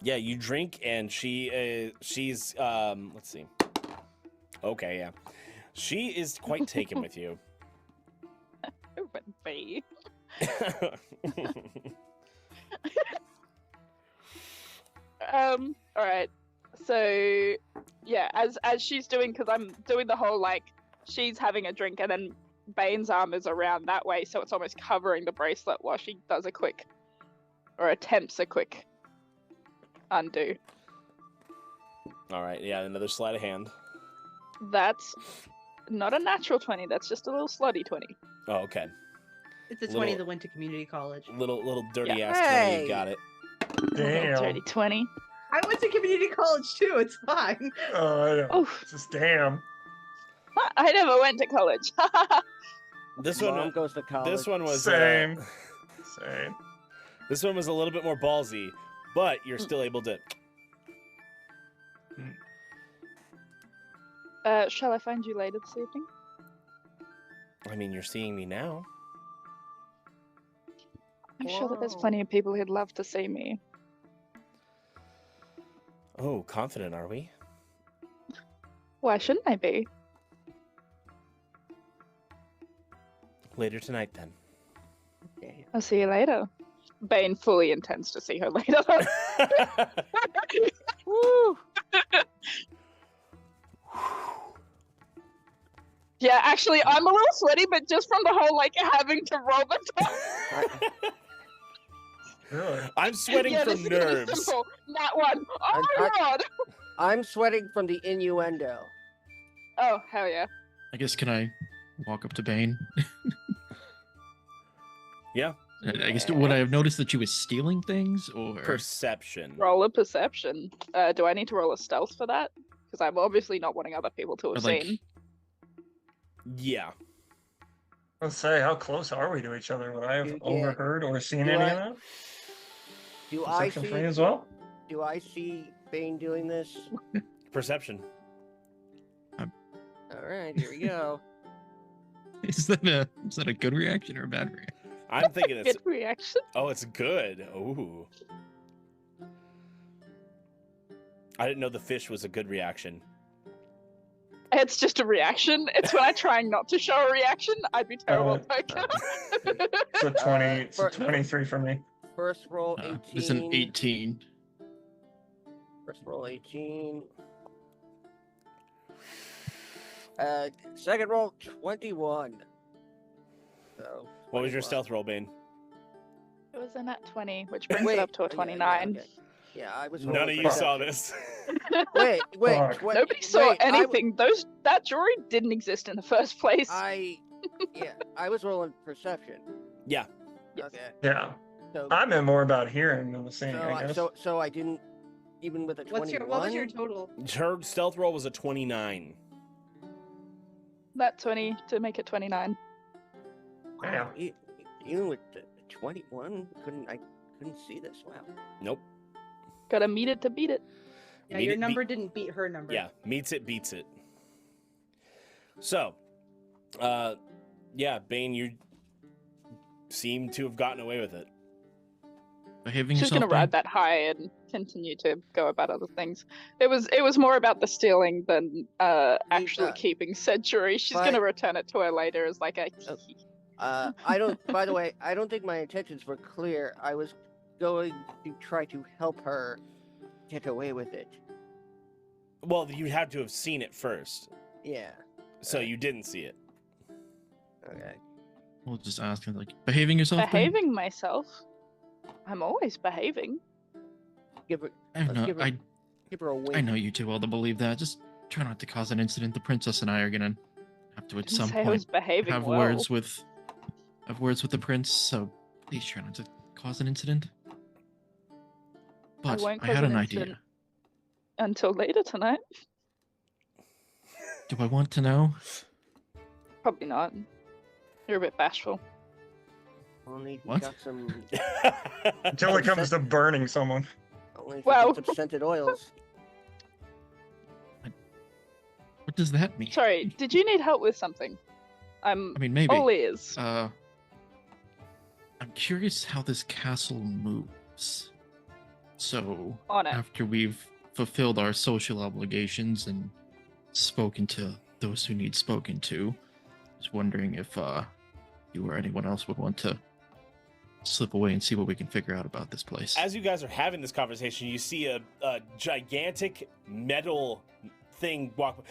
yeah, you drink and she's let's see. Okay, yeah. She is quite taken with you. It would be. All right. So yeah, as she's doing, because I'm doing the whole like she's having a drink and then Bane's arm is around that way, so it's almost covering the bracelet while she does a quick, or attempts a quick undo. All right, yeah, another sleight of hand. That's not a natural 20. That's just a little slutty 20. Oh, okay. It's a 20 that went to community college. Little dirty Yeah. ass 20. Hey! You got it. Damn. Dirty 20. I went to community college too. It's fine. Oh, I know. Oof. Just damn. I never went to college. This Mom one goes to college. This one was Same. Same. This one was a little bit more ballsy, but you're still able to. Shall I find you later this evening? I mean, you're seeing me now. I'm sure that there's plenty of people who'd love to see me. Oh, confident are we? Why shouldn't I be? Later tonight, then. I'll see you later. Bane fully intends to see her later. Woo! Yeah, actually, I'm a little sweaty, but just from the whole, like, having to roll the top. Really? I'm sweating Yeah, from this is gonna be nerves. simple. That one. Oh my god! I'm sweating from the innuendo. Oh, hell yeah. I guess can I walk up to Bane? Yeah. I guess would I have noticed that she was stealing things or Perception. Roll a perception. Do I need to roll a stealth for that? Because I'm obviously not wanting other people to have Like- seen. Yeah. Let's say, how close are we to each other? Would I have Yeah. overheard or seen Do any I- of that? Do I Perception see? for me as well? Do I see Bane doing this? Perception. All right, here we go. is that a good reaction or a bad reaction? I'm thinking it's. Good reaction. Oh, it's good. Ooh. I didn't know the fish was a good reaction. It's just a reaction. It's when I try not to show a reaction, I'd be terrible at poker. It's a 20, it's a for- 23 for me. First roll 18. It's an 18. First roll 18. Second roll 21. So. What was your stealth roll, Bane? It was a nat 20, which brings it up to a 29. Yeah, I was. None of rolling you for saw that. this. Wait. Nobody saw wait, anything. That Druid didn't exist in the first place. I was rolling perception. Yeah. Okay. Yeah. So, I meant more about hearing than the seeing, so, I guess. so I didn't even with a 21. What was your total? Her stealth roll was a 29. That 20 to make it 29. Damn. Even with the 21, I couldn't see this. Wow. Nope. Gotta meet it to beat it. Yeah, Meet your it, number didn't beat her number. Yeah, meets it, beats it. So, yeah, Bane, you seem to have gotten away with it. Behaving She's yourself. gonna ride that high and continue to go about other things. It was more about the stealing than actually keeping said jewelry. She's gonna return it to her later as like a. I don't. By the way, I don't think my intentions were clear. I was going to try to help her get away with it. Well, you had to have seen it first. Yeah. So you didn't see it. Okay. We'll just ask him, like, behaving yourself? Bane? Behaving myself. I'm always behaving. Give her. I know. Give her a wink. I know you too well to believe that. Just try not to cause an incident. The princess and I are gonna have to at some say I was point behaving have well. words with the prince. So please try not to cause an incident. But won't I cause had an an incident idea. Until later tonight. Do I want to know? Probably not. You're a bit bashful. Only if you What? got some. Until it comes to burning someone. Only if Well- you got some scented oils. What does that mean? Sorry, did you need help with something? I mean, maybe. all ears. I'm curious how this castle moves. So, On it. after we've fulfilled our social obligations and spoken to those who need spoken to, I was wondering if you or anyone else would want to slip away and see what we can figure out about this place. As you guys are having this conversation, you see a gigantic metal thing walk.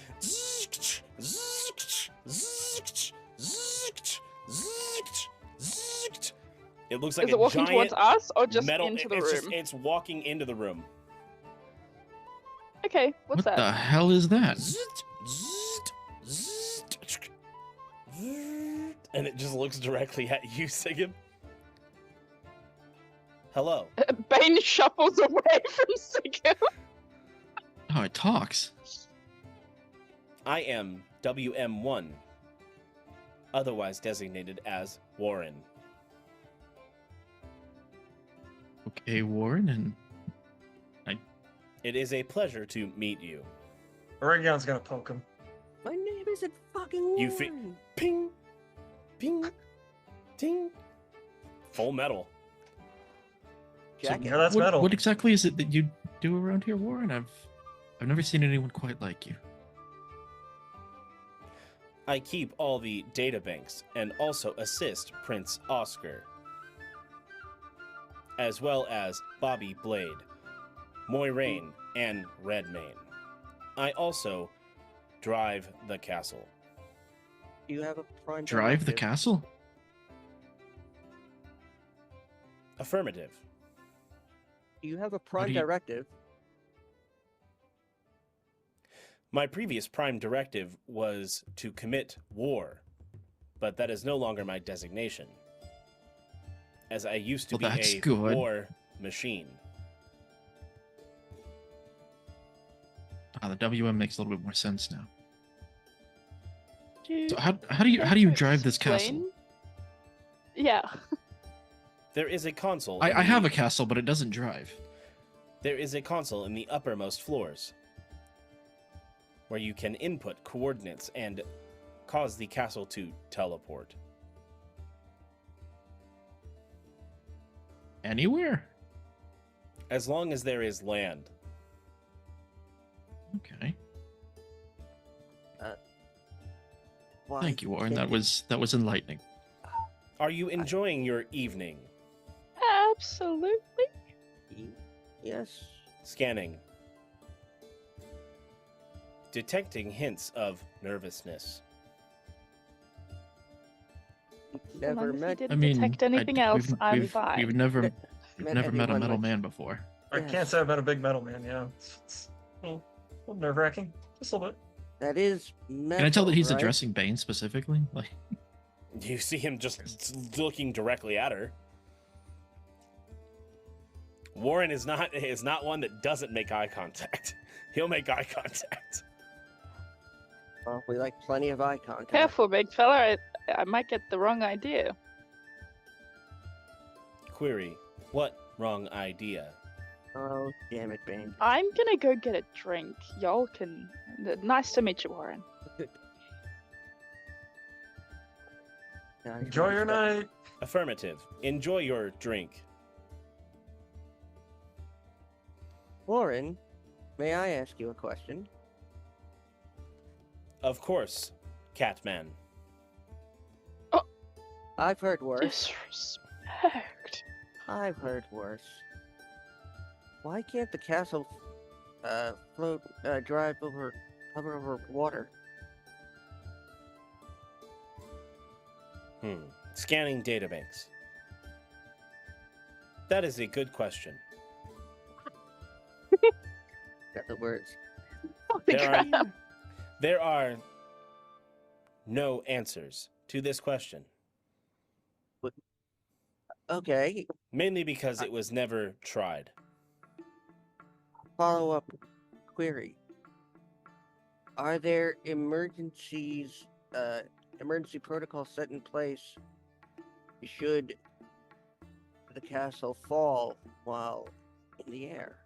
It looks like Is it walking giant towards us or just metal, into the it's room? it's walking into the room. Okay, what's What that? the hell is that? And it just looks directly at you, Sigib. Hello. Bane shuffles away from Sigib. Oh, it talks. I am WM1, otherwise designated as Warren. Okay, Warren, and It is a pleasure to meet you. Aregion's gonna poke him. My name isn't fucking You Warren. ping, ping, ting. Full metal. Jacket. Yeah, that's what, metal. what exactly is it that you do around here, Warren? I've never seen anyone quite like you. I keep all the databanks and also assist Prince Oscar, as well as Bobby Blade, Moiraine, and Redmane. I also drive the castle. Do you have a prime Drive the directive? castle? Affirmative. Do you have a prime do you- directive? My previous prime directive was to commit war, but that is no longer my designation, as I used to Well, be that's a good. war machine. Ah, the WM makes a little bit more sense now. Do you So how do you care to drive this castle? explain? Yeah. There is a console. I in have the- a castle, but it doesn't drive. There is a console in the uppermost floors where you can input coordinates and cause the castle to teleport. Anywhere? As long as there is land. Okay. Why Thank you, Warren. can't That was enlightening. Are you enjoying your evening? Absolutely. Yes. Scanning. Detecting hints of nervousness. Never As long as you met. didn't I mean, detect anything else, I'm we've fine. never Met met a anyone metal like- man before. I can't say I've met a big metal man. Yeah, it's a little nerve-wracking, just a little bit. That is metal, Can I tell that he's right? addressing Bane specifically? Like, You see him just looking directly at her. Warren is not one that doesn't make eye contact. He'll make eye contact. Well, we like plenty of eye contact. Careful, big fella. I might get the wrong idea. Query. What wrong idea? Oh, damn it, Bane. I'm gonna go get a drink. Y'all can. Nice to meet you, Warren. Enjoy your night. Affirmative. Enjoy your drink. Warren, may I ask you a question? Of course, Catman. I've heard worse. Disrespect. I've heard worse. Why can't the castle float, drive over, hover over water? Scanning databanks. That is a good question. Got the words. There are no answers to this question. Okay. Mainly because it was never tried. Follow-up query. Are there emergency protocols set in place should the castle fall while in the air?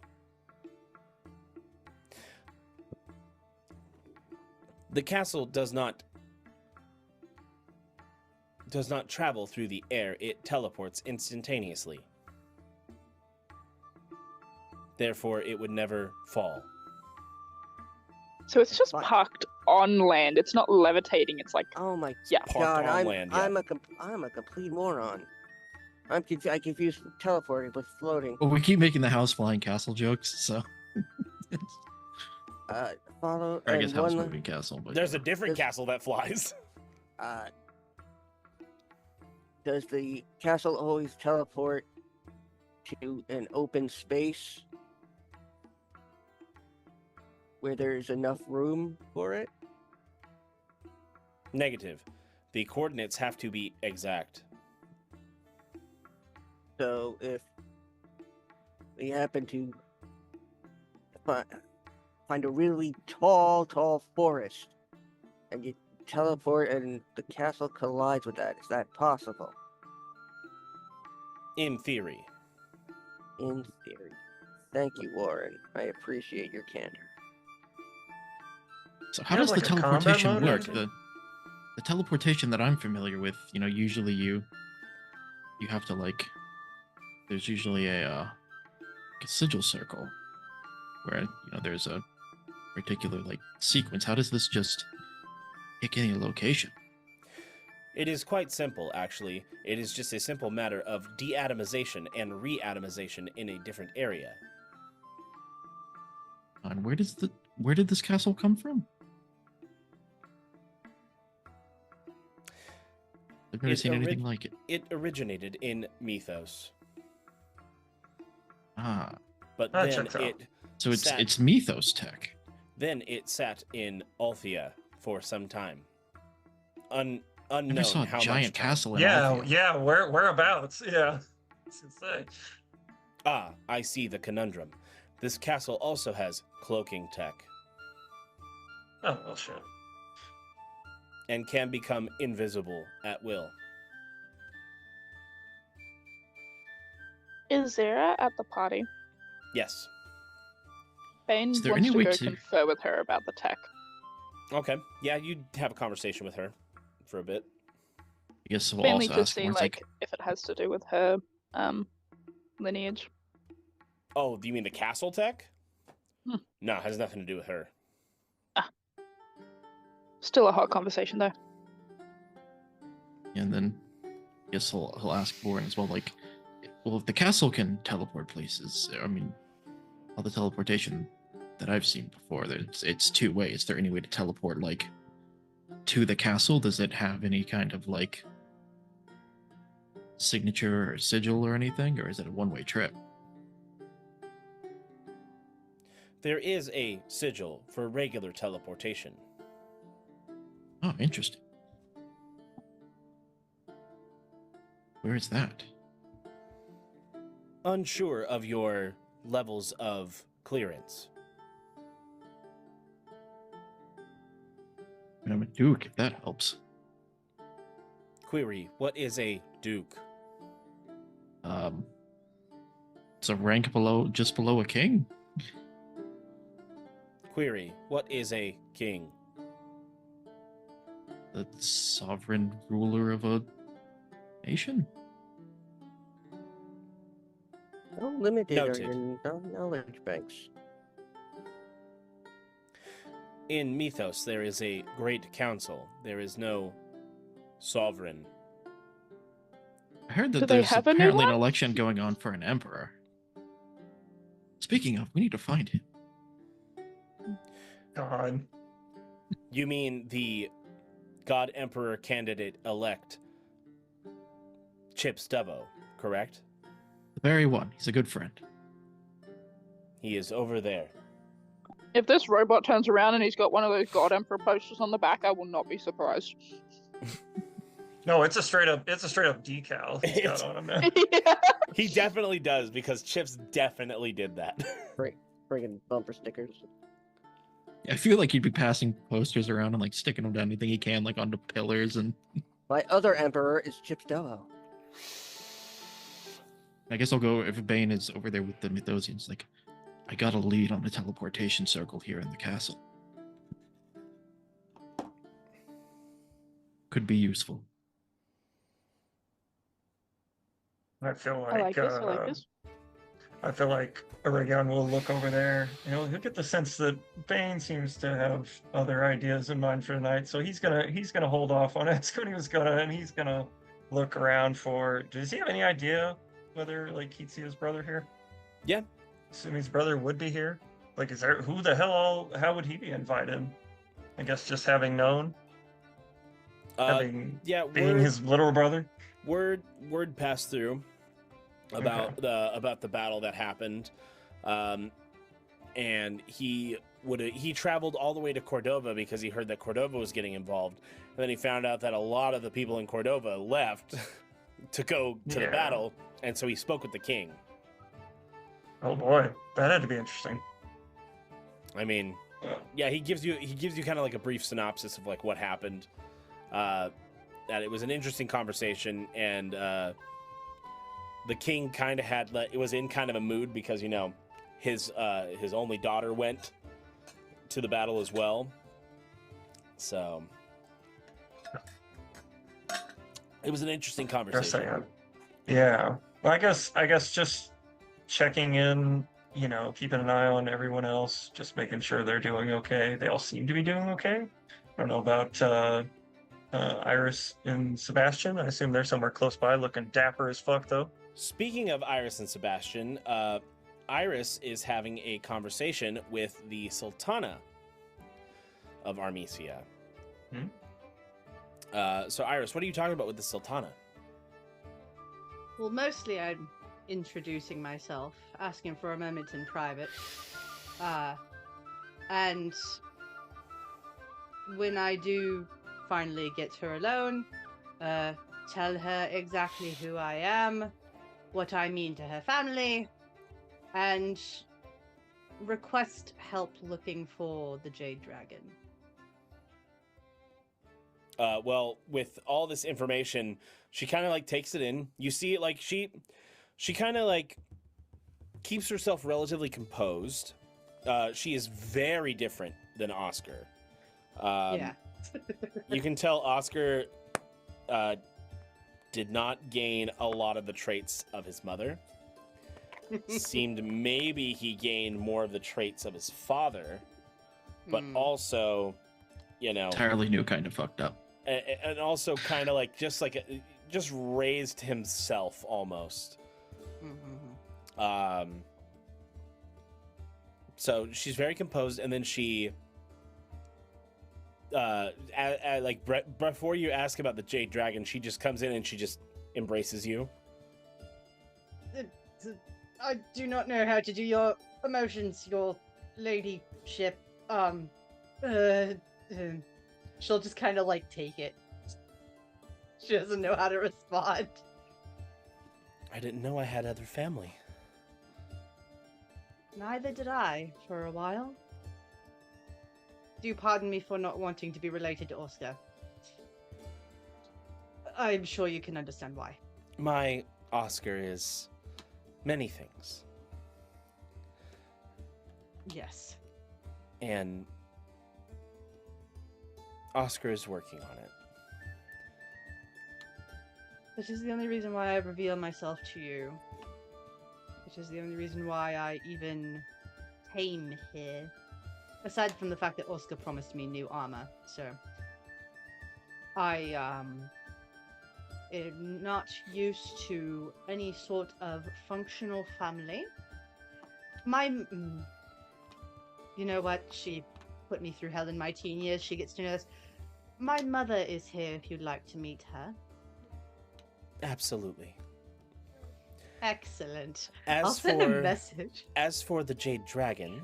The castle does not travel through the air, it teleports instantaneously. Therefore, it would never fall. So it's just parked on land. It's not levitating. It's like, oh my yeah. God, on land, yeah. I'm a complete moron. I confused teleporting with floating. well, we keep making the house flying castle jokes, so Follow. or I guess and house one- moving castle, but There's a different castle that flies. Does the castle always teleport to an open space? where there's enough room for it? Negative. The coordinates have to be exact. So if we happen to find a really tall forest, and you teleport and the castle collides with that, is that possible? In theory. In theory. Thank you, Warren. I appreciate your candor. So how You have, does the like, a combat teleportation mode, work? Archie? The teleportation that I'm familiar with, usually you have to there's usually a sigil circle where there's a particular sequence. How does this just pick any location? It is quite simple, actually. It is just a simple matter of deatomization and reatomization in a different area. And where did this castle come from? I've never seen anything like it. It originated in Mythos. Ah. But That then checks out. So it's Mythos tech. Then it sat in Althea for some time. Unknown Never saw a how giant much time. castle in Yeah, Althea. yeah. Whereabouts? Yeah. What's it say? Ah, I see the conundrum. This castle also has cloaking tech Oh well, shit. and can become invisible at will. Is Zera at the party? Yes. Bane Is there wants any to way go to- confer with her about the tech. Okay. Yeah, you'd have a conversation with her for a bit. I guess we'll Mainly also to ask see more if it has to do with her lineage. Oh, do you mean the castle tech? Hmm. No, it has nothing to do with her. Still a hot conversation though. and then I guess he'll ask Warren as well, if the castle can teleport places, I mean, all the teleportation that I've seen before, it's two way. Is there any way to teleport to the castle? Does it have any kind of signature or sigil or anything, or is it a one-way trip? There is a sigil for regular teleportation. Oh, interesting. Where is that? Unsure of your levels of clearance. I'm a duke, if that helps. Query, what is a duke? It's a rank just below a king. Query, what is a king? The sovereign ruler of a nation. How limited Noted. are your knowledge banks? In Mythos, there is a great council. There is no sovereign. I heard Do that they there's have a new apparently an one? election going on for an emperor. Speaking of, we need to find him. God. You mean the God Emperor candidate elect, Chips Dubbo, correct? The very one. He's a good friend. He is over there. If this robot turns around and he's got one of those God Emperor posters on the back, I will not be surprised. No, it's a straight up decal he's got on him now. He definitely does, because Chips definitely did that. Bringing bumper stickers. I feel like he'd be passing posters around and sticking them down anything he can, onto pillars. And My other emperor is Chip Dubbo. I guess I'll go if Bane is over there with the Mythosians. I got a lead on the teleportation circle here in the castle. Could be useful. I feel I like, like this. I like this. I feel like Aregion will look over there. He'll get the sense that Bane seems to have other ideas in mind for the night, so he's gonna hold off on it. And he's gonna look around for. Does he have any idea whether he'd see his brother here? Yeah. Assuming his brother would be here. Is there who the hell? How would he be invited? I guess just having known. Being his little brother. Word passed through about the battle that happened, and he he traveled all the way to Cordova because he heard that Cordova was getting involved, and then he found out that a lot of the people in Cordova left to go to the battle, and so he spoke with the king. Oh boy, that had to be interesting. I mean, yeah, he gives you kind of like a brief synopsis of like what happened. That it was an interesting conversation, and the king kind of was in kind of a mood because his only daughter went to the battle as well. So it was an interesting conversation. Yeah. Well, I guess just checking in, keeping an eye on everyone else, just making sure they're doing okay. They all seem to be doing okay. I don't know about Iris and Sebastian. I assume they're somewhere close by, looking dapper as fuck, though. Speaking of Iris and Sebastian, Iris is having a conversation with the Sultana of Armesia. So, Iris, what are you talking about with the Sultana? Well, mostly I'm introducing myself, asking for a moment in private. And when I do finally get her alone, tell her exactly who I am, what I mean to her family, and request help looking for the Jade Dragon. Well, with all this information, she kind of like takes it in. You see it like she kind of like keeps herself relatively composed. She is very different than Oscar. Yeah. You can tell Oscar did not gain a lot of the traits of his mother. Seemed maybe he gained more of the traits of his father, but also, entirely new kind of fucked up. And also kind of like just raised himself almost. So she's very composed, and then she like before you ask about the Jade Dragon, she just comes in and she just embraces you. I do not know how to do your emotions, your ladyship. She'll just kind of like take it. She doesn't know how to respond. I didn't know I had other family. Neither did I, for a while. Do pardon me for not wanting to be related to Oscar. I'm sure you can understand why. My Oscar is many things. Yes. And Oscar is working on it. Which is the only reason why I reveal myself to you. Which is the only reason why I even came here. Aside from the fact that Oscar promised me new armor, so I am not used to any sort of functional family. You know what? She put me through hell in my teen years. She gets to know this. My mother is here if you'd like to meet her. Absolutely. Excellent. I'll send a message. As for the Jade Dragon,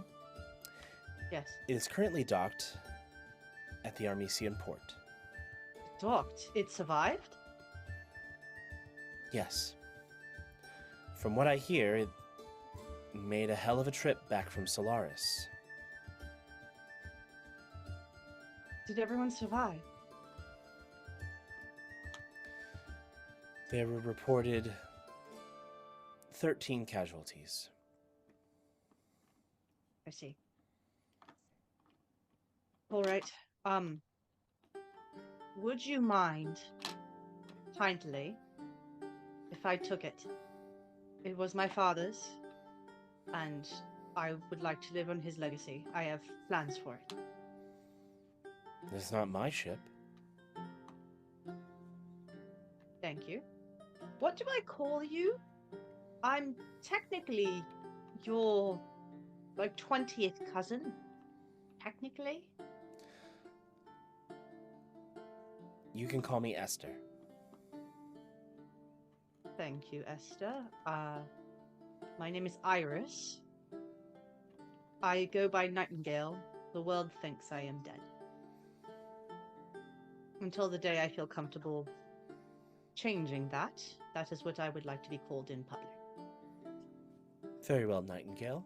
yes, it is currently docked at the Armesian port. Docked? It survived? Yes. From what I hear, it made a hell of a trip back from Solaris. Did everyone survive? There were reported 13 casualties. I see. All right. Would you mind, kindly, if I took it? It was my father's, and I would like to live on his legacy. I have plans for it. It's not my ship. Thank you. What do I call you? I'm technically your, 20th cousin. Technically. You can call me Esther. Thank you, Esther. My name is Iris. I go by Nightingale. The world thinks I am dead. Until the day I feel comfortable changing that, that is what I would like to be called in public. Very well, Nightingale.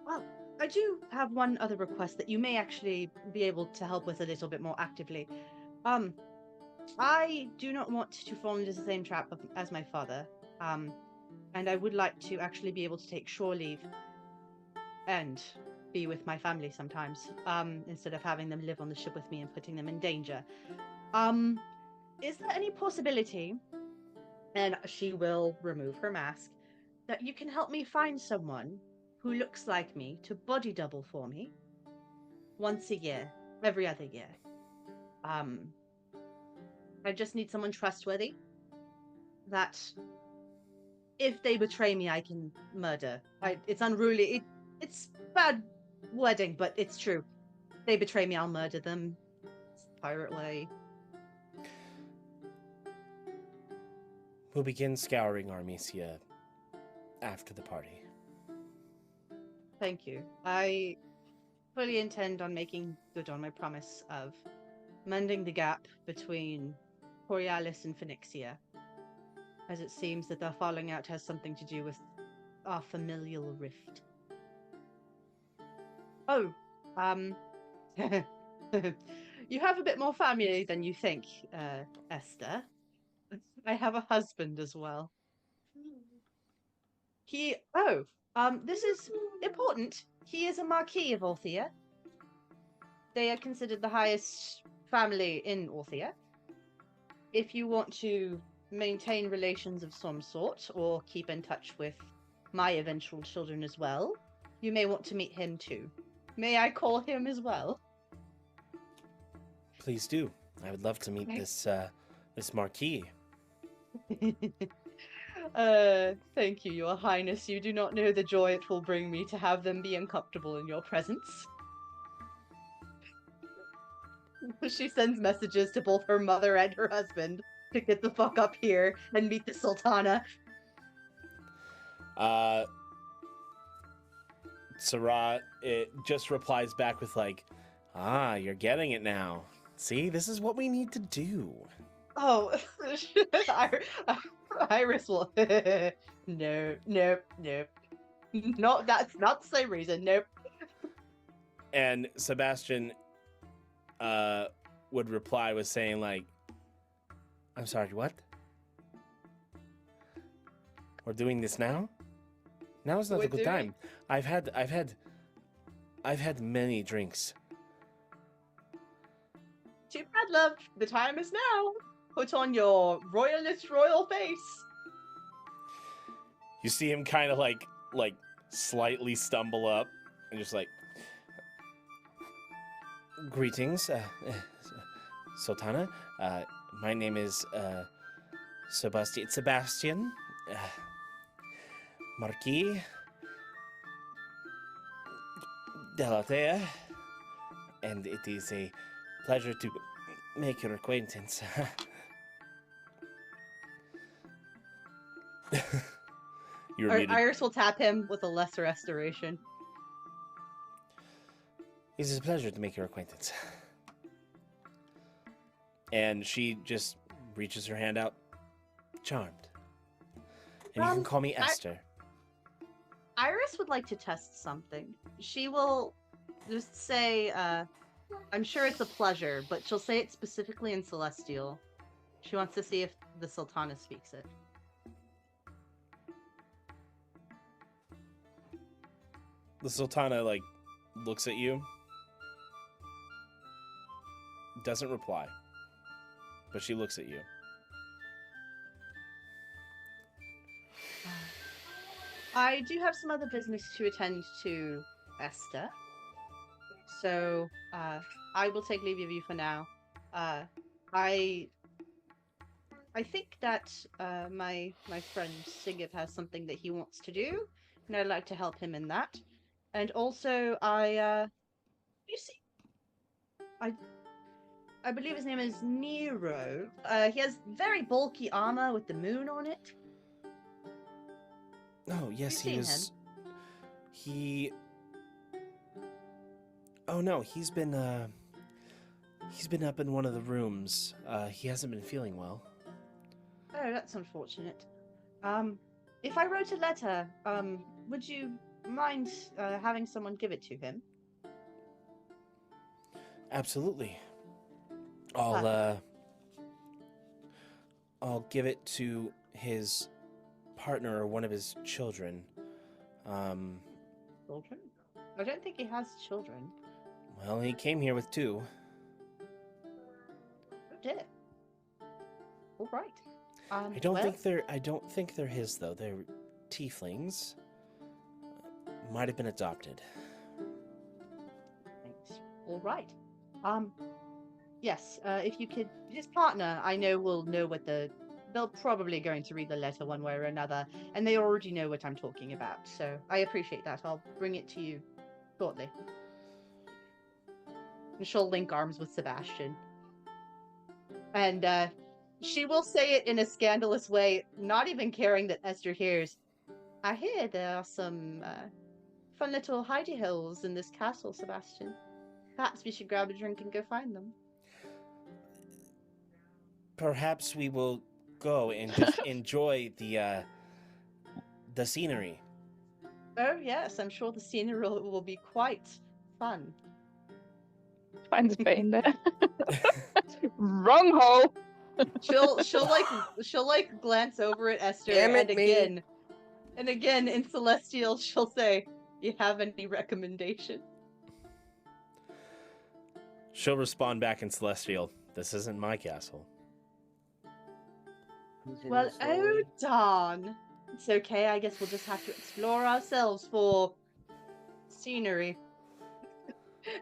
Well, I do have one other request that you may actually be able to help with a little bit more actively. I do not want to fall into the same trap as my father, and I would like to actually be able to take shore leave and be with my family sometimes, instead of having them live on the ship with me and putting them in danger. Is there any possibility, and she will remove her mask, that you can help me find someone who looks like me to body double for me once a year, every other year? I just need someone trustworthy that if they betray me, I can murder. It's unruly. It's bad wording, but it's true. If they betray me, I'll murder them. It's the pirate way. We'll begin scouring Armesia after the party. Thank you. I fully intend on making good on my promise of mending the gap between Borealis and Phoenixia, as it seems that their falling out has something to do with our familial rift. Oh, you have a bit more family than you think, Esther. I have a husband as well. This is important. He is a Marquis of Orthia. They are considered the highest family in Orthia. If you want to maintain relations of some sort, or keep in touch with my eventual children as well, you may want to meet him too. May I call him as well? Please do. I would love to meet this Marquis. Thank you, Your Highness. You do not know the joy it will bring me to have them be uncomfortable in your presence. She sends messages to both her mother and her husband to get the fuck up here and meet the Sultana. Sarah, it just replies back with like, you're getting it now. See, this is what we need to do. Oh, Iris will. Nope. No, that's not the same reason. Nope. And Sebastian would reply with saying like, I'm sorry, what? We're doing this now? Now is not a good time. I've had many drinks. Too bad, love. The time is now. Put on your royal face. You see him kind of like slightly stumble up and just like, greetings, Sultana. My name is Sebastian, Marquis Delatea, and it is a pleasure to make your acquaintance. Iris will tap him with a lesser restoration. It is a pleasure to make your acquaintance. And she just reaches her hand out, charmed. And you can call me Esther. Iris would like to test something. She will just say, I'm sure it's a pleasure, but she'll say it specifically in Celestial. She wants to see if the Sultana speaks it. The Sultana, looks at you. Doesn't reply. But she looks at you. I do have some other business to attend to, Esther. So, I will take leave of you for now. I think that my friend Sigib has something that he wants to do, and I'd like to help him in that. And also, I believe his name is Nero. He has very bulky armor with the moon on it. Oh, yes, he is. He Oh no, he's been up in one of the rooms. He hasn't been feeling well. Oh, that's unfortunate. If I wrote a letter, would you mind having someone give it to him? Absolutely. I'll give it to his partner or one of his children. Children? I don't think he has children. Well, he came here with 2. Oh dear. All right. I don't think they're his though. They're tieflings. Might have been adopted. Thanks. All right. Yes. If you could, his partner, I know will know what they'll probably going to read the letter one way or another, and they already know what I'm talking about. So I appreciate that. I'll bring it to you shortly. And she'll link arms with Sebastian. And she will say it in a scandalous way, not even caring that Esther hears. I hear there are some fun little hidey holes in this castle, Sebastian. Perhaps we should grab a drink and go find them. Perhaps we will go and just enjoy the scenery. Oh yes, I'm sure the scenery will be quite fun. Finds Bane there. Wrong hole. She'll glance over at Esther and again in Celestial she'll say, "You have any recommendation?" She'll respond back in Celestial, "This isn't my castle." Well, oh darn. It's okay, I guess we'll just have to explore ourselves for scenery.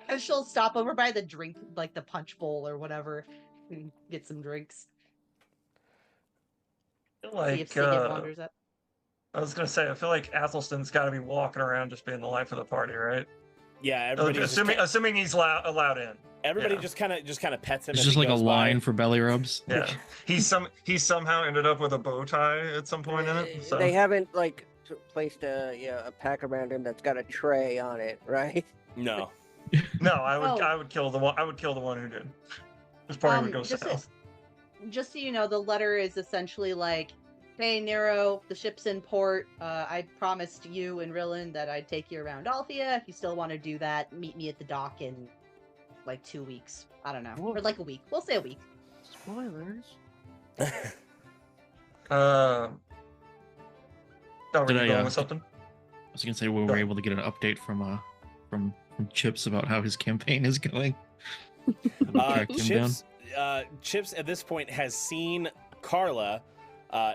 And she'll stop over by the drink, like the punch bowl or whatever, and get some drinks. See if Sigib wanders up. I was gonna say, I feel like Athelstan's got to be walking around just being the life of the party, right? Yeah, everybody. Assuming he's allowed in. Everybody just kind of pets him. It's as just he like a goes line by. for belly rubs. Yeah, he somehow ended up with a bow tie at some point in it. So. They haven't placed a pack around him that's got a tray on it, right? No. No, I would kill the one. I would kill the one who did. This party would go south. Just so you know, the letter is essentially like, "Hey Nero, the ship's in port. I promised you and Rillan that I'd take you around Althea. If you still want to do that, meet me at the dock in like 2 weeks. I don't know, or like a week. We'll say a week." Spoilers. Oh, were Did you I, going with something? I was gonna say we were able to get an update from Chips about how his campaign is going. Chips at this point has seen Carla,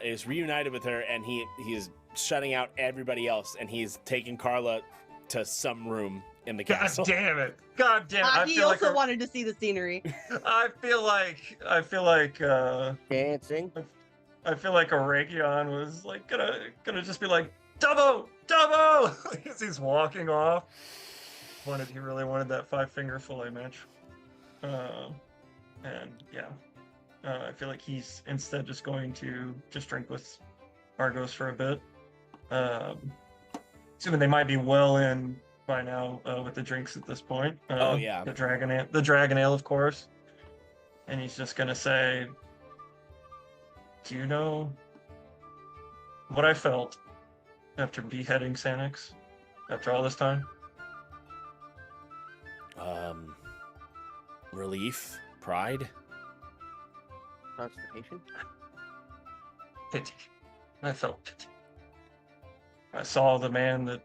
is reunited with her, and he is shutting out everybody else, and he's taking Carla to some room in the castle. God damn it! He also wanted to see the scenery. I feel like dancing. I feel like Aregion was like gonna just be like, Dubbo as he's walking off. He really wanted that 5-finger fillet match. And yeah, I feel like he's instead just going to just drink with Argos for a bit. Assuming they might be well in by now with the drinks at this point. Oh yeah, the dragon ale, of course. And he's just gonna say, "Do you know what I felt after beheading Sanix? After all this time?" Relief, pride, constipation, pity. I felt pity. I saw the man that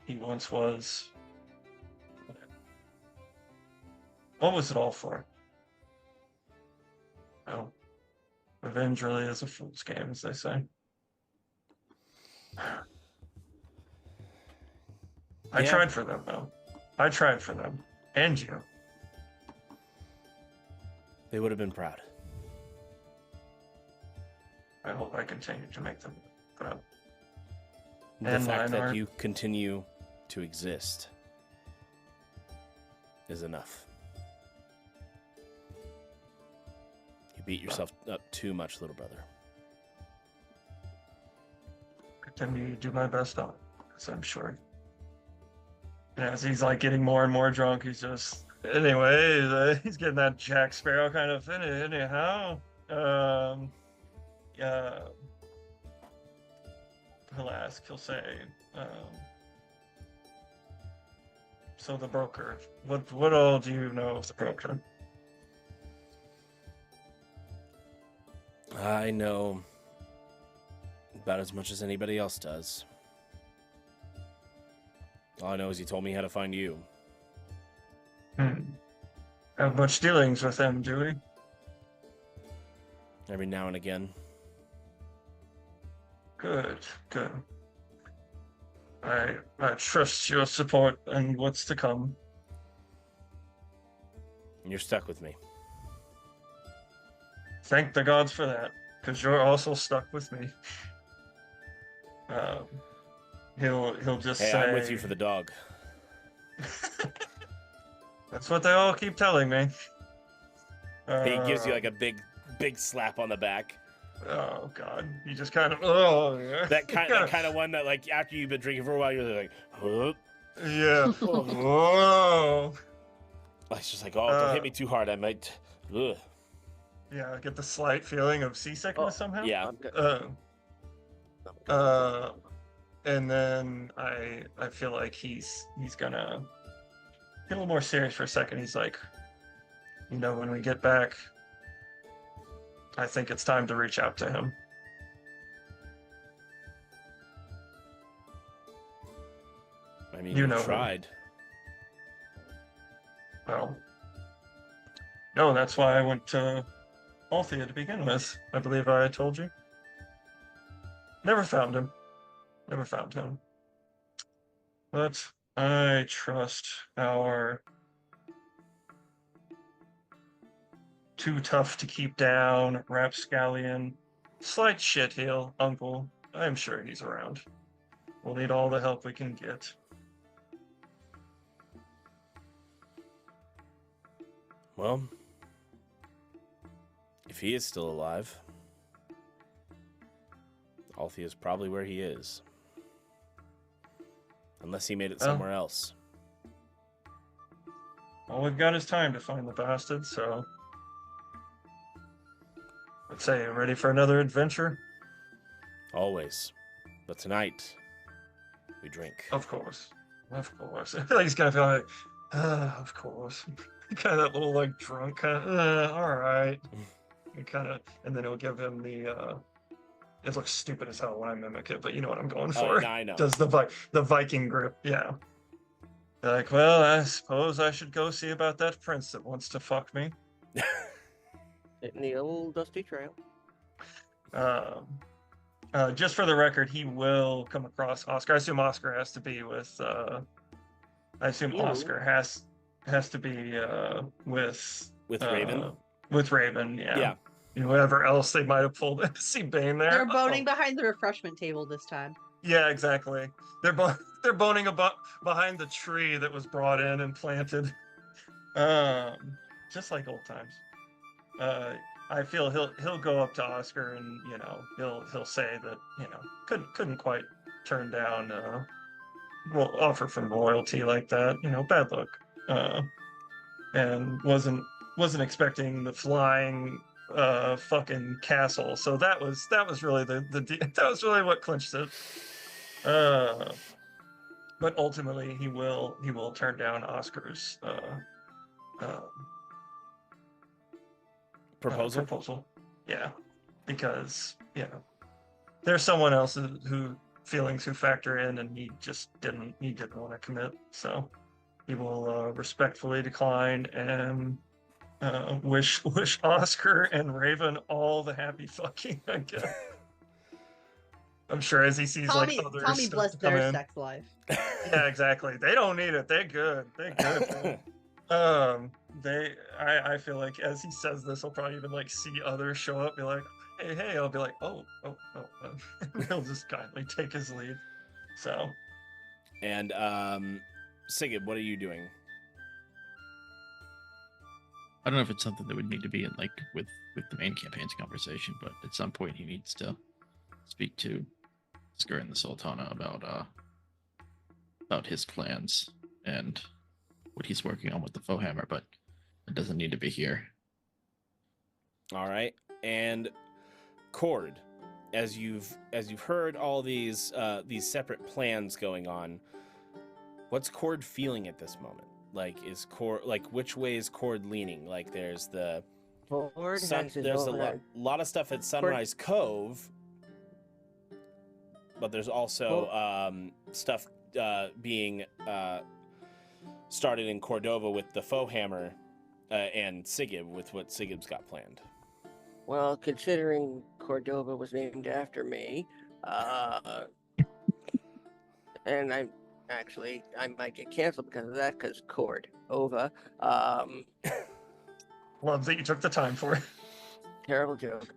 he once was. What was it all for? Well, revenge really is a fool's game, as they say. I tried for them, though. I tried for them. And you. They would have been proud. I hope I continue to make them proud. The fact that you continue to exist is enough. You beat yourself up too much, little brother. Continue to do my best on it, as I'm sure And as he's like getting more and more drunk, he's just anyway. He's getting that Jack Sparrow kind of thing. Anyhow, he'll ask. He'll say, "So the broker. What all do you know of the broker?" I know about as much as anybody else does. All I know is he told me how to find you. Have much dealings with him, do we? Every now and again. Good. I trust your support and what's to come. You're stuck with me. Thank the gods for that, because you're also stuck with me. He'll just hey, say, I'm with you for the dog. That's what they all keep telling me. He gives you like a big slap on the back. Oh God! You just kind of yeah. That kind of one that like after you've been drinking for a while, you're like, huh? Yeah. Whoa. It's just like, oh, don't hit me too hard. I might. Ugh. Yeah, I get the slight feeling of seasickness somehow. Yeah. And then I feel like he's gonna get a little more serious for a second. He's like, when we get back, I think it's time to reach out to him. I mean, you tried. Well, no, that's why I went to Althea to begin with. I believe I told you. Never found him. But I trust our too tough to keep down rapscallion, slight shitheel uncle. I'm sure he's around. We'll need all the help we can get. Well, if he is still alive, Althea is probably where he is. Unless he made it somewhere else. All we've got is time to find the bastard, so... Let's say, ready for another adventure? Always. But tonight, we drink. Of course. I feel like he's gonna feel like, of course. Kind of that little, like, drunk kind of, alright. And then it'll give him the, it looks stupid as hell when I mimic it, but you know what I'm going for. Oh, I know. Does the Viking grip, yeah. Like, well, I suppose I should go see about that prince that wants to fuck me. Hitting the old dusty trail. Just for the record, he will come across Oscar. I assume Oscar has to be with, Oscar has to be, with Raven? With Raven, yeah. Yeah. Whoever else they might have pulled in to see Bane there. They're boning behind the refreshment table this time. Yeah, exactly. They're boning behind the tree that was brought in and planted. Just like old times. I feel he'll go up to Oscar and he'll say that couldn't quite turn down offer from royalty like that. Bad luck. And wasn't expecting the flying fucking castle. So that was really that was really what clinched it. But ultimately he will turn down Oscar's proposal. Yeah, because there's someone else who factor in, and he didn't want to commit. So he will respectfully decline and wish Oscar and Raven all the happy fucking again. I'm sure as he sees Tommy others bless come their in. sex life. Yeah, exactly. They don't need it. They're good. I feel like as he says this, he'll probably even see others show up, be like, hey. I'll be like, oh. He'll just kindly take his leave. So. And Sigib, what are you doing? I don't know if it's something that would need to be in with the main campaign's conversation, but at some point he needs to speak to Skur and the Sultana about his plans and what he's working on with the foe hammer, but it doesn't need to be here. All right, and Cord, as you've heard all these separate plans going on, what's Cord feeling at this moment? Like, is Cord, like, which way is Cord leaning? Like, there's the Cord sun, has his there's own lot of stuff at Sunrise Cove, but there's also stuff being started in Cordova with the foe hammer and Sigib, with what Sigib's got planned. Well, considering Cordova was named after me, and I might get canceled because of that, because Cordova. Love that you took the time for it. Terrible joke.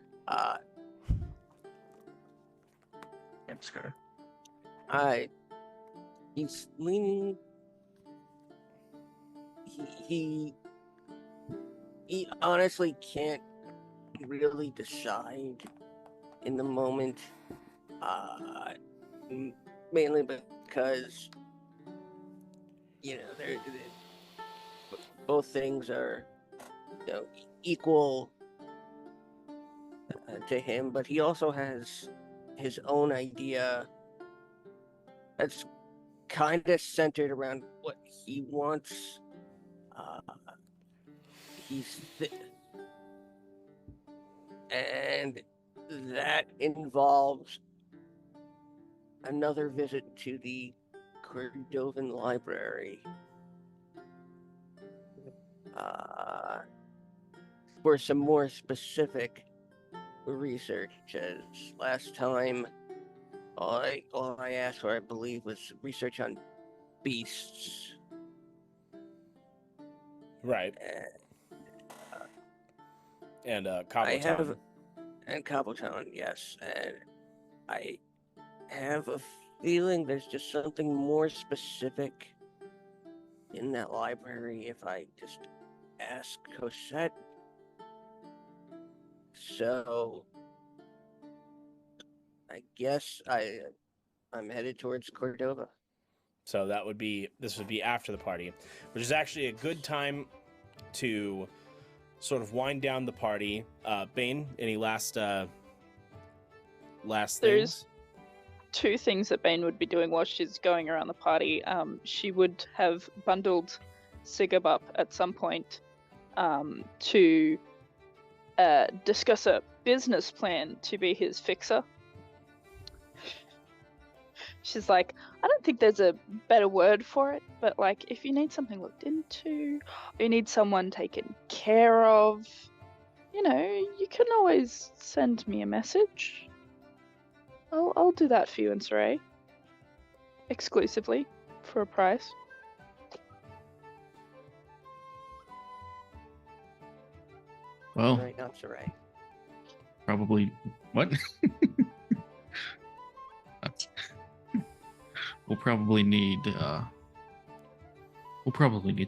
Scooter. He's leaning. He honestly can't really decide in the moment, mainly because both things are equal to him, but he also has his own idea that's kind of centered around what he wants. And that involves another visit to the Cordovan Library for some more specific research. As last time, all I asked for, I believe, was research on beasts. Right. And Cobbletown. And Cobbletown, yes. And I have a feeling there's just something more specific in that library if I just ask Cosette. So I guess I'm headed towards Cordova. So this would be after the party, which is actually a good time to sort of wind down the party. Bane, any last things? There's two things that Bane would be doing while she's going around the party. She would have bundled Sigib up at some point to discuss a business plan to be his fixer. She's like, I don't think there's a better word for it, but like, if you need something looked into, or you need someone taken care of, you can always send me a message. I'll do that for you and Saray. Exclusively, for a price. Well, Right, not Saray. probably what? We'll probably need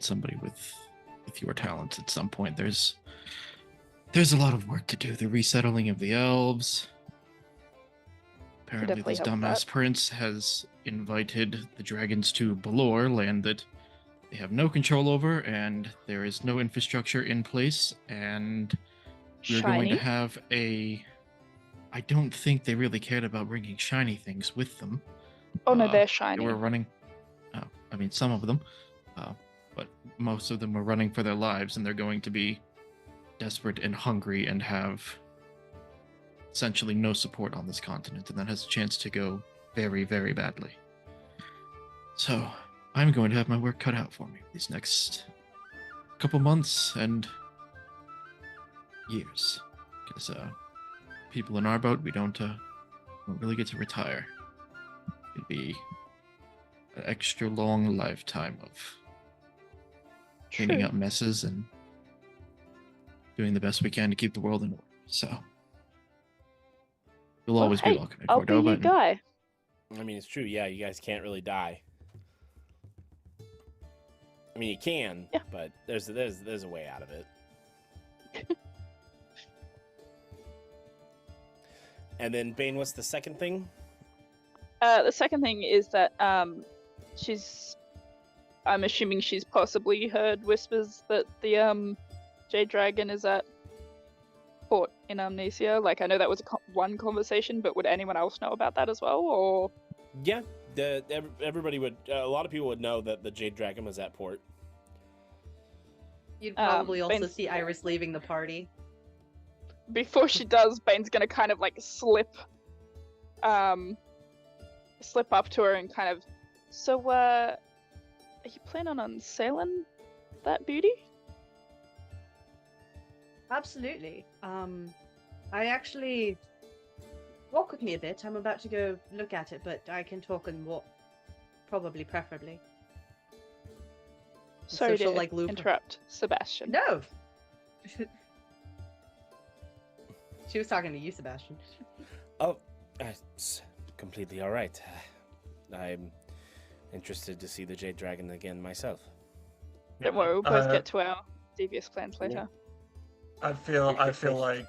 somebody with your talents at some point. There's a lot of work to do. The resettling of the elves. Apparently this dumbass prince has invited the dragons to Balor, land that they have no control over, and there is no infrastructure in place, and we're going to have I don't think they really cared about bringing shiny things with them. Oh no, they're shiny. They were running, some of them, but most of them were running for their lives, and they're going to be desperate and hungry and have essentially no support on this continent, and that has a chance to go very, very badly. So I'm going to have my work cut out for me these next couple months and years, because people in our boat, we don't really get to retire. It'd be an extra long lifetime of cleaning up messes and doing the best we can to keep the world in order. So you'll always be welcome in Cordova. I'll be your guy. I mean, it's true. Yeah, you guys can't really die. I mean, you can, but there's a way out of it. And then, Bane, what's the second thing? The second thing is that she's I'm assuming she's possibly heard whispers that the Jade Dragon is at port in Amnesia. Like, I know that was one conversation, but would anyone else know about that as well, or? Yeah, everybody would. A lot of people would know that the Jade Dragon was at port. You'd probably also see Iris leaving the party. Before she does, Bane's gonna kind of like slip up to her and kind of, so are you planning on sailing that beauty? Absolutely. I actually walk with me a bit. I'm about to go look at it, but I can talk and walk, probably preferably. Sorry she'll, to interrupt, Sebastian. No. She was talking to you, Sebastian. Oh, it's completely all right. I'm interested to see the Jade Dragon again myself. Don't worry, we'll both get to our devious plans later. I feel like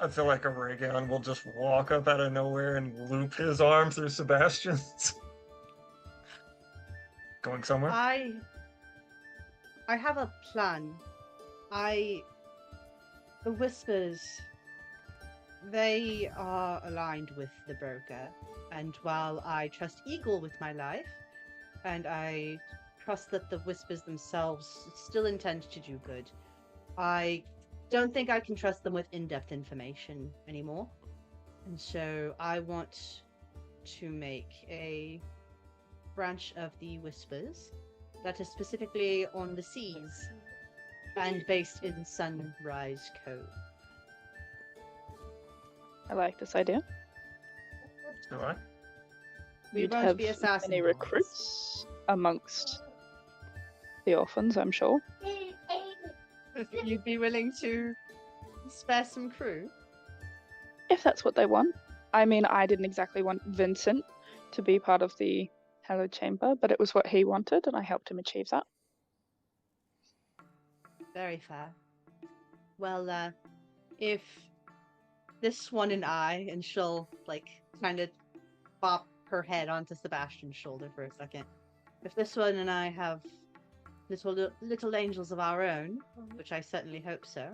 Aregion will just walk up out of nowhere and loop his arm through Sebastian's. Going somewhere? I have a plan. The Whispers, they are aligned with the Broker, and while I trust Eagle with my life, and I trust that the Whispers themselves still intend to do good, I don't think I can trust them with in-depth information anymore. And so I want to make a branch of the Whispers that is specifically on the seas and based in Sunrise Cove. I like this idea. Do I? You'd won't have be assassin many recruits amongst the orphans, I'm sure. You'd be willing to spare some crew? If that's what they want. I mean, I didn't exactly want Vincent to be part of the Hallowed Chamber, but it was what he wanted, and I helped him achieve that. Very fair. Well, if this one and she'll, like, kind of bop her head onto Sebastian's shoulder for a second. If this one and I have little angels of our own, which I certainly hope so,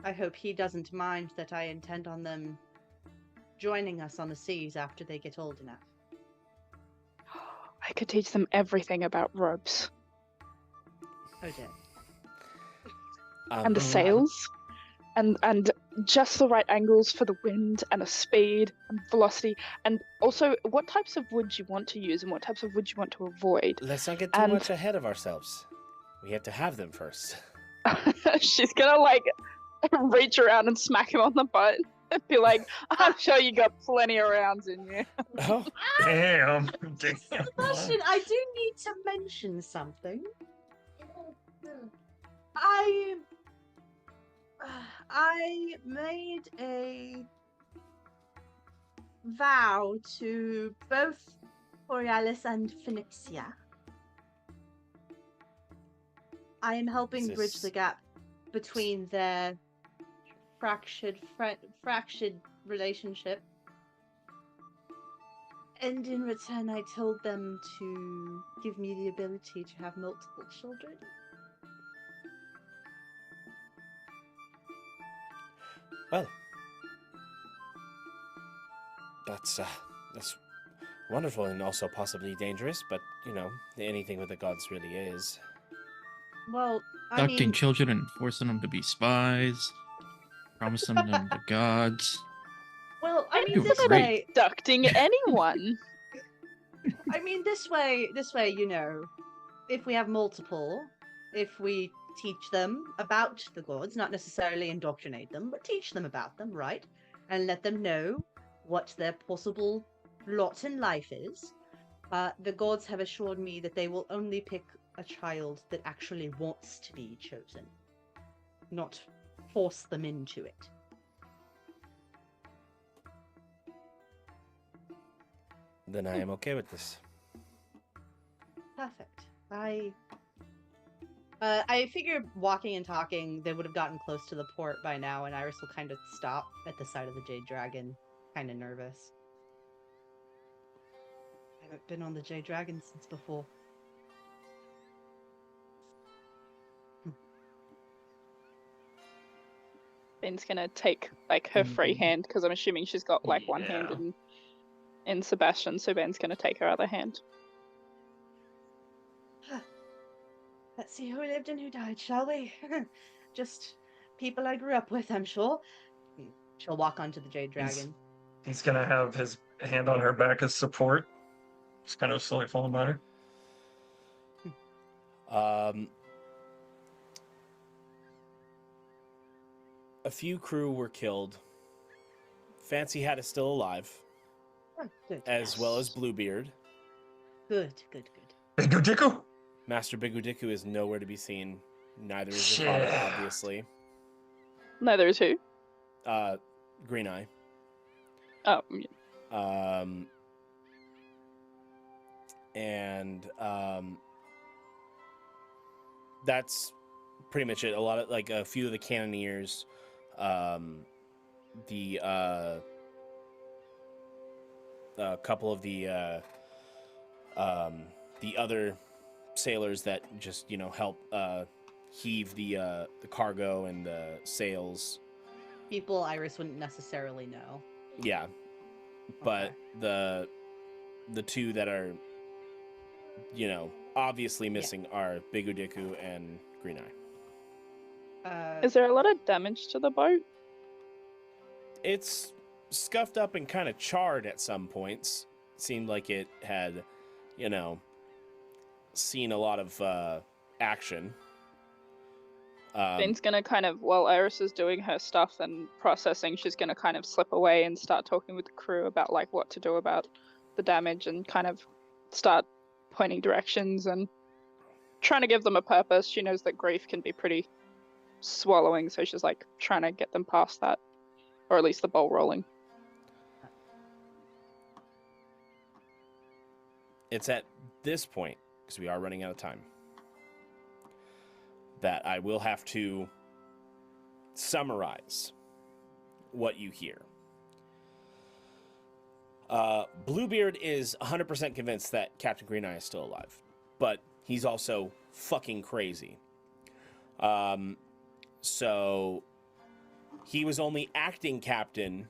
I hope he doesn't mind that I intend on them joining us on the seas after they get old enough. I could teach them everything about ropes. Oh dear. And the sails. And just the right angles for the wind and the speed and velocity. And also, what types of wood you want to use and what types of wood you want to avoid. Let's not get too much ahead of ourselves. We have to have them first. She's gonna, like, reach around and smack him on the butt and be like, I'm sure you got plenty of rounds in you. Oh, damn. Sebastian, I do need to mention something. I made a vow to both Borealis and Phoenixia. I am helping bridge the gap between their fractured relationship. And in return, I told them to give me the ability to have multiple children. Well, that's wonderful and also possibly dangerous, but, you know, anything with the gods really is. Well, I Abducting mean, children and forcing them to be spies, promising them the gods. well, I mean, You're this great. way, Abducting anyone. I mean, this way, you know, if we have multiple, if we teach them about the gods, not necessarily indoctrinate them, but teach them about them, right? And let them know what their possible lot in life is. The gods have assured me that they will only pick a child that actually wants to be chosen, not force them into it. Then I am okay with this. Perfect. I figure walking and talking, they would have gotten close to the port by now, and Iris will kind of stop at the sight of the Jade Dragon, kind of nervous. I haven't been on the Jade Dragon since before Ben's gonna take like her free hand because I'm assuming she's got like one hand in Sebastian, so Ben's gonna take her other hand. Let's see who lived and who died, shall we? Just people I grew up with, I'm sure. She'll walk onto the Jade Dragon. He's gonna have his hand on her back as support. Just kind of slowly falling by her. A few crew were killed. Fancy Hat is still alive, Good. as well as Bluebeard. Good. BigisDickus? Master BigisDickus is nowhere to be seen. Neither is his father, obviously. Neither is who? Green Eye. Oh. Yeah. That's pretty much it. A lot of a few of the cannoneers, a couple of the other sailors that just help heave the cargo and the sails. People Iris wouldn't necessarily know. Yeah, but the two that are obviously missing are BigisDickus and Green Eye. Is there a lot of damage to the boat? It's scuffed up and kind of charred at some points. Seemed like it had, seen a lot of action. Ben's gonna kind of, while Iris is doing her stuff and processing, she's gonna kind of slip away and start talking with the crew about what to do about the damage and kind of start pointing directions and trying to give them a purpose. She knows that grief can be pretty swallowing, so she's trying to get them past that, or at least the ball rolling. It's at this point, because we are running out of time, that I will have to summarize what you hear. Bluebeard is 100% convinced that Captain Green Eye is still alive, but he's also fucking crazy. So he was only acting captain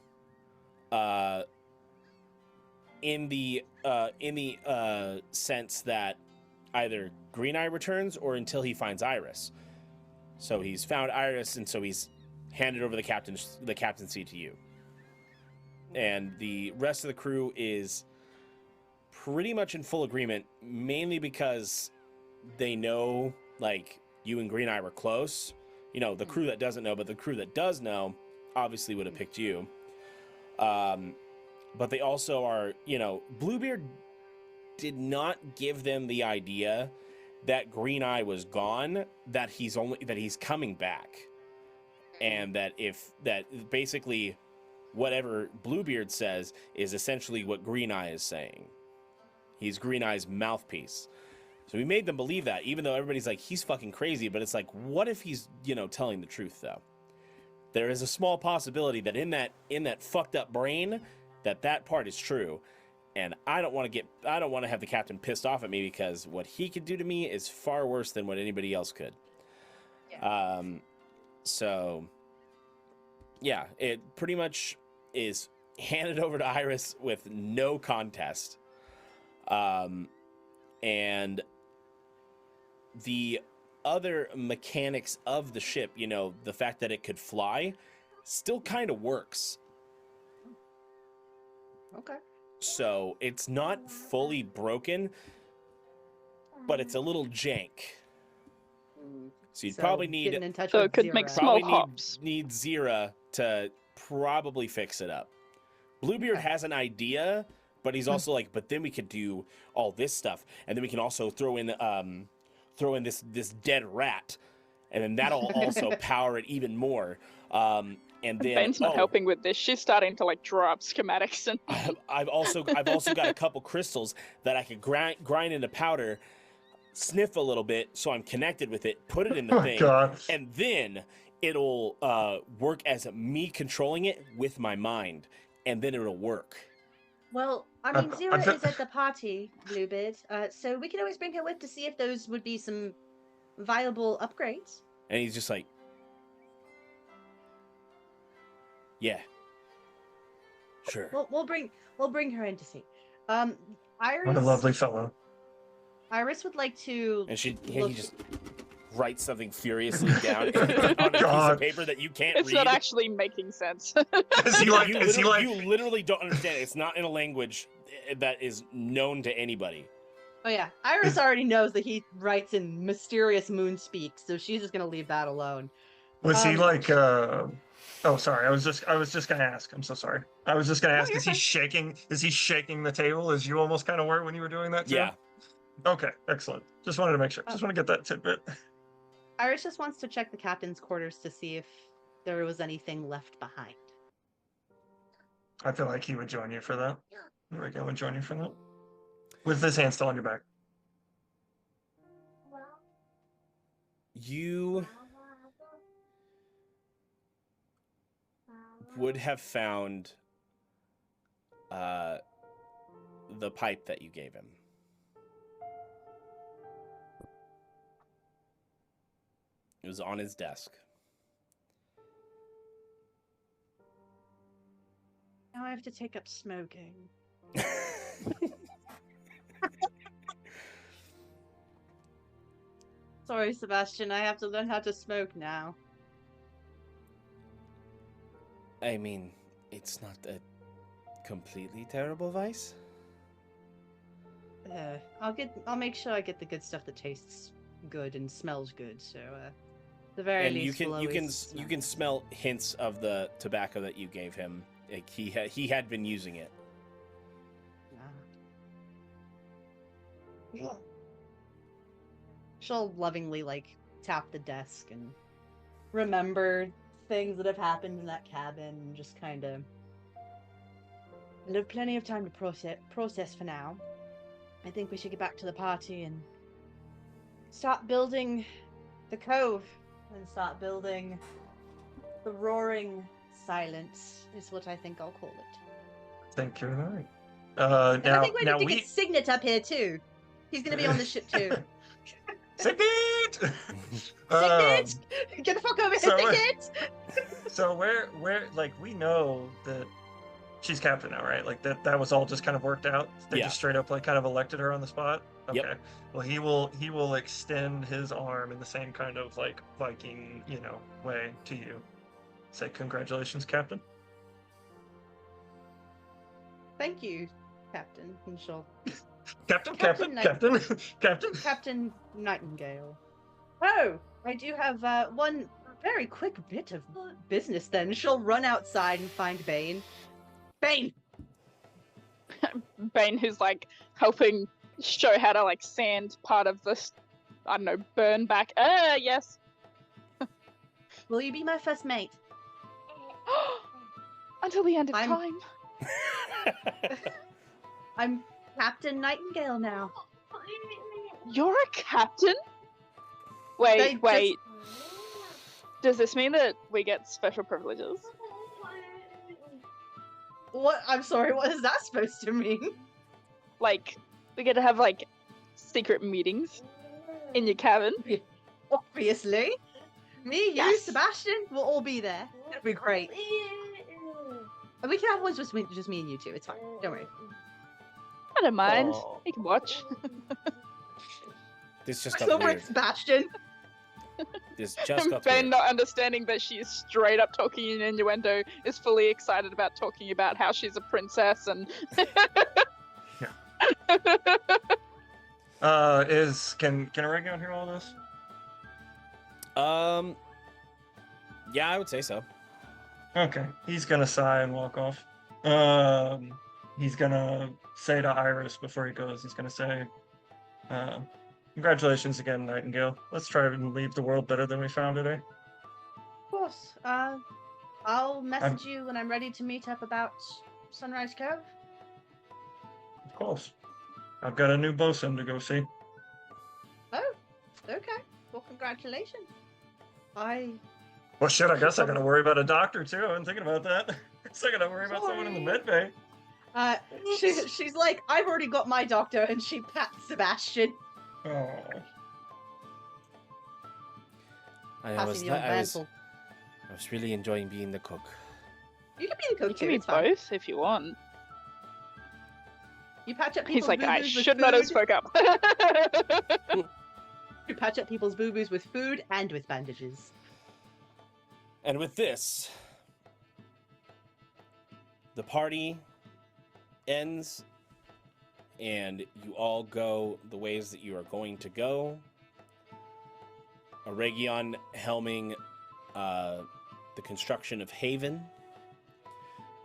in the sense that either Green Eye returns or until he finds Iris. So he's found Iris, and so he's handed over the captaincy to you. And the rest of the crew is pretty much in full agreement, mainly because they know, you and Green Eye were close. The crew that doesn't know, but the crew that does know obviously would have picked you. But they also are, Bluebeard did not give them the idea that Green Eye was gone, that he's coming back. And that basically whatever Bluebeard says is essentially what Green Eye is saying. He's Green Eye's mouthpiece. So we made them believe that, even though everybody's he's fucking crazy, but it's what if he's, telling the truth though? There is a small possibility that in that fucked up brain, that part is true. And I don't want to have the captain pissed off at me, because what he could do to me is far worse than what anybody else could. Yeah. So yeah, it pretty much is handed over to Iris with no contest. And the other mechanics of the ship, the fact that it could fly, still kind of works. Okay. So it's not fully broken, but it's a little jank. So you'd probably need, getting in touch with it could Zera. make small hops. Need Zera to probably fix it up. Bluebeard has an idea, but he's also but then we could do all this stuff, and then we can also throw in this dead rat, and then that'll also power it even more. And then Ben's not helping with this. She's starting to draw up schematics, and I've also got a couple crystals that I could grind into powder, sniff a little bit so I'm connected with it, put it in the thing, and then it'll work as me controlling it with my mind, and then it'll work. Well, I mean, Zera is at the party, Bluebeard, so we can always bring her with to see if those would be some viable upgrades. And he's just Yeah. Sure. We'll bring her in to see. Iris. What a lovely fellow. Iris would like to. And he look... just writes something furiously down on a piece of paper that you can't It's read. not actually making sense. You literally don't understand it. It's not in a language that is known to anybody. Oh yeah, Iris already knows that he writes in mysterious moon speak, so she's just gonna leave that alone. Was he like? Oh, sorry. I was just gonna ask. I'm so sorry. I was just gonna ask. Is he shaking? Is he shaking the table as you almost kind of were when you were doing that too? Yeah. Okay. Excellent. Just wanted to make sure. Just want to get that tidbit. Iris just wants to check the captain's quarters to see if there was anything left behind. I feel like he would join you for that. Aregion would join you for that. With his hand still on your back. You would have found the pipe that you gave him. It was on his desk. Now I have to take up smoking. Sorry, Sebastian. I have to learn how to smoke now. I mean, it's not a completely terrible vice. I'll make sure I get the good stuff that tastes good and smells good. So, the very And least, you can smell hints of the tobacco that you gave him. Like he had been using it. She'll lovingly tap the desk and remember things that have happened in that cabin and just kind of. I'll have plenty of time to process for now. I think we should get back to the party and start building the cove and start building the roaring silence is what I think I'll call it. Think you're right. And I think we need to get Signet up here too. He's going to be on the ship too. Signet! Signet! Get the fuck over here, Signet! So where we know that she's captain now, right? Like that was all just kind of worked out. They just straight up kind of elected her on the spot. Okay. Yep. Well, he will extend his arm in the same kind of Viking, way to you. Say congratulations, Captain. Thank you, Captain. And she'll... Captain Captain Nightingale. Oh, I do have one very quick bit of business then. She'll run outside and find Bane. Bane! Bane, who's helping show how to sand part of this, I don't know, burn back. Yes. Will you be my first mate? Until the end of time. I'm Captain Nightingale now. You're a captain? Wait. Does this mean that we get special privileges? What? I'm sorry, what is that supposed to mean? We get to have, secret meetings in your cabin? Obviously. Me, you, Sebastian, we'll all be there. It'll be great. And we can have one just me and you two. It's fine. Don't worry. I don't mind. You can watch. This just got weird. Sebastian. This just got Ben, weird. not understanding that she is straight up talking in innuendo, is fully excited about talking about how she's a princess and. Can Aregion hear all this? Yeah, I would say so. Okay, he's gonna sigh and walk off. He's gonna say to Iris before he goes, he's gonna say, congratulations again, Nightingale. Let's try and leave the world better than we found it, eh? Of course. I'll message you when I'm ready to meet up about Sunrise Cove. Of course. I've got a new bosun to go see. Oh, okay. Well, congratulations. Well, shit, I guess I gotta worry about a doctor, too. I've been thinking about that. So I gotta worry about someone in the med bay. She's like, I've already got my doctor, and she pats Sebastian. Oh. I was really enjoying being the cook. You can be the cook You too. can be It's fine. both if you want. You patch up He's people's like, I boo-boos with should not have food. spoke up. You patch up people's boo-boos with food and with bandages. And with this, the party ends, and you all go the ways that you are going to go. Aregion helming the construction of Haven,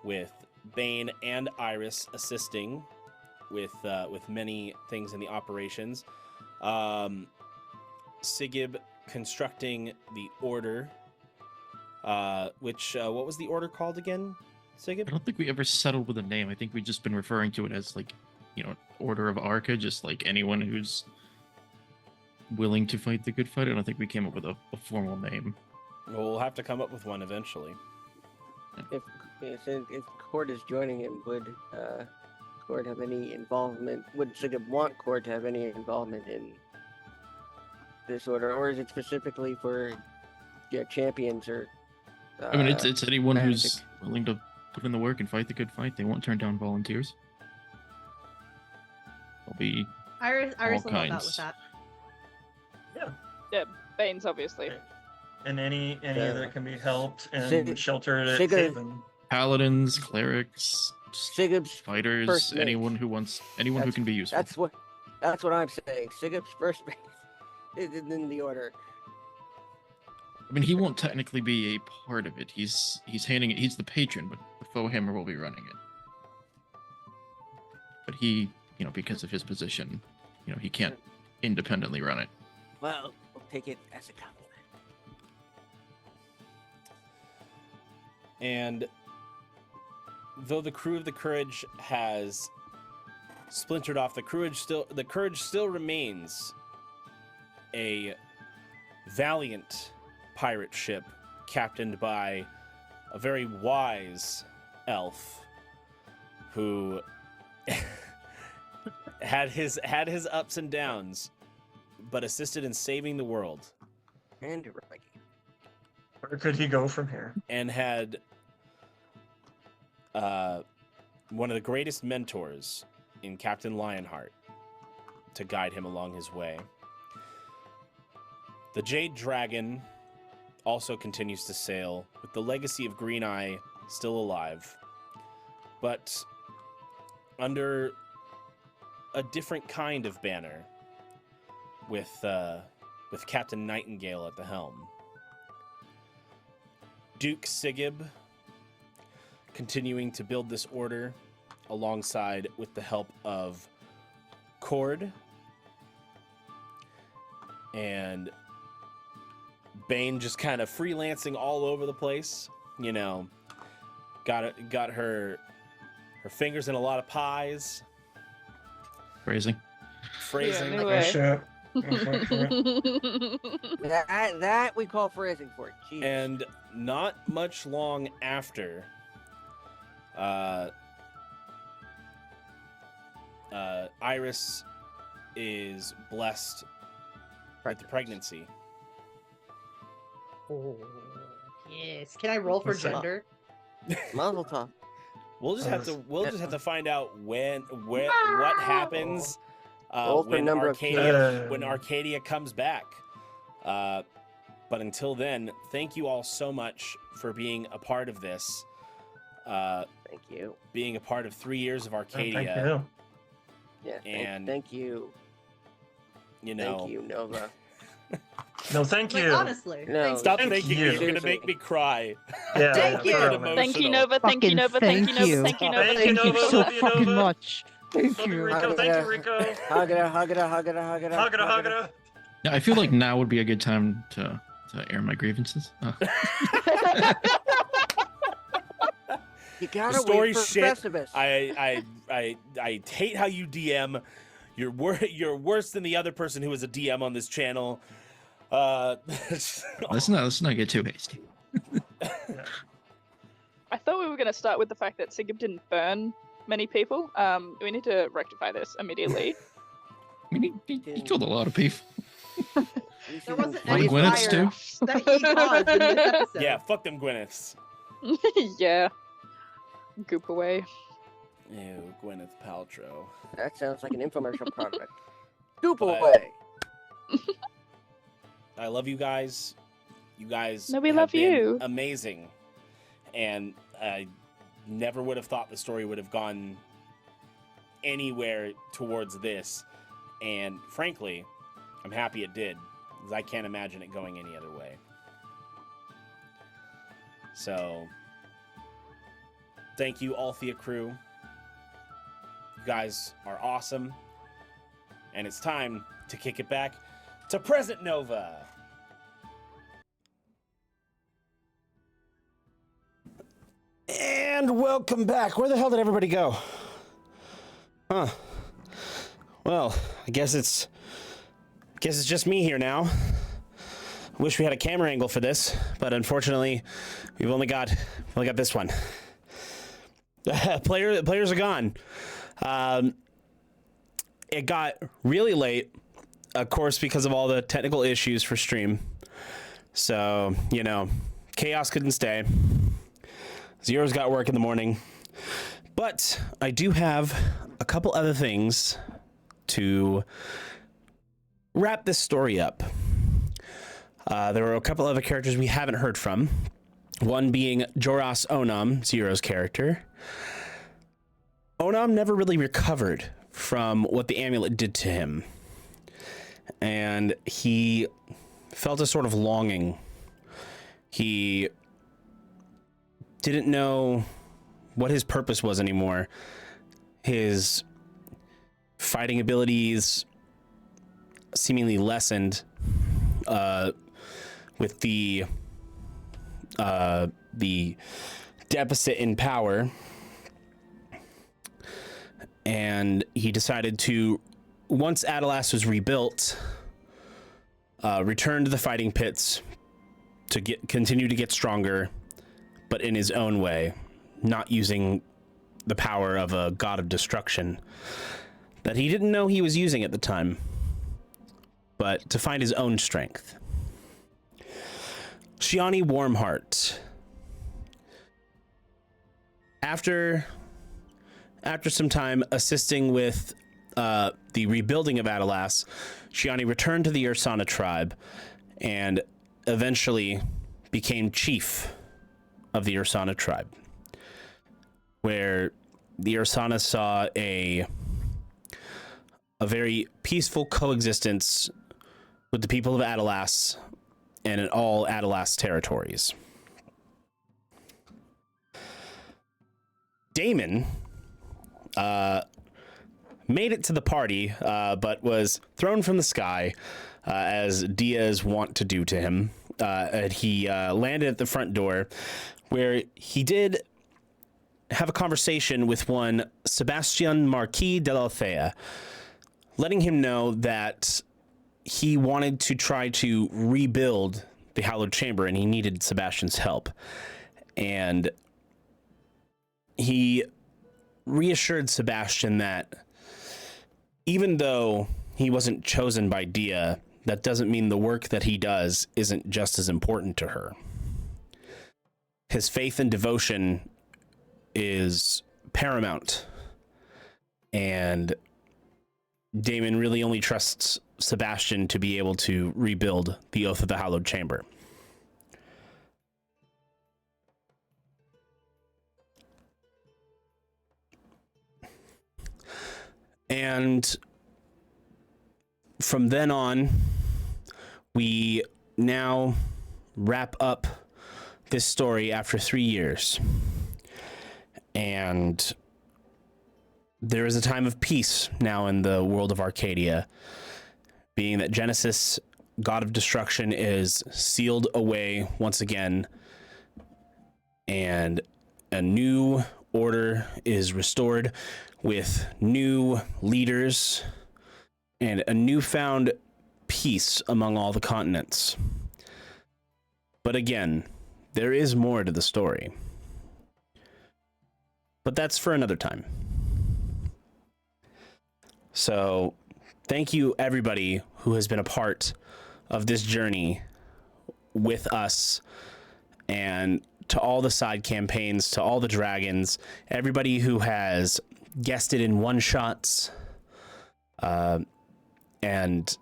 with Bane and Iris assisting with many things in the operations. Sigib constructing the Order, which what was the Order called again, Sigib? I don't think we ever settled with a name. I think we've just been referring to it as like, Order of Arca, just like anyone who's willing to fight the good fight. I don't think we came up with a formal name. Well, we'll have to come up with one eventually. If Cord is joining him, would Cord have any involvement? Would Sigib want Cord to have any involvement in this order, or is it specifically for champions or? I mean, it's anyone magic? who's willing to put in the work and fight the good fight. They won't turn down volunteers. There'll be Iris all will help out kinds. with that. Yeah, Baines, obviously. And any that can be helped and Sig- sheltered at Sigib- Haven. paladins, clerics, Sigib's fighters, first mate. anyone who can be useful. That's what I'm saying. Sigib's first base is in the order. I mean, he won't technically be a part of it. He's handing it. He's the patron, but the Foehammer will be running it. But he, because of his position, he can't independently run it. Well, we'll take it as a compliment. And though the crew of the Courage has splintered off, the Courage still remains a valiant pirate ship captained by a very wise elf who had his ups and downs, but assisted in saving the world. And right. Where could he go from here? And had one of the greatest mentors in Captain Lionheart to guide him along his way. The Jade Dragon also continues to sail, with the legacy of Green Eye still alive, but under a different kind of banner, with Captain Nightingale at the helm. Duke Sigib continuing to build this order alongside with the help of Cord, and Bane just kind of freelancing all over the place. Got her fingers in a lot of pies. Phrasing. Yeah, That we call phrasing for it. Jeez. And not much long after, Iris is blessed with the pregnancy. Oh, yes. Can I roll for gender? Mazel tov. We'll just have to find out what happens when number of Arcadia comes back. But until then, thank you all so much for being a part of this. Thank you. Being a part of 3 years of Arcadia. Thank you. Yeah, And thank you. Thank you, Nova. No, thank Like, you. honestly. No, Stop Thank thinking you. you're gonna make me cry. Yeah, Thank you. Emotional. Thank you, Nova. Thank you, Nova. Thank you, Nova. Thank you, Nova. Thank you, Nova. so Love you, fucking Nova. much. Thank Love you, you. Rico. Thank you, Rico. Hagada, hagada, hagada, hagada. Hagada, hagada. Yeah, I feel like now would be a good time to air my grievances. You gotta Story wait for shit. Festivus. I hate how you DM. You're worse than the other person who was a DM on this channel. Let's not get too hasty. I thought we were going to start with the fact that Sigib didn't burn many people. We need to rectify this immediately. I mean, he killed a lot of people. There wasn't A lot any of Gwyneths fire too. that he caused in this episode. Yeah, fuck them Gwyneths. Yeah. goop away. Ew, Gwyneth Paltrow. That sounds like an infomercial product. Goop But- away. I love you guys. You guys No, we have love been you. amazing. And I never would have thought the story would have gone anywhere towards this. And frankly, I'm happy it did, because I can't imagine it going any other way. So, thank you, Althea crew. You guys are awesome. And it's time to kick it back to Present Nova. And welcome back. Where the hell did everybody go? Huh. Well, I guess it's just me here now. Wish we had a camera angle for this, but unfortunately, we've only got this one. Players are gone. It got really late, of course, because of all the technical issues for stream. So, Chaos couldn't stay. Zero's got work in the morning. But I do have a couple other things to wrap this story up. There were a couple other characters we haven't heard from. One being Joras Onam, Zero's character. Onam never really recovered from what the amulet did to him. And he felt a sort of longing. He didn't know what his purpose was anymore. His fighting abilities seemingly lessened with the deficit in power, and he decided to, once Adelas was rebuilt, return to the fighting pits to continue to get stronger, but in his own way, not using the power of a god of destruction that he didn't know he was using at the time, but to find his own strength. Shiani Warmheart. After some time assisting with the rebuilding of Adelas, Shiani returned to the Ursana tribe and eventually became chief of the Ursana tribe, where the Ursana saw a very peaceful coexistence with the people of Adelas and in all Adelas territories. Damon made it to the party, but was thrown from the sky, as Diaz want to do to him. And he landed at the front door, where he did have a conversation with one Sebastian Marquis de Althea, letting him know that he wanted to try to rebuild the Hallowed Chamber and he needed Sebastian's help. And he reassured Sebastian that even though he wasn't chosen by Dia, that doesn't mean the work that he does isn't just as important to her. His faith and devotion is paramount, and Damon really only trusts Sebastian to be able to rebuild the Oath of the Hallowed Chamber. And from then on, we now wrap up this story after 3 years. And there is a time of peace now in the world of Arcadia, being that Genesis, God of Destruction, is sealed away once again, and a new order is restored with new leaders and a newfound peace among all the continents. But again, there is more to the story. But that's for another time. So, thank you everybody who has been a part of this journey with us and to all the side campaigns, to all the dragons, everybody who has guested in one-shots, and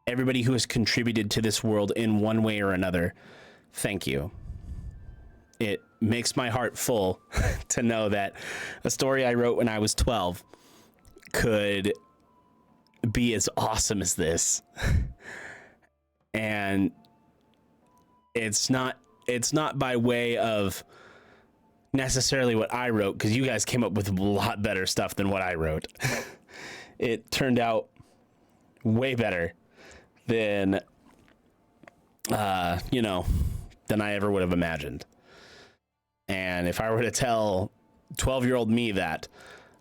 everybody who has contributed to this world in one way or another. Thank you. It makes my heart full to know that a story I wrote when I was 12 could be as awesome as this. And it's not by way of necessarily what I wrote, because you guys came up with a lot better stuff than what I wrote. It turned out way better than than I ever would have imagined. And if I were to tell 12-year-old me that,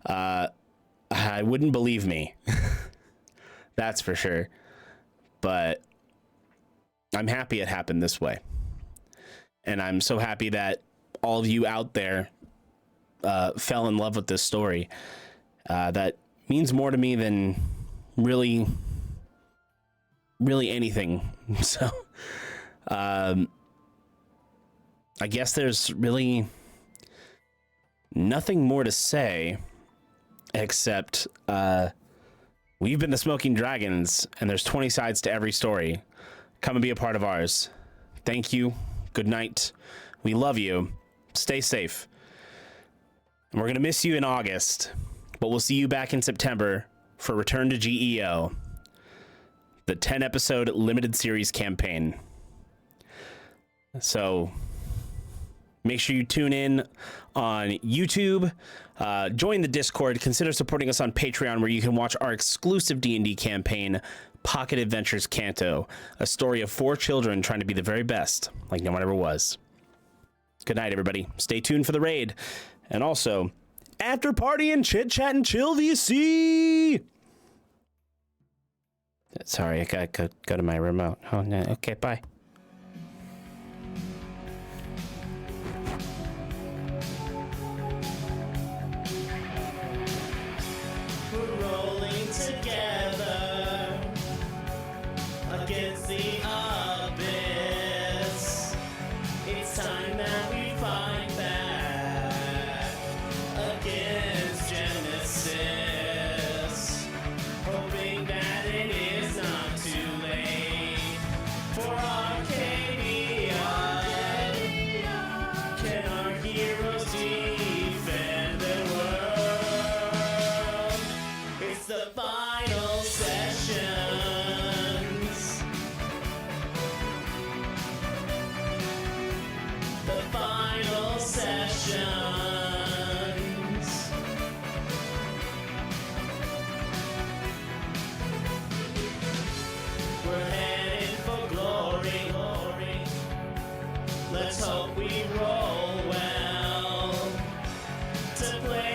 I wouldn't believe me. That's for sure. But I'm happy it happened this way. And I'm so happy that all of you out there fell in love with this story. That means more to me than really anything. So, I guess there's really nothing more to say except we've been the Smoking Dragons, and there's 20 sides to every story. Come and be a part of ours. Thank you. Good night. We love you. Stay safe. And we're going to miss you in August, but we'll see you back in September for Return to GEO, the 10-episode limited series campaign. So make sure you tune in on YouTube, join the Discord, consider supporting us on Patreon, where you can watch our exclusive D&D campaign, Pocket Adventures Kanto, a story of 4 children trying to be the very best, like no one ever was. Good night, everybody. Stay tuned for the raid. And also, after party and chit chat and chill VC. Sorry, I gotta go to my remote. Oh, no. Okay, bye. Against the abyss, it's time that we fight back against Genesis, hoping that it is not too late for Arcadia. Can our heroes defend the world? It's the final session. We're headed for glory. Let's hope we roll well to play